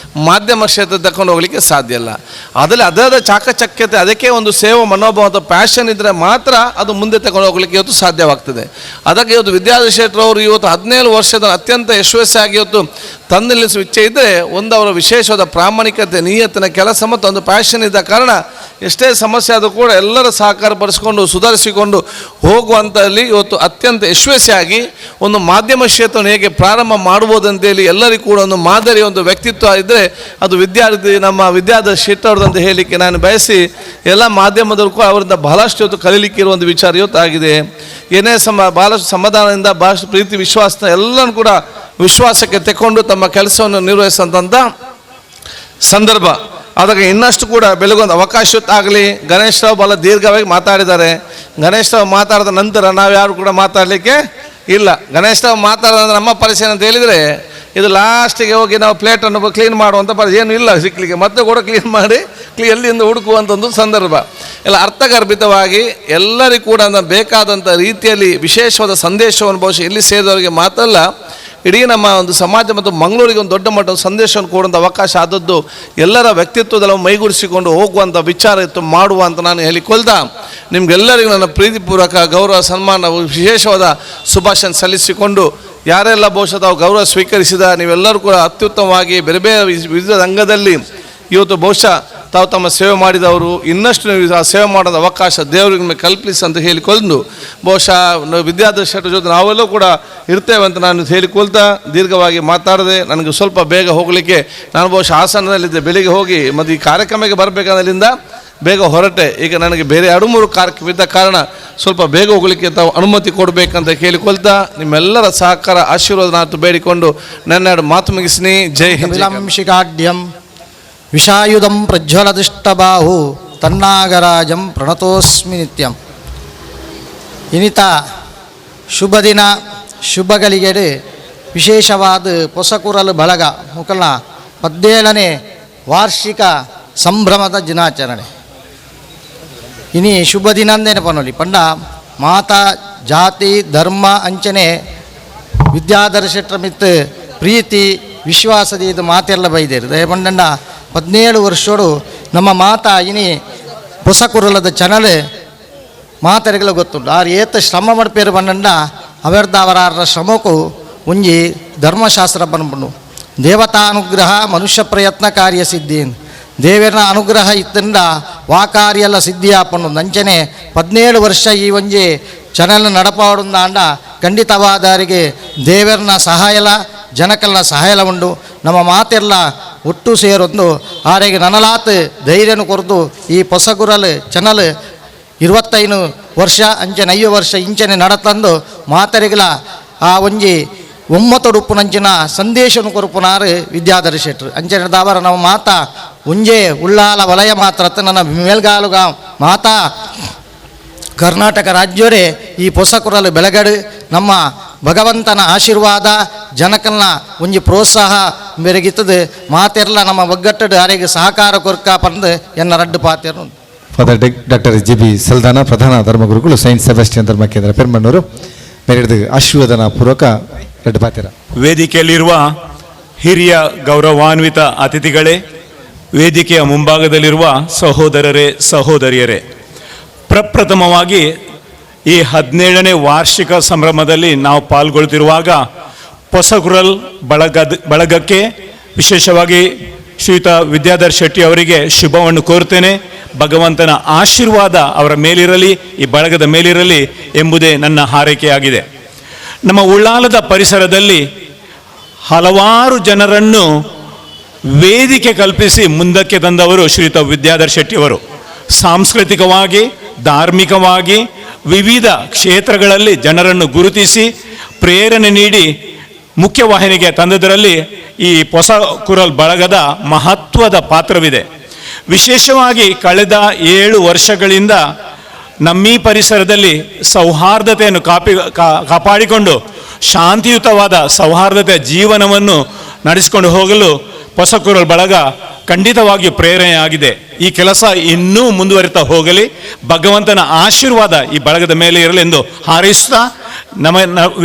G: ಮಾಧ್ಯಮ ಕ್ಷೇತ್ರ ತಗೊಂಡು ಹೋಗಲಿಕ್ಕೆ ಸಾಧ್ಯ ಇಲ್ಲ. ಅದರಲ್ಲಿ ಅದರ ಚಾಕಚಕ್ಯತೆ, ಅದಕ್ಕೆ ಒಂದು ಸೇವಾ ಮನೋಭಾವ ಅಥವಾ ಪ್ಯಾಷನ್ ಇದ್ದರೆ ಮಾತ್ರ ಅದು ಮುಂದೆ ತಗೊಂಡು ಹೋಗ್ಲಿಕ್ಕೆ ಇವತ್ತು ಸಾಧ್ಯವಾಗ್ತದೆ. ಅದಕ್ಕೆ ಇವತ್ತು ವಿದ್ಯಾಧರ ಶೆಟ್ಟರು ಅವರು ಇವತ್ತು 17 ವರ್ಷದ ಅತ್ಯಂತ ಯಶಸ್ವಿಯಾಗಿ ಇವತ್ತು ತಂದು ನಿಲ್ಲಿಸುವ ಇಚ್ಛೆ ಇದ್ದರೆ, ಒಂದು ಅವರ ವಿಶೇಷವಾದ ಪ್ರಾಮಾಣಿಕತೆ, ನಿಯತ್ತಿನ ಕೆಲಸ ಮತ್ತು ಒಂದು ಪ್ಯಾಷನ್ ಇದ್ದ ಕಾರಣ ಎಷ್ಟೇ ಸಮಸ್ಯೆ ಆದರೂ ಕೂಡ ಎಲ್ಲರ ಸಹಕಾರ ಪಡಿಸಿಕೊಂಡು ಸುಧಾರಿಸಿಕೊಂಡು ಹೋಗುವಂಥಲ್ಲಿ ಇವತ್ತು ಅತ್ಯಂತ ಯಶಸ್ವಿಯಾಗಿ ಒಂದು ಮಾಧ್ಯಮ ಕ್ಷೇತ್ರವನ್ನು ಹೇಗೆ ಪ್ರಾರಂಭ ಮಾಡ್ಬೋದು ಅಂತೇಳಿ ಎಲ್ಲರಿಗೂ ಕೂಡ ಒಂದು ಮಾದರಿ ಒಂದು ವ್ಯಕ್ತಿತ್ವ ಇದ್ದರೆ ಅದು ನಮ್ಮ ವಿದ್ಯಾಧರ ಶೆಟ್ಟರು ಅಂತ ಹೇಳಲಿಕ್ಕೆ ನಾನು ಬಯಸಿ, ಎಲ್ಲ ಮಾಧ್ಯಮದವರು ಕೂಡ ಅವರಿಂದ ಬಹಳಷ್ಟು ಇವತ್ತು ಕಲೀಲಿಕ್ಕೆ ಇರುವ ಒಂದು ವಿಚಾರ ಇವತ್ತು ಆಗಿದೆ. ಏನೇ ಬಹಳಷ್ಟು ಸಮಾಧಾನದಿಂದ ಬಹಳಷ್ಟು ಪ್ರೀತಿ ವಿಶ್ವಾಸ ಎಲ್ಲನೂ ಕೂಡ ವಿಶ್ವಾಸಕ್ಕೆ ತೆಕ್ಕೊಂಡು ತಮ್ಮ ಕೆಲಸವನ್ನು ನಿರ್ವಹಿಸುವಂಥ ಸಂದರ್ಭ. ಅದಕ್ಕೆ ಇನ್ನಷ್ಟು ಕೂಡ ಬೆಳಗೊಂದು ಅವಕಾಶ ಆಗಲಿ. ಗಣೇಶ್ ರಾವ್ ಬಹಳ ದೀರ್ಘವಾಗಿ ಮಾತಾಡಿದ್ದಾರೆ. ಗಣೇಶ್ ರಾವ್ ಮಾತಾಡಿದ ನಂತರ ನಾವು ಯಾರು ಕೂಡ ಮಾತಾಡಲಿಕ್ಕೆ ಇಲ್ಲ. ಗಣೇಶ್ ರಾವ್ ಮಾತಾಡೋದಂದ್ರೆ ನಮ್ಮ ಪರಿಚಯ ಅಂತ ಹೇಳಿದರೆ ಇದು ಲಾಸ್ಟಿಗೆ ಹೋಗಿ ನಾವು ಪ್ಲೇಟನ್ನು ಕ್ಲೀನ್ ಮಾಡುವಂಥ ಏನು ಇಲ್ಲ ಸಿಕ್ಕಲಿಕ್ಕೆ, ಮತ್ತೆ ಕೂಡ ಕ್ಲೀನ್ ಮಾಡಿ ಎಲ್ಲಿಂದ ಹುಡುಕುವಂಥ ಒಂದು ಸಂದರ್ಭ. ಎಲ್ಲ ಅರ್ಥಗರ್ಭಿತವಾಗಿ ಎಲ್ಲರಿಗೂ ಕೂಡ ಬೇಕಾದಂಥ ರೀತಿಯಲ್ಲಿ ವಿಶೇಷವಾದ ಸಂದೇಶವನ್ನು ಬಹುಶಃ ಇಲ್ಲಿ ಸೇರಿದವರಿಗೆ ಮಾತಲ್ಲ, ಇಡೀ ನಮ್ಮ ಒಂದು ಸಮಾಜ ಮತ್ತು ಮಂಗಳೂರಿಗೆ ಒಂದು ದೊಡ್ಡ ಮಟ್ಟದ ಸಂದೇಶವನ್ನು ಕೊಡುವಂಥ ಅವಕಾಶ ಆದದ್ದು ಎಲ್ಲರ ವ್ಯಕ್ತಿತ್ವದಲ್ಲಿ ಮೈಗೂಡಿಸಿಕೊಂಡು ಹೋಗುವಂಥ ವಿಚಾರ ಇತ್ತು ಮಾಡುವ ಅಂತ ನಾನು ಹೇಳಿಕೊಳ್ತಾ, ನಿಮಗೆಲ್ಲರಿಗೂ ನನ್ನ ಪ್ರೀತಿಪೂರ್ವಕ ಗೌರವ ಸನ್ಮಾನ ವಿಶೇಷವಾದ ಶುಭಾಶಯ ಸಲ್ಲಿಸಿಕೊಂಡು, ಯಾರೆಲ್ಲ ಬಹುಶಃ ತಾವು ಗೌರವ ಸ್ವೀಕರಿಸಿದ ನೀವೆಲ್ಲರೂ ಕೂಡ ಅತ್ಯುತ್ತಮವಾಗಿ ಬೇರೆ ಬೇರೆ ವಿವಿಧ ರಂಗದಲ್ಲಿ ಇವತ್ತು ಬಹುಶಃ ತಾವು ತಮ್ಮ ಸೇವೆ ಮಾಡಿದವರು ಇನ್ನಷ್ಟು ನೀವು ಆ ಸೇವೆ ಮಾಡೋದು ಅವಕಾಶ ದೇವರಿಗೆ ಕಲ್ಪಿಸಿ ಅಂತ ಹೇಳಿಕೊಂಡು, ಬಹುಶಃ ವಿದ್ಯಾಧರ ಶೆಟ್ಟರ ಜೊತೆ ನಾವೆಲ್ಲೂ ಕೂಡ ಇರ್ತೇವೆ ಅಂತ ನಾನು ಹೇಳಿಕೊಳ್ತಾ ದೀರ್ಘವಾಗಿ ಮಾತಾಡದೆ ನನಗೆ ಸ್ವಲ್ಪ ಬೇಗ ಹೋಗಲಿಕ್ಕೆ, ನಾನು ಬಹುಶಃ ಹಾಸನದಲ್ಲಿದ್ದೆ, ಬೆಳಿಗ್ಗೆ ಹೋಗಿ ಮತ್ತು ಈ ಕಾರ್ಯಕ್ರಮಕ್ಕೆ ಬರಬೇಕಾದ್ರಿಂದ ಬೇಗ ಹೊರಟೆ. ಈಗ ನನಗೆ ಬೇರೆ 2-3 ಕಾರ್ಯಕ್ರಮ ಇದ್ದ ಕಾರಣ ಸ್ವಲ್ಪ ಬೇಗ ಹೋಗಲಿಕ್ಕೆ ತಾವು ಅನುಮತಿ ಕೊಡಬೇಕಂತ ಕೇಳಿಕೊಳ್ತಾ ನಿಮ್ಮೆಲ್ಲರ ಸಹಕಾರ ಆಶೀರ್ವಾದ ನಾನು ಬೇಡಿಕೊಂಡು ನನ್ನ ಮಾತು ಮುಗಿಸ್ನಿ. ಜೈ ಹಿಂದ್.
C: ವಿಲಂಶಿಕಾಢ್ಯಂ ವಿಷಾಯುಧಂ ಪ್ರಜ್ವಲದಿಷ್ಟಬಾಹು ತನ್ನಾಗರಾಜಂ ಪ್ರಣತೋಸ್ಮಿ ನಿತ್ಯಂ. ಇನಿತ ಶುಭ ದಿನ ಶುಭಗಳಿಗೆಡೆ ವಿಶೇಷವಾದ ಪೊಸಕುರಲು ಬಳಗ ಮುಕಲ್ನ 17ನೇ ವಾರ್ಷಿಕ ಸಂಭ್ರಮದ ದಿನಾಚರಣೆ. ಇನಿ ಶುಭ ದಿನ ಅಂದೇನೆ ಪನೋಲಿ ಪಂಡ ಮಾತಾ ಜಾತಿ ಧರ್ಮ ಅಂಚನೆ ವಿದ್ಯಾಧರ ಶೆಟ್ಟರ ಮಿತ್ ಪ್ರೀತಿ ವಿಶ್ವಾಸದ ಇದು ಮಾತೆಲ್ಲ ಬೈದೇರು ದಯಪಂಡ 17 ವರ್ಷೋಡು ನಮ್ಮ ಮಾತಾ ಇನಿ ಪೊಸಕುರಲದ ಚಾನಲ್ ಮಾತರಿಗಳು ಗೊತ್ತುಂಟು. ಆರು ಏತ ಶ್ರಮ ಮಡ್ಪೇರು ಬಂಡ ಅವರ ಶ್ರಮಕ್ಕೂ ಒಂಜಿ ಧರ್ಮಶಾಸ್ತ್ರ ಬಂದ್ಬಿಡು ದೇವತಾನುಗ್ರಹ ಮನುಷ್ಯ ಪ್ರಯತ್ನ ಕಾರ್ಯ ಸಿದ್ಧಿ ದೇವರ ಅನುಗ್ರಹ ಇತ್ತಂದ ವಾಕಾರ್ಯ ಎಲ್ಲ ಸಿದ್ಧಿಯಾಪಣ್ಣು ನಂಚನೆ 17 ವರ್ಷ ಈ ಒಂಜಿ ಚಾನಲ್ ನಡಪಾಡುಂದ ಅಂಡ ಖಂಡಿತವಾದರಿಗೆ ದೇವರನ್ನ ಸಹಾಯಲ ಜನಕಲ್ನ ಸಹಾಯಲ ಉಂಡು. ನಮ್ಮ ಮಾತೆಲ್ಲ ಒಟ್ಟು ಸೇರೊಂದು ಆರೆಗೆ ನನಲಾತ್ ಧೈರ್ಯನು ಕೊರದು ಈ ಪೊಸಗುರಲ್ ಚಾನಲ್ 25 ವರ್ಷ ಅಂಚನೆ 5 ವರ್ಷ ಇಂಚನೆ ನಡತಂದು ಮಾತರಿಗಳ ಆ ಒಂಜಿ ಒಮ್ಮತೊಡುಪ್ಪು ನಂಚಿನ ಸಂದೇಶನು ಕೊರುಪುನಾರು ವಿದ್ಯಾಧರ ಶೆಟ್ಟರು ಅಂಚನೆ ದಾವರ ನಾವು ಮಾತಾ ಉಂಜೆ ಉಳ್ಳಾಲ ವಲಯ ಮಾತ್ರ ನನ್ನ ಮೇಲ್ಗಾಲುಗ ಮಾತಾ ಕರ್ನಾಟಕ ರಾಜ್ಯವರೇ ಈ ಪೊಸಕುರಲು ಬೆಳಗಡು ನಮ್ಮ ಭಗವಂತನ ಆಶೀರ್ವಾದ ಜನಕಲ್ನ ಒಂಜಿ ಪ್ರೋತ್ಸಾಹ ಮೆರಗಿತ್ತದು ಮಾತೆರ್ಲ ನಮ್ಮ ಒಗ್ಗಟ್ಟು ಯಾರಿಗೆ ಸಹಕಾರ ಕೊರ್ಕ ಪಂದು ಎನ್ನ ರಡ್ಡು ಪಾತೆರು.
A: ಫಾದರ್ ಡಾಕ್ಟರ್ JB ಸಲ್ದಾನ ಪ್ರಧಾನ ಧರ್ಮಗುರುಗಳು ಸೈಂಟ್ ಸೆಬಾಸ್ಟಿಯನ್ ಧರ್ಮ ಕೇಂದ್ರ ಪೆರ್ಮಣ್ಣೂರು ಮೇರೆಡಿದು ಆಶೀರ್ವಾದನ ಪೂರ್ವಕ ರಡ್ಡು ಪಾತೆರ.
H: ವೇದಿಕೆಯಲ್ಲಿರುವ ಹಿರಿಯ ಗೌರವಾನ್ವಿತ ಅತಿಥಿಗಳೇ, ವೇದಿಕೆಯ ಮುಂಭಾಗದಲ್ಲಿರುವ ಸಹೋದರರೇ ಸಹೋದರಿಯರೇ, ಪ್ರಪ್ರಥಮವಾಗಿ ಈ 17ನೇ ವಾರ್ಷಿಕ ಸಂಭ್ರಮದಲ್ಲಿ ನಾವು ಪಾಲ್ಗೊಳ್ತಿರುವಾಗ ಪೊಸಗುರಲ್ ಬಳಗಕ್ಕೆ ವಿಶೇಷವಾಗಿ ಶ್ರೀಯುತ ವಿದ್ಯಾಧರ ಶೆಟ್ಟಿ ಅವರಿಗೆ ಶುಭವನ್ನು ಕೋರ್ತೇನೆ. ಭಗವಂತನ ಆಶೀರ್ವಾದ ಅವರ ಮೇಲಿರಲಿ, ಈ ಬಳಗದ ಮೇಲಿರಲಿ ಎಂಬುದೇ ನನ್ನ ಹಾರೈಕೆಯಾಗಿದೆ. ನಮ್ಮ ಉಳ್ಳಾಲದ ಪರಿಸರದಲ್ಲಿ ಹಲವಾರು ಜನರನ್ನು ವೇದಿಕೆ ಕಲ್ಪಿಸಿ ಮುಂದಕ್ಕೆ ತಂದವರು ಶ್ರೀಯುತ ವಿದ್ಯಾಧರ ಶೆಟ್ಟಿಯವರು. ಸಾಂಸ್ಕೃತಿಕವಾಗಿ, ಧಾರ್ಮಿಕವಾಗಿ ವಿವಿಧ ಕ್ಷೇತ್ರಗಳಲ್ಲಿ ಜನರನ್ನು ಗುರುತಿಸಿ ಪ್ರೇರಣೆ ನೀಡಿ ಮುಖ್ಯವಾಹಿನಿಗೆ ತಂದದರಲ್ಲಿ ಈ ಪೊಸಕುರಲ್ ಬಳಗದ ಮಹತ್ವದ ಪಾತ್ರವಿದೆ. ವಿಶೇಷವಾಗಿ ಕಳೆದ 7 ವರ್ಷಗಳಿಂದ ನಮ್ಮೀ ಪರಿಸರದಲ್ಲಿ ಸೌಹಾರ್ದತೆಯನ್ನು ಕಾಪಾಡಿಕೊಂಡು ಶಾಂತಿಯುತವಾದ ಸೌಹಾರ್ದತೆಯ ಜೀವನವನ್ನು ನಡೆಸಿಕೊಂಡು ಹೋಗಲು ಹೊಸಕೂರಲ್ ಬಳಗ ಖಂಡಿತವಾಗಿ ಪ್ರೇರಣೆಯಾಗಿದೆ. ಈ ಕೆಲಸ ಇನ್ನೂ ಮುಂದುವರಿತಾ ಹೋಗಲಿ, ಭಗವಂತನ ಆಶೀರ್ವಾದ ಈ ಬಳಗದ ಮೇಲೆ ಇರಲೆಂದು ಹಾರೈಸುತ್ತಾ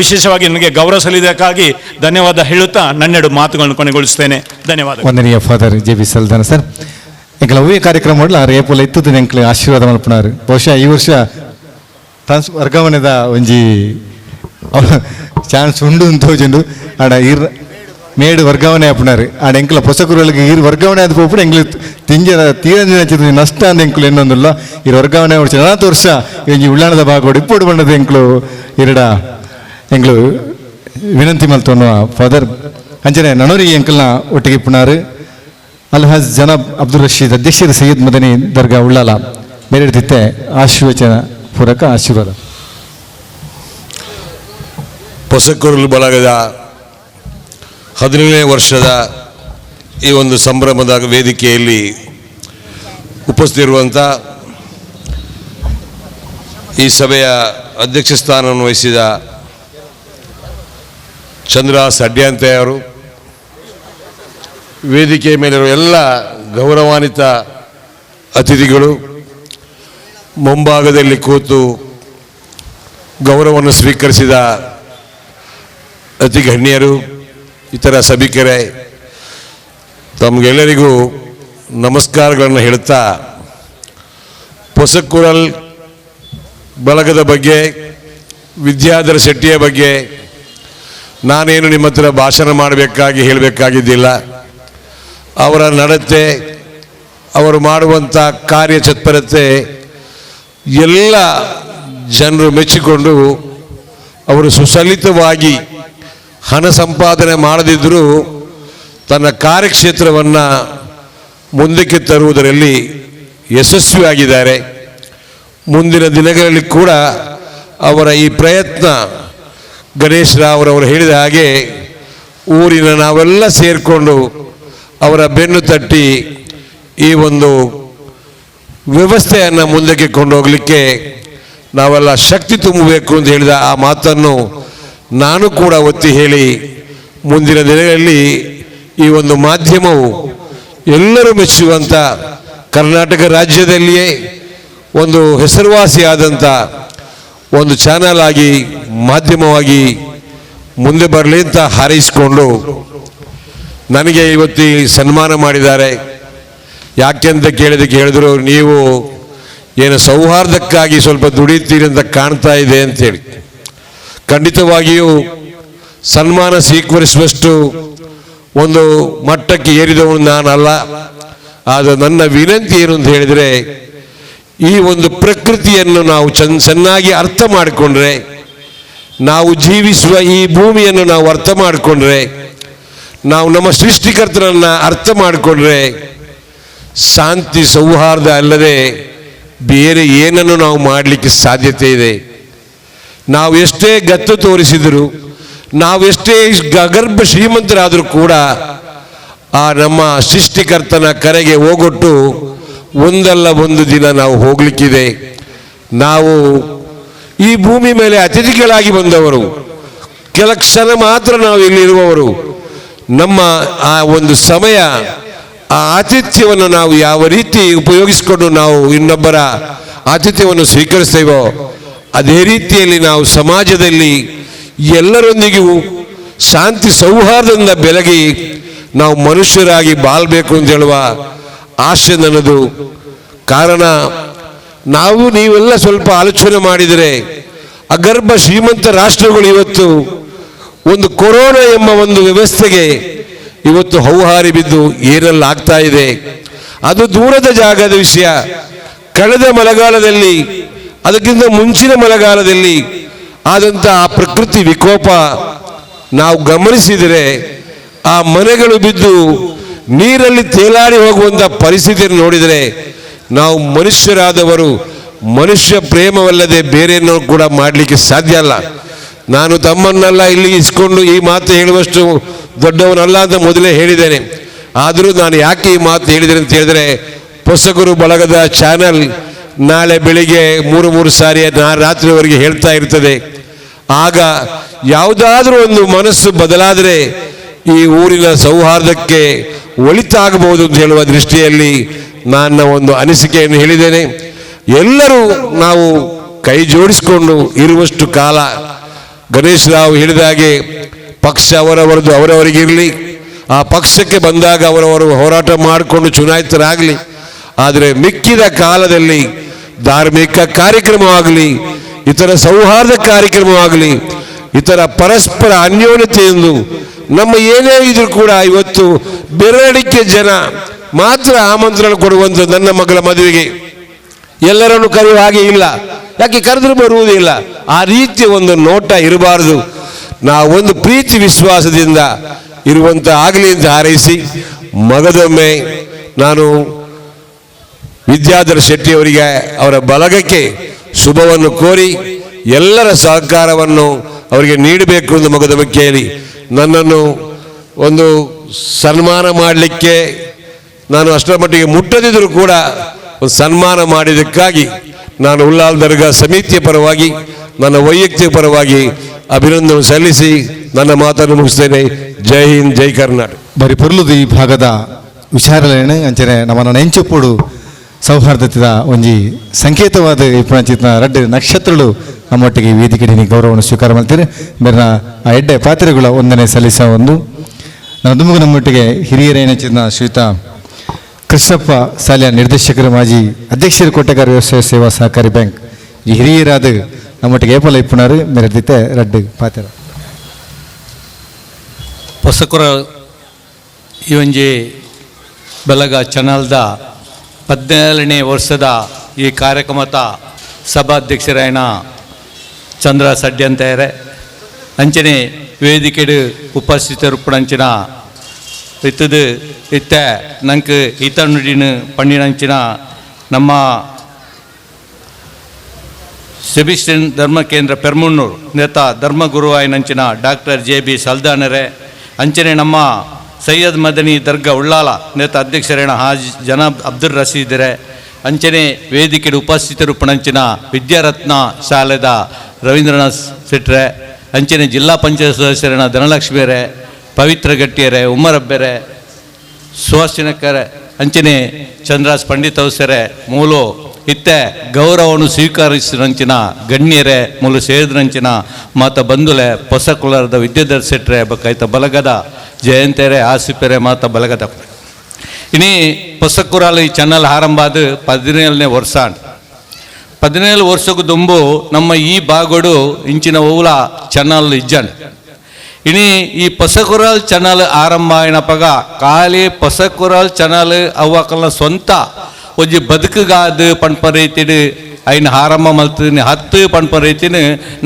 H: ವಿಶೇಷವಾಗಿ ನನಗೆ ಗೌರವ ಸಲ್ಲಿದ್ದಕ್ಕಾಗಿ ಧನ್ಯವಾದ ಹೇಳುತ್ತಾ ನನ್ನೆರಡು ಮಾತುಗಳನ್ನು ಕೊನೆಗೊಳಿಸುತ್ತೇನೆ. ಧನ್ಯವಾದ.
A: ವಂದನೀಯ ಫಾದರ್ JB ಸಲ್ದಾನ ಸರ್. ಎಂಕಲ ಹೂವಿನ ಕಾರ್ಯಕ್ರಮ ಮಾಡಲ ರೇಪುಲ ಇತ್ತು ಎಂಕಲ ಆಶೀರ್ವಾದ ಮಲ್ಪನಾರು. ಬಹುಶಃ ಈ ವರ್ಷ ವರ್ಗಾವಣೆದ ಒಂಜಿ ಚಾನ್ಸ್ ಉಂಡು ತೋಜುಂಡು ಆಡ ಮೇಡು ವರ್ಗಾವಣೆ ಆಪುನಾರು. ಆಡ ಎಂಕಲ ಹೊಸಕೂರಲ್ಲಿಗೆ ಈ ವರ್ಗಾವಣೆ ಆದ ಹೋಗ್ಬಿಟ್ಟು ಎಂಗ್ಲು ತಿಂಜರ ತೀರಂಜಿನ ನಷ್ಟ ಅಂದ ಎಂಕ್ಲು ಇನ್ನೊಂದಿಲ್ಲ ಈ ವರ್ಗಾವಣೆ ವರ್ಷ 4 ವರ್ಷ ಈ ಉಳ್ಳಾಣದ ಭಾಗ ಇಪ್ಪಡು ಬಣ್ಣದ ಎಂಕ್ಲು ಎರಡ ಎಂಗ್ಲು ವಿನಂತಿ ಮಲ್ತೋನು ಫಾದರ್ ಅಂಚನೆ ನನೋರಿ ಎಂಕಲ್ನ ಒಟ್ಟಿಗೆ ಪುನಾರು. ಅಲ್ಹಾಜ್ ಜನಾಬ್ ಅಬ್ದುಲ್ ರಶೀದ್ ಅಧ್ಯಕ್ಷರು ಸೈಯದ್ ಮದನಿ ದರ್ಗಾ ಉಳ್ಳಾಲ ಬೇರೆ ತಿತ್ತೆ ಆಶೀರ್ವಚನ ಪೂರಕ ಆಶೀರ್ವಾದ.
I: ಹೊಸಕೂರಲ್ ಬಳಗದ 17ನೇ ವರ್ಷದ ಈ ಒಂದು ಸಂಭ್ರಮದ ವೇದಿಕೆಯಲ್ಲಿ ಉಪಸ್ಥಿತಿರುವಂಥ ಈ ಸಭೆಯ ಅಧ್ಯಕ್ಷ ಸ್ಥಾನವನ್ನು ವಹಿಸಿದ ಚಂದ್ರ ಸಡ್ಯಾಂತೆಯವರು, ವೇದಿಕೆಯ ಮೇಲಿರುವ ಎಲ್ಲ ಗೌರವಾನ್ವಿತ ಅತಿಥಿಗಳು, ಮುಂಭಾಗದಲ್ಲಿ ಕೂತು ಗೌರವವನ್ನು ಸ್ವೀಕರಿಸಿದ ಅತಿ ಗಣ್ಯರು, ಇತರ ಸಭಿಕರೇ, ತಮಗೆಲ್ಲರಿಗೂ ನಮಸ್ಕಾರಗಳನ್ನು ಹೇಳುತ್ತಾ ಹೊಸಕೂರಲ್ ಬಳಗದ ಬಗ್ಗೆ, ವಿದ್ಯಾಧರ ಶೆಟ್ಟಿಯ ಬಗ್ಗೆ ನಾನೇನು ನಿಮ್ಮ ಹತ್ರ ಭಾಷಣ ಹೇಳಬೇಕಾಗಿದ್ದಿಲ್ಲ. ಅವರ ನಡತೆ, ಅವರು ಮಾಡುವಂಥ ಕಾರ್ಯತತ್ಪರತೆ ಎಲ್ಲ ಜನರು ಮೆಚ್ಚಿಕೊಂಡು ಅವರು ಸುಸಲಿತವಾಗಿ ಹಣ ಸಂಪಾದನೆ ಮಾಡದಿದ್ದರೂ ತನ್ನ ಕಾರ್ಯಕ್ಷೇತ್ರವನ್ನು ಮುಂದಕ್ಕೆ ತರುವುದರಲ್ಲಿ ಯಶಸ್ವಿಯಾಗಿದ್ದಾರೆ. ಮುಂದಿನ ದಿನಗಳಲ್ಲಿ ಕೂಡ ಅವರ ಈ ಪ್ರಯತ್ನ, ಗಣೇಶ್ ರಾವ್ ಅವರು ಹೇಳಿದ ಹಾಗೆ ಊರಿನ ನಾವೆಲ್ಲ ಸೇರಿಕೊಂಡು ಅವರ ಬೆನ್ನು ತಟ್ಟಿ ಈ ಒಂದು ವ್ಯವಸ್ಥೆಯನ್ನು ಮುಂದಕ್ಕೆ ಕೊಂಡೋಗಲಿಕ್ಕೆ ನಾವೆಲ್ಲ ಶಕ್ತಿ ತುಂಬಬೇಕು ಅಂತ ಹೇಳಿದ ಆ ಮಾತನ್ನು ನಾನು ಕೂಡ ಒತ್ತಿ ಹೇಳಿ, ಮುಂದಿನ ದಿನಗಳಲ್ಲಿ ಈ ಒಂದು ಮಾಧ್ಯಮವು ಎಲ್ಲರೂ ಮೆಚ್ಚುವಂಥ ಕರ್ನಾಟಕ ರಾಜ್ಯದಲ್ಲಿಯೇ ಒಂದು ಹೆಸರುವಾಸಿಯಾದಂಥ ಒಂದು ಚಾನಲ್ ಆಗಿ, ಮಾಧ್ಯಮವಾಗಿ ಮುಂದೆ ಬರಲಿ ಅಂತ ಹಾರೈಸಿಕೊಂಡು ನನಗೆ ಇವತ್ತು ಸನ್ಮಾನ ಮಾಡಿದ್ದಾರೆ. ಯಾಕೆಂತ ಹೇಳಿದ್ರು, ನೀವು ಏನು ಸೌಹಾರ್ದಕ್ಕಾಗಿ ಸ್ವಲ್ಪ ದುಡಿತೀರಿ ಅಂತ ಕಾಣ್ತಾ ಇದೆ ಅಂತೇಳಿ. ಖಂಡಿತವಾಗಿಯೂ ಸನ್ಮಾನ ಸ್ವೀಕರಿಸುವಷ್ಟು ಒಂದು ಮಟ್ಟಕ್ಕೆ ಏರಿದವನು ನಾನಲ್ಲ. ಆದರೆ ನನ್ನ ವಿನಂತಿ ಏನು ಅಂತ ಹೇಳಿದರೆ, ಈ ಒಂದು ಪ್ರಕೃತಿಯನ್ನು ನಾವು ಚೆನ್ನಾಗಿ ಅರ್ಥ ಮಾಡಿಕೊಂಡ್ರೆ, ನಾವು ಜೀವಿಸುವ ಈ ಭೂಮಿಯನ್ನು ನಾವು ಅರ್ಥ ಮಾಡಿಕೊಂಡ್ರೆ, ನಾವು ನಮ್ಮ ಸೃಷ್ಟಿಕರ್ತರನ್ನು ಅರ್ಥ ಮಾಡಿಕೊಂಡ್ರೆ, ಶಾಂತಿ ಸೌಹಾರ್ದ ಅಲ್ಲದೆ ಬೇರೆ ಏನನ್ನು ನಾವು ಮಾಡಲಿಕ್ಕೆ ಸಾಧ್ಯತೆ ಇದೆ. ನಾವು ಎಷ್ಟೇ ಗತ್ತು ತೋರಿಸಿದರೂ, ನಾವು ಎಷ್ಟೇ ಗರ್ಭ ಶ್ರೀಮಂತರಾದರೂ ಕೂಡ ಆ ನಮ್ಮ ಸೃಷ್ಟಿಕರ್ತನ ಕರೆಗೆ ಹೋಗೊಟ್ಟು ಒಂದಲ್ಲ ಒಂದು ದಿನ ನಾವು ಹೋಗ್ಲಿಕ್ಕಿದೆ. ನಾವು ಈ ಭೂಮಿ ಮೇಲೆ ಅತಿಥಿಗಳಾಗಿ ಬಂದವರು, ಕೆಲ ಕ್ಷಣ ಮಾತ್ರ ನಾವು ಇಲ್ಲಿರುವವರು. ನಮ್ಮ ಆ ಒಂದು ಸಮಯ, ಆ ಆತಿಥ್ಯವನ್ನು ನಾವು ಯಾವ ರೀತಿ ಉಪಯೋಗಿಸಿಕೊಂಡು ನಾವು ಇನ್ನೊಬ್ಬರ ಆತಿಥ್ಯವನ್ನು ಸ್ವೀಕರಿಸ್ತೇವೋ, ಅದೇ ರೀತಿಯಲ್ಲಿ ನಾವು ಸಮಾಜದಲ್ಲಿ ಎಲ್ಲರೊಂದಿಗೂ ಶಾಂತಿ ಸೌಹಾರ್ದದಿಂದ ಬೆಳಗಿ ನಾವು ಮನುಷ್ಯರಾಗಿ ಬಾಳ್ಬೇಕು ಅಂತ ಹೇಳುವ ಆಶೆ ನನ್ನದು. ಕಾರಣ, ನಾವು ನೀವೆಲ್ಲ ಸ್ವಲ್ಪ ಆಲೋಚನೆ ಮಾಡಿದರೆ, ಅಗರ್ಭ ಶ್ರೀಮಂತ ರಾಷ್ಟ್ರಗಳು ಇವತ್ತು ಒಂದು ಕೊರೋನಾ ಎಂಬ ಒಂದು ವ್ಯವಸ್ಥೆಗೆ ಇವತ್ತು ಹೌಹಾರಿ ಬಿದ್ದು ಏನೆಲ್ಲ ಆಗ್ತಾ ಇದೆ, ಅದು ದೂರದ ಜಾಗದ ವಿಷಯ. ಕಳೆದ ಮಳೆಗಾಲದಲ್ಲಿ, ಅದಕ್ಕಿಂತ ಮುಂಚಿನ ಮಳೆಗಾಲದಲ್ಲಿ ಆದಂಥ ಆ ಪ್ರಕೃತಿ ವಿಕೋಪ ನಾವು ಗಮನಿಸಿದರೆ, ಆ ಮನೆಗಳು ಬಿದ್ದು ನೀರಲ್ಲಿ ತೇಲಾಡಿ ಹೋಗುವಂಥ ಪರಿಸ್ಥಿತಿಯನ್ನು ನೋಡಿದರೆ, ನಾವು ಮನುಷ್ಯರಾದವರು ಮನುಷ್ಯ ಪ್ರೇಮವಲ್ಲದೆ ಬೇರೆಯನ್ನು ಕೂಡ ಮಾಡಲಿಕ್ಕೆ ಸಾಧ್ಯ ಅಲ್ಲ. ನಾನು ತಮ್ಮನ್ನೆಲ್ಲ ಇಲ್ಲಿ ಇಸ್ಕೊಂಡು ಈ ಮಾತು ಹೇಳುವಷ್ಟು ದೊಡ್ಡವನಲ್ಲ ಅಂತ ಮೊದಲೇ ಹೇಳಿದ್ದೇನೆ. ಆದರೂ ನಾನು ಯಾಕೆ ಈ ಮಾತು ಹೇಳಿದ್ದೇನೆ ಅಂತ ಹೇಳಿದರೆ, ಹೊಸಕೂರು ಬಳಗದ ಚಾನಲ್ ನಾಳೆ ಬೆಳಿಗ್ಗೆ 3 ಸಾರಿ ರಾತ್ರಿವರೆಗೆ ಹೇಳ್ತಾ ಇರ್ತದೆ. ಆಗ ಯಾವುದಾದ್ರೂ ಒಂದು ಮನಸ್ಸು ಬದಲಾದರೆ ಈ ಊರಿನ ಸೌಹಾರ್ದಕ್ಕೆ ಒಳಿತಾಗಬಹುದು ಅಂತ ಹೇಳುವ ದೃಷ್ಟಿಯಲ್ಲಿ ನನ್ನ ಒಂದು ಅನಿಸಿಕೆಯನ್ನು ಹೇಳಿದ್ದೇನೆ. ಎಲ್ಲರೂ ನಾವು ಕೈ ಜೋಡಿಸಿಕೊಂಡು ಇರುವಷ್ಟು ಕಾಲ ಗಣೇಶ್ ರಾವ್ ಹೇಳಿದ ಹಾಗೆ ಪಕ್ಷ ಅವರವರದು ಅವರವರಿಗಿರಲಿ, ಆ ಪಕ್ಷಕ್ಕೆ ಬಂದಾಗ ಅವರವರು ಹೋರಾಟ ಮಾಡಿಕೊಂಡು ಚುನಾಯಿತರಾಗಲಿ. ಆದರೆ ಮಿಕ್ಕಿದ ಕಾಲದಲ್ಲಿ ಧಾರ್ಮಿಕ ಕಾರ್ಯಕ್ರಮವಾಗಲಿ, ಇತರ ಸೌಹಾರ್ದ ಕಾರ್ಯಕ್ರಮವಾಗಲಿ, ಇತರ ಪರಸ್ಪರ ಅನ್ಯೋನ್ಯತೆಯನ್ನು ನಮ್ಮ ಏನೇ ಇದ್ರೂ ಕೂಡ ಇವತ್ತು ಬೆರಳಿಕೆ ಜನ ಮಾತ್ರ ಆಮಂತ್ರಣ ಕೊಡುವಂಥ ನನ್ನ ಮಗಳ ಮದುವೆಗೆ ಎಲ್ಲರನ್ನು ಕರೆಯುವ ಹಾಗೆ ಇಲ್ಲ, ಯಾಕೆ ಕರೆದರೂ ಬರುವುದಿಲ್ಲ. ಆ ರೀತಿಯ ಒಂದು ನೋಟ ಇರಬಾರದು. ನಾವೊಂದು ಪ್ರೀತಿ ವಿಶ್ವಾಸದಿಂದ ಇರುವಂಥ ಆಗಲಿ ಅಂತ ಹಾರೈಸಿ ಮಗದೊಮ್ಮೆ ನಾನು ವಿದ್ಯಾಧರ ಶೆಟ್ಟಿ ಅವರಿಗೆ ಅವರ ಬಲಗಕ್ಕೆ ಶುಭವನ್ನು ಕೋರಿ ಎಲ್ಲರ ಸಹಕಾರವನ್ನು ಅವರಿಗೆ ನೀಡಬೇಕು ಎಂದು ಮಗದೊಮ್ಮೆ ಕೇಳಿ ನನ್ನನ್ನು ಒಂದು ಸನ್ಮಾನ ಮಾಡಲಿಕ್ಕೆ ನಾನು ಅಷ್ಟರ ಮಟ್ಟಿಗೆ ಮುಟ್ಟದಿದ್ದರೂ ಕೂಡ ಒಂದು ಸನ್ಮಾನ ಮಾಡಿದ್ದಕ್ಕಾಗಿ ನಾನು ಉಲ್ಲಾಲ್ ದರ್ಗಾ ಸಮಿತಿಯ ಪರವಾಗಿ ನನ್ನ ವೈಯಕ್ತಿಕ ಪರವಾಗಿ ಅಭಿನಂದನೆ ಸಲ್ಲಿಸಿ ನನ್ನ ಮಾತನ್ನು ಮುಗಿಸ್ತೇನೆ. ಜೈ ಹಿಂದ್, ಜೈ ಕರ್ನಾಟಕ.
A: ಬರೀ ಪೊರ್ಲುದು ಈ ಭಾಗದ ವಿಚಾರಲೇನೆ ಅಂಚನೆ ನಮ್ಮನ್ನು ನೆಂಚುಪ್ಪುಡು ಸೌಹಾರ್ದತೆದ ಒಂಜಿ ಸಂಕೇತವಾದ ಇಪ್ಪುನಂಚಿನ ರಡ್ಡು ನಕ್ಷತ್ರಗಳು ನಮ್ಮೊಟ್ಟಿಗೆ ವೇದಿಕೆ ಗೌರವವನ್ನು ಸ್ವೀಕಾರ ಮಾಡ್ತೀರಿ. ಬೇರೆ ಆ ಎಡ್ಡೆ ಪಾತ್ರೆಗಳ ಒಂದನೇ ಸಲ್ಲಿಸ ಒಂದು ನನ್ನ ದುಮ್ಮಗ ನಮ್ಮೊಟ್ಟಿಗೆ ಹಿರಿಯರೇನಚಿನ ಶ್ರೀಯುತ ಕೃಷ್ಣಪ್ಪ ಶಾಲೆಯ ನಿರ್ದೇಶಕರು, ಮಾಜಿ ಅಧ್ಯಕ್ಷರು, ಕೋಟೆಗಾರ ವ್ಯವಸಾಯ ಸೇವಾ ಸಹಕಾರಿ ಬ್ಯಾಂಕ್ ಈ ಹಿರಿಯರಾದ ನಮ್ಮೊಟ್ಟಿಗೆ ಏಪಲ ಇಪ್ಪುನಾರು ಮೆರೆದಿತ್ತೆ ರಡ್ಡು ಪಾತ್ರ
J: ಹೊಸಕುರ ಈ ಒಂಜಿ ಬೆಳಗ ಚಾನಲ್ದ 17ನೇ ವರ್ಷದ ಈ ಕಾರ್ಯಕ್ರಮದ ಸಭಾಧ್ಯಕ್ಷರಾಯಣ ಚಂದ್ರ ಸಡ್ಡಿ ಅಂತಾರೆ ಅಂಚನೆ ವೇದಿಕೆಡು ಉಪಸ್ಥಿತರುಪ್ಪುನಂಚಿನ ಇತ್ತದು ಇತ್ತ ನಂಗೆ ಈತ ನುಡಿನ ಪಂಡಿನಂಚಿನ ನಮ್ಮ ಸೆಬಿಸ್ಟಿನ್ ಧರ್ಮ ಕೇಂದ್ರ ಪೆರ್ಮುನ್ನೂರು ನೇತ ಧರ್ಮಗುರುವಾಯಿನಂಚಿನ ಡಾಕ್ಟರ್ JB ಸಲ್ದಾನರೆ ಅಂಚನೆ ನಮ್ಮ ಸೈಯದ್ ಮದನಿ ದರ್ಗಾ ಉಳ್ಳಾಲ ನೇತ ಅಧ್ಯಕ್ಷರೇಣ ಹಾಜ್ ಜನಾಬ್ ಅಬ್ದುಲ್ ರಸೀದರೆ ಅಂಚನೆ ವೇದಿಕೆಡು ಉಪಸ್ಥಿತರುಪ್ಪುನಂಚಿನ ವಿದ್ಯಾರತ್ನ ಶಾಲೆದ ರವೀಂದ್ರನಾಥ್ ಶೆಟ್ರೆ ಅಂಚನೆ ಜಿಲ್ಲಾ ಪಂಚಾಯತ್ ಸದಸ್ಯರೇಣ ಧನಲಕ್ಷ್ಮಿಯರೇ, ಪವಿತ್ರ ಗಟ್ಟಿಯರೇ, ಉಮ್ಮರಬ್ಬೆರೆ, ಸುಹಾಸಿನಕ್ಕರೆ ಅಂಚನೆ ಚಂದ್ರಾಸ್ ಪಂಡಿತ್ ಅವಸರೆ ಮೂಲು ಇತ್ತೆ ಗೌರವವನ್ನು ಸ್ವೀಕರಿಸಿದಂಚಿನ ಗಣ್ಯರೇ ಮೂಲು ಸೇರಿದಂಚಿನ ಮಾತ ಬಂಧುಲೆ ಹೊಸ ಕುಲರದ ವಿದ್ಯಾಧರ್ ಶೆಟ್ರೆ ಬಕಾಯ್ತ ಬಲಗದ ಜಯಂತರೇ ಆಸಿಫೆರೆ ಮಾತ ಬಲಗದ ಇನಿ ಹೊಸ ಕುರಾಲ ಈ ಚಾನಲ್ ಆರಂಭ ಆದ 17ನೇ ವರ್ಷ 17 ವರ್ಷಕ್ಕೂ ದುಂಬು ನಮ್ಮ ಈ ಬಾಗೋಡು ಇಂಚಿನ ಓಲ ಚಾನಲ್ ಇಜ್ಜನ್ ಇನಿ ಈ ಪಸಕುರಾಲ್ ಚಾನಲ್ ಆರಂಭ ಏನಪ್ಪಗ ಖಾಲಿ ಪಸಕುರಾಲ್ ಚಾನಲ್ ಅವಕಲ್ನ ಸ್ವಂತ ಒಂಜಿ ಬದುಕುಗಾದ ಪಣ್ಪ ರೈತಿಡು ಐನ ಆರಂಭ ಮಲ್ತೀನಿ 10 ಪಣ್ಪ ರೈತಿನ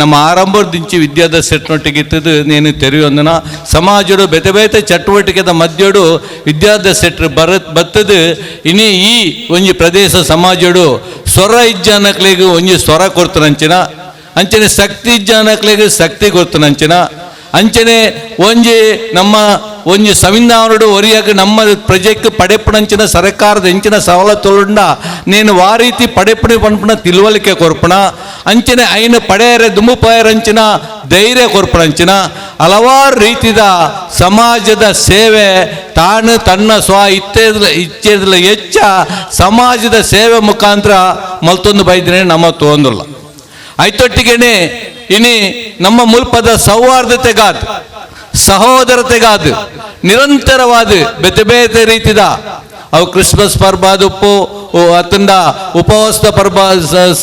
J: ನಮ್ಮ ಆರಂಭದಿಂಚಿ ವಿದ್ಯಾಧರ್ ಶೆಟ್ನೊಟ್ಟಿಗೆ ಇತ್ತದು ನೇನು ತೆರೆಯೊಂದನ ಸಮಾಜಡು ಬೇತೆ ಬೇತೆ ಚಟುವಟಿಕೆದ ಮಧ್ಯಡು ವಿದ್ಯಾಧರ್ ಶೆಟ್ರು ಬತ್ತದು ಇನಿ ಈ ಒಂಜಿ ಪ್ರದೇಶ ಸಮಾಜಡು ಸ್ವರ ಇಜ್ಜಾನಕ್ಲೆಗೆ ಒಂಜಿ ಸ್ವರ ಕೊಡ್ತನಂಚಿನ ಅಂಚನೆ ಶಕ್ತಿ ಇಜ್ಜಾನಕ್ಲೆಗೆ ಶಕ್ತಿ ಕೊಡ್ತನಂಚಿನ ಅಂಚನೆ ಒಂಜಿ ನಮ್ಮ ಒಂಜಿ ಸಂವಿಧಾನಡು ಒರಿಯಾಗ ನಮ್ಮ ಪ್ರಜೆಕ್ಕೆ ಪಡೆಪಣಂಚಿನ ಸರ್ಕಾರದ ಹೆಂಚಿನ ಸವಲತ್ತುಂಡ ನೇನು ಆ ರೀತಿ ಪಡೆಪಣಿ ಪಂಪಣ ತಿಳುವಳಿಕೆ ಕೊರ್ಪಣ ಅಂಚನೆ ಐನ ಪಡೆಯರೆ ದುಂಬುಪಾಯರಂಚಿನ ಧೈರ್ಯ ಕೊರ್ಪಣಂಚಿನ ಹಲವಾರು ರೀತಿದ ಸಮಾಜದ ಸೇವೆ ತಾನು ತನ್ನ ಇಚ್ಛೆದಲ ಹೆಚ್ಚ ಸಮಾಜದ ಸೇವೆ ಮುಖಾಂತರ ಮಲ್ತೊಂದು ಬೈದ್ರೆ ನಮ್ಮ ತೋಂದಿಲ್ಲ ಐತೊಟ್ಟಿಗೆನೆ ಇನಿ ನಮ್ಮ ಮುಲ್ಪದ ಸೌಹಾರ್ದತೆಗಾದ ಸಹೋದರತೆಗಾದ ನಿರಂತರವಾದ ಬೇತೆ ಬೇತೆ ರೀತಿದ ಅವು ಕ್ರಿಸ್ಮಸ್ ಪರ್ಬಾದುಪ್ಪು ಅತಂದ ಉಪವಾಸದ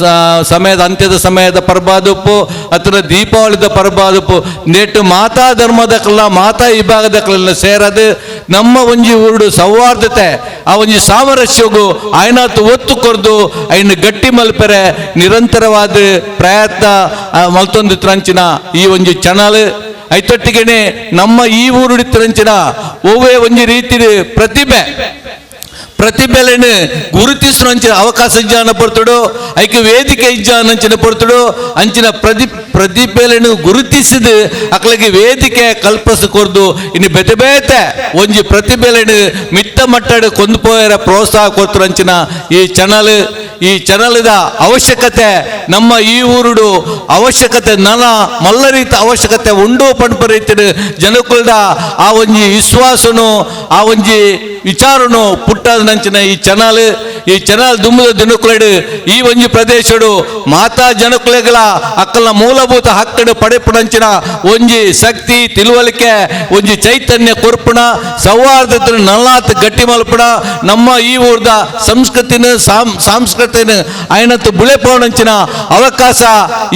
J: ಸಮಯದ ಅಂತ್ಯದ ಸಮಯದ ಪರ್ಬಾದುಪ್ಪು ಅಥವಾ ದೀಪಾವಳಿದ ಪರ್ಬಾದುಪ್ಪು ನೆಟ್ಟು ಮಾತಾ ಧರ್ಮದಕ್ಕೆಲ್ಲ ಮಾತಾ ವಿಭಾಗದಕ್ಕೆಲ್ಲ ಸೇರದು ನಮ್ಮ ಒಂಜಿ ಊರುಡು ಸೌಹಾರ್ದತೆ ಆ ಒಂಜಿ ಸಾಮರಸ್ಯಗೂ ಆಯ್ನಾತು ಒತ್ತು ಕೊರ್ದು ಐನ ಗಟ್ಟಿ ಮಲ್ಪೆರೆ ನಿರಂತರವಾದ ಪ್ರಯತ್ನ ಮಲ್ತೊಂದಿತ್ರಂಚಿನ ಈ ಒಂಜಿ ಚಾನಲ್ ಐತೊಟ್ಟಿಗೆನೆ ನಮ್ಮ ಈ ಊರುಡಿತ್ರಂಚಿನ ಓವೇ ಒಂಜಿ ರೀತಿ ಪ್ರತಿಭೆ ಪ್ರತಿಭೆలను గుర్తించిన అవకాశం ఇచ్చాన పడుతుడు ఐకి వేదిక ఇచ్చానంచిన పడుతుడు అంచిన ಪ್ರತಿಭೆలను ಗುರುತಿಸಿದ ಅಕ್ಲಗೆ ವೇದಿಕೆ ಕಲ್ಪಿಸಕೊರ್ದು ಇನ್ನು ಬೆತೆ ಬೇತೆ ಒಂಜಿ ಪ್ರತಿಭೆలను ಮಿತ್ತ ಮಟ್ಟಡ ಕೊಂದುಪೋಯರ ಪ್ರೋತ್ಸಾಹ ಕೊಡ್ತರು ಅಂಚಿನ ಈ ಚಾನಲ್ದ ಅವಶ್ಯಕತೆ ನಮ್ಮ ಈ ಊರುಡು ಅವಶ್ಯಕತೆ ಮಲ್ಲ ರೀತಿ ಅವಶ್ಯಕತೆ ಉಂಡು ಪಂಪ ರೀತಿಯ ಜನಕುಲ್ದ ಆ ಒಂಜಿ ವಿಶ್ವಾಸನು ಆ ಒಂಜಿ ವಿಚಾರನು ಪುಟ್ಟದ ನಂಚಿನ ಈ ಚಾನಲ್ ದುಂಬದ ದಿನಕುಲಡು ಈ ಒಂಜಿ ಪ್ರದೇಶಡು ಮಾತಾ ಜನಕುಲೆಗಳ ಅಕ್ಕಲ ಮೂಲಭೂತ ಹಕ್ಕಡು ಪಡೆಪುಣಂಚಿನ ಒಂಜಿ ಶಕ್ತಿ ತಿಳುವಳಿಕೆ ಒಂಜಿ ಚೈತನ್ಯ ಕೊರ್ಪುಣ ಸೌಹಾರ್ದತೆ ನಲ್ಲಾತ್ ಗಟ್ಟಿ ಮಲ್ಪುಣ ನಮ್ಮ ಈ ಊರ್ದ ಸಂಸ್ಕೃತಿನ ಆಯ್ನತ್ತು ಬುಳೆಪೋಣಂಚಿನ ಅವಕಾಶ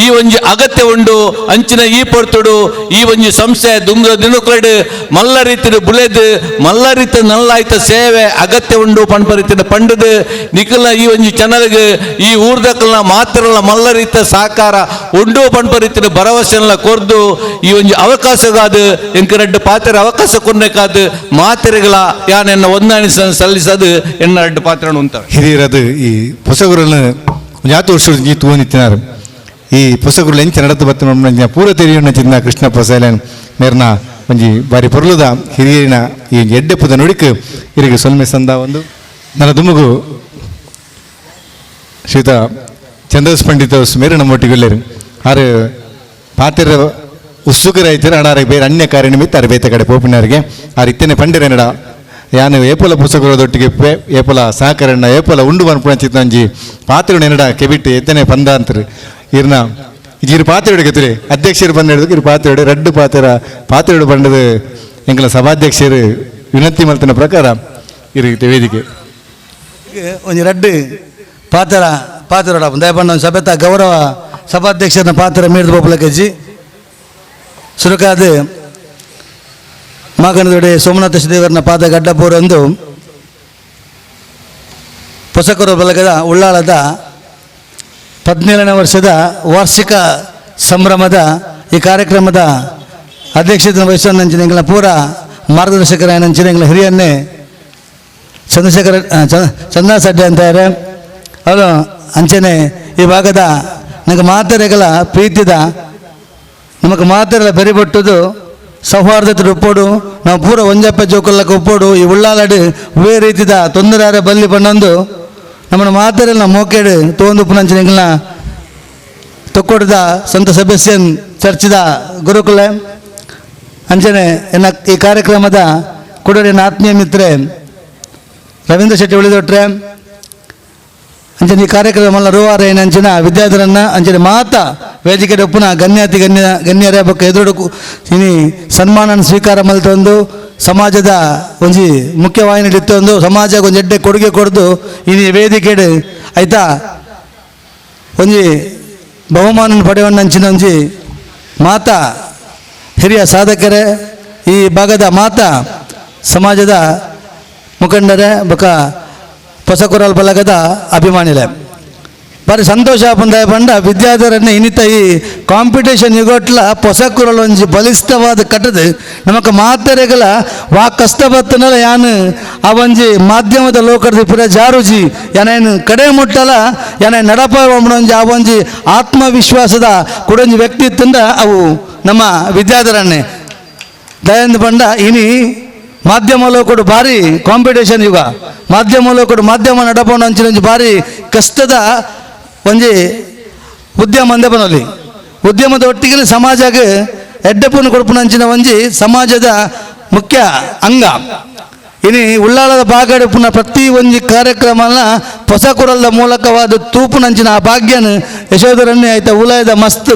J: ಈ ಒಂಜಿ ಅಗತ್ಯ ಉಂಡು ಅಂಚಿನ ಈ ಪೊರ್ತುಡು ಈ ಒಂಜಿ ಸಂಸ್ಥೆ ದುಂಬದ ದಿನಕುಲಡು ಮಲ್ಲ ರೀತಿಯ ಬುಳೆದು ಮಲ್ಲ ರೀತಿ ನಲ್ಲಾಯ್ತ ಸೇವೆ ಅಗತ್ಯ ಉಂಡು ಪಂಪ ರೀತಿಯ ಪಂಡದು ನಿಖಲ ಈ ಒಂಜಿ ಚಾನಲ್ಗೆ ಈ ಊರ್ದಕ್ಕಲ್ನ ಮಾತ್ರಲ್ಲ ಮಲ್ಲ ರೀತಿಯ ಸಹಕಾರ ಉಂಡು ಪಂಪ ರೀತಿಯ ಭರವಸೆಲ್ಲ ಕೊರ್ದು ಈ ಒಂಜಿ ಅವಕಾಶಗಾದು ಎಂಕರೆಡ್ಡು ಪಾತ್ರೆ ಅವಕಾಶ ಕೊರ್ನೇಕಾದು ಮಾತ್ರೆಗಳ ಯಾನೆನ್ನ ಹೊಂದಾಣಿಸ ಸಲ್ಲಿಸದು ಎನ್ನ ಎರಡು ಪಾತ್ರ ಉಂಟ
A: ಹಿರಿಯರದು ಈ ಪೊಸಗುರನ್ನು ಜಾತು ವರ್ಷ ತೂನಿತ್ತಿನಾರು ಈ ಪೊಸಗುರು ಎಂಚ ನಡತು ಬತ್ತ ಪೂರ ತೆರಿಯಣ್ಣ ಚಿನ್ನ ಕೃಷ್ಣಪ್ಪ ಸೈಲನ್ ನೇರ್ನ ಒಂಜಿ ಬಾರಿ ಪೊರ್ಲುದ ಹಿರಿಯರಿನ ಈ ಎಡ್ಡೆಪ್ಪದ ನುಡಿಕ್ ಇರಿಗೆ ಸೊಲ್ಮೆ ಸಂದ ಒಂದು ನನ್ನ ದುಮ್ಮಗು ಶ್ರೀತ ಚಂದ್ರಸ್ ಪಂಡಿತ ಮೇರೆ ನಮ್ಮೊಟ್ಟಿಗೆಲ್ಲರು ಆರು ಪಾತ್ರ ಉತ್ಸುಕರಾಯ್ತಾರೆ ಅಡಾರ ಬೇರೆ ಅನ್ಯ ಕಾರ್ಯ ನಿಮಿತ್ತ ಅರ ಬೇತೆ ಕಡೆ ಪೋಪಿನವರಿಗೆ ಆ ರೀತಿಯೇ ಪಂಡಿರ ನಡ ಯಾನು ಏಪಲ ಪುಸ್ತಕದೊಟ್ಟಿಗೆ ಏಪಲ ಸಹಕರಣ ಏಪಲ ಉಂಡು ಬನ್ಪುಣಂಚಿತ್ತಂಜಿ ಪಾತ್ರ ನೆನಡ ಕೆಬಿಟ್ಟು ಎತ್ತನೆ ಪಂದ ಅಂತಾರೆ ಇರ್ನ ಇರು ಪಾತ್ರೆ ಗತಿರಿ ಅಧ್ಯಕ್ಷರು ಬಂದಿಡೋದಕ್ಕೆ ಇರು ಪಾತ್ರೆ ರಡ್ಡು ಪಾತ್ರೆ ಬಂಡದು ಎಂಕಲ ಸಭಾಧ್ಯಕ್ಷರು ವಿನಂತಿ ಮಲ್ತಿನ ಪ್ರಕಾರ ಇರುತ್ತೆ ವೇದಿಕೆ
K: ಒಂದು ರಡ್ಡು ಪಾತ್ರ ದಯಪಂಡ ಸಭೆತ ಗೌರವ ಸಭಾಧ್ಯಕ್ಷರ ಪಾತ್ರ ಮೀರ್ದು ಬೋಪಲಕಜ್ಜಿ ಸುರಕಾದ ಮಾಗನದೊಡೆ ಸೋಮನಾಥ ದೇವರನ ಪಾದ ಗಡ್ಡಪೂರಂದು ಪೊಸಕೂರ ಬಲಗದ ಉಳ್ಳಾಳದ 17ನೇ ವರ್ಷದ ವಾರ್ಷಿಕ ಸಂಭ್ರಮದ ಈ ಕಾರ್ಯಕ್ರಮದ ಅಧ್ಯಕ್ಷತೆ ವಹಿಸುವಂಚಿನ ಎಂಗಳ ಪೂರ ಮಾರ್ಗದರ್ಶಕರಾಯನಂಚಿನ ಎಂಗಳ ಹಿರಿಯನ್ನೇ ಚಂದ್ರಶೇಖರ ಸಡ್ಡೆ ಅಂತಾರೆ ಅವರು ಅಂಚನೆ ಈ ಭಾಗದ ನನಗೆ ಮಾತರೆಗಳ ಪ್ರೀತಿದ ನಮಗೆ ಮಾತರೆಲ್ಲ ಬೆರಿಬೊಟ್ಟುದು ಸೌಹಾರ್ದತೆ ಒಪ್ಪೋಡು ನಾವು ಪೂರ ಒಂಜಪ್ಪ ಜೋಕಲ್ಲಕ್ಕೆ ಒಪ್ಪೋಡು ಈ ಉಳ್ಳಾಲಡು ವೇ ರೀತಿದ ತೊಂದರೆ ಬಲ್ಲಿ ಬಂದೊಂದು ನಮ್ಮನ್ನು ಮಾತರೆಲ್ಲ ಮೋಕೇಡು ತೋಂದು ಪುನಂಚಿನ ತೊಕ್ಕೊಡ್ದ ಸ್ವಂತ ಸದಸ್ಯನ್ ಚರ್ಚಿದ ಗುರುಕುಲ ಅಂಚನೆ ಎನ್ನ ಈ ಕಾರ್ಯಕ್ರಮದ ಕುಡರಿನ ಆತ್ಮೀಯ ಮಿತ್ರೆ ರವೀಂದ್ರ ಶೆಟ್ಟಿ ಉಳಿದೊಟ್ರೆ ಅಂಚನೆ ಈ ಕಾರ್ಯಕ್ರಮ ರೋವಾರ ಏನಂಚಿನ ವಿದ್ಯಾರ್ಥಿರನ್ನ ಅಂಚನೆ ಮಾತ ವೇದಿಕೆ ಒಪ್ಪುನ ಗಣ್ಯರ ಬೊಕ್ಕ ಎದುರು ಇನಿ ಸನ್ಮಾನ ಸ್ವೀಕಾರ ಮಲ್ತೊಂದು ಸಮಾಜದ ಒಂಜಿ ಮುಖ್ಯವಾಹಿನಿಲಿತ್ತೊಂದು ಸಮಾಜ ಒಂಜಿ ಎಡ್ಡೆ ಕೊಡುಗೆ ಕೊಡ್ದು ಇನಿ ವೇದಿಕೆ ಆಯ್ತಾ ಒಂಜಿ ಬಹುಮಾನ ಪಡೆಯುವಂಚಿನ ಒಂಜಿ ಮಾತಾ ಹಿರಿಯ ಸಾಧಕರೇ ಈ ಭಾಗದ ಮಾತಾ ಸಮಾಜದ ಮುಖಂಡರೇ ಬೊಕ್ಕ ಪೊಸಕೂರಲ್ ಬಲಗದ ಅಭಿಮಾನಿಲೆ ಬಾರಿ ಸಂತೋಷ ಪಂಡ ವಿದ್ಯಾರ್ಥಿರನ್ನ ಇನ್ನಿತ ಈ ಕಾಂಪಿಟೇಷನ್ ಯುಗೋಟ್ಲ ಪೊಸಕೂರಲ್ ಒಂಜಿ ಬಲಿಷ್ಠವಾದ ಕಟ್ಟದು ನಮಕ್ ಮಾತೆರೆಗಳ ವಾ ಕಷ್ಟಪತ್ತನಲ್ಲ ಯಾನು ಆ ಒಂಜಿ ಮಾಧ್ಯಮದ ಲೋಕದ ಪುರ ಜಾರುಜಿ ಯಾನೇನು ಕಡೆ ಮುಟ್ಟಲ ಯಾನೇ ನಡಪ ಒಂಜಿ ಆ ಒಂಜಿ ಆತ್ಮವಿಶ್ವಾಸದ ಕುಡೊಂಜಿ ವ್ಯಕ್ತಿತ್ವದ ಅವು ನಮ್ಮ ವಿದ್ಯಾರ್ಥಿರನ್ನೇ ದಯಂದು ಪಂಡ ಇನಿ ಮಾಧ್ಯಮలో కూడా ಭಾರಿ ಕಾಂಪಿಟೇಷನ್ ಯುಗ ಮಾಧ್ಯಮలో కూడా ಮಾಧ್ಯಮ ನಡಪೋಣ ಅಂಚಿನ ಭಾರಿ ಕಷ್ಟದ ಒಂಜಿ ಉದ್ಯಮ ಅಂದೆ ಬನ್ನೊಲಿ ಉದ್ಯಮದ ಒಟ್ಟಿಗೆ ಸಮಾಜಕ್ಕೆ ಎಡ್ಡೆಪ್ಪನ್ನು ಕೊಡ್ಪುಣ ಅಂಚಿನ ಒಂಜಿ ಸಮಾಜದ ಮುಖ್ಯ ಅಂಗ ಇನಿ ಉಳ್ಳಾಳದ ಬಾಗಡೆ ಪುನಃ ಪ್ರತಿ ಒಂಜಿ ಕಾರ್ಯಕ್ರಮನ ಪೊಸಕೂರಲ್ದ ಮೂಲಕವಾದ ತೂಪುನಂಚಿನ ಆ ಭಾಗ್ಯನ ಯಶೋಧರನ್ನೇ ಆಯ್ತಾ ಉಲಯದ ಮಸ್ತ್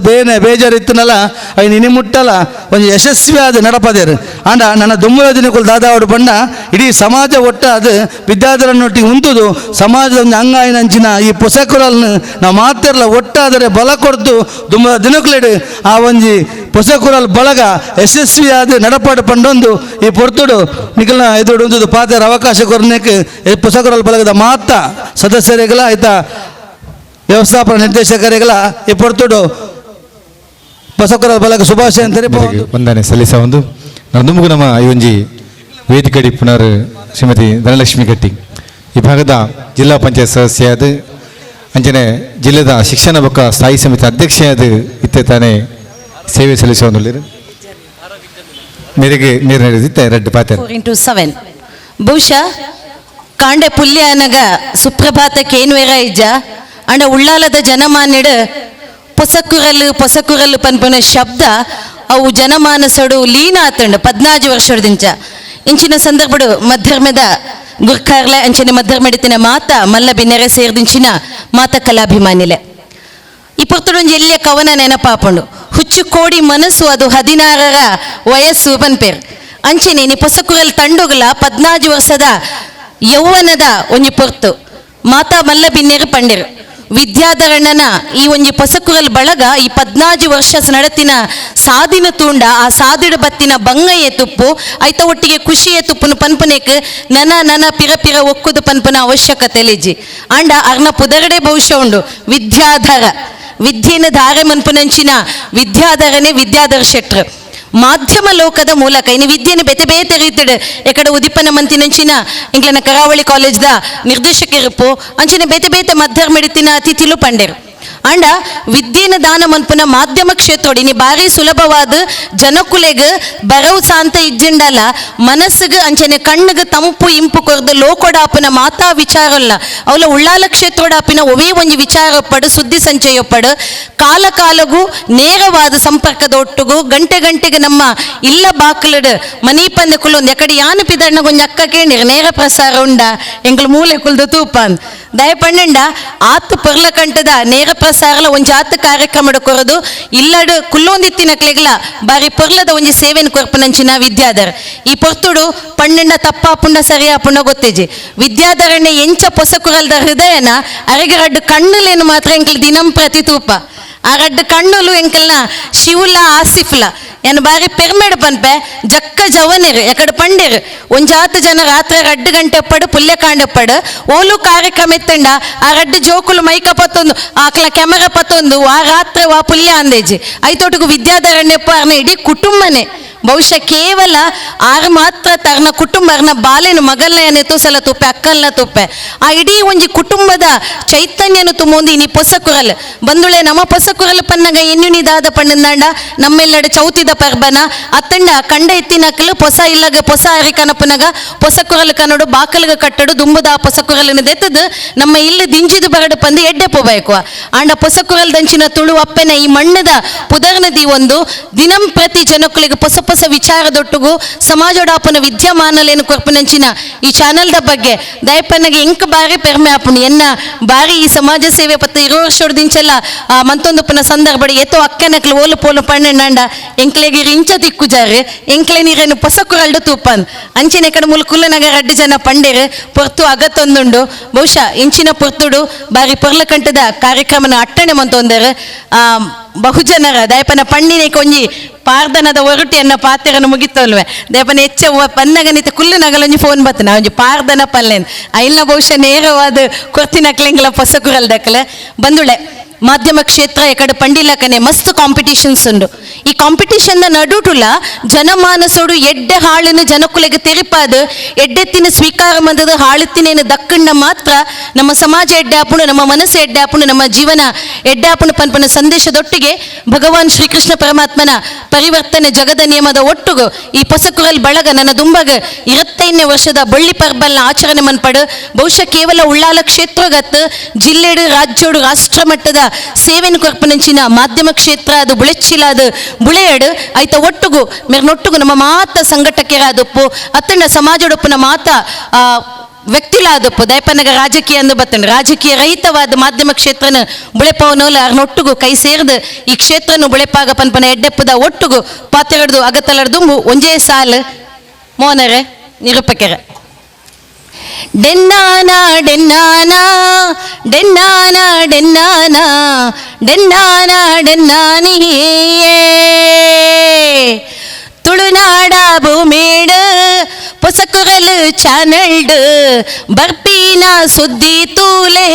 K: ಬೇಜಾರಿತ್ತನಲ್ಲ ಅಯ್ಯ ನಿನಿ ಮುಟ್ಟಲ್ಲ ಒಂದು ಯಶಸ್ವಿಯಾದ ನಡಪದೇರು ಅಂಡ ನನ್ನ ದುಮ್ಮಲ ದಿನಕ್ಕೂ ದಾದಾವಡು ಬಂಡ ಇಡೀ ಸಮಾಜ ಒಟ್ಟಾದ ವಿದ್ಯಾರ್ಥಿರನ್ನೊಟ್ಟಿಗೆ ಉಂತುದು ಸಮಾಜದ ಒಂದು ಅಂಗಾಯಿನಂಚಿನ ಈ ಪೊಸಕೂರಲ್ನ ನಾವು ಮಾತಿರಲ್ಲ ಒಟ್ಟಾದರೆ ಬಲ ಕೊಡ್ತು ದುಮ್ಮಲ ದಿನಕ್ಕೂಲೆಡು ಆ ಒಂಜಿ ಪೊಸಕೂರಲ್ ಬಳಗ ಯಶಸ್ವಿಯಾದ ನಡಪಾಡು ಪಂಡೊಂದು ಈ ಪೊರ್ತುಡು ನಿಖಲ್ನ ಎದುರು ಪಾತ್ರ ಅವಕಾಶ ಕೊರನೇಕೆ ಪೊಸಕೂರಲ್ ಬಳಗದ ಮಾತ ಸದಸ್ಯರಿಗೆಲ್ಲ ಆಯ್ತಾ ವ್ಯವಸ್ಥಾಪನಾ ನಿರ್ದೇಶಕರಿಗೆಲ್ಲ ಈ ಪೊರ್ತುಡು ಪೊಸಕೂರಲ್ ಬಳಗ ಶುಭಾಶಯ ಅಂತಾರೆ
A: ವಂದನೆ ಸಲ್ಲಿಸ ಒಂದು ನಮ್ಮದು ನಮ್ಮ ಈ ಒಂಜಿ ವೇದಿಕೆ ಪುನರ್ ಶ್ರೀಮತಿ ಧನಲಕ್ಷ್ಮಿ ಗಟ್ಟಿ ಈ ಭಾಗದ ಜಿಲ್ಲಾ ಪಂಚಾಯತ್ ಸದಸ್ಯಯಾದ ಅಂಚನೆ ಜಿಲ್ಲೆದ ಶಿಕ್ಷಣ ಬೊಕ್ಕ ಸ್ಥಾಯಿ ಸಮಿತಿ ಅಧ್ಯಕ್ಷೆಯಾದ ಇತ್ತೆ ತಾನೇ ಸೇವೆ ಸಲ್ಲಿಸುವಂದಿರು ಮೇರೆಗೆ ನೀರು ನಡೆದಿತ್ತೆ 2 ಪಾತ್ರೆ
L: 4x7 ಬಹುಶಃ ಕಾಂಡೆ ಪುಲ್ಯನಗ ಸುಪ್ರಭಾತ ಕೇನ್ವೇರ ಇಜ್ಜ ಅಂಡ ಉಳ್ಳಾಲದ ಜನಮಾನ್ಯಡು ಪೊಸಕುರಲ್ಲು ಪನ್ಪನ ಶಬ್ದ ಅವು ಜನಮಾನಸಡು ಲೀನ ಆತಂಡು 14 ವರ್ಷದಿಂಚ ಇಂಚಿನ ಸಂದರ್ಭಡು ಮಧ್ಯರ್ಮೆದ ಗುರ್ಕಾರ್ಲೆ ಅಂಚನೆ ಮಧ್ಯರ್ಮೆಡಿತಿನ ಮಾತ ಮಲ್ಲ ಬಿನ್ನೆರೆ ಸೇರ್ದಿಂಚಿನ ಮಾತ ಕಲಾಭಿಮಾನಿಲೆ ಈ ಪೊರ್ತುಡೊಂಜಿ ಎಲ್ಲಿಯ ಕವನ ನೆನಪಾಪಂಡು ಹುಚ್ಚು ಕೋಡಿ ಮನಸ್ಸು ಅದು 16ರ ವಯಸ್ಸು ಪನ್ಪೇರ್ ಅಂಚನೆ ನೀ ಪೊಸಕುರಲ್ ತಂಡುಗಲ 14 ವರ್ಷದ ಯೌವನದ ಒಂಜಿ ಪೊರ್ತು ಮಾತಾ ಮಲ್ಲ ಬಿನ್ನೆರು ಪಂಡೆರು ವಿದ್ಯಾಧರಣನ ಈ ಒಂಜಿ ಪೊಸಕುರಲ್ ಬಳಗ ಈ 14 ವರ್ಷ ನಡತಿನ ಸಾದಿನ ತೂಂಡ ಆ ಸಾದಿಡ ಬತ್ತಿನ ಬಂಗಯ್ಯ ತುಪ್ಪು ಐತ ಒಟ್ಟಿಗೆ ಖುಷಿಯ ತುಪ್ಪುನು ಪನ್ಪನೇಕ್ ನನ ಪಿರ ಒಕ್ಕುದು ಪನ್ಪನ ಅವಶ್ಯಕತೆ ಲಿಜಿ ಅಂಡ ಅರ್ನ ಪುದರಡೆ ಭವಿಷ್ಯ ಉಂಡು ವಿದ್ಯಾಧರ ವಿದ್ಯೆನ ಧಾರೆ ಮನ್ಪುನಂಚಿನ ವಿದ್ಯಾಧರನೇ ವಿದ್ಯಾಧರ ಶೆಟ್ರು ಮಾಧ್ಯಮ ಲೋಕದ ಮೂಲಕ ಇನ್ನು ವಿದ್ಯೆನ ಬೇತೆ ರೀತಿಡ್ ಎಕಡೆ ಉದಿಪನ ಮಂತಿನಂಚಿನ ಇಂಗ್ಲನ ಕರಾವಳಿ ಕಾಲೇಜ್ದ ನಿರ್ದೇಶಕರಿಪ್ಪು ಅಂಚಿನ ಬೇತೆ ಮಧ್ಯರ್ಮೆಡಿತಿನ ಅತಿಥಿಲು ಪಂಡೆರು ಅಂಡ ವಿದ್ಯೆನ ದಾನ ಮನ್ಪುನ ಮಾಧ್ಯಮ ಕ್ಷೇತ್ರೋಡಿ ನೀ ಬಾರಿ ಸುಲಭವಾದ ಜನಕುಲೆಗ್ ಬರವು ಸಾಂತ ಇಜ್ಜಿಂಡಲ್ಲ ಮನಸ್ಸಿಗೆ ಅಂಚನೆ ಕಣ್ಣಿಗೆ ತಂಪು ಇಂಪು ಕೊರ್ದು ಲೋಕೊಡಾಪನ ಮಾತಾ ವಿಚಾರಲ್ಲ ಅವಲ ಉಳ್ಳಾಲ ಕ್ಷೇತ್ರೋಡಾಪಿನ ಒವೇ ಒಂಜಿ ವಿಚಾರಪ್ಪಡು ಸುದ್ದಿ ಸಂಚಯೊಪ್ಪಡು ಕಾಲಗೂ ನೇರವಾದ ಸಂಪರ್ಕದ ಒಟ್ಟಿಗೂ ಗಂಟೆಗೆ ನಮ್ಮ ಇಲ್ಲ ಬಾಕ್ಲಡ್ ಮನಿ ಪಂದೆ ಕುಲೊಂದು ಎಕಡೆ ಯಾನು ಪಿದಣ್ಣ ಕೊಂಚ ಅಕ್ಕ ಕೇಳಿರ್ ನೇರ ಪ್ರಸಾರ ಉಂಡ ಎಂಗ್ಳು ಮೂಲೆ ಕುಲ್ದು ತೂಪಾನ್ ದಯಪಣ್ಣಂಡ ಆತು ಪರ್ಲ ಕಂಟದ ನೇರ ಪ್ರಸಾರಲ ಒಂಜಿ ಆತು ಕಾರ್ಯಕ್ರಮದ ಕೊರದು ಇಲ್ಲಡು ಕುಲ್ಲೊಂದಿತ್ತಿನ ಕ್ಲೆಗ್ಲ ಬಾರಿ ಪೊರ್ಲದ ಒಂಜಿ ಸೇವೆನ ಕೊರ್ಪನಂಚಿನ ವಿದ್ಯಾಧರ್ ಈ ಪೊರ್ತುಡು ಪಣ್ಣಂಡ ತಪ್ಪಾಪುಂಡ ಸರಿಯಾಪುಂಡ ಗೊತ್ತೇಜಿ ವಿದ್ಯಾಧರಣ್ಣ ಎಂಚ ಪೊಸಕುರಲ್ದ ಹೃದಯನ ಅರೆಗರಡ್ಡು ಕಣ್ಣುಲೇನು ಮಾತ್ರ ಎಂಕ್ಲ ದಿನಂ ಪ್ರತಿ ತೂಪ ಆ ರಡ್ಡು ಕಣ್ಣುಲು ಎಂಕಲ್ನ ಶಿವುಲ ಆಸಿಫ್ಲ ಏನು ಬಾರಿ ಪೆರ್ಮೆಡು ಪನ್ಪೆ ಜಕ್ಕ ಜವನಿರು ಎಕಡೆ ಪಂಡಿರು ಒಂಜಾತು ಜನ ರಾತ್ರಿ 2 ಗಂಟೆ ಪಡು ಪುಲ್ಯ ಕಾಂಡಪ್ಪಡು ಓಲು ಕಾರ್ಯಕ್ರಮ ಎತ್ತಂಡ ಆ 2 ಜೋಕುಲು ಮೈಕ ಪತ್ತೊಂದು ಆಕ್ಲ ಕ್ಯಾಮರಾ ಪತ್ತೊಂದು ಆ ರಾತ್ರಿ ವಾ ಪುಲ್ಯ ಅಂದೇಜಿ ಐತೋಟು ವಿದ್ಯಾಧರಣ್ಯಪ್ಪ ಅರ್ನ ಇಡೀ ಕುಟುಂಬನೇ ಬಹುಶಃ ಕೇವಲ ಆರು ಮಾತ್ರ ತರ್ನ ಕುಟುಂಬ ಅರ್ನ ಬಾಲೆನು ಮಗಲ್ನ ತೋಸಲ ತುಪ್ಪೆ ಅಕ್ಕಲ್ನ ತುಪ್ಪೆ ಆ ಇಡೀ ಒಂಜಿ ಕುಟುಂಬದ ಚೈತನ್ಯನು ತುಂಬೊಂದು ಇನಿ ಪೊಸಕುರಲ್ ಬಂದುಳೆ ನಮ್ಮ ಪೊಸಕುರಲ್ ಪನ್ನಗ ಎನ್ನುನಿದಾದ ಪಣ್ಣಂದಾಂಡ ನಮ್ಮೆಲ್ಲಡೆ ಚೌತಿದ ಪರ್ಬನ ಅತ್ತಂಡ ಕಂಡ ಎತ್ತಿನಕ್ಕಲು ಪೊಸ ಇಲ್ಲಗ ಪೊಸ ಅರಿ ಕನಪನಗ ಪೊಸಕುರಲ್ ಕನ್ನಡು ಬಾಕಲ್ಗ ಕಟ್ಟಡು ದುಂಬುದ ಆ ಪೊಸಕುರಲಿನ ದೆತ್ತದು ನಮ್ಮ ಇಲ್ಲಿ ದಿಂಜಿದು ಬರಡು ಪಂದು ಎಡ್ಡೆ ಪೋಬೇಕು ಆಂಡ ಪೊಸಕುರಲ್ ದಂಚಿನ ತುಳು ಅಪ್ಪೆನ ಈ ಮಣ್ಣದ ಪುದರ್ನದಿ ಒಂದು ದಿನಂ ಪ್ರತಿ ಜನಕ್ಕಳಿಗೆ ಹೊಸ ವಿಚಾರದೊಟ್ಟಿಗೂ ಸಮಾಜೋಡಾಪನ ವಿದ್ಯಮಾನಲೇನು ಕೊರ್ಪನಂಚಿನ ಈ ಚಾನಲ್ದ ಬಗ್ಗೆ ದಯಪನ್ನಗೆ ಎಂಕ ಬಾರಿ ಪೆರ್ಮೆ ಆಪುಣಿ ಎನ್ನ ಬಾರಿ ಈ ಸಮಾಜ ಸೇವೆ ಪತ್ತ 20 ವರ್ಷದಿಂಚೆಲ್ಲ ಮಂತೊಂದುಪ್ಪನ ಸಂದರ್ಭ ಎತ್ತೋ ಅಕ್ಕನಕ್ಲು ಓಲು ಪೋಲು ಪಣ್ಣೆಂಡ ಎಂಕ್ಲೆಗೆ ರಿಂಚ ತಿಕ್ಕುಜಾರು ಎಂಕ್ಲೆ ನೀರೇನು ಪೊಸಕುರಲ್ಡು ತೂಪನ್ ಅಂಚಿನ ಕಡೆ ಮುಲ್ಕುಲ್ಲನಗ 2 ಜನ ಪಂಡೇರು ಪೊರ್ತು ಅಗತ್ತೊಂದುಂಡು ಬಹುಶಃ ಇಂಚಿನ ಪೊರ್ತುಡು ಬಾರಿ ಪೊರ್ಲಕಂಠದ ಕಾರ್ಯಕ್ರಮನ ಅಟ್ಟಣೆ ಮಂತೊಂದರು ಬಹುಜನರ ದಯಪನ ಪಣ್ಣಿನ ಕೊಂಜಿ ಪಾರ್ದನದ ಒರಟಿಯನ್ನ ಪಾತ್ರೆಯನ್ನು ಮುಗಿತಲ್ವೆ ದಯಪನ ಹೆಚ್ಚ ಪನ್ನಗನಿತ ಕುಲ್ಲು ನಗಲೊಂಜಿ ಫೋನ್ ಬತ್ತನ ಒಂಜಿ ಪಾರ್ದನ ಪಲ್ಲೆನ್ ಐಲ್ನ ಬಹುಶಃ ನೇರವಾದ ಕೊರ್ತಿನ ಕ್ಲೆಂಗ್ಲ ಪೊಸಕುರಲ್ ದಕ್ಕಲೆ ಬಂದುಳೆ ಮಾಧ್ಯಮ ಕ್ಷೇತ್ರ ಎಕಡೆ ಪಂಡಿಲಕನೆ ಮಸ್ತ್ ಕಾಂಪಿಟೇಷನ್ಸ್ ಉಂಡು ಈ ಕಾಂಪಿಟೇಷನ್ ನಡುಟುಲ ಜನಮಾನಸೋಡು ಎಡ್ಡೆ ಹಾಳಿನ ಜನಕುಲೆಗೆ ತೆರಿಪಾದು ಎಡ್ಡೆತ್ತಿನ ಸ್ವೀಕಾರ ಮಂದದ ಹಾಳುತ್ತಿನೇನು ದಕ್ಕಂಡ ಮಾತ್ರ ನಮ್ಮ ಸಮಾಜ ಎಡ್ಡೆ ಆಪುಂಡು ನಮ್ಮ ಮನಸ್ಸು ಎಡ್ಡೆ ಆಪುಂಡು ನಮ್ಮ ಜೀವನ ಎಡ್ಡೆ ಆಪುಂಡು ಪನ್ಪನ ಸಂದೇಶದೊಟ್ಟಿಗೆ ಭಗವಾನ್ ಶ್ರೀಕೃಷ್ಣ ಪರಮಾತ್ಮನ ಪರಿವರ್ತನೆ ಜಗದ ನಿಯಮದ ಒಟ್ಟುಗು ಈ ಪೊಸಕುರಲ್ ಬಳಗ ನನ್ನ ದುಂಬಗ 25ನೇ ವರ್ಷದ ಬಳ್ಳಿ ಪರ್ಬಲ್ನ ಆಚರಣೆ ಮನ್ಪಡು ಬಹುಶಃ ಕೇವಲ ಉಳ್ಳಾಲ ಕ್ಷೇತ್ರಗತ್ತು ಜಿಲ್ಲೆಡು ರಾಜ್ಯೋಡು ರಾಷ್ಟ್ರ ಮಟ್ಟದ ಸೇವೆನ ಕೊರ್ಪನಂಚಿನ ಮಾಧ್ಯಮ ಕ್ಷೇತ್ರ ಅದು ಬುಳೆಚ್ಚಿಲಾದ ಬುಳೆಯಡು ಐತ ಒಟ್ಟುಗು ಮೇರ್ನೊಟ್ಟುಗು ನಮ್ಮ ಮಾತ ಸಂಘಟಕರಾದಪ್ಪು ಅತ್ತಂಡ ಸಮಾಜದೊಪ್ಪನ ಮಾತ ವ್ಯಕ್ತಿಲಾದಪ್ಪು ದಯಪನಗ ರಾಜಕೀಯ ಅಂದು ಬತ್ತಂಡು ರಾಜಕೀಯ ರಹಿತವಾದ ಮಾಧ್ಯಮ ಕ್ಷೇತ್ರನ ಬುಳೆಪವನೋಲ ಅರ್ನೊಟ್ಟುಗು ಕೈ ಸೇರ್ದು ಈ ಕ್ಷೇತ್ರನು ಬುಳೆಪಾಗ ಪನ್ಪನ ಎಡ್ಡೆಪ್ಪದ ಒಟ್ಟುಗು ಪಾತ್ರೆಗಡ್ದು ಅಗತಲಡ್ದು ಒಂಜೇ ಸಾಲು ಮೋನರೆ ನಿರೂಪಕರ ಡೆನ್ನಾನ ಡೆನ್ನಾನ ಡೆನ್ನಾನ ಡೆನ್ನಾನ ಡೆನ್ನಾನ ಡೆನ್ನಾನಿ ತುಳುನಾಡ ಭೂಮಿಡು ಪೊಸಕುರಲ್ ಚಾನಲ್ಡು ಬರ್ಪಿನ ಸುದ್ದಿ ತೂಲೆ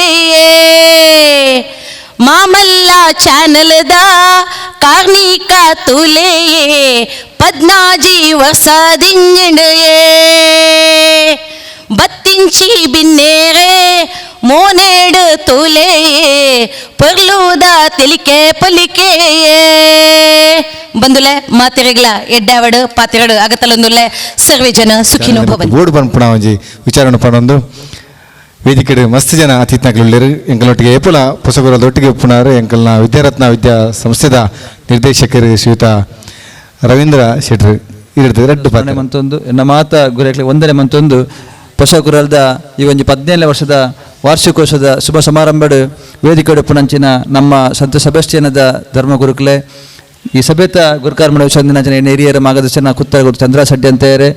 L: ಮಾಮಲ್ಲ ಚಾನಲ್ದ ಕಾರ್ಣಿಕ ತೂಲೆ 14 ವರ್ಷದಿಂಜೆ ಬತ್ತಿ ದಿಂಚಿ ಬಿನ್ನೇರೆ ಮೋನೇಡು ತೂಲೆಯೇ ಪರ್ಲೂದ ತೆಲಿಕೆ ಪಲಿಕೆಯೇ ಬಂದುಲೆ ಮಾತಿರೆಗ್ಲ ಎಡ್ಡಾವಡು ಪಾತಿರಡು ಆಗತ್ತಲೊಂದುಲೆ ಸರ್ವೇ ಜನ ಸುಖಿನೋ ಭವಂತು.
A: ಬೋರ್ಡ್ ಬಂದ್ಪುಣ ಒಂಜಿ ವಿಚಾರಣ ಪಡೊಂದು ವೇದಿಕೆ ಮಸ್ತ್ ಜನ ಅತಿಥಿಗಳು ಎಂಕಲೊಟ್ಟಿಗೆ ಏಪುಲ ಪೊಸಗುರದೊಟ್ಟಿಗೆ ಉಪ್ಪುನಾರು ಎಂಕಲ್ನ ವಿದ್ಯಾರತ್ನ ವಿದ್ಯಾ ಸಂಸ್ಥೆದ ನಿರ್ದೇಶಕರು ಶ್ರೀಯುತ ರವೀಂದ್ರ ಶೆಟ್ರು ಇರ್ದು ರಡ್ಡು ಪಾತ್ರೆ
D: ಮಂತೊಂದು ಎನ್ನ ಮಾತ ಗುರೇಕ್ಲೆ ಒಂದನೇ ಮಂತೊಂದು ಪೊಸಗುರಲ್ದ ಈ ಒಂಜಿ 17ನೇ ವರ್ಷದ ವಾರ್ಷಿಕೋತ್ಸವದ ಶುಭ ಸಮಾರಂಭಡು ವೇದಿಕೆ ಉಪ್ಪುನಂಚಿನ ನಮ್ಮ ಸಂತ ಸೆಬಸ್ಟಿಯನದ ಧರ್ಮಗುರುಕ್ಲೆ ಈ ಸಭೆತ ಗುರುಕಾರ್ಮಣ ವಿಶ್ವದಿನಾಚನೆ ಹಿರಿಯರ ಮಾರ್ಗದರ್ಶನ ಕುತ್ತರಗುರು ಚಂದ್ರ ಸಡ್ಡಿ ಅಂತೇರೆ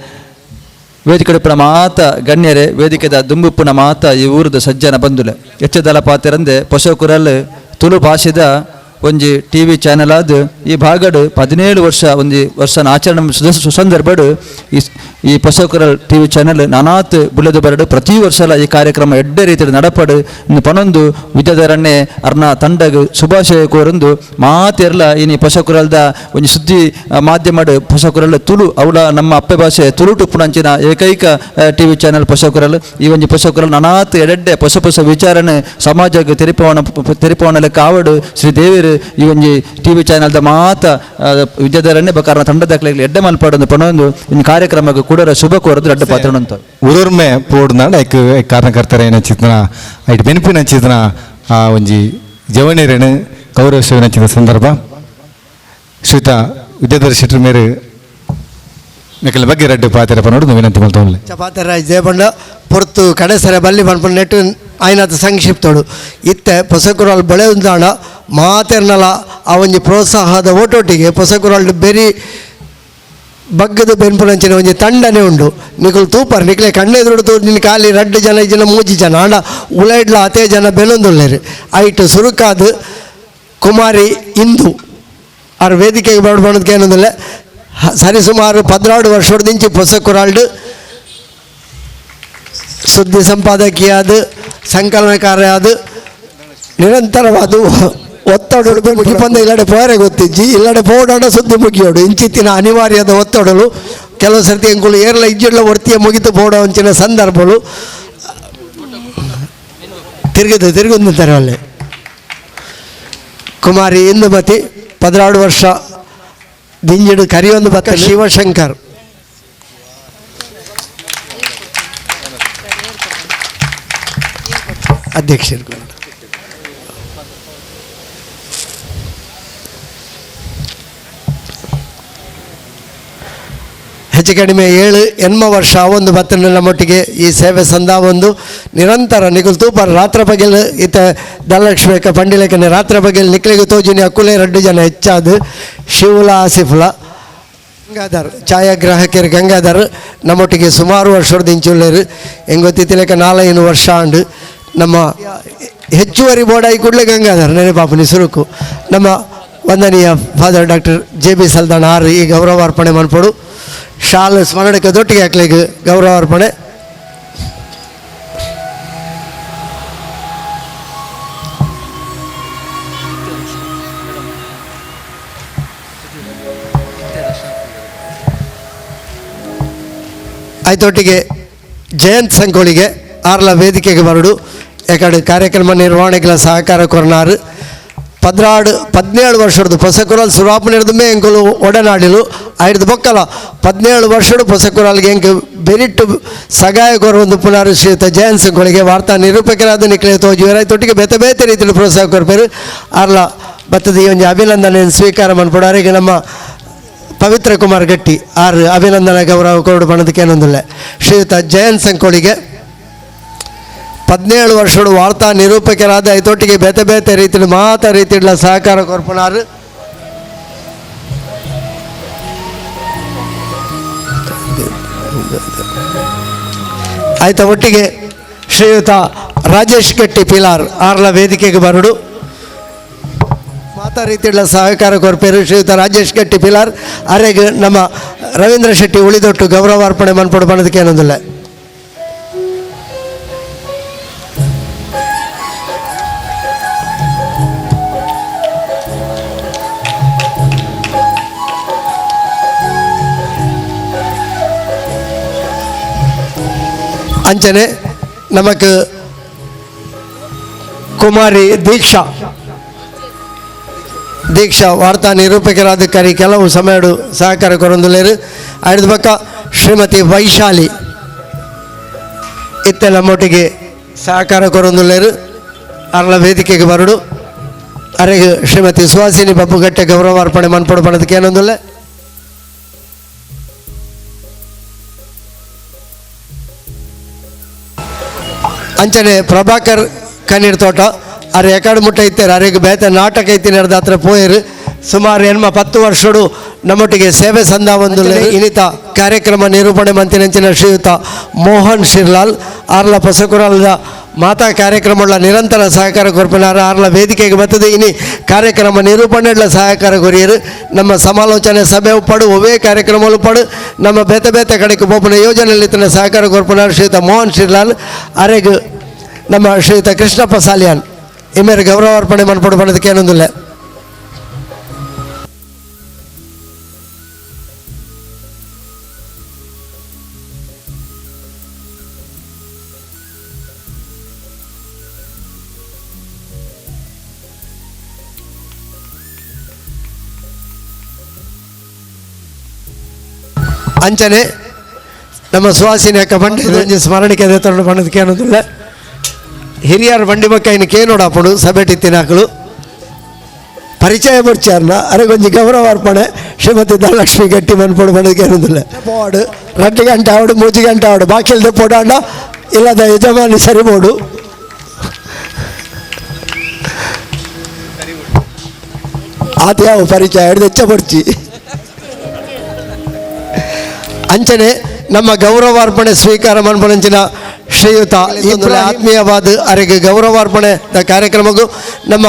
D: ವೇದಿಕೆ ಉಪ್ಪುನ ಮಾತ ಗಣ್ಯರೇ ವೇದಿಕೆದ ದುಂಬುಪ್ಪುನ ಮಾತ ಈ ಊರದ ಸಜ್ಜನ ಬಂದುಲೆ ಎಚ್ಚದಲ ಪಾತೆರಂದೆ ಪೊಸಕುರಲ್ ತುಳು ಭಾಷೆದ ಒಂಜಿ TV ಚಾನೆಲ್ ಆದ್ ಈ ಭಾಗಡ್ 17 ವರ್ಷ ಒಂಜಿ ವರ್ಷನ ಆಚರಣೆ ಸುಸಂದರ್ಭಡು ಈ ಪೊಸಕುರಲ್ TV ಚಾನೆಲ್ ನಾನಾತ್ ಬುಲೆದು ಬರಡು ಪ್ರತಿ ವರ್ಷಲ ಈ ಕಾರ್ಯಕ್ರಮ ಎಡ್ಡೆ ರೀತಿಯಲ್ಲಿ ನಡಪಡು ಇನ್ನು ಪನೊಂದು ವಿದ್ಯಾಧರಣ್ಯ ಅರ್ನ ತಂಡಗ್ ಶುಭಾಶಯ ಕೋರೊಂದು ಮಾತೆರ್ಲ ಇನಿ ಪೊಸಕುರಲ್ದ ಒಂಜಿ ಸುದ್ದಿ ಮಾಧ್ಯಮಡ್ ಪೊಸಕುರಲ್ ತುಳು ಅವಳ ನಮ್ಮ ಅಪ್ಪೆ ಭಾಷೆ ತುಳು ಟುಪ್ಪುನಂಚಿನ ಏಕೈಕ TV ಚಾನೆಲ್ ಪೊಸಕುರಲ್ ಈ ಒಂಜಿ ಪೊಸಕುರಲ್ ನಾನಾತ್ ಎಡೆಡ್ಡೆ ಹೊಸ ಹೊಸ ವಿಚಾರಣೆ ಸಮಾಜಕ್ಕೆ ತೆರಿಪವನ ಲೆಕ್ಕ ಆವಡು ಶ್ರೀ ದೇವಿರು ಈ ಒಂಜಿ TV ಚಾನೆಲ್ದ ಮಾತ ವಿದ್ಯಾಧರಣ್ಯ ಬಕಾರನ ತಂಡದ ಎಡ್ಡೆ ಮಲ್ಪಾಡೊಂದು ಪನೊಂದು ಇನ್ನು ಕಾರ್ಯಕ್ರಮಕ್ಕೆ ಕೂಡ ಶುಭ ಕೋರದು ಅಡ್ಡ ಪಾತ್ರ
A: ಊರೊರ್ಮೆ ಪೋಡ್ನಾಡ ಕಾರಣಕರ್ತರ ಏನಂಚಿದ್ನ ಐಟ್ ಬೆನಿಪಿನಂಚಿದ್ನ ಆ ಒಂಜಿ ಜವನೇರೇನು ಗೌರವಿಸುವನಂಚಿದ ಸಂದರ್ಭ ಶ್ರೀಯುತ ವಿದ್ಯಾಧರ ಶೆಟ್ಟಿ ಮೇರೆ ನೆಕ್ಕಲ ಬಗ್ಗೆ ರಡ್ಡು ಪಾತ್ರ ಪನೋಡು ವಿನಂತಿ ಮಾಡ್ತೋಲ್ಲ
C: ಪಾತ್ರ ಜಯಪಂಡ ಪೊರ್ತು ಕಡೆಸರೆ ಬಲ್ಲಿ ಪನ್ಪುಂಡು ನೆಟ್ಟು ಆಯ್ನದ ಸಂಕ್ಷಿಪ್ತೋಡು ಇತ್ತೆ ಪೊಸಕುರಾಲ್ ಬೆಳೆ ಉಂದಾಣ ಮಾತೆರ್ನಲ ಆ ಒಂಜಿ ಪ್ರೋತ್ಸಾಹದ ಓಟೋಟಿಗೆ ಪೊಸಕುರಾಲ್ ಬೆರಿ ಬಗ್ಗದ ಬೆನ್ಪುನಂಚಿನ ಒಂಜಿ ತಂಡನೆ ಉಂಡು ನಿಕುಲು ತೂಪರ್ ನಿಕ್ಲೆ ಕಣ್ಣೆದುರುಡು ತೂರು ನಿನ್ನ ಖಾಲಿ 2 ಜನ 5 ಜನ 3 ಜನ ಆಂಡ ಉಲೈಡ್ಲ ಅತೇ ಜನ ಬೆಲೊಂದುಲ್ಲೇರು ಐಟ್ ಸುರುಕಾದ ಕುಮಾರಿ ಇಂದು ಅವ್ರ ವೇದಿಕೆಗೆ ಬರೋದಕ್ಕೆ ಏನಂದಿಲ್ಲ ಸರಿಸುಮಾರು 16 ವರ್ಷದಿಂಚಿ ಪೊಸಕುರಾಲ್ಡ್ ಸುದ್ದಿ ಸಂಪಾದಕಿಯಾದ ಸಂಕಲನಕಾರ ಆದ ನಿರಂತರವಾದ ಒತ್ತಡ ಮುಗಿಪಂದ ಇಲ್ಲಡೆ ಪೋರೆ ಗೊತ್ತಿಜ್ಜಿ ಇಲ್ಲಡೆ ಪೋಡಾಡ ಸುದ್ದಿ ಮುಗಿಯೋಡು ಇಂಚಿತ್ತಿನ ಅನಿವಾರ್ಯದ ಒತ್ತಡಲು ಕೆಲವು ಸರ್ತಿ ಎಂಕುಲು ಏರ್ಲ ಇಜ್ಜಿಡ್ಲ ಒರ್ತಿಯ ಮುಗಿತು ಪೋಡ ಒಂಚಿನ ಸಂದರ್ಭಗಳು ತಿರುಗುತ್ತಾರೆ ಅಲ್ಲೇ ಕುಮಾರಿ ಇಂದುಮತಿ 16 ವರ್ಷ ದಿಂಜಿಡು ಕರಿಯೊಂದು ಬತ್ತ ಶಿವಶಂಕರ್ ಅಧ್ಯಕ್ಷರು ಹೆಚ್ಚು ಕಡಿಮೆ 7 ವರ್ಷ ಒಂದು ಬತ್ತನೆಲ್ಲ ಮಟ್ಟಿಗೆ ಈ ಸೇವೆ ಸಂದ ಒಂದು ನಿರಂತರ ನಿಗುಲ್ ತೂಪರ್ ರಾತ್ರ ಬಗೆಲ್ ಈತ ಧನಲಕ್ಷ್ಮಿಕ ಪಂಡಿಲಕನೆ ರಾತ್ರ ಬಗೆಲ್ ನಿಕ್ಲೆಗೆ ತೋಜಿನಿ ಅಕ್ಕುಲೆ 2 ಜನ ಹೆಚ್ಚಾದ ಶಿವುಲಾ ಆಸಿಫುಲಾ ಗಂಗಾಧರ್ ಛಾಯಾಗ್ರಾಹಕರು ಗಂಗಾಧರ್ ನಮ್ಮೊಟ್ಟಿಗೆ ಸುಮಾರು ವರ್ಷದ ಇಂಚುಳ್ಳೇರು ಹೆಂಗೊತ್ತಿಲಕ 4-5 ವರ್ಷ ಆಂಡು ನಮ್ಮ ಹೆಚ್ಚುವರಿ ಬೋರ್ಡಾಗಿ ಕೂಡಲೇ ಗಂಗಾಧರ್ ನೆನೆಪಾಪನಿ ಸುರುಕು ನಮ್ಮ ವಂದನೀಯ ಫಾದರ್ ಡಾಕ್ಟರ್ JB ಸಲ್ದಾನ್ ಆರ್ ಈ ಗೌರವಾರ್ಪಣೆ ಮನ್ಪಡು ಶಾಲೆ ಸ್ಮರಣಕ್ಕೆ ದೊಟ್ಟಿಗೆ ಹಾಕ್ಲಿಕ್ಕೆ ಗೌರವಾರ್ಪಣೆ ಆಯ್ತೊಟ್ಟಿಗೆ ಜಯಂತ್ ಸಂಕೋಳಿಗೆ ಆರ್ಲ ವೇದಿಕೆಗೆ ಬರಡು ಯಾಕಡೆ ಕಾರ್ಯಕ್ರಮ ನಿರ್ವಹಣೆಗಳ ಸಹಕಾರ ಕೊರನಾರು 17 ವರ್ಷದ ಪೊಸಕುರಾಲ್ ಸುರಾಪನಿರ್ದಮೇ ಎಂಕುಲು ಒಡನಾಡಿಲು ಐದು ಬೊಕ್ಕಲ 17 ವರ್ಷದ ಪೊಸಕುರಾಲ್ಗೆ ಎಂಕ ಬೆರಿಟ್ಟು ಸಗಾಯ ಕೊರೊಂದು ಪುನರ್ ಶ್ರೀಯುತ ಜಯಂತ್ ಸಂಕೋಳಿಗೆ ವಾರ್ತಾ ನಿರೂಪಕರಾದ ನಿಕ್ಲೆ ತೋಜುವರ ತೊಟ್ಟಿಗೆ ಬೇತೆ ಬೇತೆ ರೀತಿಯಲ್ಲಿ ಪ್ರೋತ್ಸಾಹ ಕೊರಪೇರು ಆರ್ಲ ಬತ್ತದ ಈ ಒಂದು ಅಭಿನಂದನೆ ಸ್ವೀಕಾರ ಮಾಡ್ಕೊಡಾರಿಗೆ ನಮ್ಮ ಪವಿತ್ರ ಕುಮಾರ್ ಗಟ್ಟಿ ಆರು ಅಭಿನಂದನಾ ಗೌರವ ಕೊರಡು ಪಣದಕ್ಕೆ ಏನೊಂದಿಲ್ಲ ಶ್ರೀಯುತ ಜಯಂತ್ ಸಂಕೋಳಿಗೆ 17 ವರ್ಷದ ವಾರ್ತಾ ನಿರೂಪಕರಾದ ಐತೊಟ್ಟಿಗೆ ಬೇತೆ ಬೇತೆ ರೀತಿಯಲ್ಲಿ ಮಾತ ರೀತಿಯ ಸಹಕಾರ ಕೊರ್ಪನಾರು ಆಯ್ತ ಒಟ್ಟಿಗೆ ಶ್ರೀಯುತ ರಾಜೇಶ್ ಗಟ್ಟಿ ಪಿಲಾರ್ ಆರ್ಲ ವೇದಿಕೆಗೆ ಬರಡು ಮಾತಾ ರೀತಿಯ ಸಹಕಾರ ಕೊರ್ಪೇರು ಶ್ರೀಯುತ ರಾಜೇಶ್ ಗಟ್ಟಿ ಪಿಲಾರ್ ಅರೆಗೆ ನಮ್ಮ ರವೀಂದ್ರ ಶೆಟ್ಟಿ ಉಳಿದೊಟ್ಟು ಗೌರವಾರ್ಪಣೆ ಮನ್ಪಡು ಪಣದಕ್ಕೆ ಏನೊಂದಿಲ್ಲ ಅಂಚನೆ ನಮಕ್ ಕುಮಾರಿ ದೀಕ್ಷಾ ವಾರ್ತಾ ನಿರೂಪಕರಾಧಿಕಾರಿ ಕೆಲವು ಸಮಯ ಸಹಕಾರ ಕೊರೊಂದುಲೇರು. ಐದು ಪಕ್ಕ ಶ್ರೀಮತಿ ವೈಶಾಲಿ ಇತ್ತೆ ನಮ್ಮೊಟ್ಟಿಗೆ ಸಹಕಾರ ಕೊರೊಂದುಲೇರು. ಅರ್ಲ ವೇದಿಕೆಗೆ ಬರಡು ಅರೆಗೆ ಶ್ರೀಮತಿ ಸುಹಾಸಿನಿ ಬಬ್ಬುಗಟ್ಟೆ ಗೌರವಾರ್ಪಣೆ ಮನ್ಪಡು ಪಣದಕ್ಕೆ ಏನೊಂದಿಲ್ಲ. ಅಂಚನೆ ಪ್ರಭಾಕರ್ ಕಣ್ಣೀರ್ ತೋಟ ಅರೆ ಎಕಡೆ ಮುಟ್ಟ ಇತ್ತಾರೆ ಅರೆಗೆ ಬೇತೆ ನಾಟಕ ಐತಿ ನಡೆದ ಹತ್ರ ಪೋಯರು ಸುಮಾರು 10 ವರ್ಷಡು ನಮ್ಮೊಟ್ಟಿಗೆ ಸೇವೆ ಸಂದ ಒಂದು ಇನಿತ ಕಾರ್ಯಕ್ರಮ ನಿರೂಪಣೆ ಮಂತಿನಂಚಿನ ಶ್ರೀಯುತ ಮೋಹನ್ ಶಿರ್ಲಾಲ್ ಆರ್ಲ ಪೊಸಕುರಾಲದ ಮಾತಾ ಕಾರ್ಯಕ್ರಮಗಳ ನಿರಂತರ ಸಹಕಾರ ಕೊರ್ಪಿನಾರ ಆರ್ಲ ವೇದಿಕೆಗೆ ಬರ್ತದೆ. ಇನಿ ಕಾರ್ಯಕ್ರಮ ನಿರೂಪಣೆಗಳ ಸಹಕಾರ ಕೊರಿಯರು ನಮ್ಮ ಸಮಾಲೋಚನೆ ಸಭೆ ಉಪ್ಪಡು ಒವೇ ಕಾರ್ಯಕ್ರಮ ಉಪ್ಪಡು ನಮ್ಮ ಬೇತೆ ಬೇತೆ ಕಡೆಗೆ ಪೋಪನ ಯೋಜನೆಯಲ್ಲಿ ತನ್ನ ಸಹಕಾರ ಕೊರ್ಪಿನಾರ ಶ್ರೀಯುತ ಮೋಹನ್ ಶಿರ್ಲಾಲ್ ಅರೆಗೆ ನಮ್ಮ ಶ್ರೀಯುತ ಕೃಷ್ಣಪ್ಪ ಸಾಲಿಯಾನ್ ಇಮೇಲೆ ಗೌರವಾರ್ಪಣೆ ಮನ್ಪಡು ಪಣದಕ್ಕೆ ಏನೊಂದಿಲ್ಲ. ಅಂಚನೆ ನಮ್ಮ ಸುಹಾಸಿನಿ ಅಕ್ಕ ಬಂಡಿ ಸ್ಮರಣಿಕೆ ತೊಂಡು ಬಣ್ಣದಕ್ಕೆ ಅನ್ನೋದಿಲ್ಲ. ಹಿರಿಯರ ಬಂಡಿ ಮಕ್ಕ ಇನ್ನು ಕೇನೋಡಾಪಡು ಸಭೆಟಿತ್ತಿನ ಹಾಕಲು ಪರಿಚಯ ಮುಚ್ಚಾರನ ಅರೆಗೊಂಜಿ ಗೌರವಾರ್ಪಣೆ ಶ್ರೀಮತಿ ಧನಲಕ್ಷ್ಮಿ ಗಟ್ಟಿ ಮನ್ಪಡು ಬಣ್ಣದಕ್ಕೆ ಅನ್ನೋದಿಲ್ಲ. ಪೋಡು 2 ಗಂಟೆ ಆವಡು 3 ಗಂಟೆ ಆವಡು ಬಾಕಿಲ್ದೆ ಪೋಡಾಂಡ ಇಲ್ಲದ ಯಜಮಾನಿ ಸರಿಬೋಡು ಆತ ಯಾವ ಪರಿಚಯ ಹಿಡಿದು ಹೆಚ್ಚ ಪಡ್ಚಿ. ಅಂಚನೆ ನಮ್ಮ ಗೌರವಾರ್ಪಣೆ ಸ್ವೀಕಾರ ಮನ್ಪಣಂಚಿನ ಶ್ರೀಯುತ ಆತ್ಮೀಯವಾದ ಅರೆಗೆ ಗೌರವಾರ್ಪಣೆ ಕಾರ್ಯಕ್ರಮಕ್ಕೂ ನಮ್ಮ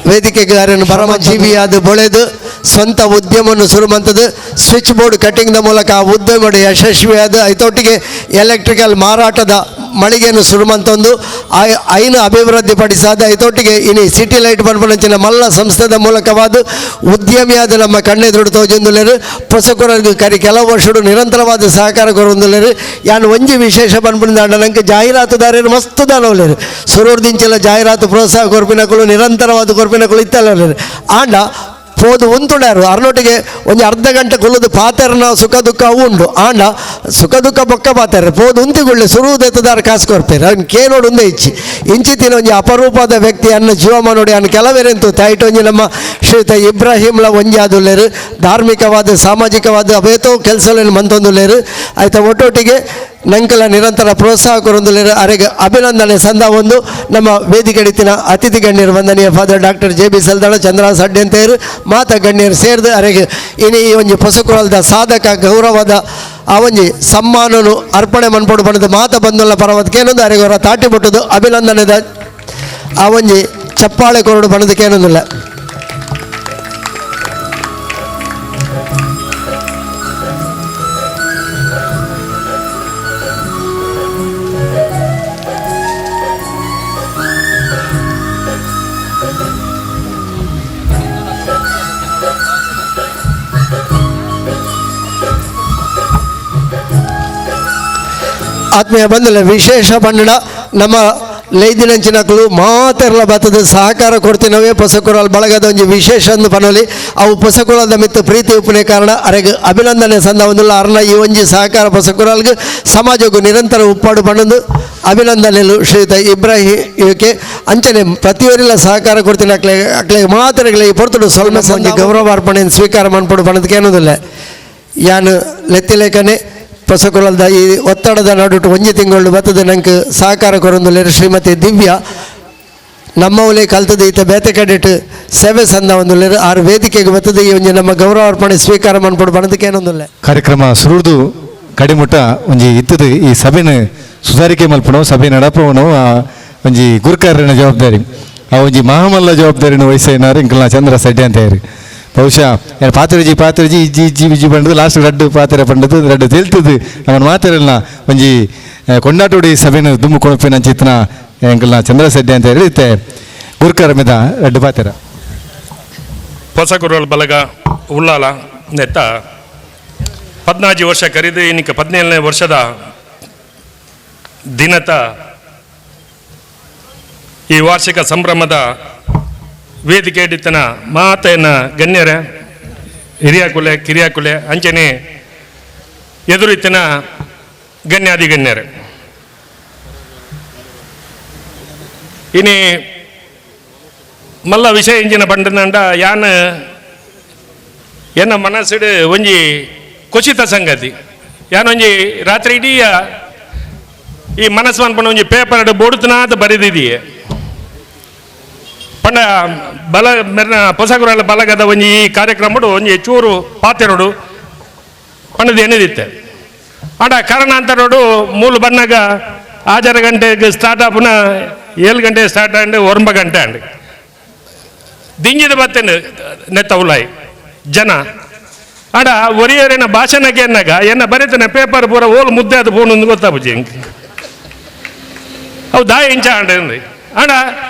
C: ವೇದಿಕೆಗೆ ಯಾರನ್ನು ಪರಮಜೀವಿಯಾದ ಬೊಳೆದು ಸ್ವಂತ ಉದ್ಯಮವನ್ನು ಶುರು ಮಂತದ್ದು ಸ್ವಿಚ್ ಬೋರ್ಡ್ ಕಟ್ಟಿಂಗ್ದ ಮೂಲಕ ಆ ಉದ್ಯಮ ಯಶಸ್ವಿಯಾದ ಐತೊಟ್ಟಿಗೆ ಎಲೆಕ್ಟ್ರಿಕಲ್ ಮಾರಾಟದ ಮಳಿಗೆಯನ್ನು ಶುರು ಮಂತೊಂದು ಐನು ಅಭಿವೃದ್ಧಿ ಪಡಿಸಾದ ಐತೊಟ್ಟಿಗೆ ಇನಿ ಸಿಟಿ ಲೈಟ್ ಪನ್ಪಣಂಚಿನ ಮಲ್ಲ ಸಂಸ್ಥೆದ ಮೂಲಕವಾದ ಉದ್ಯಮಿಯಾದ ನಮ್ಮ ಕಣ್ಣೆದುರು ತೋಜೊಂದುಲೇರು ಪೊಸಕುರರಿಗೆ ಕರಿ ಕೆಲವು ವರ್ಷಡು ನಿರಂತರವಾದ ಸಹಕಾರ ಕೊರೊಂದುಲೇರು. ಯಾನು ಒಂಜಿ ವಿಶೇಷ ಪನ್ಪಣಿದ ನಂಗೆ ಜಾಹೀರಾತುದಾರರು ಮಸ್ತ್ ದಾನವಲೇರು ಸುರೂರ್ದಿಂಚೆಲ್ಲ ಜಾಹೀರಾತು ಪ್ರೋತ್ಸಾಹ ಕೊರ್ಪಿನಗಳು ನಿರಂತರವಾದ ಕೊರ್ಪಿನಗಳು ಇತ್ತಲ್ಲ ಆಂಡ ಪೋದು ಉಂತುಡ್ಯಾರು ಅರ್ನೊಟ್ಟಿಗೆ ಒಂದು ಅರ್ಧ ಗಂಟೆ ಕೊಲ್ಲದು ಪಾತೆರನ ಸುಖ ದುಃಖ ಅವು ಉಂಡು ಆಂಡ ಸುಖ ದುಃಖ ಬೊಕ್ಕ ಪಾತೆರ ಪೋದು ಉಂತಿಗುಳ್ಳೆ ಸುರುವುದೆತ್ತದಾರ ಕಾಸು ಕೊರ್ಪೇರು ಅವ್ನು ಕೇನೋಡು ಒಂದೇ ಇಂಚಿತ್ತಿನ ಒಂಜಿ ಅಪರೂಪದ ವ್ಯಕ್ತಿ ಅನ್ನ ಜೀವಮ ನೋಡಿ ಅವ್ನು ಕೆಲವೇರೆಂತು ತಾಯಿಟ್ಟು ಒಂಜಿ ನಮ್ಮ ಶ್ರೀಯುತ ಇಬ್ರಾಹಿಂಲ ಒಂಜಿ ಆದುಲ್ಲೇರು ಧಾರ್ಮಿಕವಾದ ಸಾಮಾಜಿಕವಾದ ಅವೇತೋ ಕೆಲಸಗಳನ್ನು ಮಂತೊಂದುಲ್ಲೇರು ಆಯ್ತಾ ಒಟ್ಟೊಟ್ಟಿಗೆ ನಂಕಲ ನಿರಂತರ ಪ್ರೋತ್ಸಾಹ ಕೊರೊಂದುಲೇರು ಅರೆಗೆ ಅಭಿನಂದನೆ ಸಂದ ಒಂದು ನಮ್ಮ ವೇದಿಕೆಡಿತಿನ ಅತಿಥಿ ಗಣ್ಯರು ವಂದನೀಯ ಫಾದರ್ ಡಾಕ್ಟರ್ JB ಸಲ್ದಾಣ ಚಂದ್ರ ಸಡ್ಡೆ ಅಂತೇರು ಮಾತ ಗಣ್ಯರು ಸೇರಿದು ಅರೆಗೆ ಇನಿ ಈ ಒಂಜಿ ಪೊಸಕುರಲ್ದ ಸಾಧಕ ಗೌರವದ ಆ ಒಂಜಿ ಸಮ್ಮಾನನು ಅರ್ಪಣೆ ಮನ್ಪಡು ಬಣ್ಣದ ಮಾತ ಬಂದುಲ್ಲ ಪರವದಕ್ಕೇನೊಂದು ಅರೆಗೆ ಅವರ ತಾಟಿ ಬಿಟ್ಟದು ಅಭಿನಂದನೆದ ಆ ಒಂಜಿ ಚಪ್ಪಾಳೆ ಕೊರಡು ಬಣ್ಣದಕ್ಕೇನೊಂದಿಲ್ಲ. ಆತ್ಮೀಯ ಬಂಧುಗಳೇ, ವಿಶೇಷ ಬಣ್ಣ ನಮ್ಮ ಲೈದಿನಂಚಿನಕ್ಕಳು ಮಾತೆರ್ಲ ಬತ್ತದ ಸಹಕಾರ ಕೊಡ್ತೀನವೇ ಪೊಸಕುರಾಲ್ ಬಳಗದ ಒಂದು ವಿಶೇಷ ಅಂದು ಪನೋಲಿ ಅವು ಪೊಸಕುರಾಲ್ದ ಮಿತ್ತು ಪ್ರೀತಿ ಉಪ್ಪನೆ ಕಾರಣ ಅರೆಗೆ ಅಭಿನಂದನೆ ಸಂದ ಒಂದಿಲ್ಲ ಅರ್ನ ಈ ಒಂಜಿ ಸಹಕಾರ ಪೊಸಕುರಾಲ್ಗೆ ಸಮಾಜಕ್ಕೂ ನಿರಂತರ ಉಪ್ಪಾಡು ಪಣ್ಣದು ಅಭಿನಂದನೆಲು ಶ್ರೀಯುತ ಇಬ್ರಾಹಿಂ ಇವಕ್ಕೆ ಅಂಚನೆ ಪ್ರತಿಯೊರಿಲ್ಲ ಸಹಕಾರ ಕೊಡ್ತೀನಿ ಅಕ್ಲೆಗೆ ಮಾತರೆಗಳಿಗೆ ಪೊರ್ತುಡು ಸ್ವಲ್ಪ ಒಂಜಿ ಗೌರವಾರ್ಪಣೆಯನ್ನು ಸ್ವೀಕಾರ ಮಾಡ್ಪಡು ಪಣ್ಣದಕ್ಕೆ ಅನ್ನೋದಿಲ್ಲ. ಯಾನು ಲೆತ್ತಿಲೇಖನೆ ಪೊಸಕುಲದ ಈ ಒತ್ತಡದ ನಡುಟು ಒಂಜಿ ತಿಂಗಳು ಬತ್ತದ ನಂಗೆ ಸಹಕಾರ ಕೊರೊಂದುಲ್ಲೇರು ಶ್ರೀಮತಿ ದಿವ್ಯಾ ನಮ್ಮವಲೇ ಕಲ್ತದ ಈತ ಬೇತೆ ಕಡೆಟ್ ಸೇವೆ ಸಂದ ಒಂದುಲ್ಲೇರು ಆರು ವೇದಿಕೆಗೆ ಬತ್ತದ ಈ ಒಂಜಿ ನಮ್ಮ ಗೌರವಾರ್ಪಣೆ ಸ್ವೀಕಾರ ಮಾಡ್ಕೊಂಡು ಬಣ್ಣದಕ್ಕೆ ಏನೊಂದಿಲ್ಲ.
A: ಕಾರ್ಯಕ್ರಮ ಸುರುದು ಕಡಿಮುಟ್ಟ ಒಂಜಿ ಇತ್ತದ ಈ ಸಭೆನ ಸುಧಾರಿಕೆ ಮಲ್ಪಣೋ ಸಭೆ ನಡಪವನು ಒಂಜಿ ಗುರುಕಾರನ ಜವಾಬ್ದಾರಿ ಆ ಒಂಜಿ ಮಹಾಮಲ್ಲ ಜವಾಬ್ದಾರಿನ ವಹಿಸೇನಾರು ಇಂಕಲ್ನ ಚಂದ್ರ ಸಡ್ಡೆ ಅಂತ ಹೇಳಿ ಬಹುಶಃ ಪಾತ್ರೆಜಿ ಇಜ್ಜಿ ಬಂಡದು ಲಾಸ್ಟ್ ರಡ್ಡು ಪಾತ್ರೆ ಪಂಡದು ರಡ್ಡು ತಿಳ್ತದು ನಮ್ಮನ್ನು ಮಾತಾಡಲ್ಲ ಒಂಜಿ ಕೊಂಡಾಟೋಡಿ ಸಭೆನ ದುಮ್ಮು ಕೊಣಪಿನ ಚಿತ್ನ ಎಂಕಲ್ನ ಚಂದ್ರ ಸಡ್ಡೆ ಅಂತ ಹೇಳಿತ್ತೆ ಗುರುಕಾರ ಮಿದ ರಡ್ಡು ಪಾತ್ರೆ
M: ಪೊಸಕುರಲ್ ಬಲಗ ಉಳ್ಳಾಲ ನೆತ್ತ 14 ವರ್ಷ ಕರೆದು ಇನ್ನಿಕ 17ನೇ ವರ್ಷದ ದಿನದ ಈ ವಾರ್ಷಿಕ ಸಂಭ್ರಮದ ವೇದಿಕೆ ಹಿಡಿತನ ಮಾತೇನ ಗಣ್ಯರೇ, ಹಿರಿಯ ಕುಲೆ ಕಿರಿಯ ಕುಲೆ ಅಂಚನೆ ಎದುರಿತ್ತಿನ ಗಣ್ಯಾದಿ ಗಣ್ಯರೇ, ಇನಿ ಮಲ್ಲ ವಿಷಯ ಇಂಜಿನ ಬಂಡನಂಡ ಯಾನ್ ಎನ್ನ ಮನಸ್ಸಿಡು ಒಂಜಿ ಕುಸಿತ ಸಂಗತಿ. ಯಾನೊಂಜಿ ರಾತ್ರಿ ಇಡೀ ಈ ಮನಸ್ಸು ಅನ್ಪಣ್ಣ ಒಂಜಿ ಪೇಪರ್ ಬೋಡುತ್ತನಾದ ಬರೆದಿದೆಯೇ ಪಂಡ ಬಲ ಮೆರ್ನ ಪೊಸಗುರಲ್ಲ ಬಲಗದ ಒಂಜಿ ಈ ಕಾರ್ಯಕ್ರಮ ಒಂಜಿ ಚೂರು ಪಾತೆರೋಡು ಪಂಡದು ಎನ್ನಿದಿತ್ತೆ ಆಡ ಕಾರಣಾಂತರೋಡು ಮೂಲು ಬಣ್ಣಗ 6 ಗಂಟೆಗೆ ಸ್ಟಾರ್ಟ್ ಆಪುನ 7 ಗಂಟೆ ಸ್ಟಾರ್ಟ್ ಆಂಡ್ 9 ಗಂಟೆ ಅಂಡ್ ದಿಂಗಿದ ಬತ್ತೇನೆ ನೆತ್ತವುಲಾಯಿ ಜನ ಆಡ ಒರಿಯರಿನ ಭಾಷಣಕ್ಕೆ ಎನ್ನಾಗ ಎನ್ನ ಬರೀತಾನೆ ಪೇಪರ್ ಪೂರ ಓಲ್ ಮುದ್ದೆ ಅದು ಫೋನ್ ಒಂದು ಗೊತ್ತಾಪುಜಿ ಅವು ದಾಯ ಇಂಚ ಅಂಡ್ರಿ ಆಡ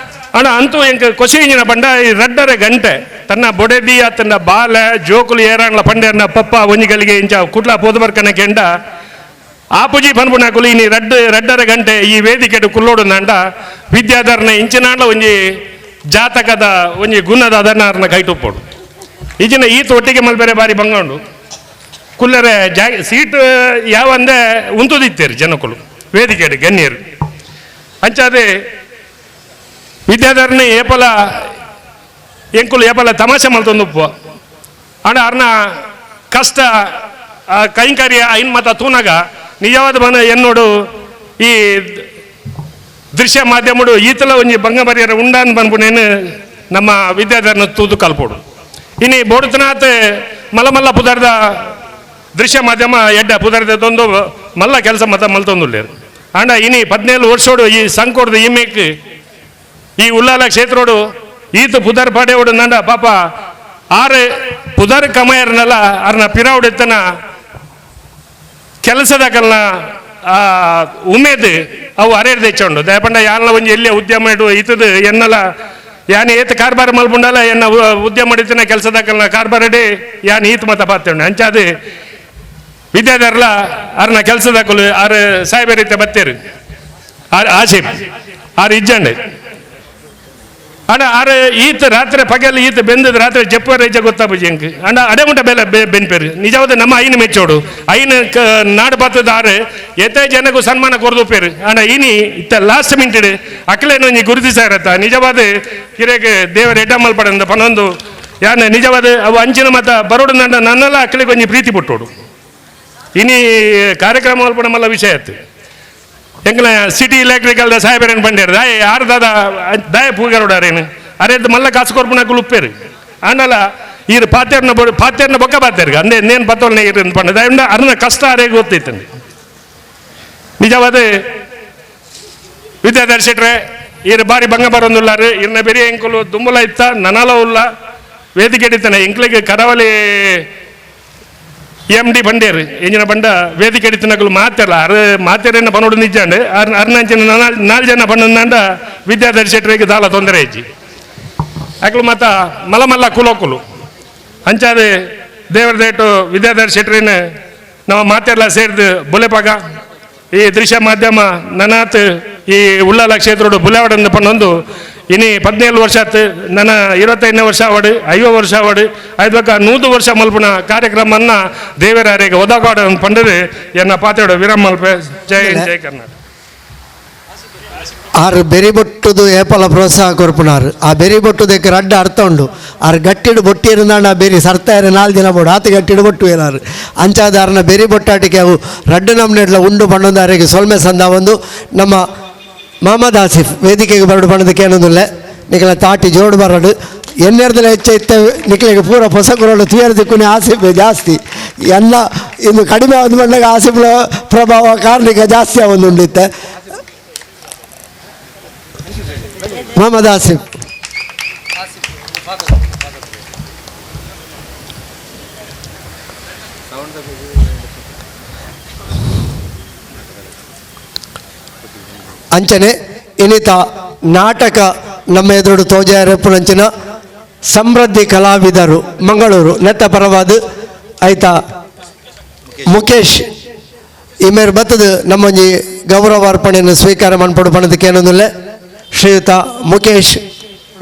M: ಅಣ್ಣ ಅಂತೂ ಎಂಕ ಕೊಸಿ ಇಂಜಿನ ಪಂಡ ಈ 2.5 ಗಂಟೆ ತನ್ನ ಬೊಡೆದಿ ತನ್ನ ಬಾಲ ಜೋಕುಲು ಏರಾಣ್ಲ ಪಂಡೆರ್ನ ಪಪ್ಪ ಒಂಜಿಗಳಿಗೆ ಇಂಚ ಕುಟ್ಲ ಪೋದಬರ್ಕನ ಕೆಂಡ ಆಪುಜಿ ಪನ್ಪುನಾಕುಲು ಇನಿ 2.5 ಗಂಟೆ ಈ ವೇದಿಕೆ ಕುಲ್ಲೋಡು ನಂಡ ವಿದ್ಯಾಧರನ ಇಂಚಿನಾಂಡ್ಲ ಒಂಜಿ ಜಾತಕದ ಒಂಜಿ ಗುಣದ ಅದನ್ನ ಕೈಟುಪ್ಪೋಡು ಈಜಿನ ಈತ ಒಟ್ಟಿಗೆ ಮಲ್ಬೇರೆ ಬಾರಿ ಬಂಗೊಂಡು ಕುಲ್ಲರೆ ಸೀಟ್ ಯಾವಂದೆ ಉಂತುದಿತ್ತೇರಿ ಜನಕುಲು ವೇದಿಕೆ ಗಣ್ಯರು ಅಂಚಾದೆ ವಿದ್ಯಾಧರನೇ ಏಪಲ ಎಂಕುಲು ಏಪಲ ತಮಾಷೆ ಮಲ್ತೊಂದುಪ್ಪ ಅಣ್ಣ ಅರ್ನ ಕಷ್ಟ ಕೈಂಕರ್ಯ ಐನ್ ಮತ ತೂನಗ ನಿಜವಾದ ಬನ ಎನ್ನೋಡು ಈ ದೃಶ್ಯ ಮಾಧ್ಯಮಡು ಈತಲ ಒಂಜಿ ಬಂಗಬರಿಯರ ಉಂಡಾನ್ ಬಂದ್ಬಿಡೇನು ನಮ್ಮ ವಿದ್ಯಾಧರನ ತೂದು ಕಲ್ಪೋಡು ಇನಿ ಬೋಡುತನಾತ್ ಮಲ್ಲ ಮಲ್ಲ ಪುದರ್ದ ದೃಶ್ಯ ಮಾಧ್ಯಮ ಎಡ್ಡ ಪುದರ್ದ ತೊಂದು ಮಲ್ಲ ಕೆಲಸ ಮತ ಮಲ್ತೊಂದುಲ್ಲೇರು ಅಂಡ ಇನಿ 17 ವರ್ಷೋಡು ಈ ಸಂಕೋಡ್ದು ಇಮೇಕ್ ಈ ಉಲ್ಲಾಲ ಕ್ಷೇತ್ರೋಡು ಈತ ಪುದರ್ ಪಾಡೆಯೋಡು ನಂಡ ಪಾಪ 6 ಪುದರ್ ಕಮಯರ್ನಲ್ಲ ಅರ್ನ ಪಿರಾವುಡೆತ್ತನ ಕೆಲಸದ ಕಲ್ನ ಉಮೇದ್ ಅವು ಅರೇರ್ದು ಹೆಚ್ಚೊಂಡು ದಯಪಂಡ ಯಾನ್ಲ ಒಂಜಿ ಎಲ್ಲೇ ಉದ್ಯಮ ಇಡು ಈತದು ಎನ್ನಲ ಯಾನ್ ಏತ್ ಕಾರ್ಬಾರ ಮಲ್ಪುಂಡಲ್ಲ ಎನ್ನ ಉದ್ಯಮ ಮಾಡಿತಿನ ಕೆಲಸದ ಕಲ್ನ ಕಾರ್ಬಾರಡೆ ಯಾನ್ ಈತ ಮತ ಪಾತ್ಕೊಂಡೆ ಅಂಚಾದು ವಿದ್ಯಾಧರ್ಲ ಅರ್ನ ಕೆಲಸದ ಕಲು 6 ಸಾಹೇಬ ರೀತಿಯ ಬತ್ತೇರು ಆಸಿಫ್ 6 ಇಜ್ಜಂಡೆ ಅಣ್ಣ 6 ಈತ ರಾತ್ರಿ ಪಗಲು ಈತ ಬೆಂದದ ರಾತ್ರಿ ಜಪ್ಪರ್ ರೈಜ ಗೊತ್ತಾಪುಜಿ ಅಂಕ್ ಅಣ್ಣ ಅಡೆಮುಟ ಬೆಲೆ ಬೆನ್ಪೇರು ನಿಜವಾದ ನಮ್ಮ ಐನ ಮೆಚ್ಚೋಡು ಐನ ನಾಡು ಬತ್ತದ 6 ಎತ್ತ ಜನಗೂ ಸನ್ಮಾನ ಕೊರ್ದುಪೇರು ಅಣ್ಣ ಇನಿ ಇತ್ತ ಲಾಸ್ಟ್ ಮಿನಿಟ್ ಅಕ್ಲೇನು ಒಂಜಿ ಗುರುತಿಸಾರತ್ತ ನಿಜವಾದ ಕಿರೆಗೆ ದೇವರ ಎಡ್ಡ ಮಲ್ಪಡಂದ ಪನೊಂದು ಯಾನ ನಿಜವಾದ ಅವು ಅಂಚಿನ ಮತ ಬರೋಡು ನಂಡ ನನ್ನೆಲ್ಲ ಅಕ್ಲಿಗೆ ಒಂಜಿ ಪ್ರೀತಿ ಪುಟ್ಟೋಡು ಇನಿ ಕಾರ್ಯಕ್ರಮ ಮಲ್ಪಡ ಮಲ್ಲ ವಿಷಯ ಆಯ್ತು ಎಂಕಲ ಸಿಟಿ ಎಲೆಕ್ಟ್ರಿಕಲ್ ಸಾಹೇಬರೇನು ಬಂಡೇರು ದಾಯ ಯಾರು ದಾಯ ಪೂಗಾರೋಡಾರೇನು ಅರೇದು ಮಲ್ಲ ಕಾಸು ಕೊರ್ಪುನಾಕುಲು ಉಪ್ಪೇರು ಆಂಡಲ ಈರು ಪಾತ್ಯರ್ನ ಬೊಕ್ಕ ಪಾತ್ಯರ್ಗ ಅಂದೇ ನೇನು ಪತ್ತೋಲ್ನೇ ಇರು ಪಂಡ ದಯಂಡ ಅರ್ನ ಕಷ್ಟ ಅರೇಗೆ ಗೊತ್ತೈತಂడి ನಿಜವಾದ ವಿದ್ಯಾಧರ ಶೆಟ್ರೆ ಈರು ಬಾರಿ ಭಂಗ ಬರೋಂದುಲ್ಲಾರು ಇರ್ನ ಬೆರಿಯ ಎಂಕುಲು ದುಂಬುಲ ಇತ್ತ ನನಲ ಉಲ್ಲ ವೇದಿಕೆ ಹಿಡಿತಾನೆ ಎಂಕ್ಲಿಗೆ ಕರಾವಳಿ MD ಬಂಡೇರು ಎಂಜಿನ ಬಂಡ ವೇದಿಕೆ ಹಿಡಿತನಗಳು ಮಾತಾರಲ್ಲ ಮಾತೇರನ್ನ ಪನೋಡು ನಿಜ ಅಂಡ್ ಅರ್ನಂಚಿನ 4 ಜನ ಬಂಡ ವಿದ್ಯಾಧರ ಶೆಟ್ರಿಗೆ ದಾಲ ತೊಂದರೆ ಇಜ್ಜಿ ಅಕ್ಲು ಮತ್ತ ಮಲ್ಲ ಕುಲೋಕುಲು ಅಂಚಾದೆ ದೇವರ ದೇಟು ವಿದ್ಯಾಧರ ಶೆಟ್ರಿನ ನಾವು ಮಾತೆಲ್ಲ ಸೇರಿದು ಬುಲೆಪಾಗ ಈ ದೃಶ್ಯ ಮಾಧ್ಯಮ ನನಾತ್ ಈ ಉಳ್ಳಾಲ ಕ್ಷೇತ್ರೋಡು ಬುಲೆವಾಡಂದು ಪನ್ನೊಂದು ಇನಿ 17 ವರ್ಷ ಆತು ನನ್ನ 25ನೇ ವರ್ಷ ಆವಡು 50 ವರ್ಷ ಆವಡು ಐದ್ವಕ್ಕ 100 ವರ್ಷ ಮಲ್ಪುನ ಕಾರ್ಯಕ್ರಮನ್ನ ದೇವರಾರಿಗೆ ಒದಗಾಡ ಪಂಡದು ಎನ್ನ ಪಾತೆಯೋಡು ವಿರಾಮ ಮಲ್ಪೆ ಜೈ ಹಿಂದ್ ಜೈ ಕರ್ನಾಟಕ
C: 6 ಬೆರಿಬೊಟ್ಟುದು ಏಪಲ ಪ್ರೋತ್ಸಾಹ ಕೊರ್ಪುನಾರು ಆ ಬೆರಿಬೊಟ್ಟುದಕ್ಕೆ ರಡ್ಡ ಅರ್ಥ ಉಂಡು 6 ಗಟ್ಟಿಡು ಬೊಟ್ಟಿ ಇರುಂದಾಂಡ ಬೇರೆ ಸರ್ತಾಯಿರ 4 ದಿನ ಬೋಡು ಆತ ಗಟ್ಟಿಡು ಬೊಟ್ಟು ಏನಾರು ಅಂಚಾದಾರನ ಬೆರಿ ಬೊಟ್ಟಾಟಿಕೆ ಅವು ರಡ್ಡು ನಮ್ನೆಡ್ಲ ಉಂಡು ಪಣ್ಣೊಂದಾರಿಗೆ ಸೊಲ್ಮೆ ಸಂದ ಒಂದು ನಮ್ಮ ಮೊಹಮ್ಮದ್ ಆಸಿಫ್ ವೇದಿಕೆಗೆ ಬರಡು ಪಣ್ಣದಕ್ಕೆ ಏನೊಂದಿಲ್ಲ ನಿಖಲ ತಾಟಿ ಜೋಡು ಬರಡು ಎನ್ನೆರ್ದಲ ಹೆಚ್ಚು ಇತ್ತ ನಿಖಲಿಗೆ ಪೂರ ಹೊಸ ಕುರಳು ತುಯರ್ದಕ್ಕೂ ಆಸಿಫ್ ಜಾಸ್ತಿ ಎಲ್ಲ ಇನ್ನು ಕಡಿಮೆ ಆದ ಬಂದಾಗ ಆಸಿಫ್ ಪ್ರಭಾವ ಕಾರ್ಣಿಕ ಜಾಸ್ತಿ ಆವೊಂದುಂಡಿತ್ತೆ ಮೊಹಮ್ಮದ್ ಆಸಿಫ್ ಅಂಚನೆ ಇನ್ನಿತ ನಾಟಕ ನಮ್ಮ ಎದುರು ತೋಜಾರೆಪ್ಪುನಂಚಿನ ಸಮೃದ್ಧಿ ಕಲಾವಿದರು ಮಂಗಳೂರು ನೆತ್ತ ಪರವಾದ ಆಯ್ತಾ ಮುಖೇಶ್ ಇಮೇರ್ ಬತ್ತದ ನಮ್ಮೊಂಜಿ ಗೌರವಾರ್ಪಣೆಯನ್ನು ಸ್ವೀಕಾರ ಮಾಡ್ಪಡು ಪಣದಕ್ಕೆ ಏನೊಂದಿಲ್ಲ ಶ್ರೀಯುತ ಮುಖೇಶ್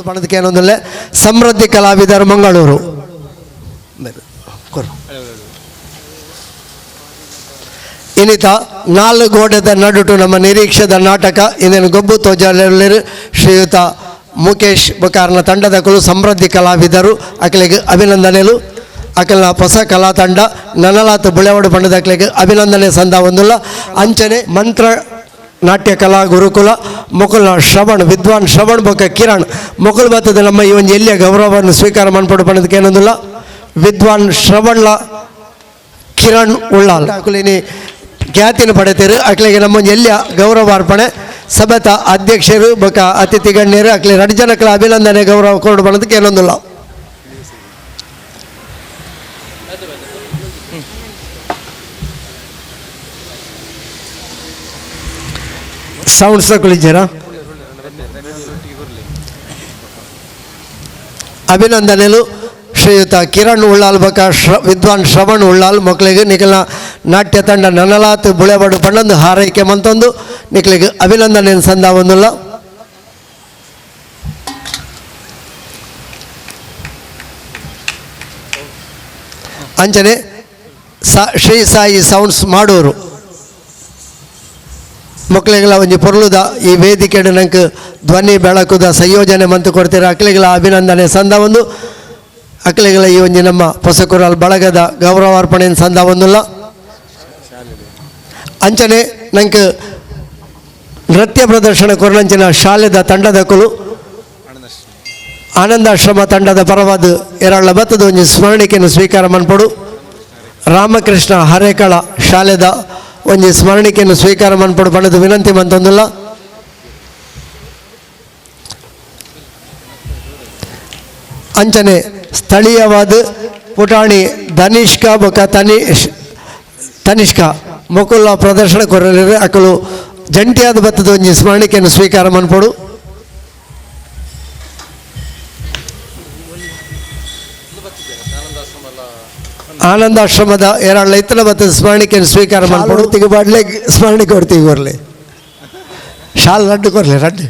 C: ಪಣದಕ್ಕೆ ಏನೊಂದಿಲ್ಲ ಸಮೃದ್ಧಿ ಕಲಾವಿದರು ಮಂಗಳೂರು ಇನ್ನಿತ ನಾಲ್ಕು ಗೋಡೆದ ನಡುಟು ನಮ್ಮ ನಿರೀಕ್ಷೆದ ನಾಟಕ ಇನ್ನೇನು ಗೊಬ್ಬು ತೋಜಾಲರು ಶ್ರೀಯುತ ಮುಖೇಶ್ ಬಕಾರ್ನ ತಂಡದ ಕುಲು ಸಮೃದ್ಧಿ ಕಲಾವಿದರು ಅಕಲಿಗೆ ಅಭಿನಂದನೆಗಳು ಅಕಲ್ನ ಹೊಸ ಕಲಾ ತಂಡ ನನಲಾತು ಬುಳೆವಾಡು ಪಂಡದ ಅಕಲಿಗೆ ಅಭಿನಂದನೆ ಸಂದ ಒಂದುಲ್ಲ ಅಂಚನೆ ಮಂತ್ರ ನಾಟ್ಯ ಕಲಾ ಗುರುಕುಲ ಮೊಕಲ್ನ ಶ್ರವಣ್ ವಿದ್ವಾನ್ ಶ್ರವಣ್ ಬೊಕ್ಕ ಕಿರಣ್ ಮೊಕಲ್ ಬತ್ತದ ನಮ್ಮ ಈ ಒಂದು ಎಲ್ಲಿಯ ಗೌರವವನ್ನು ಸ್ವೀಕಾರ ಮಾಡ್ಪಡು ಪಂಡದಕ್ಕೆ ಏನೊಂದಿಲ್ಲ ವಿದ್ವಾನ್ ಶ್ರವಣ್ಲ ಕಿರಣ್ ಉಳ್ಳಾಲ್ ಅಕಲಿನಿ ಖ್ಯಾತಿನ ಪಡೆತೀರು ಅಕ್ಲಿಗೆ ನಮ್ಮ ಎಲ್ಲಿಯ ಗೌರವಾರ್ಪಣೆ ಸಭೆತ ಅಧ್ಯಕ್ಷರು ಬೊಕ್ಕ ಅತಿಥಿ ಗಣ್ಯರು ಅಕ್ಲಿ 2 ಜನಗಳ ಅಭಿನಂದನೆ ಗೌರವ ಕೊಡು ಬಣ್ಣದಕ್ಕೆ ಏನೊಂದಿಲ್ಲ ಸೌಂಡ್ಸ್ ತಗೊಳ್ಳಿದ್ದೀರಾ ಅಭಿನಂದನೆಗಳು ಶ್ರೀಯುತ ಕಿರಣ್ ಉಳ್ಳಾಲ್ ಬಕ ವಿದ್ವಾನ್ ಶ್ರವಣ್ ಉಳ್ಳಾಲ್ ಮಕ್ಕಳಿಗೆ ನಿಖಿಲ ನಾಟ್ಯ ತಂಡ ನನಲಾತ್ ಬುಳೆಬಡು ಪಣ್ಣೊಂದು ಹಾರೈಕೆ ಮಂತೊಂದು ನಿಖಿಲಿಗೆ ಅಭಿನಂದನೆ ಸಂದ ಒಂದಿಲ್ಲ ಅಂಚನೆ ಶ್ರೀ ಸಾಯಿ ಸೌಂಡ್ಸ್ ಮಾಡೋರು ಮಕ್ಕಳಿಗೆಲ್ಲ ಒಂಜಿ ಪೊರ್ಲುದ ಈ ವೇದಿಕೆಡು ನಂಗೆ ಧ್ವನಿ ಬೆಳಕುದ ಸಂಯೋಜನೆ ಮಂತು ಕೊಡ್ತೀರ ಅಕ್ಕಳಿಗೆಲ್ಲ ಅಭಿನಂದನೆ ಸಂದ ಒಂದು ಅಕ್ಕಳಿಗೆಲ್ಲ ಈ ಒಂಜಿ ನಮ್ಮ ಹೊಸಕುರಲ್ ಬಳಗದ ಗೌರವಾರ್ಪಣೆಯನ್ನು ಸಂದ ಒಂದಿಲ್ಲ ಅಂಚನೆ ನಂಗೆ ನೃತ್ಯ ಪ್ರದರ್ಶನ ಕೊರಲಂಚಿನ ಶಾಲೆದ ತಂಡದ ಕುಲು ಆನಂದಾಶ್ರಮ ತಂಡದ ಪರವಾದ ಎರಳ ಬತ್ತದ ಒಂಜಿ ಸ್ಮರಣಿಕೆಯನ್ನು ಸ್ವೀಕಾರ ಮಾಡ್ಪಡು ರಾಮಕೃಷ್ಣ ಹರೇಕಳ ಶಾಲೆದ ಒಂಜಿ ಸ್ಮರಣಿಕೆಯನ್ನು ಸ್ವೀಕಾರ ಮಾಡ್ಪಡು ಪಡೆದು ವಿನಂತಿ ಮಂತೊಂದಿಲ್ಲ ಅಂಚನೆ ಸ್ಥಳೀಯವಾದ ಪುಟಾಣಿ ಧನಿಷ್ಕಾ ಬೊಕ ತನಿಷ್ಕಾ ಮೊಕುಲ್ಲ ಪ್ರದರ್ಶನ ಕೊರಲಿರು ಅಕ್ಕಲು ಜಂಟಿಯಾದ ಬತ್ತದ ಒಂಜಿ ಸ್ಮರಣಿಕೆಯನ್ನು ಸ್ವೀಕಾರ ಮಾಡ್ಪಡು ಆನಂದಾಶ್ರಮದ ಎರಳ ಇತ್ತಲ ಬತ್ತದ ಸ್ಮರಣಿಕೆಯನ್ನು ಸ್ವೀಕಾರ ಮಾಡ್ಪಡು ತಿಗಬಾಡ್ಲೆ ಸ್ಮರಣಿಕೆ ಕೊಡ್ತೀವಿ ಕೊರ್ಲೆ ಶಾಲ್ ರಡ್ಡು ಕೊರ್ಲೆ ರಡ್ಡು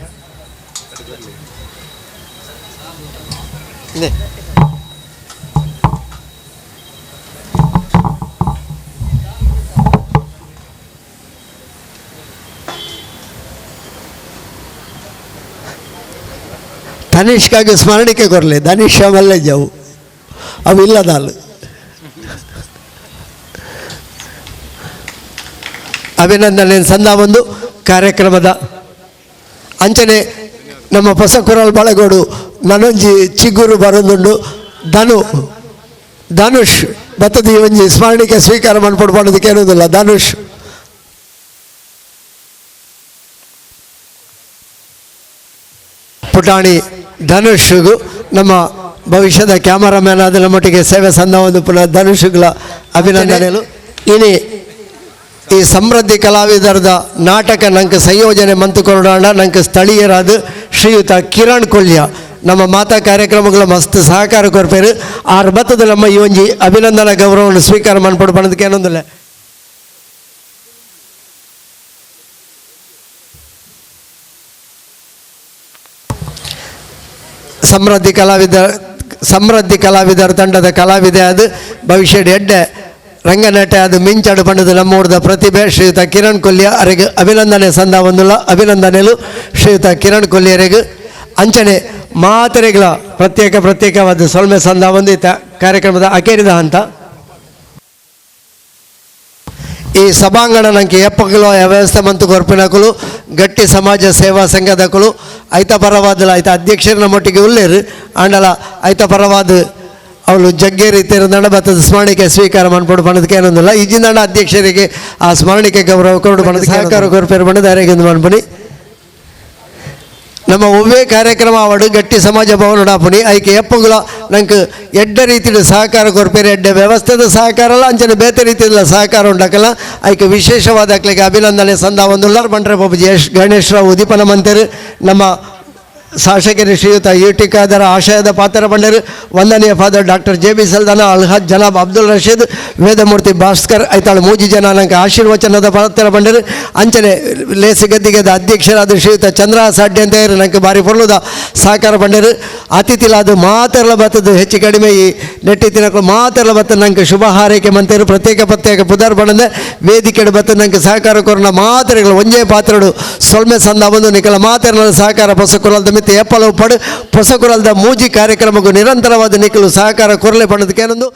C: ತನಿಷ್ಕಾಗೆ ಸ್ಮರಣಿಕೆ ಕೊರಲೆ ಧನಿಷ ಮಲ್ಲೆ ಜಾವು ಅವು ಇಲ್ಲದಾಲು ಅಭಿನಂದನೆ ಸಂದ ಒಂದು ಕಾರ್ಯಕ್ರಮದ ಅಂಚನೆ ನಮ್ಮ ಹೊಸಕುರಲ್ ಬಳಗೋಡು ನನೊಂಜಿ ಚಿಗುರು ಬರೋದುಂಡು ಧನುಷ್ ಬತ್ತದ ಒಂಜಿ ಸ್ಮರಣಿಕೆ ಸ್ವೀಕಾರ ಮಾಡ್ಕೊಂಡು ಮಾಡೋದಕ್ಕೆ ಏನೋದಿಲ್ಲ ಧನುಷ್ ಪುಟಾಣಿ ಧನುಷ್ಗೂ ನಮ್ಮ ಭವಿಷ್ಯದ ಕ್ಯಾಮರಾಮ್ಯಾನ್ ಆದ ಮಟ್ಟಿಗೆ ಸೇವೆ ಸಂದ ಒಂದು ಪುನಃ ಧನುಷ್ಗಳ ಅಭಿನಂದನೆಗಳು ಇನಿ ಈ ಸಮೃದ್ಧಿ ಕಲಾವಿದರದ ನಾಟಕ ನಂಗೆ ಸಂಯೋಜನೆ ಮಂತು ಕೊರೋಣ ನಂಗೆ ಸ್ಥಳೀಯರಾದ ಶ್ರೀಯುತ ಕಿರಣ್ ಕೊಲ್ಯ ನಮ್ಮ ಮಾತಾ ಕಾರ್ಯಕ್ರಮಗಳ ಮಸ್ತ್ ಸಹಕಾರ ಕೊರ್ಪೇರು ಆರ್ ಬತ್ತದ ನಮ್ಮ ಈ ಒಂಜಿ ಅಭಿನಂದನಾ ಗೌರವವನ್ನು ಸ್ವೀಕಾರ ಮಾಡ್ಕೊಂಡು ಬಣ್ಣದಕ್ಕೆ ಏನೊಂದಿಲ್ಲ ಸಮೃದ್ಧಿ ಕಲಾವಿದರ ತಂಡದ ಕಲಾವಿದೆ ಅದು ಭವಿಷ್ಯದ ಎಡ್ಡೆ ರಂಗನಾಟ್ಯ ಅದು ಮಿಂಚಾಡು ಪಂಡದ ನಮ್ಮೂರದ ಪ್ರತಿಭೆ ಶ್ರೀಯುತ ಕಿರಣ್ ಕೊಲ್ಯ ಅವರಿಗೆ ಅಭಿನಂದನೆ ಸಂದ ಒಂದಿಲ್ಲ ಅಭಿನಂದನೆಗಳು ಶ್ರೀಯುತ ಕಿರಣ್ ಕೊಲ್ಯರಿಗೆ ಅಂಚನೆ ಮಾತರೆಗಳ ಪ್ರತ್ಯೇಕವಾದ ಸೊಲ್ಮೆ ಸಂದ ಒಂದಿತ ಕಾರ್ಯಕ್ರಮದ ಅಕೇರಿದ ಹಂತ ಈ ಸಭಾಂಗಣ ನಂಗೆ ಎಪ್ಪಗಳು ವ್ಯವಸ್ಥೆ ಮಂತು ಕೊರ್ಪಿನಕಲು ಗಟ್ಟಿ ಸಮಾಜ ಸೇವಾ ಸಂಘದಕಲು ಐತ ಪರವಾದಲ ಐತ ಅಧ್ಯಕ್ಷರ ಮಟ್ಟಿಗೆ ಉಳ್ಳೇರು ಆಂಡಲ ಐತ ಪರವಾದ ಅವಳು ಜಗ್ಗೆ ರೀತಿಯ ನಡಬತ್ತದ ಸ್ಮರಣಿಕೆ ಸ್ವೀಕಾರ ಮಾಡ್ಕೊಂಡು ಬಣ್ಣದಕ್ಕೆ ಏನೊಂದಿಲ್ಲ ಈಜಿಂದ ಅಧ್ಯಕ್ಷರಿಗೆ ಆ ಸ್ಮರಣಿಕೆ ಗೌರವ ಕೊಡು ಬಣ್ಣದ ಸಹಕಾರ ಕೊರ್ಪೇರು ಬಣ್ಣದ ಯಾರಿಗೊಂದು ಮಾಡ್ಬನಿ ನಮ್ಮ ಒವ್ವೇ ಕಾರ್ಯಕ್ರಮ ಅವಡು ಗಟ್ಟಿ ಸಮಾಜ ಭವನ ಡಾಪುನಿ ಐಕೆ ಎಪ್ಪಗಳ ನಂಗೆ ಎಡ್ಡ ರೀತಿಯ ಸಹಕಾರ ಕೊರ್ಪೇರು ಎಡ್ಡೆ ವ್ಯವಸ್ಥೆದ ಸಹಕಾರ ಅಲ್ಲ ಅಂಚನೆ ಬೇತೆ ರೀತಿಯ ಸಹಕಾರ ಉಂಟಾಕಲ್ಲ ಐಕೆ ವಿಶೇಷವಾದ ಅಕ್ಲಿಗೆ ಅಭಿನಂದನೆ ಸಂದ ಒಂದುಲ್ಲಾರು ಬಂಡ್ರೆ ಬಾಬು ಗಣೇಶ್ ರಾವ್ ಉದೀಪನ ಮಂತರು ನಮ್ಮ ಶಾಸಕರು ಶ್ರೀಯುತ UT ಖಾದರ್ ಆಶಯದ ಪಾತ್ರ ಬಂಡರು ವಂದನೀಯ father doctor JB ಸಲ್ದಾನ Alhaj ಜನಾಬ್ Abdul Rashid Vedamurthy Bhaskar ಐತಾಳು ಮೂಜಿ ಜನಾನಂಕ ಆಶೀರ್ವಚನದ ಪಾತ್ರ ಬಂಡರು ಅಂಚನೆ ಲೇಸಿ ಗದ್ದಿಗೆದ ಅಧ್ಯಕ್ಷರಾದ ಶ್ರೀಯುತ ಚಂದ್ರ ಸಾಡ್ಯ ಅಂತ ಹೇಳಿ ನಂಗೆ ಬಾರಿ ಪೊರ್ಲುದ ಸಹಕಾರ ಬಂಡರು ಅತಿಥಿಲಾದ ಮಾತೆರಲ ಬತ್ತದು ಹೆಚ್ಚು ಕಡಿಮೆ ಈ ನೆಟ್ಟಿ ತಿನ್ನಕ್ಕೆ ಮಾತೆರಲ ಬತ್ತ ನಂಗೆ ಶುಭ ಹಾರೈಕೆ ಮಂತೇರು ಪ್ರತ್ಯೇಕ ಪುದರ್ ಬಣ್ಣದ ವೇದಿಕೆ ಬತ್ತ ನಂಗೆ ಸಹಕಾರ ಕೊರೋನ ಮಾತ್ರೆಗಳು ಒಂಜೇ ಪಾತ್ರಡು ಸೊಲ್ಮೆ ಸಂದ ಬಂದು ನಿಖಲ ಮಾತೆರಲ ಸಹಕಾರ ಪೊಸಕುರಲ್ದ ಮಿತಿ ಎಪ್ಪಲವು ಪಡು ಪೊಸಕುರಲ್ದ ಮೂಜಿ ಕಾರ್ಯಕ್ರಮಕ್ಕೂ ನಿರಂತರವಾದ ನಿಖಲು ಸಹಕಾರ ಕೊರಲೆ ಪಡೆದಕ್ಕೇನೊಂದು